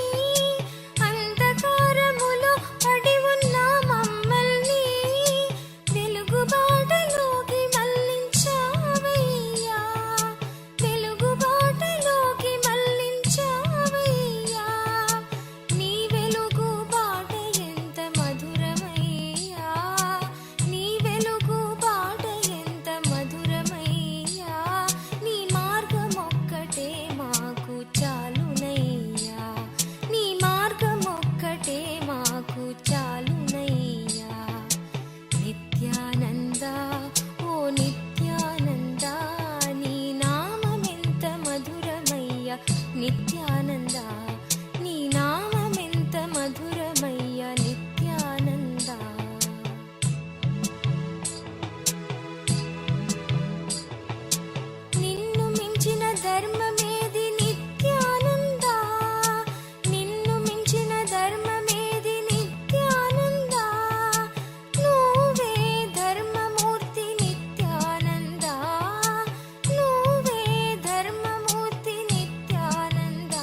అంధకారములో పడి ఉన్న మమ్మల్ని వెలుగుబాటలోకి మళ్ళించావయ్యా వెలుగుబాటలోకి మళ్ళించావయ్యా నీ వెలుగుబాట ఎంత మధురమయ్యా నీ వెలుగుబాట ఎంత మధురమయ్యా నీ మార్గం ఒక్కటే మాకు చాలునయ్యా నీ మార్గం ఒక్కటే మాకు చాలునయ్యా నిత్యానంద ఓ నిత్యానంద నీ నామమెంత మధురమయ్య నిత్యానంద నీ నామమెంత మధురమయ్య నిత్యానంద నిన్ను మించిన ధర్మమేది నిత్యానంద నిన్ను మించిన ధర్మమేది నిత్యానంద నువ్వే ధర్మమూర్తి నిత్యానంద నువ్వే ధర్మమూర్తి Nityananda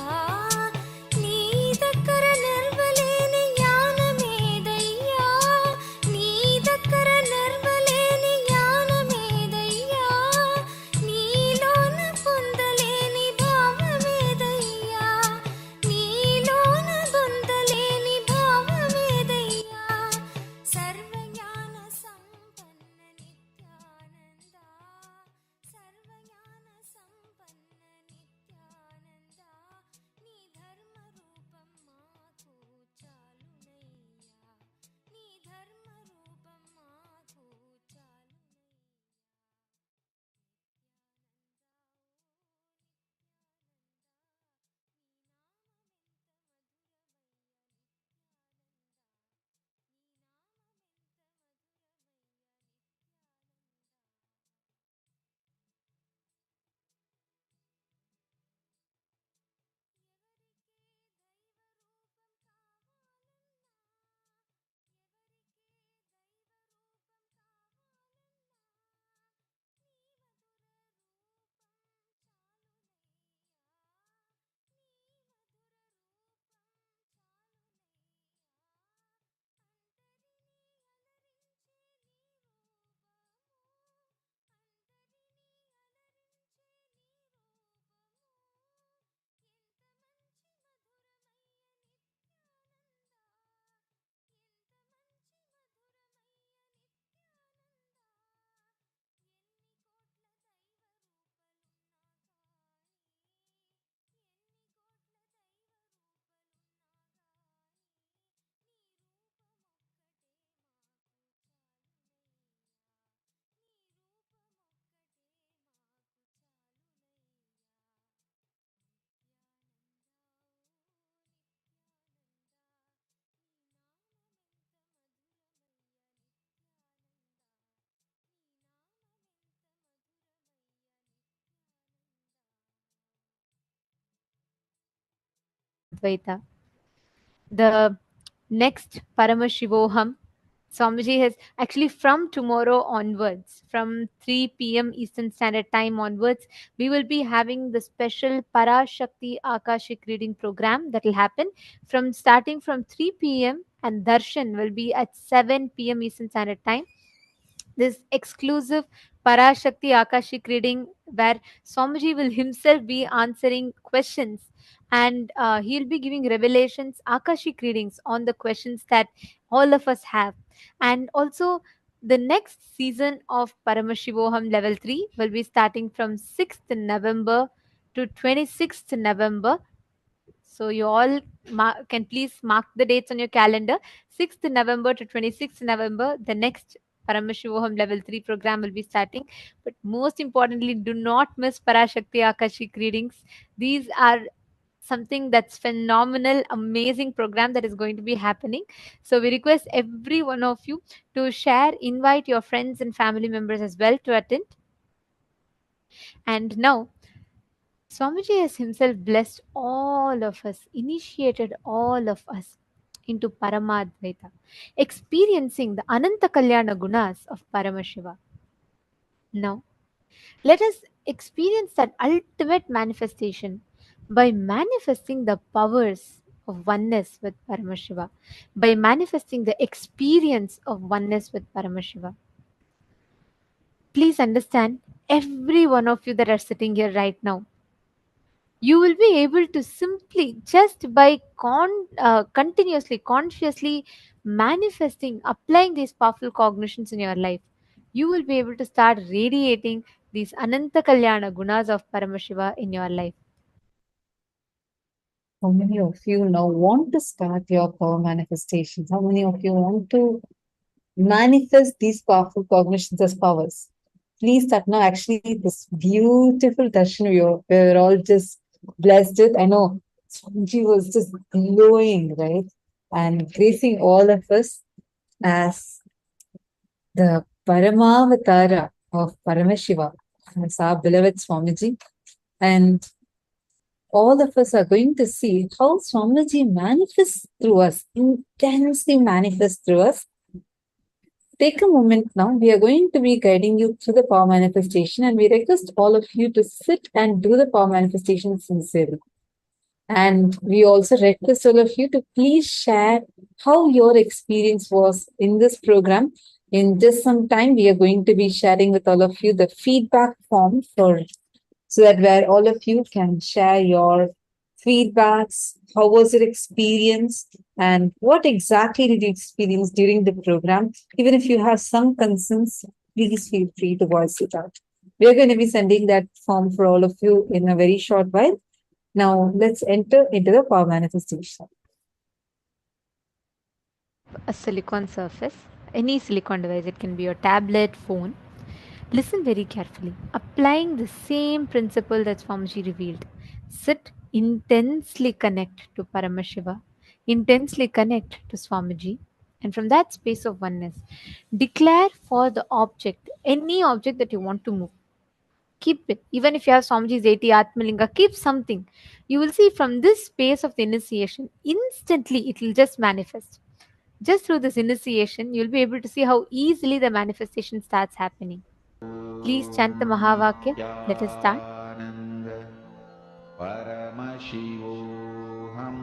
Paramadvaita. The next Paramashivoham, Swamiji has actually from tomorrow onwards, from 3 p.m. Eastern Standard Time onwards, we will be having the special Parashakti Akashic reading program that will happen from starting from 3 p.m. and Darshan will be at 7 p.m. Eastern Standard Time. This exclusive Parashakti Akashic reading where Swamiji will himself be answering questions and he'll be giving revelations, Akashic readings on the questions that all of us have. And also, the next season of Paramashivoham Level 3 will be starting from 6th November to 26th November. So you all can please mark the dates on your calendar. 6th November to 26th November, the next Paramashivoham Level 3 program will be starting. But most importantly, do not miss Parashakti Akashic readings. These are something that's phenomenal, amazing program that is going to be happening. So we request every one of you to share, invite your friends and family members as well to attend. And now Swamiji has himself blessed all of us, initiated all of us into Paramadvaita, experiencing the Ananta Kalyana Gunas of Paramashiva. Now, let us experience that ultimate manifestation by manifesting the powers of oneness with Paramashiva, by manifesting the experience of oneness with Paramashiva. Please understand, every one of you that are sitting here right now, you will be able to simply just by continuously consciously manifesting, applying these powerful cognitions in your life, you will be able to start radiating these Ananta Kalyana Gunas of Paramashiva in your life. How many of you now want to start your power manifestations? How many of you want to manifest these powerful cognitions as powers? Please start now. Actually, this beautiful darshan, we're all just blessed with. I know Swamiji was just glowing, right? And gracing all of us as the Paramavatara of Paramashiva, as our beloved Swamiji. And all of us are going to see how Swamiji manifests through us, intensely manifests through us. Take a moment now. We are going to be guiding you through the power manifestation, and we request all of you to sit and do the power manifestation sincerely. And we also request all of you to please share how your experience was in this program. In just some time, we are going to be sharing with all of you the feedback form so that where all of you can share your feedbacks, how was your experience, and what exactly did you experience during the program. Even if you have some concerns, please feel free to voice it out. We're going to be sending that form for all of you in a very short while. Now, let's enter into the power manifestation. A silicon surface, any silicon device, it can be your tablet, phone. Listen very carefully, applying the same principle that Swamiji revealed. Sit, intensely connect to Paramashiva, intensely connect to Swamiji, and from that space of oneness, declare for the object, any object that you want to move. Keep it. Even if you have Swamiji's 80 Atmalinga, keep something. You will see from this space of the initiation, instantly it will just manifest. Just through this initiation, you'll be able to see how easily the manifestation starts happening. Please chant the Mahavakya. Let us start. Paramashivoham.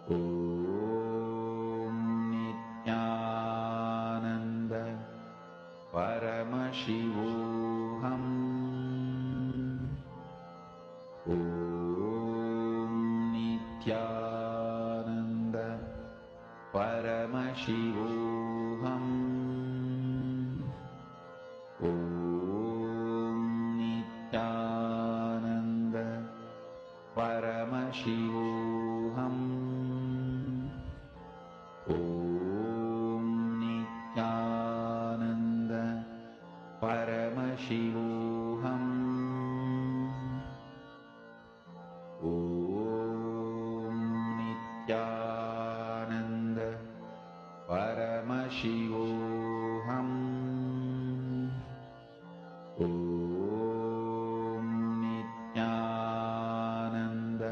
Om Nityananda Paramashivoham. Om Nityananda Paramashivoham. Om Nityananda Paramashivoham. Om Nityananda Paramashivoham. Om Nityananda Paramashivoham. Om Nityananda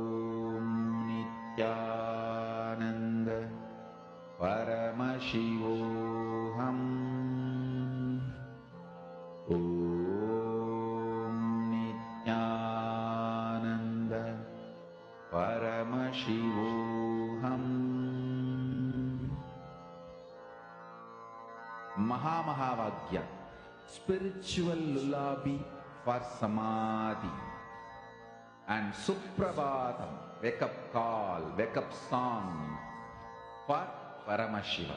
Om Nityananda Paramashivoham. Mahamahavagya, spiritual lullaby for Samadhi. And Suprabhatam, wake up call, wake up song for Paramashiva.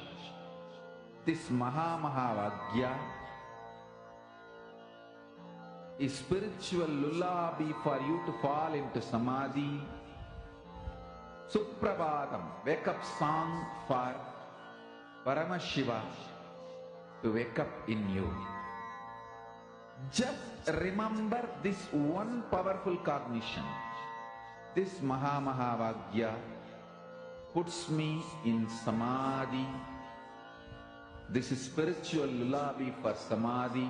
This Mahamahavagya is spiritual lullaby for you to fall into Samadhi. Suprabhatam, wake up song for Paramashiva to wake up in you. Just remember this one powerful cognition. This Mahamahavagya puts me in Samadhi. This is spiritual lullaby for Samadhi.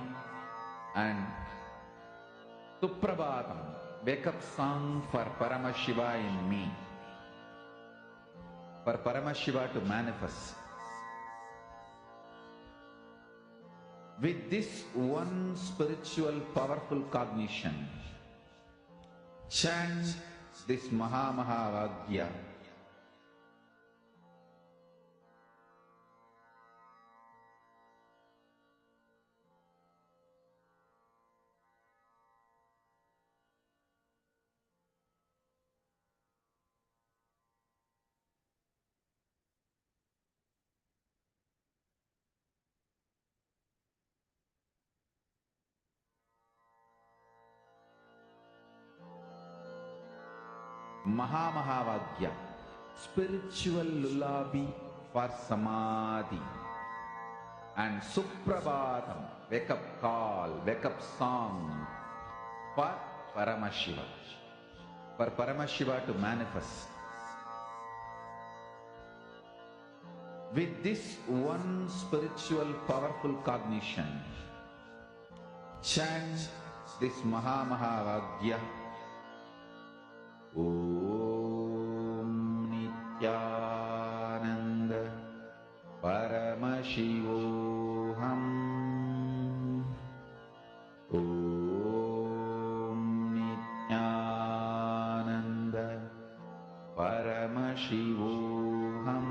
And Suprabhatam, wake up song for Paramashiva in me. For Paramashiva to manifest. With this one spiritual powerful cognition, chant this Mahamahavagya. Mahamahavagya, spiritual lullaby for Samadhi. And Suprabhatam, wake up call, wake up song for Paramashiva. For Paramashiva to manifest. With this one spiritual powerful cognition, chant this Mahamahavagya. Om Nityananda Paramashivoham. Om Nityananda Paramashivoham.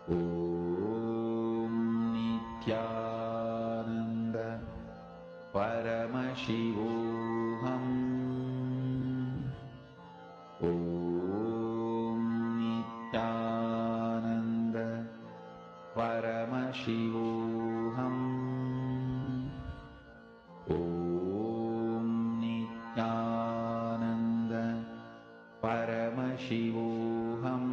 Om Nityananda Paramashivoham. Om Nityananda Paramashivoham. Om Nityananda Paramashivoham. Om Nityananda Paramashivoham.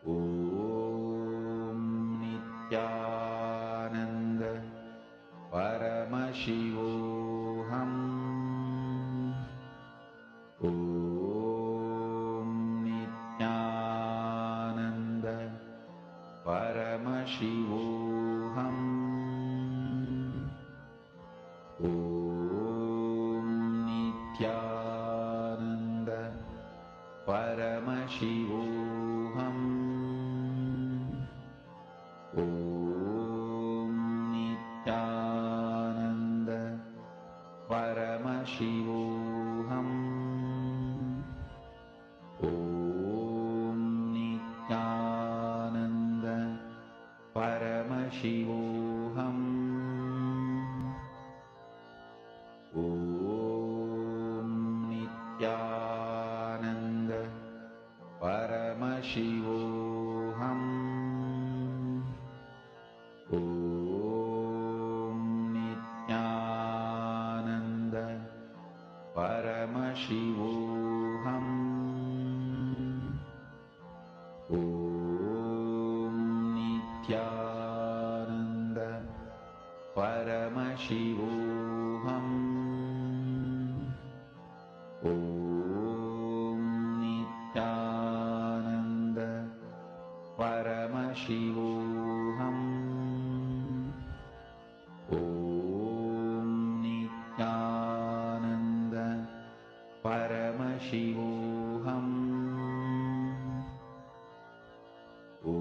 Om Nityananda Paramashivoham. Om Nityananda Paramashivoham. Om Nityananda Paramashivoham. Om Nityananda Paramashivoham. Om Nityananda Paramashivoham. Om Nityananda Paramashivoham. Om Nityananda Paramashivoham. Om Nityananda Paramashivoham. Om Nityananda Paramashivoham. Om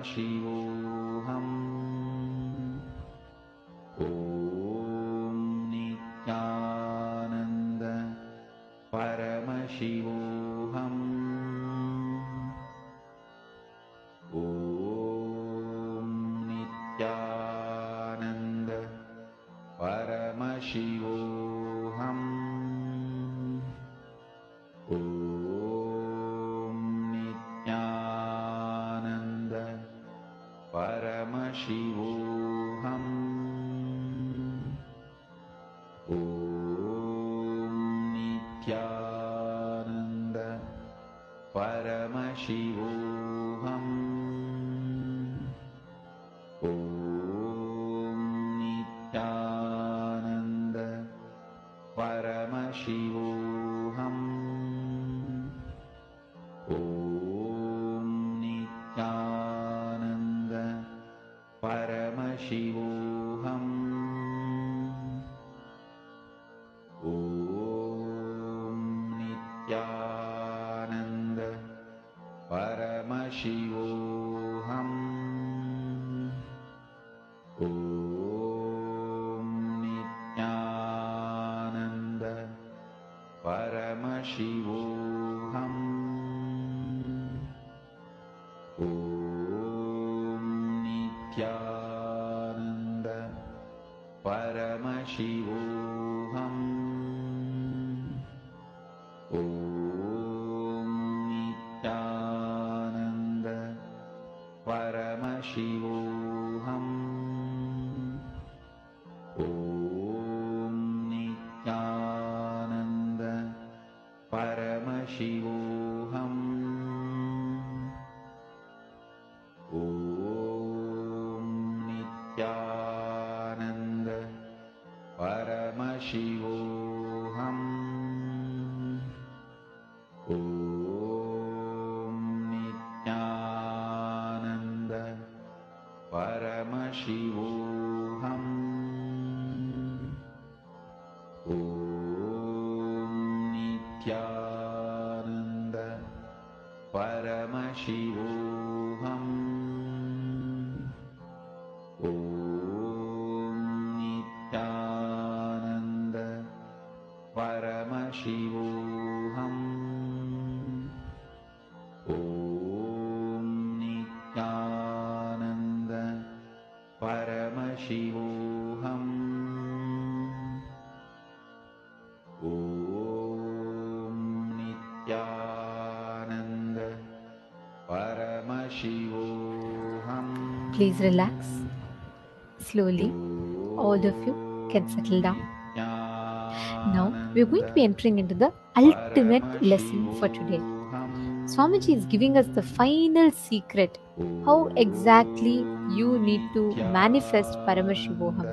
Paramashivoham. Om Nityananda Paramashivoham. Om Nityananda Paramashivoham. Om Nityananda Paramashivoham. Om Nityananda Paramashivoham. Om Nityananda Paramashivoham. Om Nityananda Paramashivoham. Om Nityananda Paramashivoham. Om Nityananda Paramashivoham. Om Nityananda Paramashivoham. Om Nityananda Paramashivoham. Om Nityananda Paramashivoham. Om Nityananda Paramashivoham. Om Nityananda Paramashivoham. Om Nityananda Paramashivoham. Om Nityananda Paramashivoham. Om Nityananda Paramashivoham. Om Nityananda Paramashivoham. Please relax. Slowly, all of you can settle down. Now, we're going to be entering into the ultimate lesson for today. Swamiji is giving us the final secret how exactly you need to manifest Paramashivoham.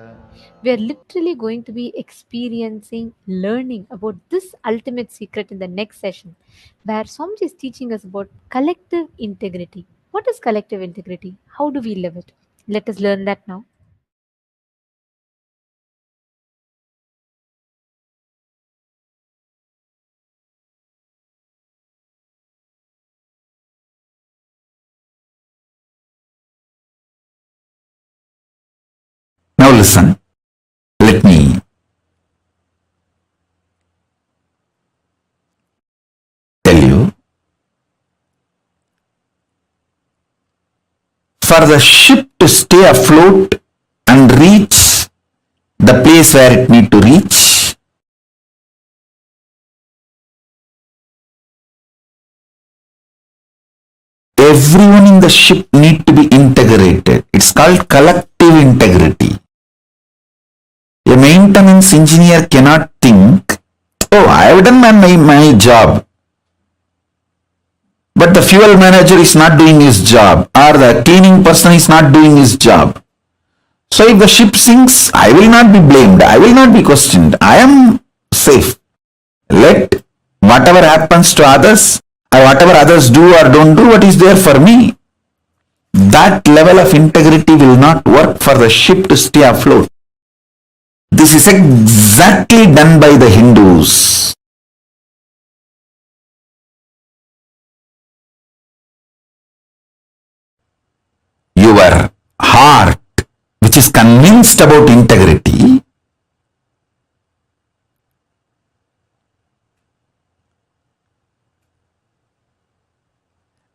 We are literally going to be experiencing, learning about this ultimate secret in the next session, where Swamiji is teaching us about collective integrity. What is collective integrity? How do we live it? Let us learn that now. Now listen, let me tell you. For the ship to stay afloat and reach the place where it need to reach, everyone in the ship need to be integrated. It's called collective integrity. A maintenance engineer cannot think, oh, I have done my job, but the fuel manager is not doing his job, or the cleaning person is not doing his job. So if the ship sinks, I will not be blamed, I will not be questioned, I am safe. Let whatever happens to others, or whatever others do or don't do, what is there for me. That level of integrity will not work for the ship to stay afloat. This is exactly done by the Hindus. your heart, which is convinced about integrity,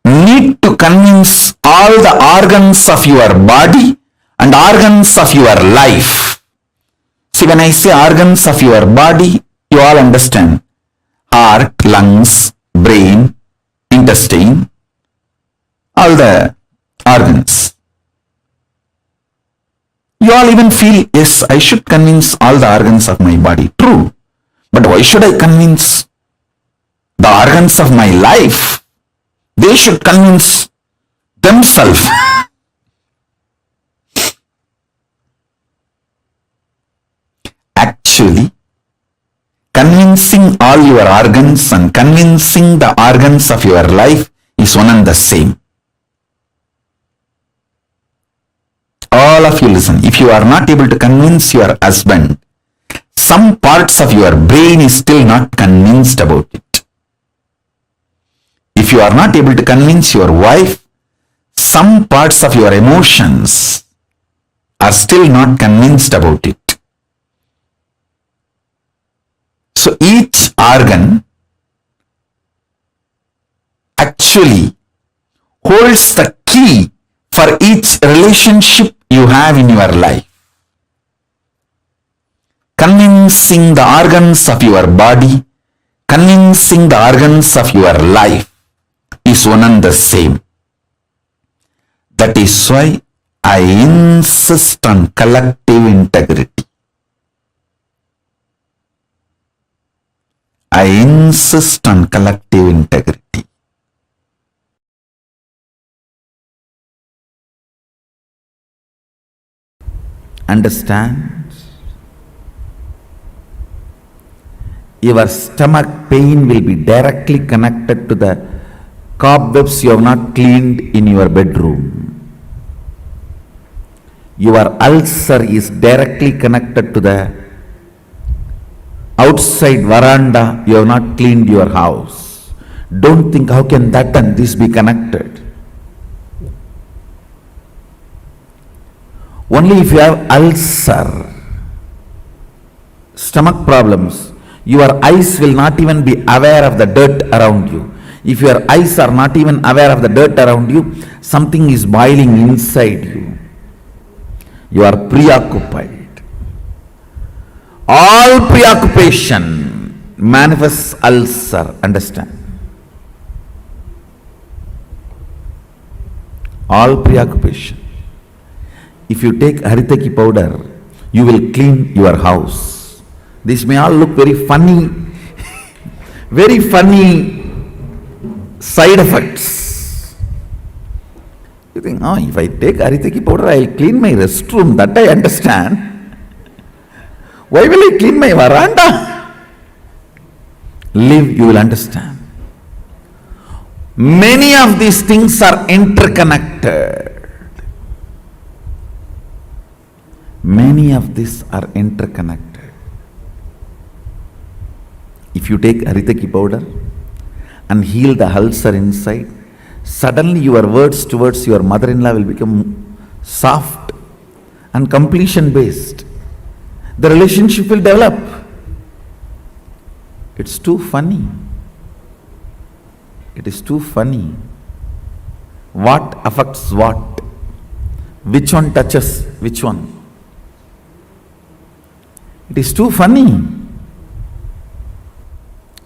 need to convince all the organs of your body and organs of your life. See, when I say organs of your body, you all understand. Heart, lungs, brain, intestine, all the organs. You all even feel, yes, I should convince all the organs of my body. True. But why should I convince the organs of my life? They should convince themselves. Actually, convincing all your organs and convincing the organs of your life is one and the same. All of you listen. If you are not able to convince your husband, some parts of your brain is still not convinced about it. If you are not able to convince your wife, some parts of your emotions are still not convinced about it. So each organ actually holds the key for each relationship you have in your life. Convincing the organs of your body, convincing the organs of your life is one and the same. That is why I insist on collective integrity. I insist on collective integrity. Understand? Your stomach pain will be directly connected to the cobwebs you have not cleaned in your bedroom. Your ulcer is directly connected to the outside veranda you have not cleaned your house. Don't think how can that and this be connected. Only if you have ulcer, stomach problems, your eyes will not even be aware of the dirt around you. If your eyes are not even aware of the dirt around you, something is boiling inside you. You are preoccupied. All preoccupation manifests ulcer. Understand? All preoccupation. If you take haritaki powder, you will clean your house. This may all look very funny, very funny side effects. You think, oh, if I take haritaki powder, I will clean my restroom. That I understand. Why will I clean my veranda? Live, you will understand. Many of these things are interconnected. Many of these are interconnected. If you take haritaki powder and heal the ulcer inside, suddenly your words towards your mother-in-law will become soft and completion based. The relationship will develop. It's too funny. It is too funny. What affects what? Which one touches which one? It is too funny.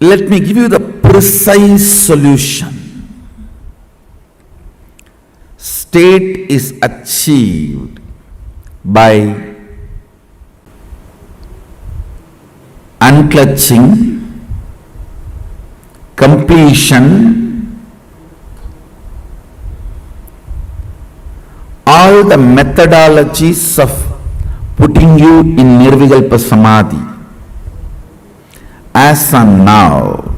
Let me give you the precise solution. State is achieved by unclutching, completion, all the methodologies of putting you in Nirvikalpa Samadhi. As on now,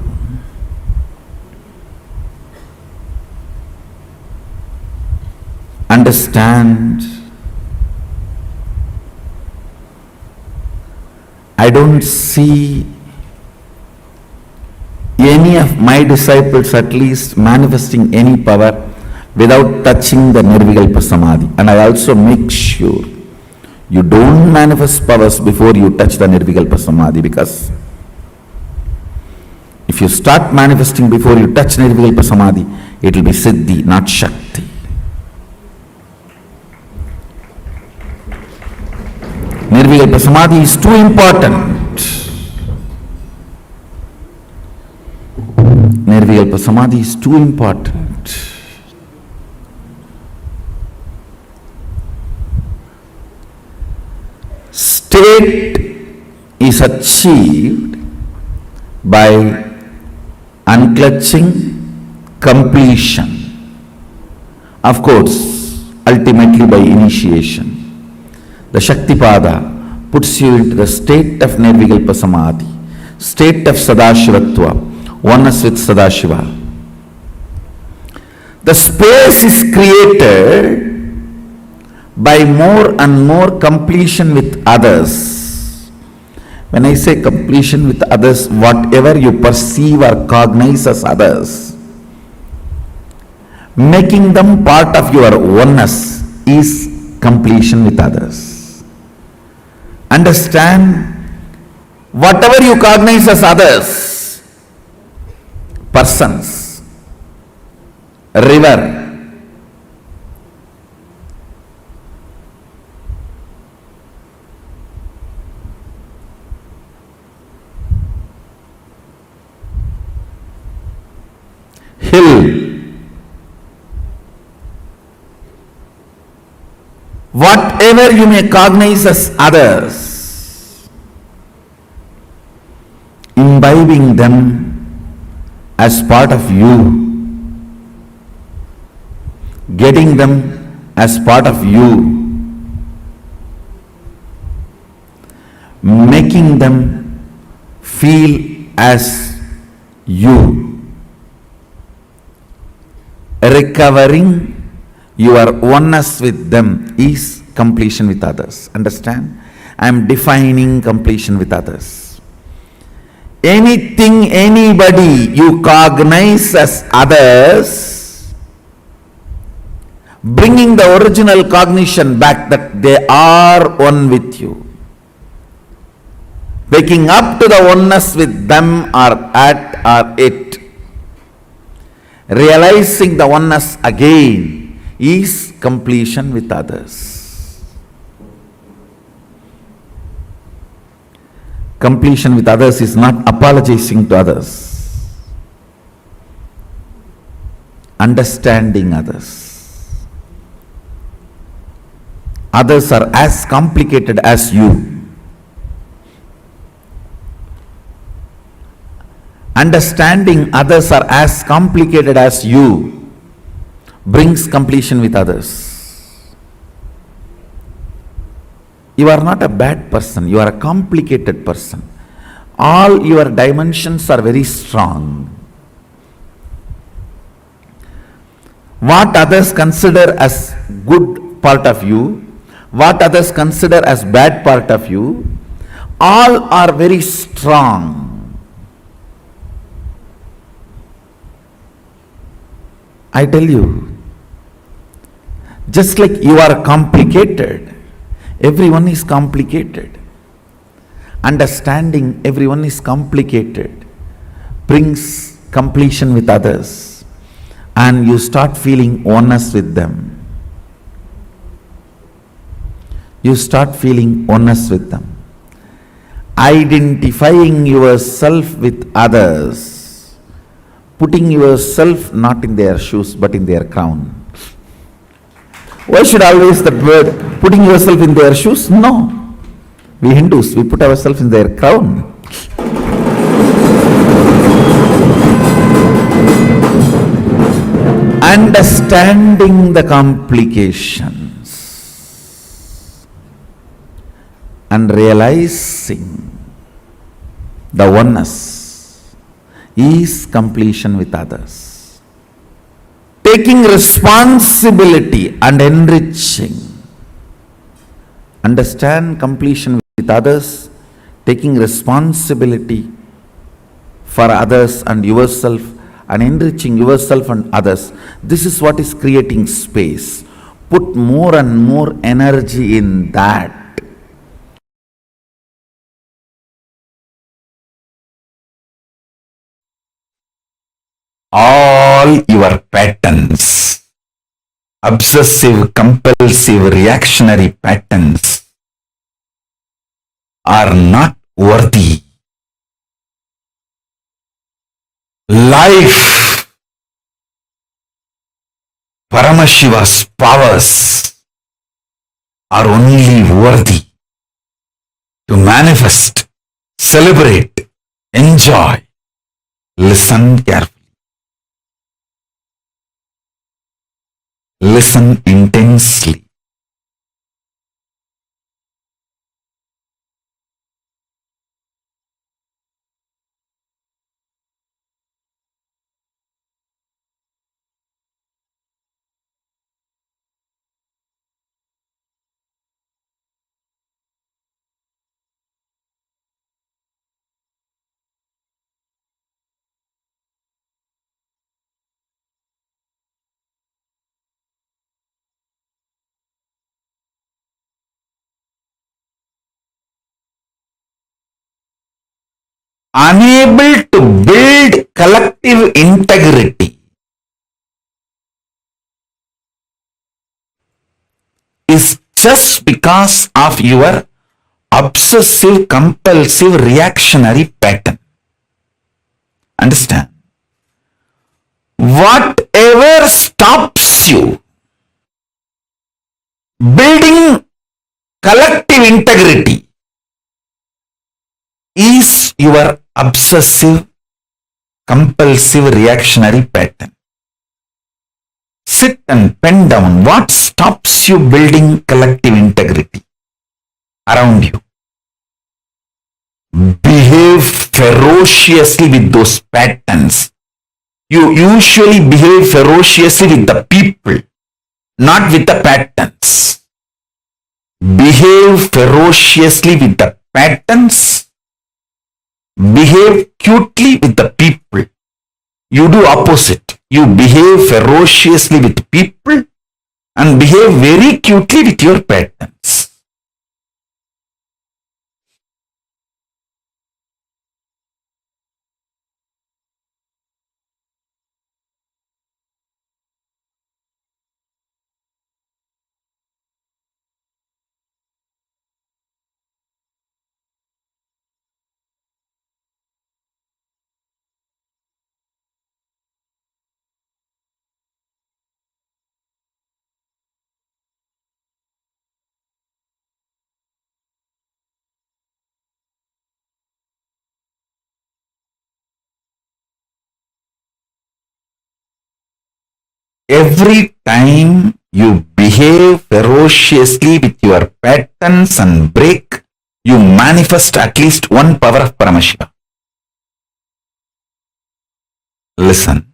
understand, I don't see any of my disciples at least manifesting any power without touching the Nirvikalpa Samadhi. And I also make sure you don't manifest powers before you touch the Nirvikalpa Samadhi, because if you start manifesting before you touch Nirvikalpa Samadhi, it will be Siddhi, not Shakti. Nirvikalpa Samadhi is too important. Nirvikalpa Samadhi is too important. State is achieved by unclutching completion. Of course, ultimately by initiation. The Shaktipada puts you into the state of Nirvikalpa Samadhi, state of Sadashivatva, oneness with Sadashiva. The space is created by more and more completion with others. When I say completion with others, whatever you perceive or cognize as others, making them part of your oneness is completion with others. Understand, whatever you cognize as others, persons, river, hill, whatever you may cognize as others, imbibing them as part of you, getting them as part of you, making them feel as you, recovering your oneness with them is completion with others. Understand? I am defining completion with others. Anything, anybody you cognize as others, bringing the original cognition back that they are one with you, waking up to the oneness with them or at or it, realizing the oneness again is completion with others. Completion with others is not apologizing to others, understanding others. Others are as complicated as you. Understanding others are as complicated as you brings completion with others. You are not a bad person, you are a complicated person. All your dimensions are very strong. What others consider as good part of you, what others consider as bad part of you, all are very strong. I tell you, just like you are complicated, everyone is complicated. Understanding everyone is complicated brings completion with others, and you start feeling oneness with them. You start feeling oneness with them. Identifying yourself with others, putting yourself not in their shoes but in their crown. Why should always that word, putting yourself in their shoes? No. We Hindus, we put ourselves in their crown. Understanding the complications and realizing the oneness is completion with others. Taking responsibility and enriching. Understand completion with others, taking responsibility for others and yourself, and enriching yourself and others. This is what is creating space. Put more and more energy in that. All your patterns, obsessive, compulsive, reactionary patterns, are not worthy. Life, Paramashiva's powers are only worthy to manifest, celebrate, enjoy. Listen carefully. Listen intensely. Unable to build collective integrity is just because of your obsessive, compulsive, reactionary pattern. Understand? Whatever stops you building collective integrity is your obsessive, compulsive, reactionary pattern. Sit and pen down what stops you building collective integrity around you. Behave ferociously with those patterns. You usually behave ferociously with the people, not with the patterns. Behave ferociously with the patterns. Behave cutely with the people. You do opposite. You behave ferociously with people and behave very cutely with your patterns. Every time you behave ferociously with your patterns and break, you manifest at least one power of Paramashiva. Listen.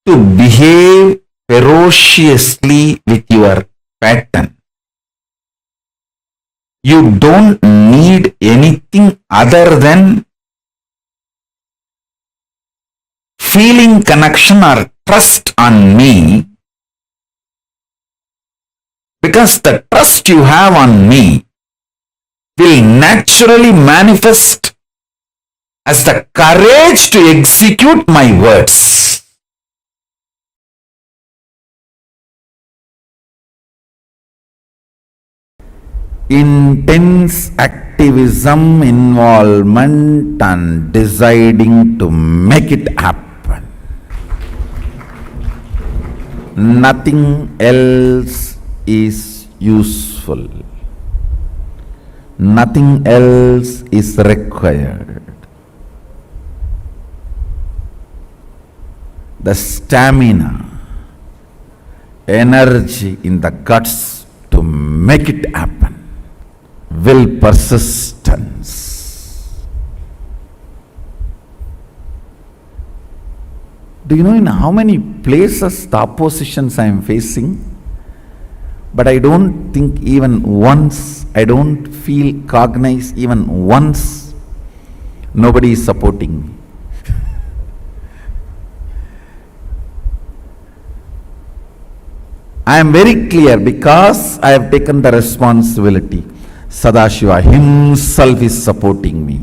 To behave ferociously with your pattern, you don't need anything other than feeling connection or trust on me, because the trust you have on me will naturally manifest as the courage to execute my words. Intense activism, involvement, and deciding to make it happen. Nothing else is useful. Nothing else is required. the stamina, energy in the guts to make it happen, will, persistence. Do you know in how many places the oppositions I am facing? But I don't think even once, I don't feel cognized even once, nobody is supporting me. I am very clear because I have taken the responsibility. Sadashiva himself is supporting me.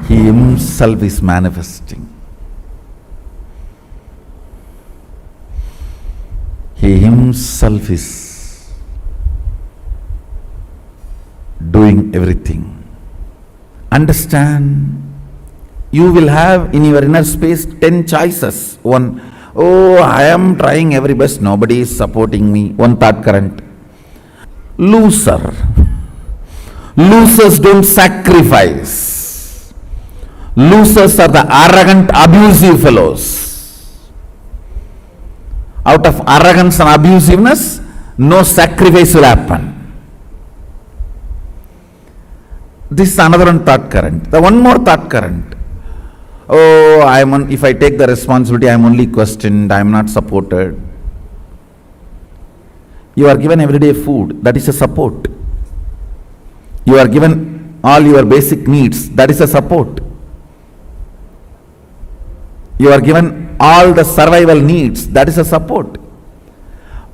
He himself is manifesting. He himself is doing everything. Understand? You will have in your inner space 10 choices. One, oh, I am trying every best, nobody is supporting me. One thought current. Loser. Losers don't sacrifice. Losers are the arrogant, abusive fellows. Out of arrogance and abusiveness, no sacrifice will happen. This is another one thought current. The one more thought current. Oh, if I take the responsibility, I am only questioned, I am not supported. You are given everyday food, that is a support. You are given all your basic needs, that is a support. You are given all the survival needs, that is a support.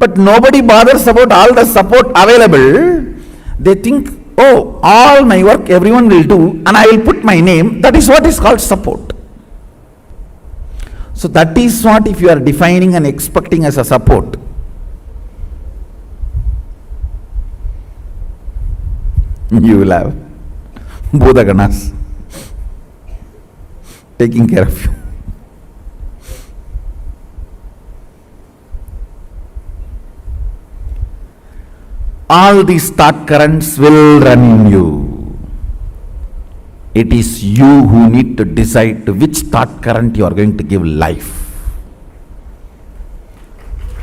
But nobody bothers about all the support available. They think, oh, all my work everyone will do and I will put my name, that is what is called support. So that is what if you are defining and expecting as a support. You will have Bodhaganas taking care of you. All these thought currents will run in you. It is you who need to decide to which thought current you are going to give life.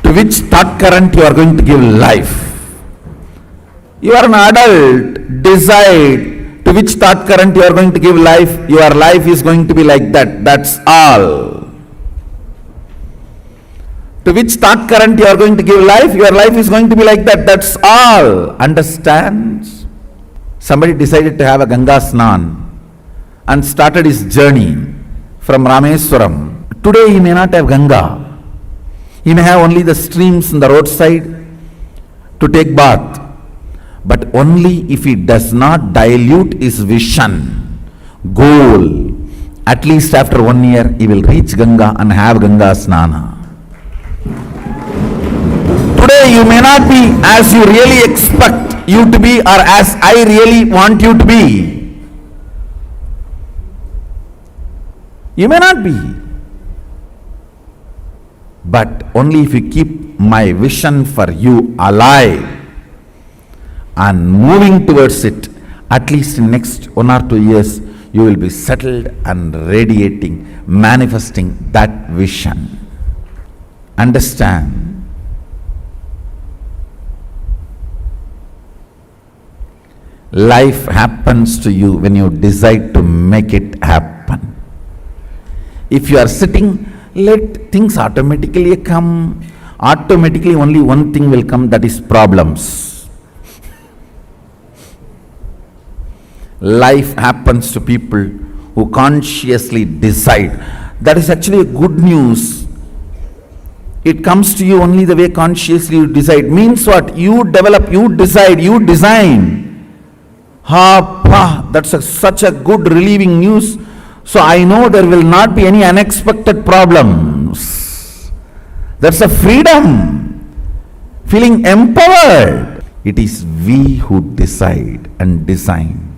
To which thought current you are going to give life. You are an adult, decide to which thought current you are going to give life. Your life is going to be like that, that's all. To which thought current you are going to give life, your life is going to be like that, that's all. Understand? Somebody decided to have a Ganga Snan and started his journey from Rameswaram. Today he may not have Ganga. He may have only the streams in the roadside to take bath. But only if he does not dilute his vision, goal, at least after 1 year he will reach Ganga and have Ganga Snana. Today you may not be as you really expect you to be or as I really want you to be. You may not be. But only if you keep my vision for you alive and moving towards it, at least in next 1 or 2 years, you will be settled and radiating, manifesting that vision. Understand? Life happens to you when you decide to make it happen. If you are sitting, let things automatically come. Automatically only one thing will come, that is problems. Life happens to people who consciously decide. That is actually a good news. It comes to you only the way consciously you decide. Means what? You develop, you decide, you design. That's such a good relieving news. So I know there will not be any unexpected problems. That's a freedom. Feeling empowered. It is we who decide and design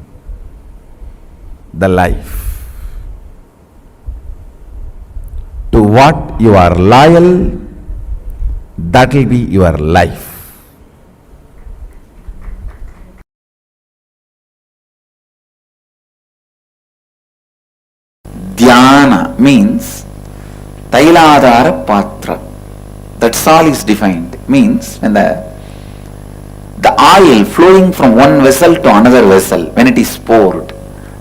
the life. To what you are loyal, that will be your life. Dhyana means Tailadhara Patra. That's all is defined. Means when the oil flowing from one vessel to another vessel, when it is poured,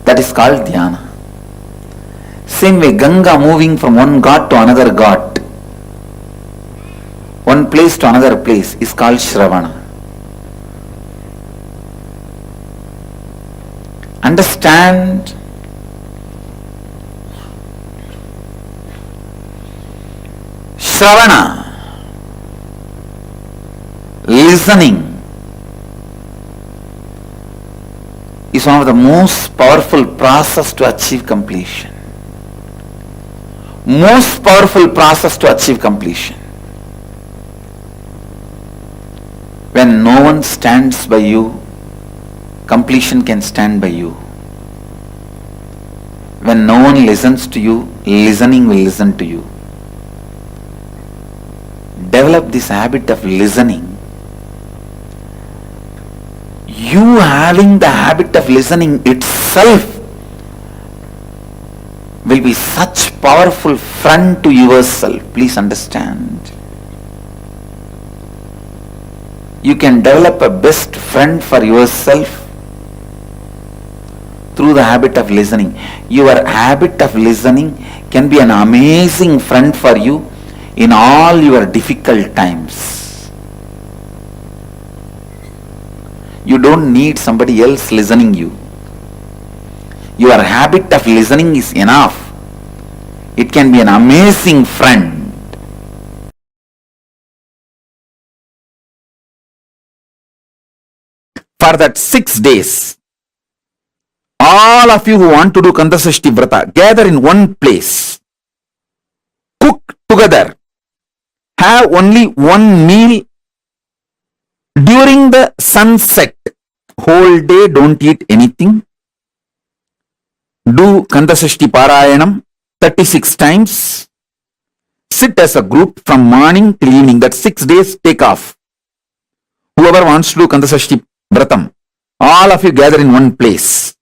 that is called dhyana. Same way, Ganga moving from one ghat to another ghat, one place to another place, is called Shravana. Understand? Shravana, listening, is one of the most powerful process to achieve completion. Most powerful process to achieve completion. When no one stands by you, completion can stand by you. When no one listens to you, listening will listen to you. Develop this habit of listening. You having the habit of listening itself will be such powerful friend to yourself. Please understand. You can develop a best friend for yourself through the habit of listening. Your habit of listening can be an amazing friend for you in all your difficult times. You don't need somebody else listening you. Your habit of listening is enough. It can be an amazing friend. For that 6 days, all of you who want to do Kandasashti Vrata, gather in one place. Cook together. Have only one meal during the sunset. Whole day don't eat anything. Do Kandasashti Parayanam 36 times. Sit as a group from morning till evening. That 6 days take off. Whoever wants to do Kandasashti Vratam, all of you gather in one place.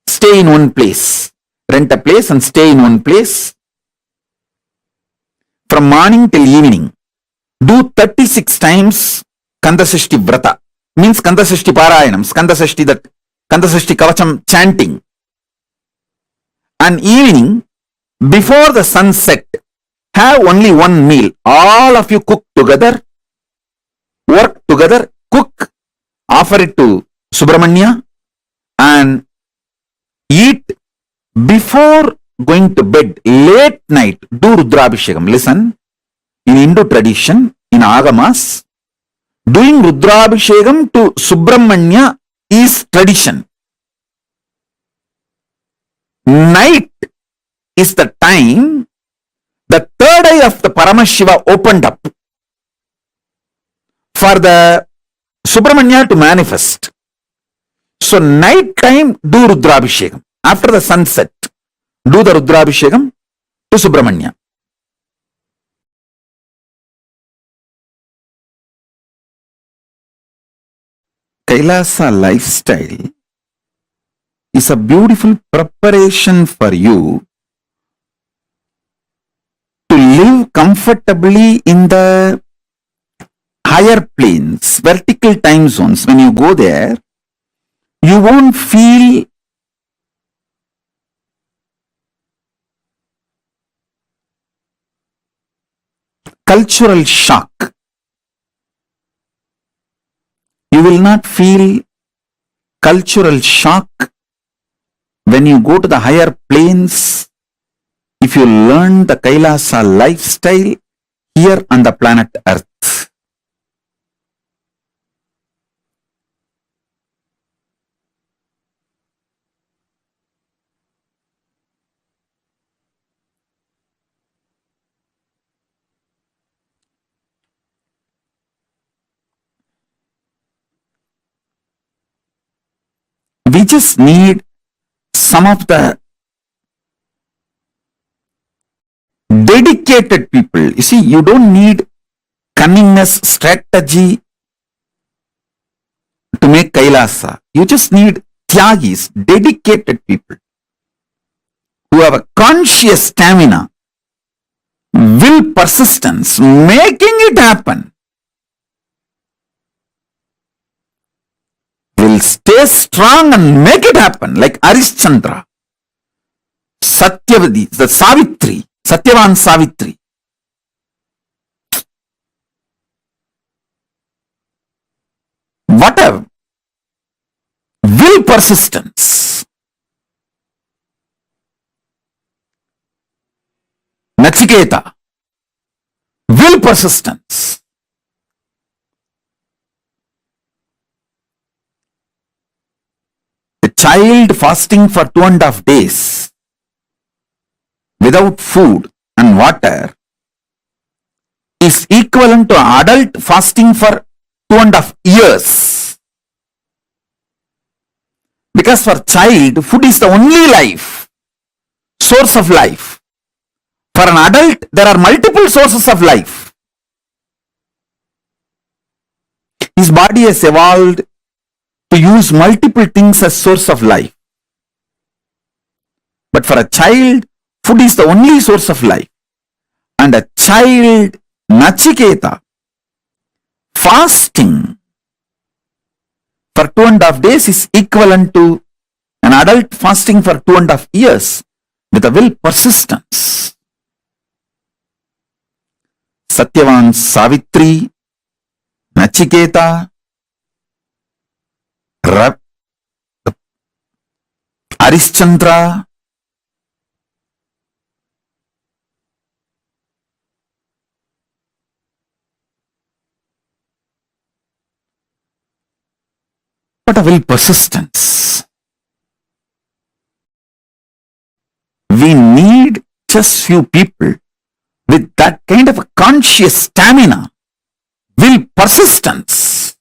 Stay in one place. Rent a place and stay in one place. From morning till evening. Do 36 times Kandasashti Vrata. Means Kandasashti Parayanam. Kandasashti Kavacham chanting. And evening, before the sunset, have only one meal. All of you cook together. Work together. Cook. Offer it to Subramanya. And eat before going to bed. Late night, do Rudrabhishekam. Listen. In Hindu tradition, in Agamas, doing Rudrabhishekam to Subramanya is tradition. Night is the time the third eye of the Paramashiva opened up for the Subramanya to manifest. So night time, do Rudrabhishekam. After the sunset, do the Rudrabhishekam to Subramanya. Kailasa lifestyle is a beautiful preparation for you to live comfortably in the higher planes, vertical time zones. When you go there, you won't feel cultural shock. You will not feel cultural shock when you go to the higher planes if you learn the Kailasa lifestyle here on the planet Earth. We just need some of the dedicated people. You see, you don't need cunningness, strategy to make Kailasa. You just need Tyagis, dedicated people. who have a conscious stamina, will persistence, making it happen, will stay strong and make it happen, like Arishchandra, Satyavadi, the Savitri, Satyavan Savitri. What a will persistence. Nachiketa, will persistence. A child fasting for 2.5 days without food and water is equivalent to an adult fasting for 2.5 years. Because for child, food is the only life, source of life. For an adult, there are multiple sources of life. His body has evolved to use multiple things as source of life. But for a child, food is the only source of life. And a child, Nachiketa, fasting for 2.5 days is equivalent to an adult fasting for 2.5 years with a will persistence. Satyavan Savitri, Nachiketa, Arishchandra, what a will persistence. We need just few people with that kind of a conscious stamina, will persistence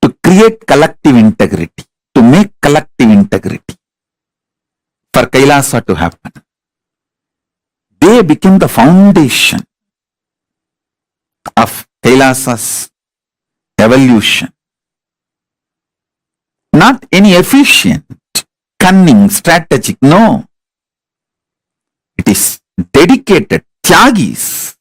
to create collective integrity, to make collective integrity for Kailasa to happen. They became the foundation of Kailasa's evolution. Not any efficient, cunning, strategic, no. It is dedicated Tyagis.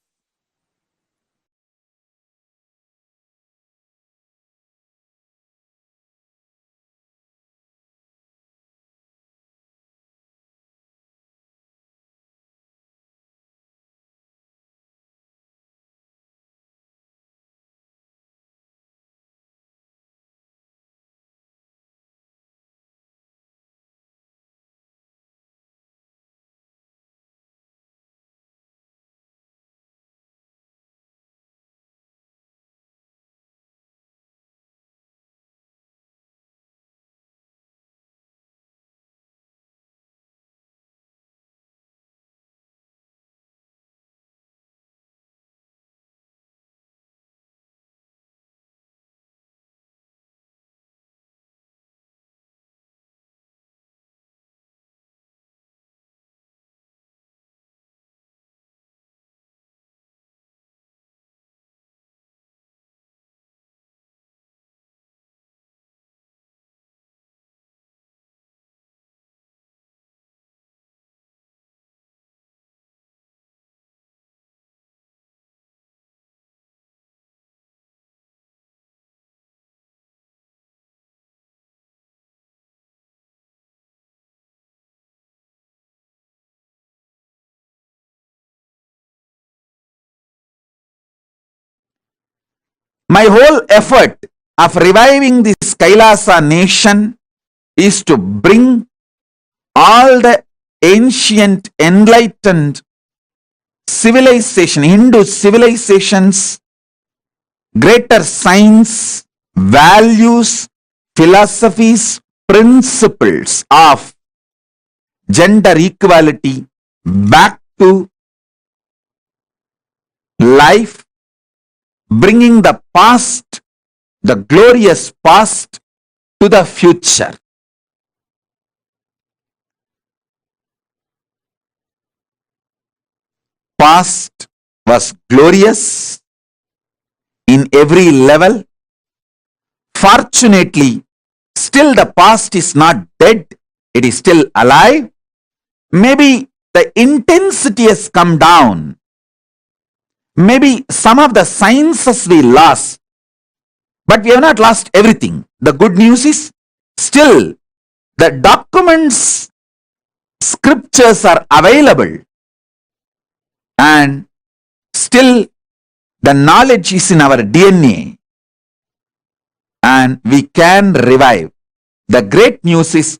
My whole effort of reviving this Kailasa nation is to bring all the ancient enlightened civilization, Hindu civilizations, greater science, values, philosophies, principles of gender equality back to life, bringing the past, the glorious past, to the future. Past was glorious in every level. Fortunately, still the past is not dead, it is still alive. Maybe the intensity has come down. Maybe some of the sciences we lost, but we have not lost everything. The good news is still the documents, scriptures are available, and still the knowledge is in our DNA, and we can revive. The great news is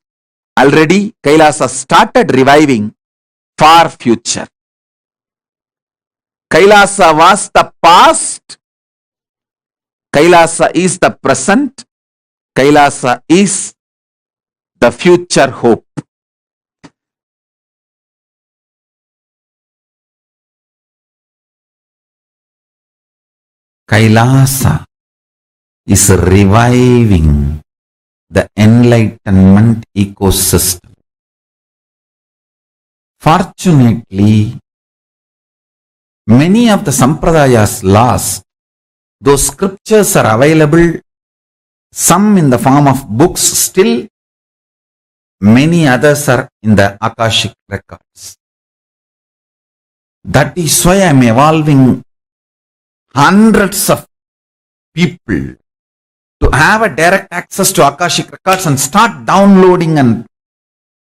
already Kailasa started reviving far future. Kailasa was the past. Kailasa is the present. Kailasa is the future hope. Kailasa is reviving the enlightenment ecosystem. Fortunately, many of the sampradayas lost. Those scriptures are available, some in the form of books still, many others are in the Akashic records. That is why I am evolving hundreds of people to have a direct access to Akashic records and start downloading and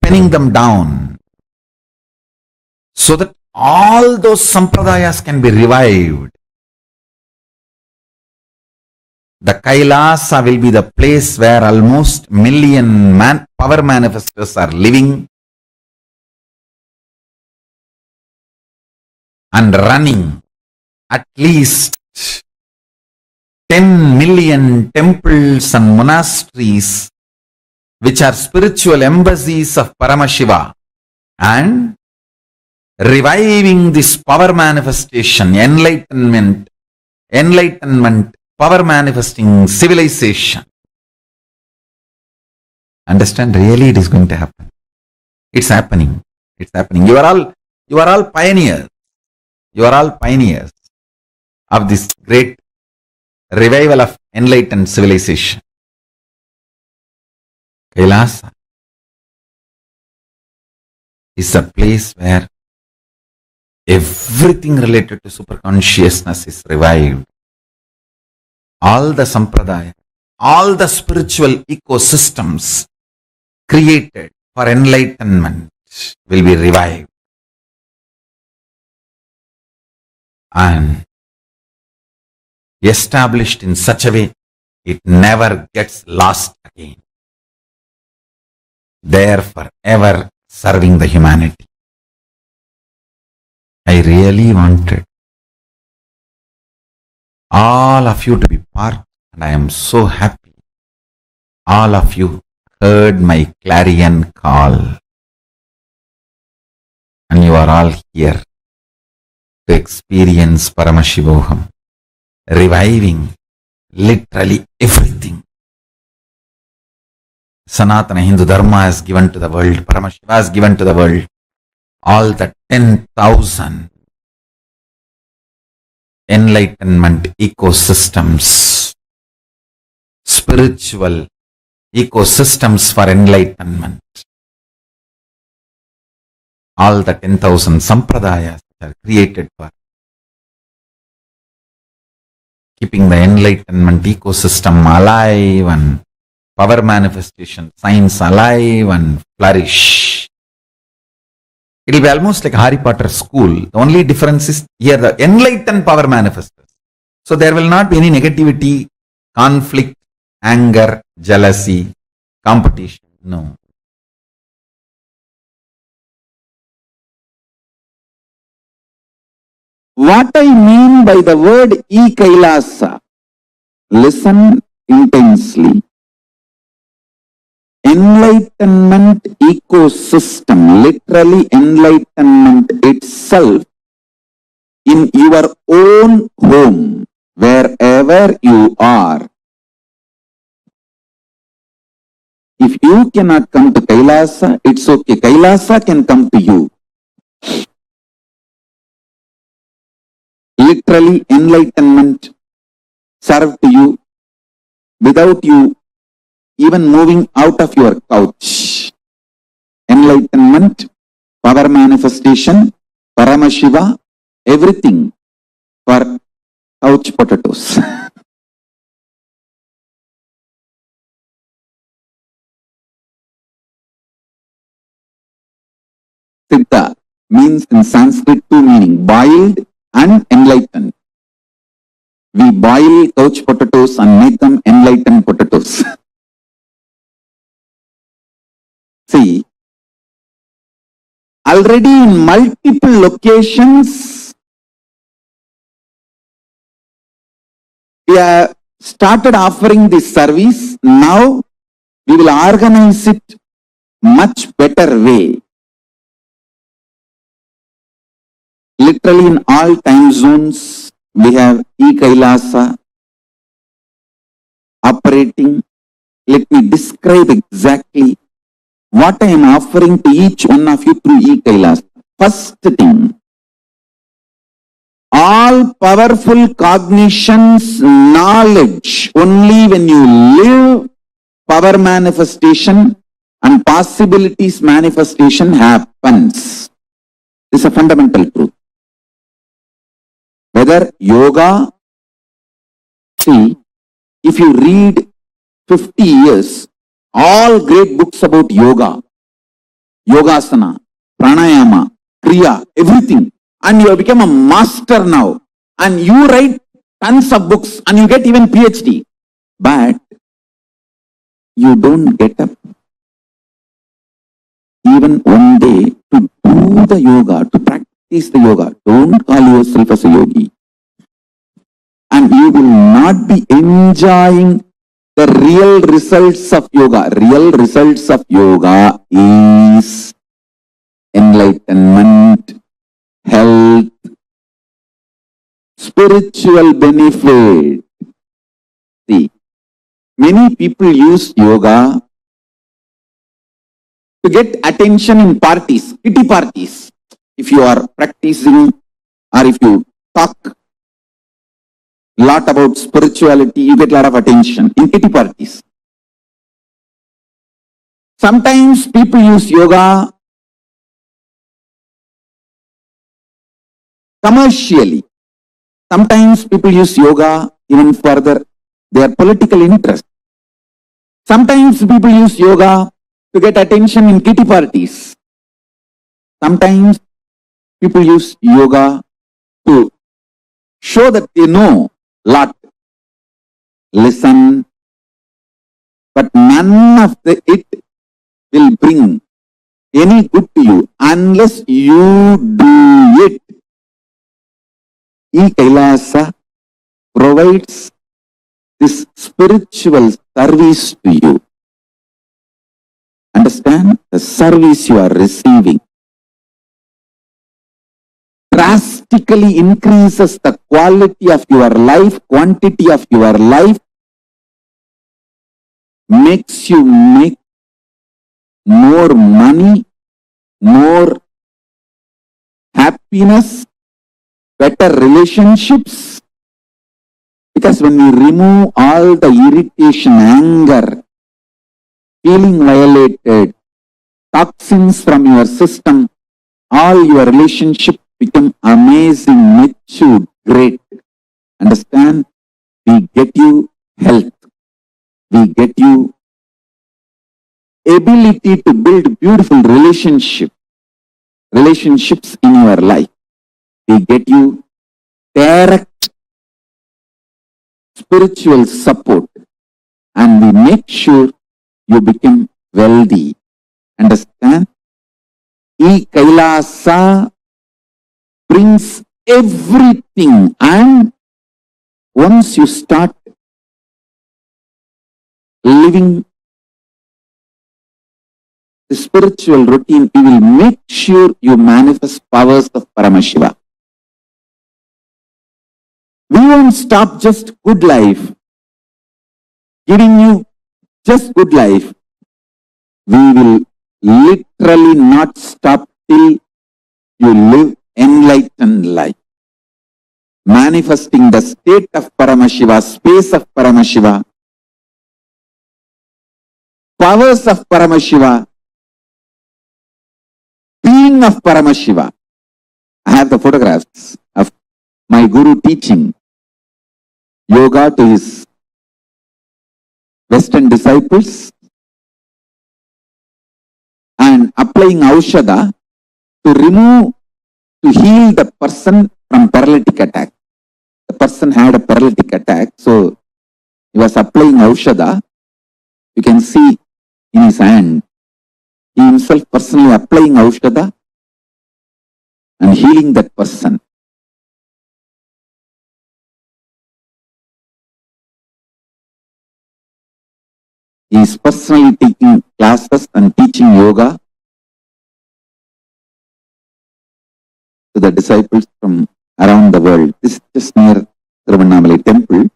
penning them down, so that all those sampradayas can be revived. The Kailasa will be the place where almost million power manifestors are living and running. At least 10 million temples and monasteries, which are spiritual embassies of Paramashiva, and reviving this power manifestation, enlightenment, power manifesting civilization. Understand? Really, it is going to happen. It's happening. It's happening. You are all pioneers. You are all pioneers of this great revival of enlightened civilization. Kailasa is a place where everything related to superconsciousness is revived. All the sampradaya, all the spiritual ecosystems created for enlightenment will be revived. And established in such a way, it never gets lost again. There forever serving the humanity. I really wanted all of you to be part, and I am so happy. All of you heard my clarion call, and you are all here to experience Paramashivoham, reviving literally everything. Sanatana Hindu Dharma has given to the world, Paramashiva has given to the world, all the 10,000 enlightenment ecosystems, spiritual ecosystems for enlightenment. All the 10,000 sampradayas are created for keeping the enlightenment ecosystem alive and power manifestation, science alive and flourish. It will be almost like Harry Potter school. The only difference is here the enlightened power manifestors. So there will not be any negativity, conflict, anger, jealousy, competition. No. What I mean by the word E-Kailasa, listen intensely. Enlightenment ecosystem, literally enlightenment itself in your own home, wherever you are. If you cannot come to Kailasa, it's okay. Kailasa can come to you. Literally enlightenment serve to you without you even moving out of your couch. Enlightenment, power manifestation, Paramashiva, everything for couch potatoes. Siddha means in Sanskrit two meaning, boiled and enlightened. We boil couch potatoes and make them enlightened potatoes. See, already in multiple locations, we have started offering this service. Now, we will organize it much better way. Literally in all time zones, we have e-Kailasa operating. Let me describe exactly what I am offering to each one of you through e-Kailasa. First thing, all powerful cognitions, knowledge, only when you live, power manifestation and possibilities manifestation happens. This is a fundamental truth. Whether yoga, see, if you read 50 years, all great books about yoga, yogasana, pranayama, kriya, everything, and you have become a master now, and you write tons of books and you get even PhD, but you don't get up even one day to do the yoga, to practice the yoga. Don't call yourself as a yogi. And you will not be enjoying the real results of yoga. Real results of yoga is enlightenment, health, spiritual benefit. See, many people use yoga to get attention in parties, kitty parties. If you are practicing or if you talk a lot about spirituality, you get a lot of attention in kitty parties. Sometimes people use yoga commercially. Sometimes people use yoga even further their political interest. Sometimes people use yoga to get attention in kitty parties. Sometimes people use yoga to show that they know a lot. Listen, but none of it will bring any good to you unless you do it. E-Kailasa provides this spiritual service to you. Understand? The service you are receiving drastically increases the quality of your life, quantity of your life, makes you make more money, more happiness, better relationships. Because when you remove all the irritation, anger, feeling violated, toxins from your system, all your relationships become amazing, mature, great. Understand? We get you health. We get you ability to build beautiful relationships in your life. We get you direct spiritual support, and we make sure you become wealthy. Understand? E-Kailasa brings everything, and once you start living the spiritual routine, you will make sure you manifest powers of Paramashiva. We won't stop just good life, giving you just good life. We will literally not stop till you live enlightened life. Manifesting the state of Paramashiva, space of Paramashiva, powers of Paramashiva, peace being of Paramashiva. I have the photographs of my guru teaching yoga to his Western disciples and applying Aushadha to heal the person from paralytic attack. The person had a paralytic attack, so he was applying Aushadha. You can see in his hand, he himself personally applying Aushadha and healing that person. He is personally taking classes and teaching yoga to the disciples from around the world. This is just near Tiruvannamalai temple.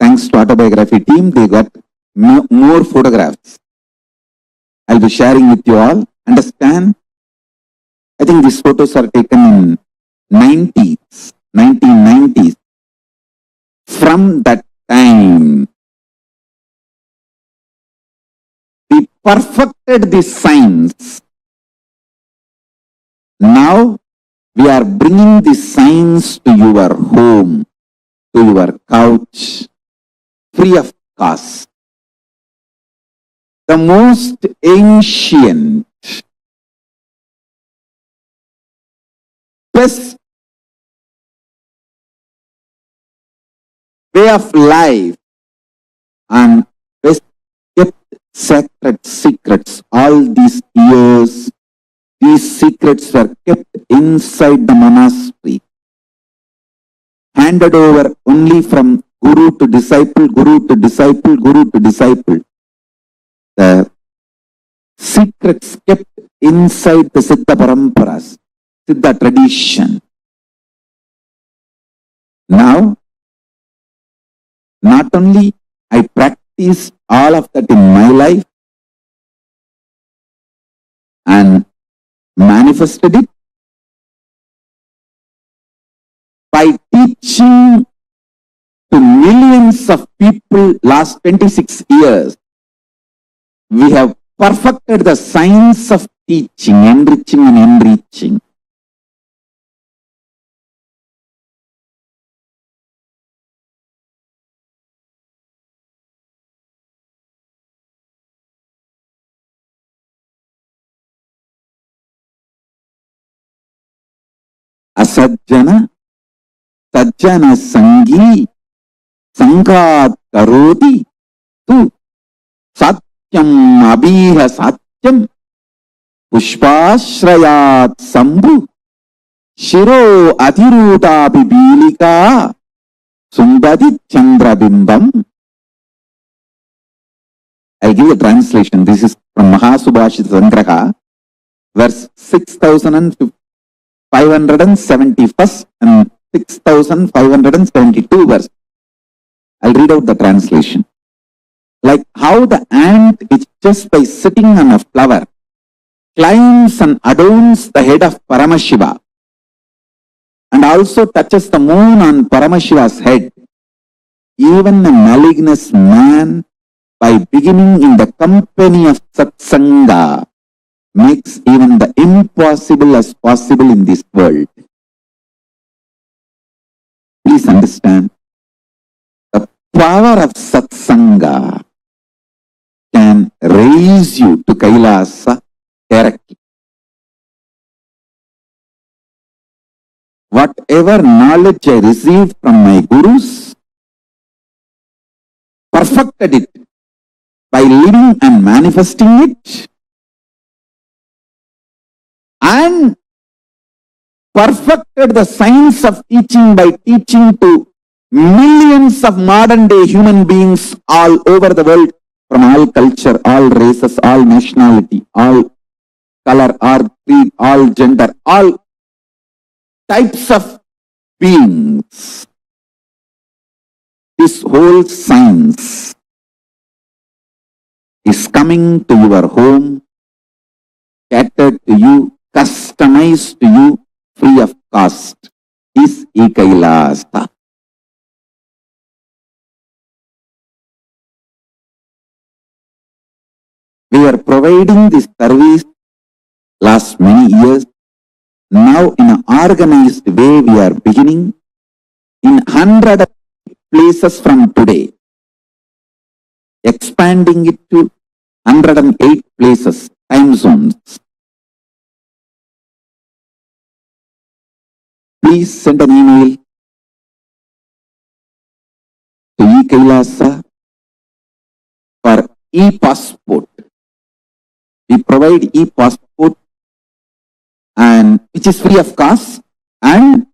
Thanks to autobiography team, they got more photographs. I'll be sharing with you all. Understand? I think these photos are taken in 1990s. From that time, we perfected the science. Now, we are bringing the science to your home, to your couch, free of cost. The most ancient, best way of life and best kept sacred secrets. All these years, these secrets were kept inside the monastery, handed over only from guru to disciple, guru to disciple, guru to disciple. The secrets kept inside the Siddha Paramparas, Siddha tradition. Now, not only I practice all of that in my life and manifested it by teaching to millions of people last 26 years. We have perfected the science of teaching, enriching and enriching. Asajjana, sajjana sangi, sangat karoti, tu satyam abhiha satyam, pushpashrayat sambhu, shiro adhiruta bibilika, sundadi chandrabimbam. I'll give you a translation. This is from Mahasubhashita Sangraha, verse 6571 and 6572 verse. I'll read out the translation. Like how the ant is just by sitting on a flower climbs and adorns the head of Paramashiva and also touches the moon on Paramashiva's head. Even a malignous man, by beginning in the company of Satsanga, makes even the impossible as possible in this world. Please understand, the power of Satsanga can raise you to Kailasa directly. Whatever knowledge I received from my gurus, perfected it by living and manifesting it, and perfected the science of teaching by teaching to millions of modern day human beings all over the world, from all culture, all races, all nationality, all color, all creed, all gender, all types of beings. This whole science is coming to your home, catered to you, customized to you, free of cost. Is Kailasa. We are providing this service last many years. Now in an organized way we are beginning in 100 places from today, expanding it to 108 places, time zones. Please send an email to eKailasa for e-passport. We provide e-passport and which is free of cost, and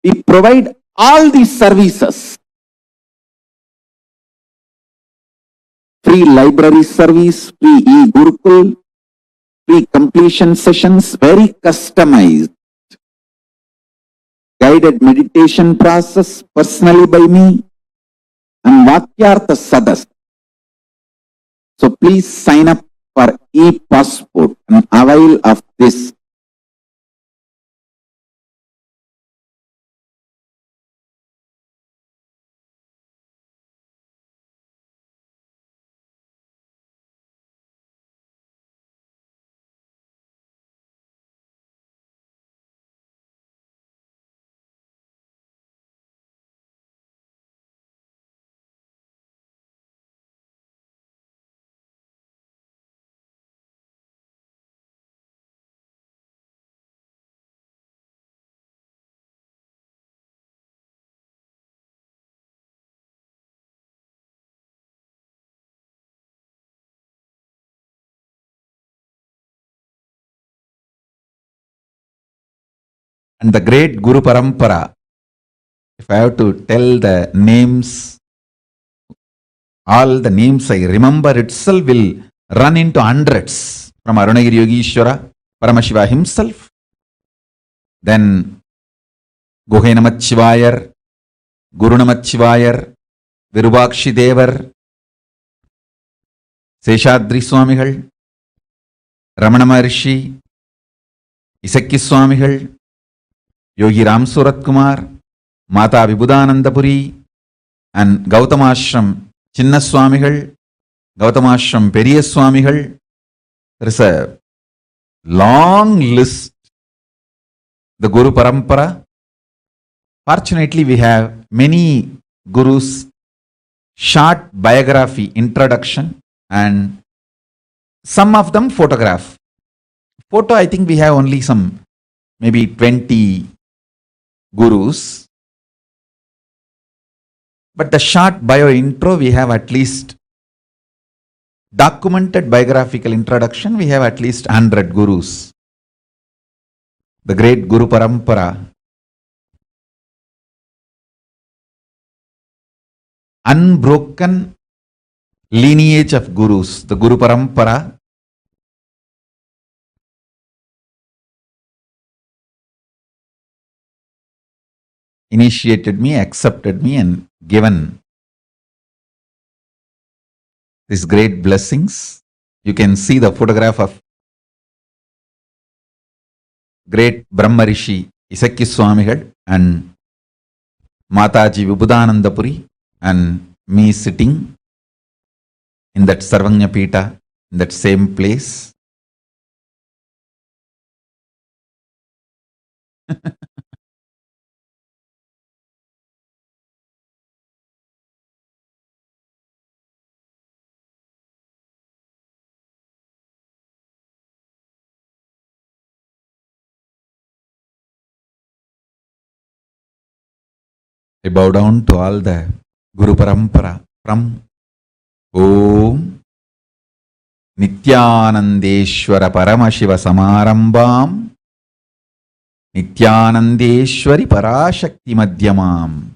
we provide all these services. Free library service, free e-Gurukul, free completion sessions, very customized. Guided meditation process personally by me, and Vakyartha Sadas. So please sign up for e-passport and avail of this. And the great Guru Parampara, if I have to tell the names, all the names I remember itself will run into hundreds. From Arunagiri Yogishwara, Paramashiva himself, then Guhe Namachivayar, Guru Namachivayar, Virubakshi Devar, Seshadri Swamigal, Ramana Maharishi, Isakki Swamigal, Yogi Ram Surat Kumar, Mata Vibhudanandapuri, and Gautamashram Chinna Swamigal, Gautamashram Periya Swamigal. There is a long list. The Guru Parampara. Fortunately, we have many gurus, short biography, introduction, and some of them photograph. Photo, I think we have only some, maybe 20 gurus. But the short bio intro, we have at least documented biographical introduction, we have at least 100 gurus. The great Guru Parampara, unbroken lineage of gurus, the Guru Parampara, initiated me, accepted me, and given these great blessings. You can see the photograph of great Brahma Rishi Isakki Swamigal and Mataji Vibhudanandapuri, and me sitting in that Sarvanya Pita, in that same place. I bow down to all the Guru Parampara from Om Nityanandeshwara Paramashiva Samarambam Nityanandeshwari Parashakti Madhyamam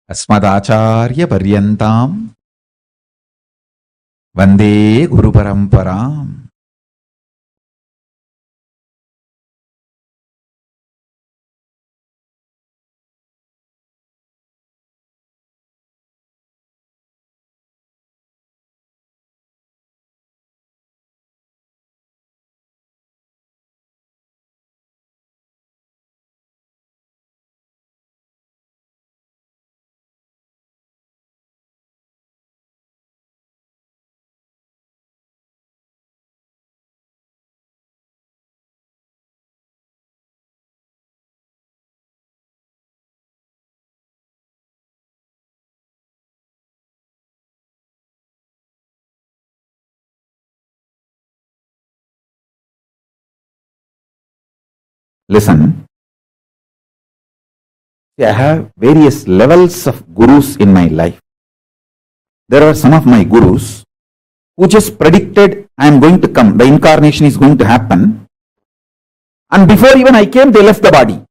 Asmadacharya Paryantam Vande Guru Paramparam. Listen, I have various levels of gurus in my life. There are some of my gurus who just predicted I am going to come, the incarnation is going to happen. And before even I came, they left the body.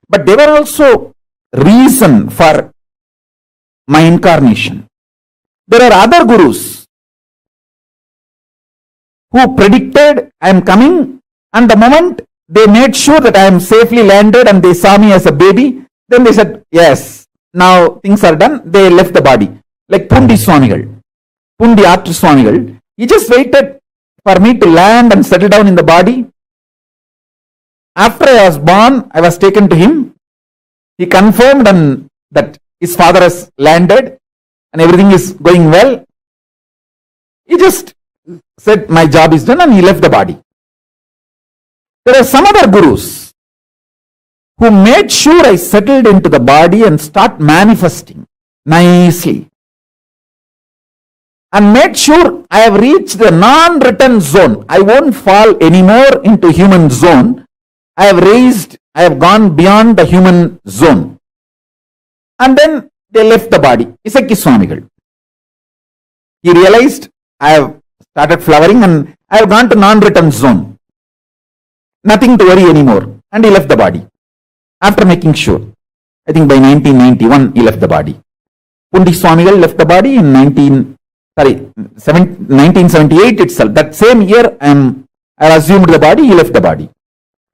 But they were also reason for my incarnation. There are other gurus who predicted I am coming, and the moment they made sure that I am safely landed and they saw me as a baby, then they said, yes, now things are done. They left the body. Like Pundi Swamigal, Pundi Artu Swamigal, he just waited for me to land and settle down in the body. After I was born, I was taken to him. He confirmed that his father has landed and everything is going well. He just said, my job is done, and he left the body. There are some other gurus who made sure I settled into the body and start manifesting nicely. And made sure I have reached the non-return zone. I won't fall anymore into human zone. I have gone beyond the human zone. And then they left the body. Isaki Swamigal. He realized I have started flowering and I have gone to non-return zone. Nothing to worry anymore. And he left the body. After making sure. I think by 1991 he left the body. Pundi Swamigal left the body in 1978 itself. That same year I assumed the body, he left the body.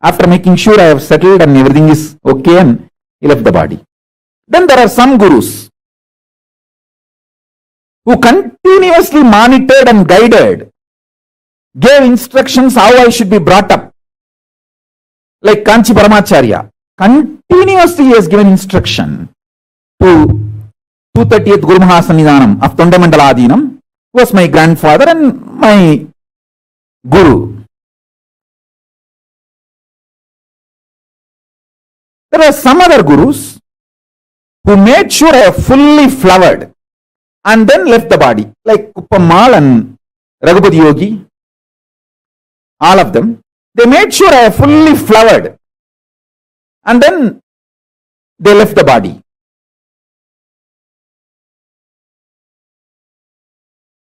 After making sure I have settled and everything is okay, and he left the body. Then there are some gurus who continuously monitored and guided, gave instructions how I should be brought up. Like Kanchi Paramacharya, continuously he has given instruction to 230th Guru Mahasannidhanam of Tondamandaladinam, who was my grandfather and my guru. There are some other gurus who made sure I have fully flowered and then left the body, like Kuppammal and Raghupati Yogi, all of them. They made sure I have fully flowered and then they left the body.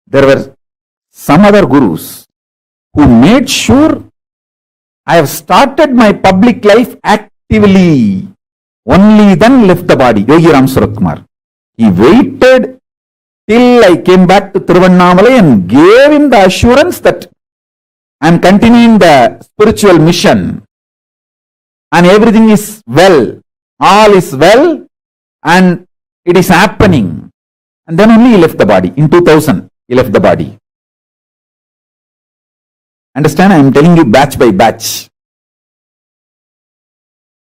There were some other gurus who made sure I have started my public life actively. Only then left the body. Yogi Ram Surat Kumar. He waited till I came back to Tiruvannamalai and gave him the assurance that I am continuing the spiritual mission and everything is well. All is well and it is happening. And then only he left the body. In 2000, he left the body. Understand? I am telling you batch by batch.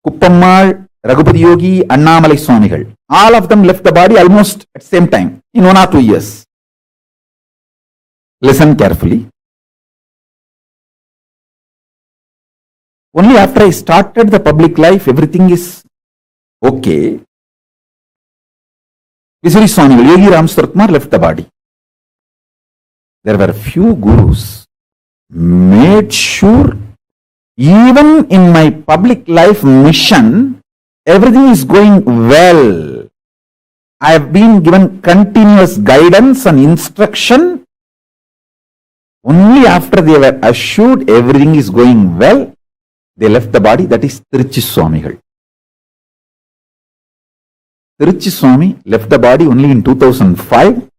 Kuppammal, Raghupati Yogi, Annamalai Swamigal. All of them left the body almost at the same time, in 1 or 2 years. Listen carefully. Only after I started the public life, everything is okay. Visuri Swamigal, Yogi Ram Surat Kumar left the body. There were few gurus made sure even in my public life mission, everything is going well. I have been given continuous guidance and instruction. Only after they were assured everything is going well, they left the body. That is Tiruchi Swamigal. Tiruchi Swami left the body only in 2005.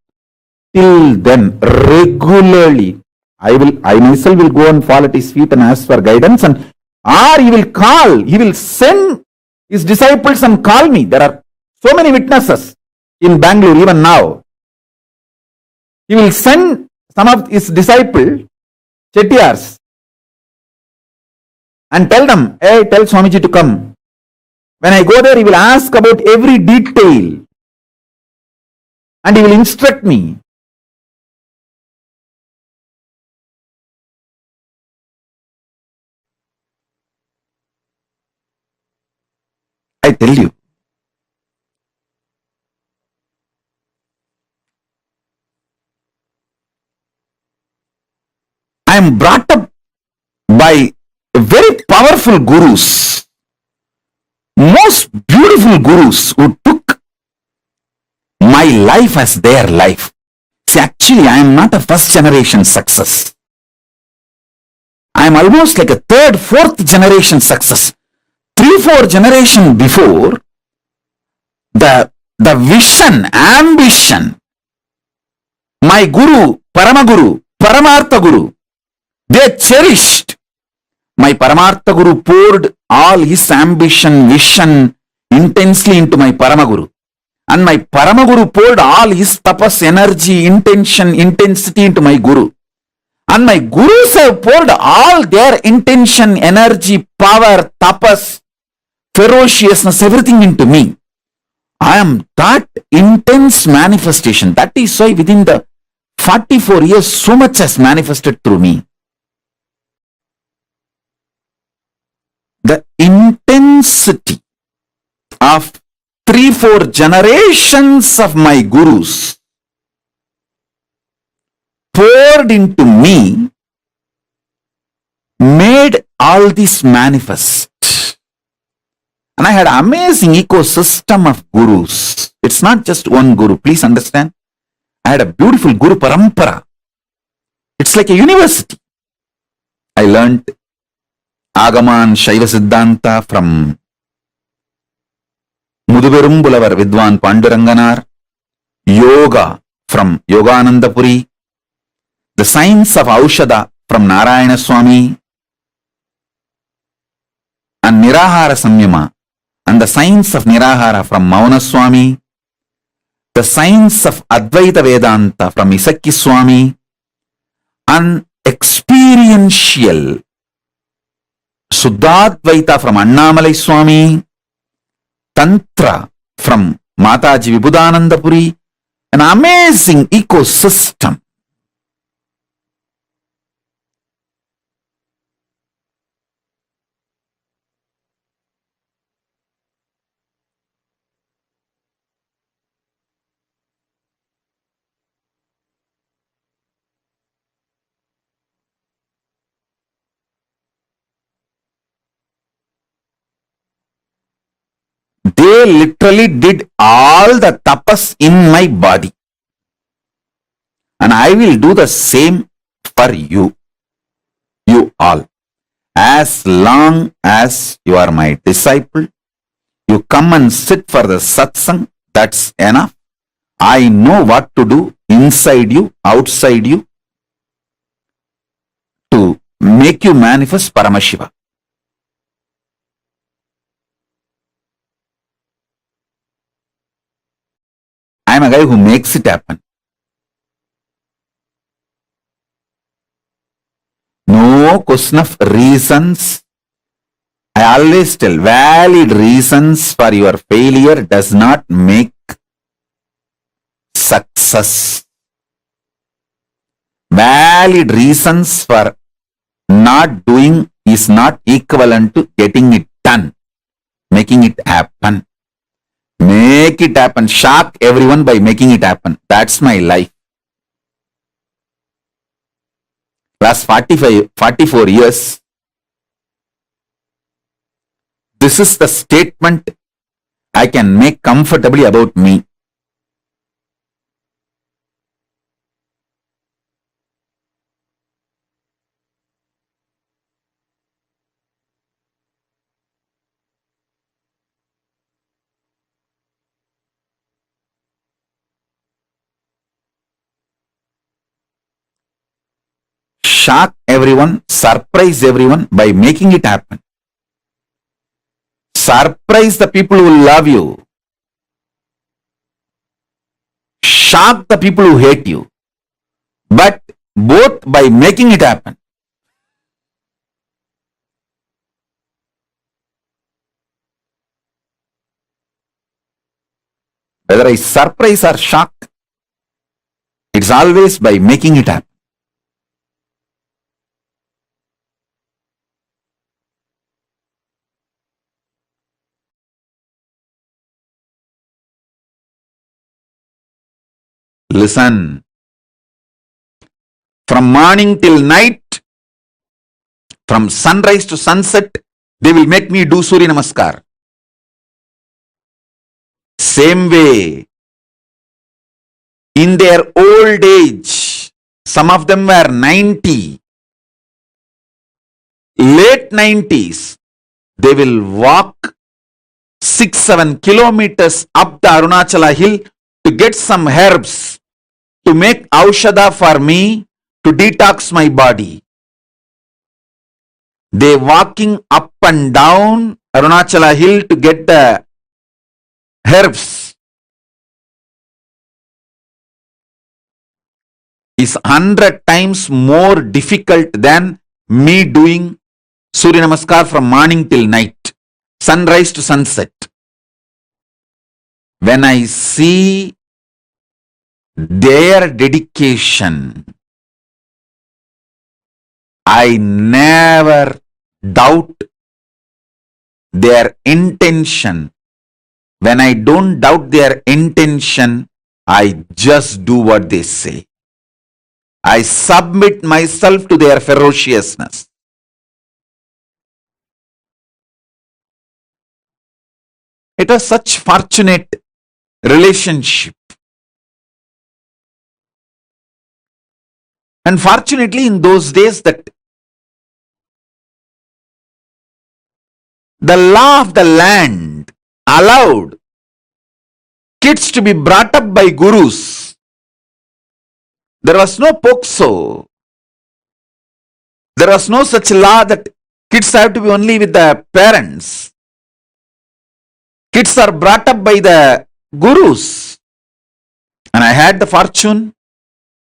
Till then, regularly, I myself will go and fall at his feet and ask for guidance, or he will send his disciples and call me. There are so many witnesses in Bangalore even now. He will send some of his disciples, Chettiars, and tell them, hey, tell Swamiji to come. When I go there, he will ask about every detail and he will instruct me. I tell you, I am brought up by a very powerful wonderful gurus, most beautiful gurus who took my life as their life. See, actually, I am not a first generation success. I am almost like a third, fourth generation success. 3-4 generation before, the vision, ambition, my guru, Paramaguru, Paramartha Guru, they cherished. My Paramartha Guru poured all his ambition, vision intensely into my Paramaguru. And my Paramaguru poured all his tapas, energy, intention, intensity into my Guru. And my Gurus have poured all their intention, energy, power, tapas, ferociousness, everything into me. I am that intense manifestation. That is why within the 44 years, so much has manifested through me. The intensity of 3-4 generations of my gurus poured into me made all this manifest. And I had an amazing ecosystem of gurus. It's not just one guru, please understand. I had a beautiful guru parampara. It's like a university. I learnt Agama and Shaiva Siddhanta from Muduberumbulavar Vidwan Panduranganar, Yoga from Yoganandapuri, the science of Aushada from Narayana Swami, and Nirahara Samyama, and the science of Nirahara from Mauna Swami, the science of Advaita Vedanta from Isakki Swami, and experiential Suddhadvaita from Annamalai Swami, Tantra from Mataji Vibhudanandapuri, an amazing ecosystem. They literally did all the tapas in my body. And I will do the same for you. You all. As long as you are my disciple, you come and sit for the satsang, that's enough. I know what to do inside you, outside you, to make you manifest Paramashiva. I am a guy who makes it happen. No question of reasons. I always tell, valid reasons for your failure does not make success. Valid reasons for not doing is not equivalent to getting it done, making it happen. Make it happen. Shock everyone by making it happen. That's my life. Last 44 years, this is the statement I can make comfortably about me. Shock everyone, surprise everyone by making it happen. Surprise the people who love you. Shock the people who hate you. But both by making it happen. Whether I surprise or shock, it's always by making it happen. Listen. From morning till night, from sunrise to sunset, They will make me do Surya Namaskar. Same way, in their old age, some of them were 90, late 90s, they will walk 6-7 kilometers up the Arunachala hill to get some herbs to make aushadha for me to detox my body. They walking up and down Arunachala hill to get the herbs is 100 times more difficult than me doing Surya Namaskar from morning till night, sunrise to sunset. When I see their dedication, I never doubt their intention. When I don't doubt their intention, I just do what they say. I submit myself to their ferociousness. It was such fortunate relationship. And fortunately, in those days, that the law of the land allowed kids to be brought up by gurus. There was no POXO. There was no such law that kids have to be only with the parents. Kids are brought up by the gurus. And I had the fortune,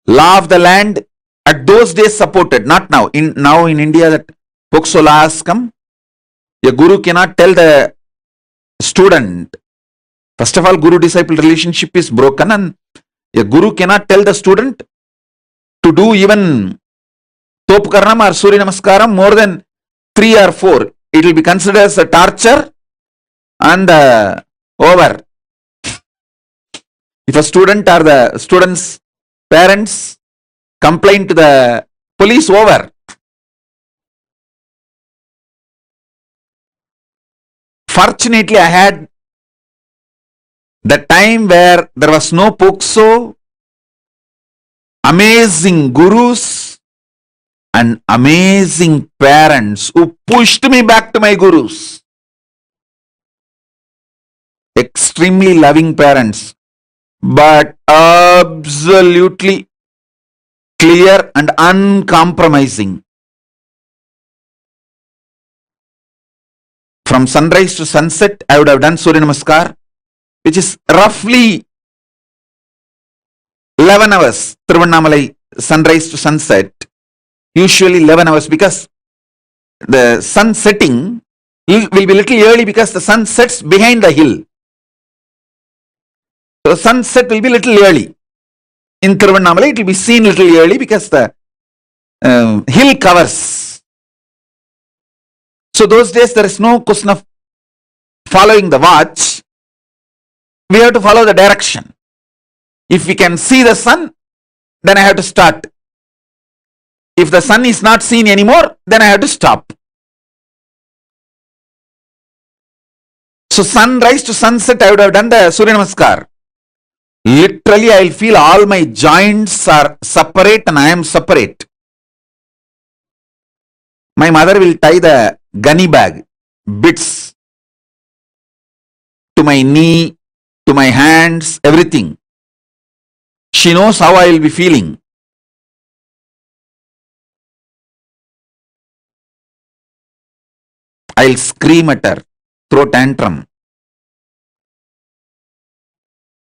law of the land at those days supported, not now. Now in India that POXO law has come. A guru cannot tell the student. First of all, guru-disciple relationship is broken, and a guru cannot tell the student to do even Topkaranam or Surya Namaskaram more than 3 or 4. It will be considered as a torture and over. If a student or the student's parents complain to the police, over. Fortunately, I had the time where there was no POXO, amazing gurus and amazing parents who pushed me back to my gurus. Extremely loving parents, but absolutely clear and uncompromising. From sunrise to sunset, I would have done Surya Namaskar, which is roughly 11 hours. Tiruvannamalai, sunrise to sunset, usually 11 hours, because the sun setting will be little early because the sun sets behind the hill. So sunset will be little early. In Tiruvannamalai, it will be seen little early because the hill covers. So those days there is no question of following the watch. We have to follow the direction. If we can see the sun, then I have to start. If the sun is not seen anymore, then I have to stop. So sunrise to sunset, I would have done the Surya Namaskar. Literally, I will feel all my joints are separate and I am separate. My mother will tie the gunny bag, bits, to my knee, to my hands, everything. She knows how I will be feeling. I'll scream at her, throw tantrum.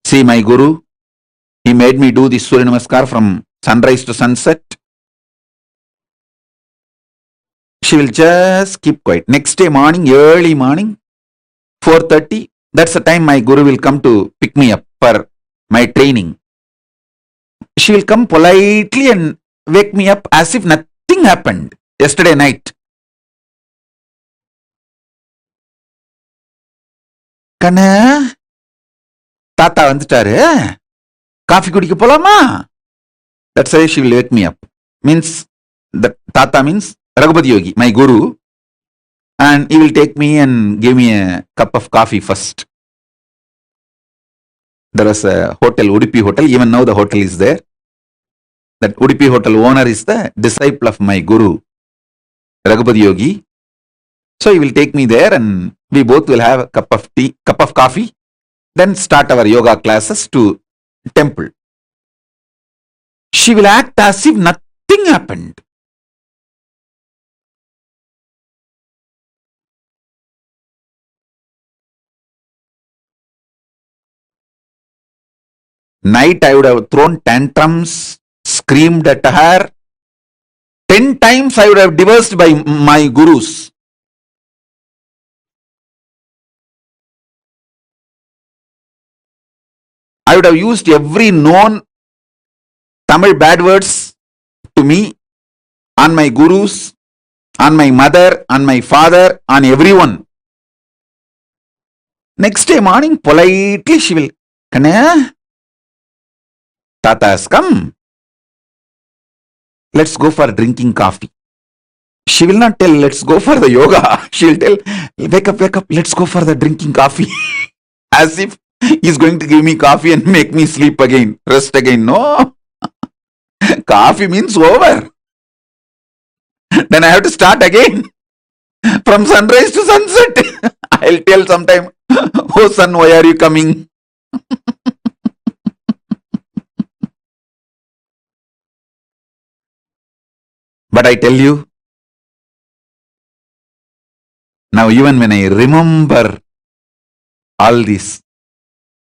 See my guru, he made me do this Surya Namaskar from sunrise to sunset. She will just keep quiet. Next day morning, early morning, 4:30, that's the time my guru will come to pick me up for my training. She will come politely and wake me up as if nothing happened yesterday night. Kanna, Tata வந்துட்டாரு, coffee குடிக்க போலாமா? That's why she will wake me up. Means, the Tata means Raghupati Yogi, my guru. and he will take me and give me a cup of coffee first. There was a hotel, Udupi Hotel. Even now the hotel is there. That Udupi Hotel owner is the disciple of my guru, Raghupati Yogi. So he will take me there and we both will have a cup of coffee, then start our yoga classes to temple. She will act as if nothing happened. Night I would have thrown tantrums, screamed at her. 10 times I would have divorced by my gurus. I would have used every known Tamil bad words to me, on my gurus, on my mother, on my father, on everyone. Next day morning, politely she will, Kanaya, Tata has come. Let's go for drinking coffee. She will not tell, let's go for the yoga. She will tell, wake up, let's go for the drinking coffee. As if he's going to give me coffee and make me sleep again, rest again. No. Coffee means over. Then I have to start again. From sunrise to sunset. I'll tell sometime, oh son, why are you coming? But I tell you, now even when I remember all this,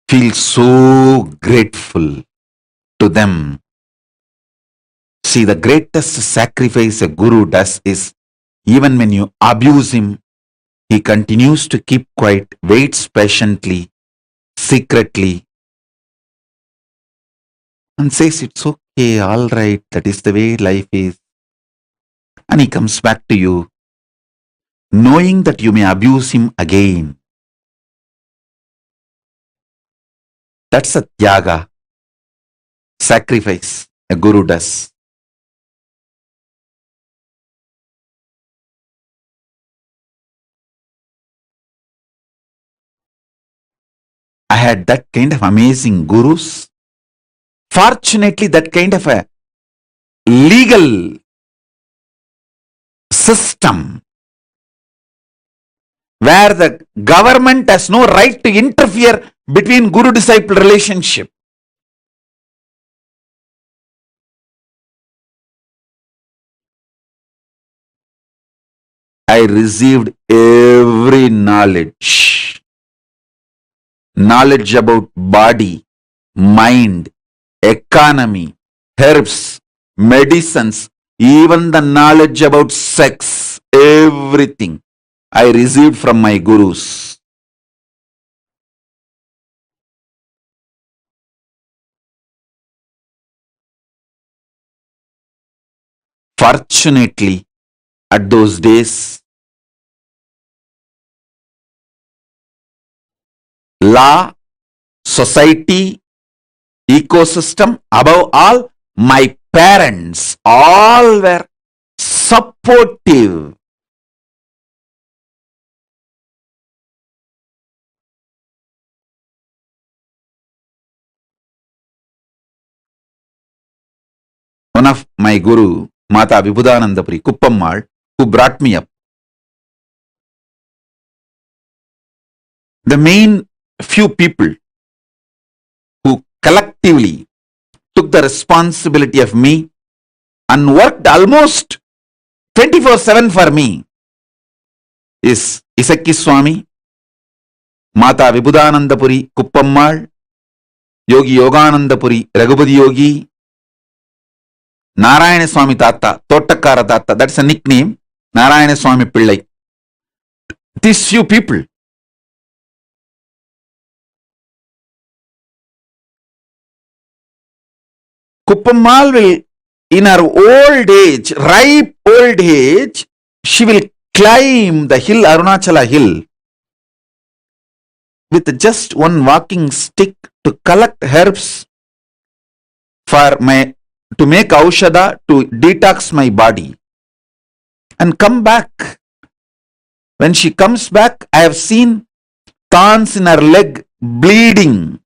feel so grateful to them. See, the greatest sacrifice a guru does is, even when you abuse him, he continues to keep quiet, waits patiently, secretly, and says, it's okay, all right, that is the way life is. And he comes back to you, knowing that you may abuse him again. That's a tyaga, sacrifice a guru does. I had that kind of amazing gurus. Fortunately, that kind of a legal system where the government has no right to interfere between guru-disciple relationship. I received every knowledge. Knowledge about body, mind, economy, herbs, medicines, even the knowledge about sex, everything I received from my gurus. Fortunately, at those days, law, society, ecosystem, above all, my parents, all were supportive. One of my guru, Mata Vibhudanandapuri, Kuppammal, who brought me up, the main few people who collectively took the responsibility of me and worked almost 24/7 for me is Isakki Swami, Mata Vibhudanandapuri, Kuppammal, Yogi Yoganandapuri, Raghupati Yogi, Narayana Swami Tata, Tottakkara Tata, that's a nickname, Narayana Swami Pillai. These few people. Kuppammal will, in her old age, ripe old age, she will climb the hill, Arunachala hill, with just one walking stick to collect herbs to make aushadha, to detox my body, and come back When she comes back, I have seen thorns in her leg bleeding.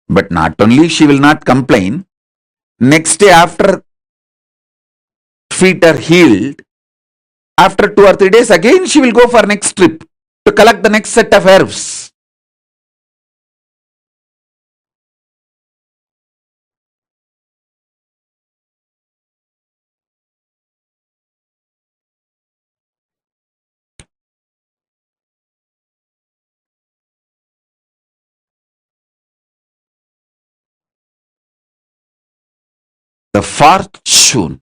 But not only she will not complain, next day after feet are healed, after 2 or 3 days again she will go for next trip to collect the next set of herbs. The fortune,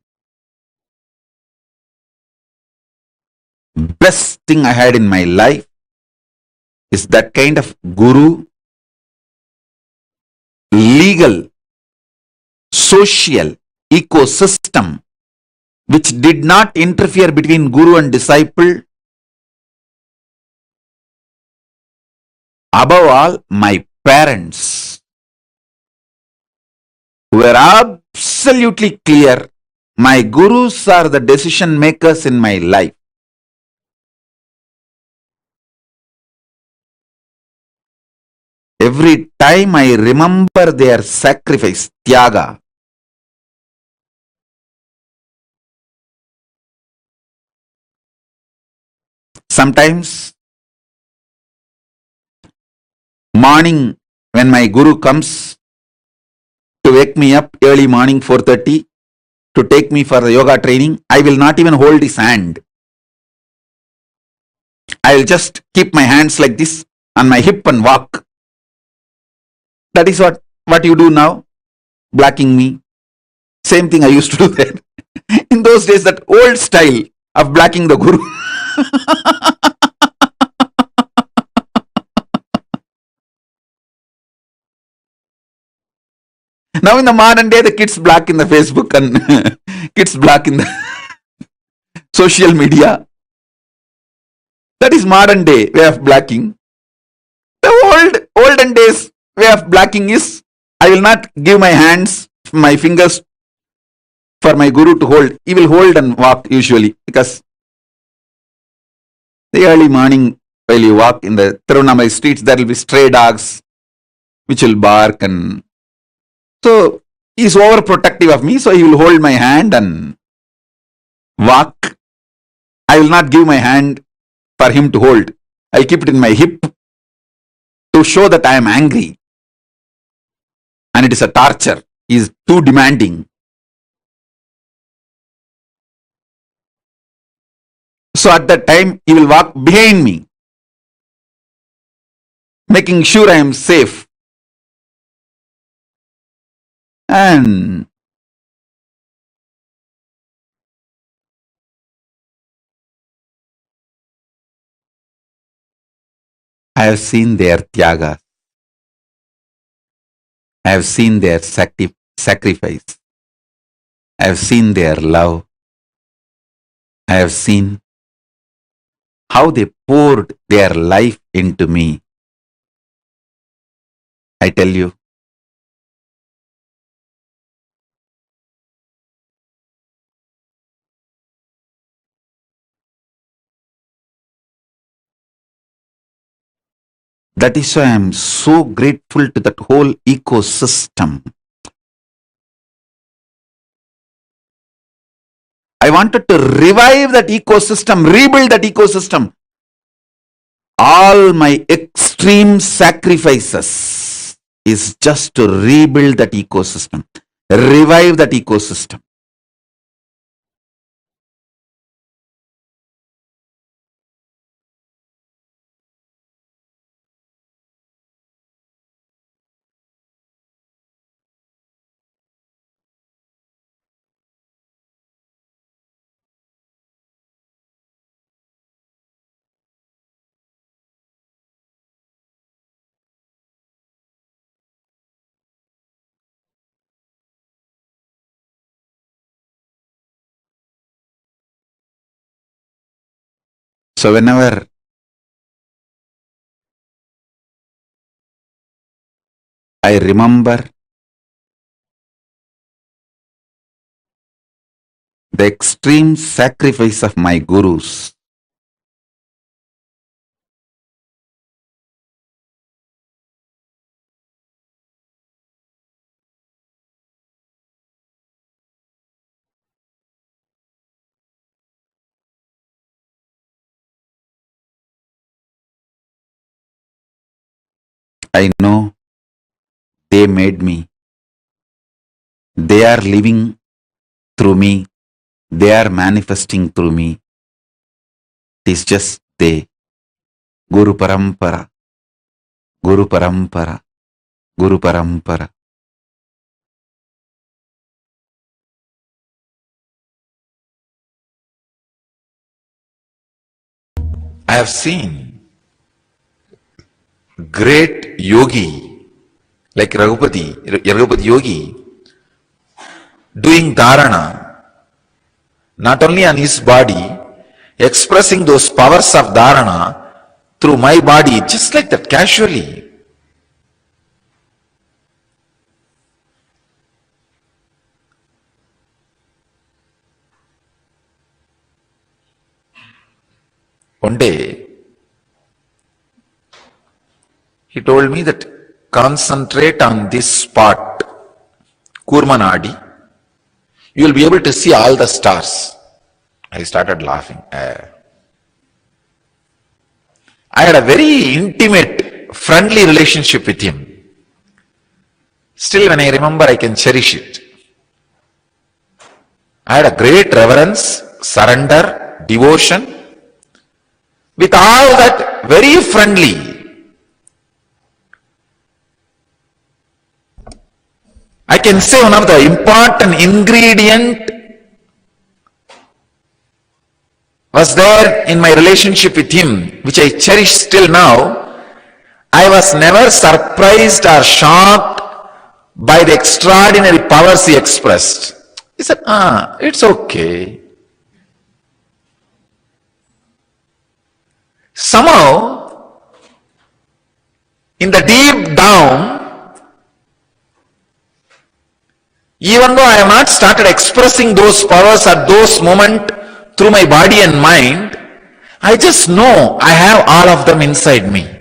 best thing I had in my life is that kind of guru, legal, social ecosystem which did not interfere between guru and disciple. Above all, my parents were absolutely clear. My gurus are the decision makers in my life. Every time I remember their sacrifice, tyaga, sometimes morning when my guru comes to wake me up early morning 4:30 to take me for the yoga training, I will not even hold his hand. I will just keep my hands like this on my hip and walk. That is what you do now, blocking me. Same thing I used to do then. In those days, that old style of blocking the guru. Now in the modern day, the kids block in the Facebook and kids block in the social media. That is modern day way of blocking. The olden days way of blocking is, I will not give my hands, my fingers for my guru to hold. He will hold and walk usually, because the early morning while you walk in the Tiruvannamalai streets, there will be stray dogs which will bark, and so he is overprotective of me, so he will hold my hand and walk. I will not give my hand for him to hold. I'll keep it in my hip to show that I am angry. And it is a torture. He is too demanding. So at that time, he will walk behind me, making sure I am safe. And I have seen their tyaga. I have seen their sacrifice. I have seen their love. I have seen how they poured their life into me. I tell you, that is why I am so grateful to that whole ecosystem. I wanted to revive that ecosystem, rebuild that ecosystem. All my extreme sacrifices is just to rebuild that ecosystem, revive that ecosystem. So whenever I remember the extreme sacrifice of my gurus, They made me. They are living through me. They are manifesting through me. It is just they. Guru Parampara. Guru Parampara. Guru Parampara. I have seen great yogi like Raghupati Yogi doing dharana, not only on his body, expressing those powers of dharana through my body, just like that, casually. One day, he told me that concentrate on this spot, Kurmanadi, you will be able to see all the stars. I started laughing. I had a very intimate, friendly relationship with him. Still, when I remember, I can cherish it. I had a great reverence, surrender, devotion. With all that, very friendly. I can say one of the important ingredient was there in my relationship with him, which I cherish still now. I was never surprised or shocked by the extraordinary powers he expressed. He said, it's okay. Somehow, in the deep down, even though I have not started expressing those powers at those moments through my body and mind, I just know I have all of them inside me.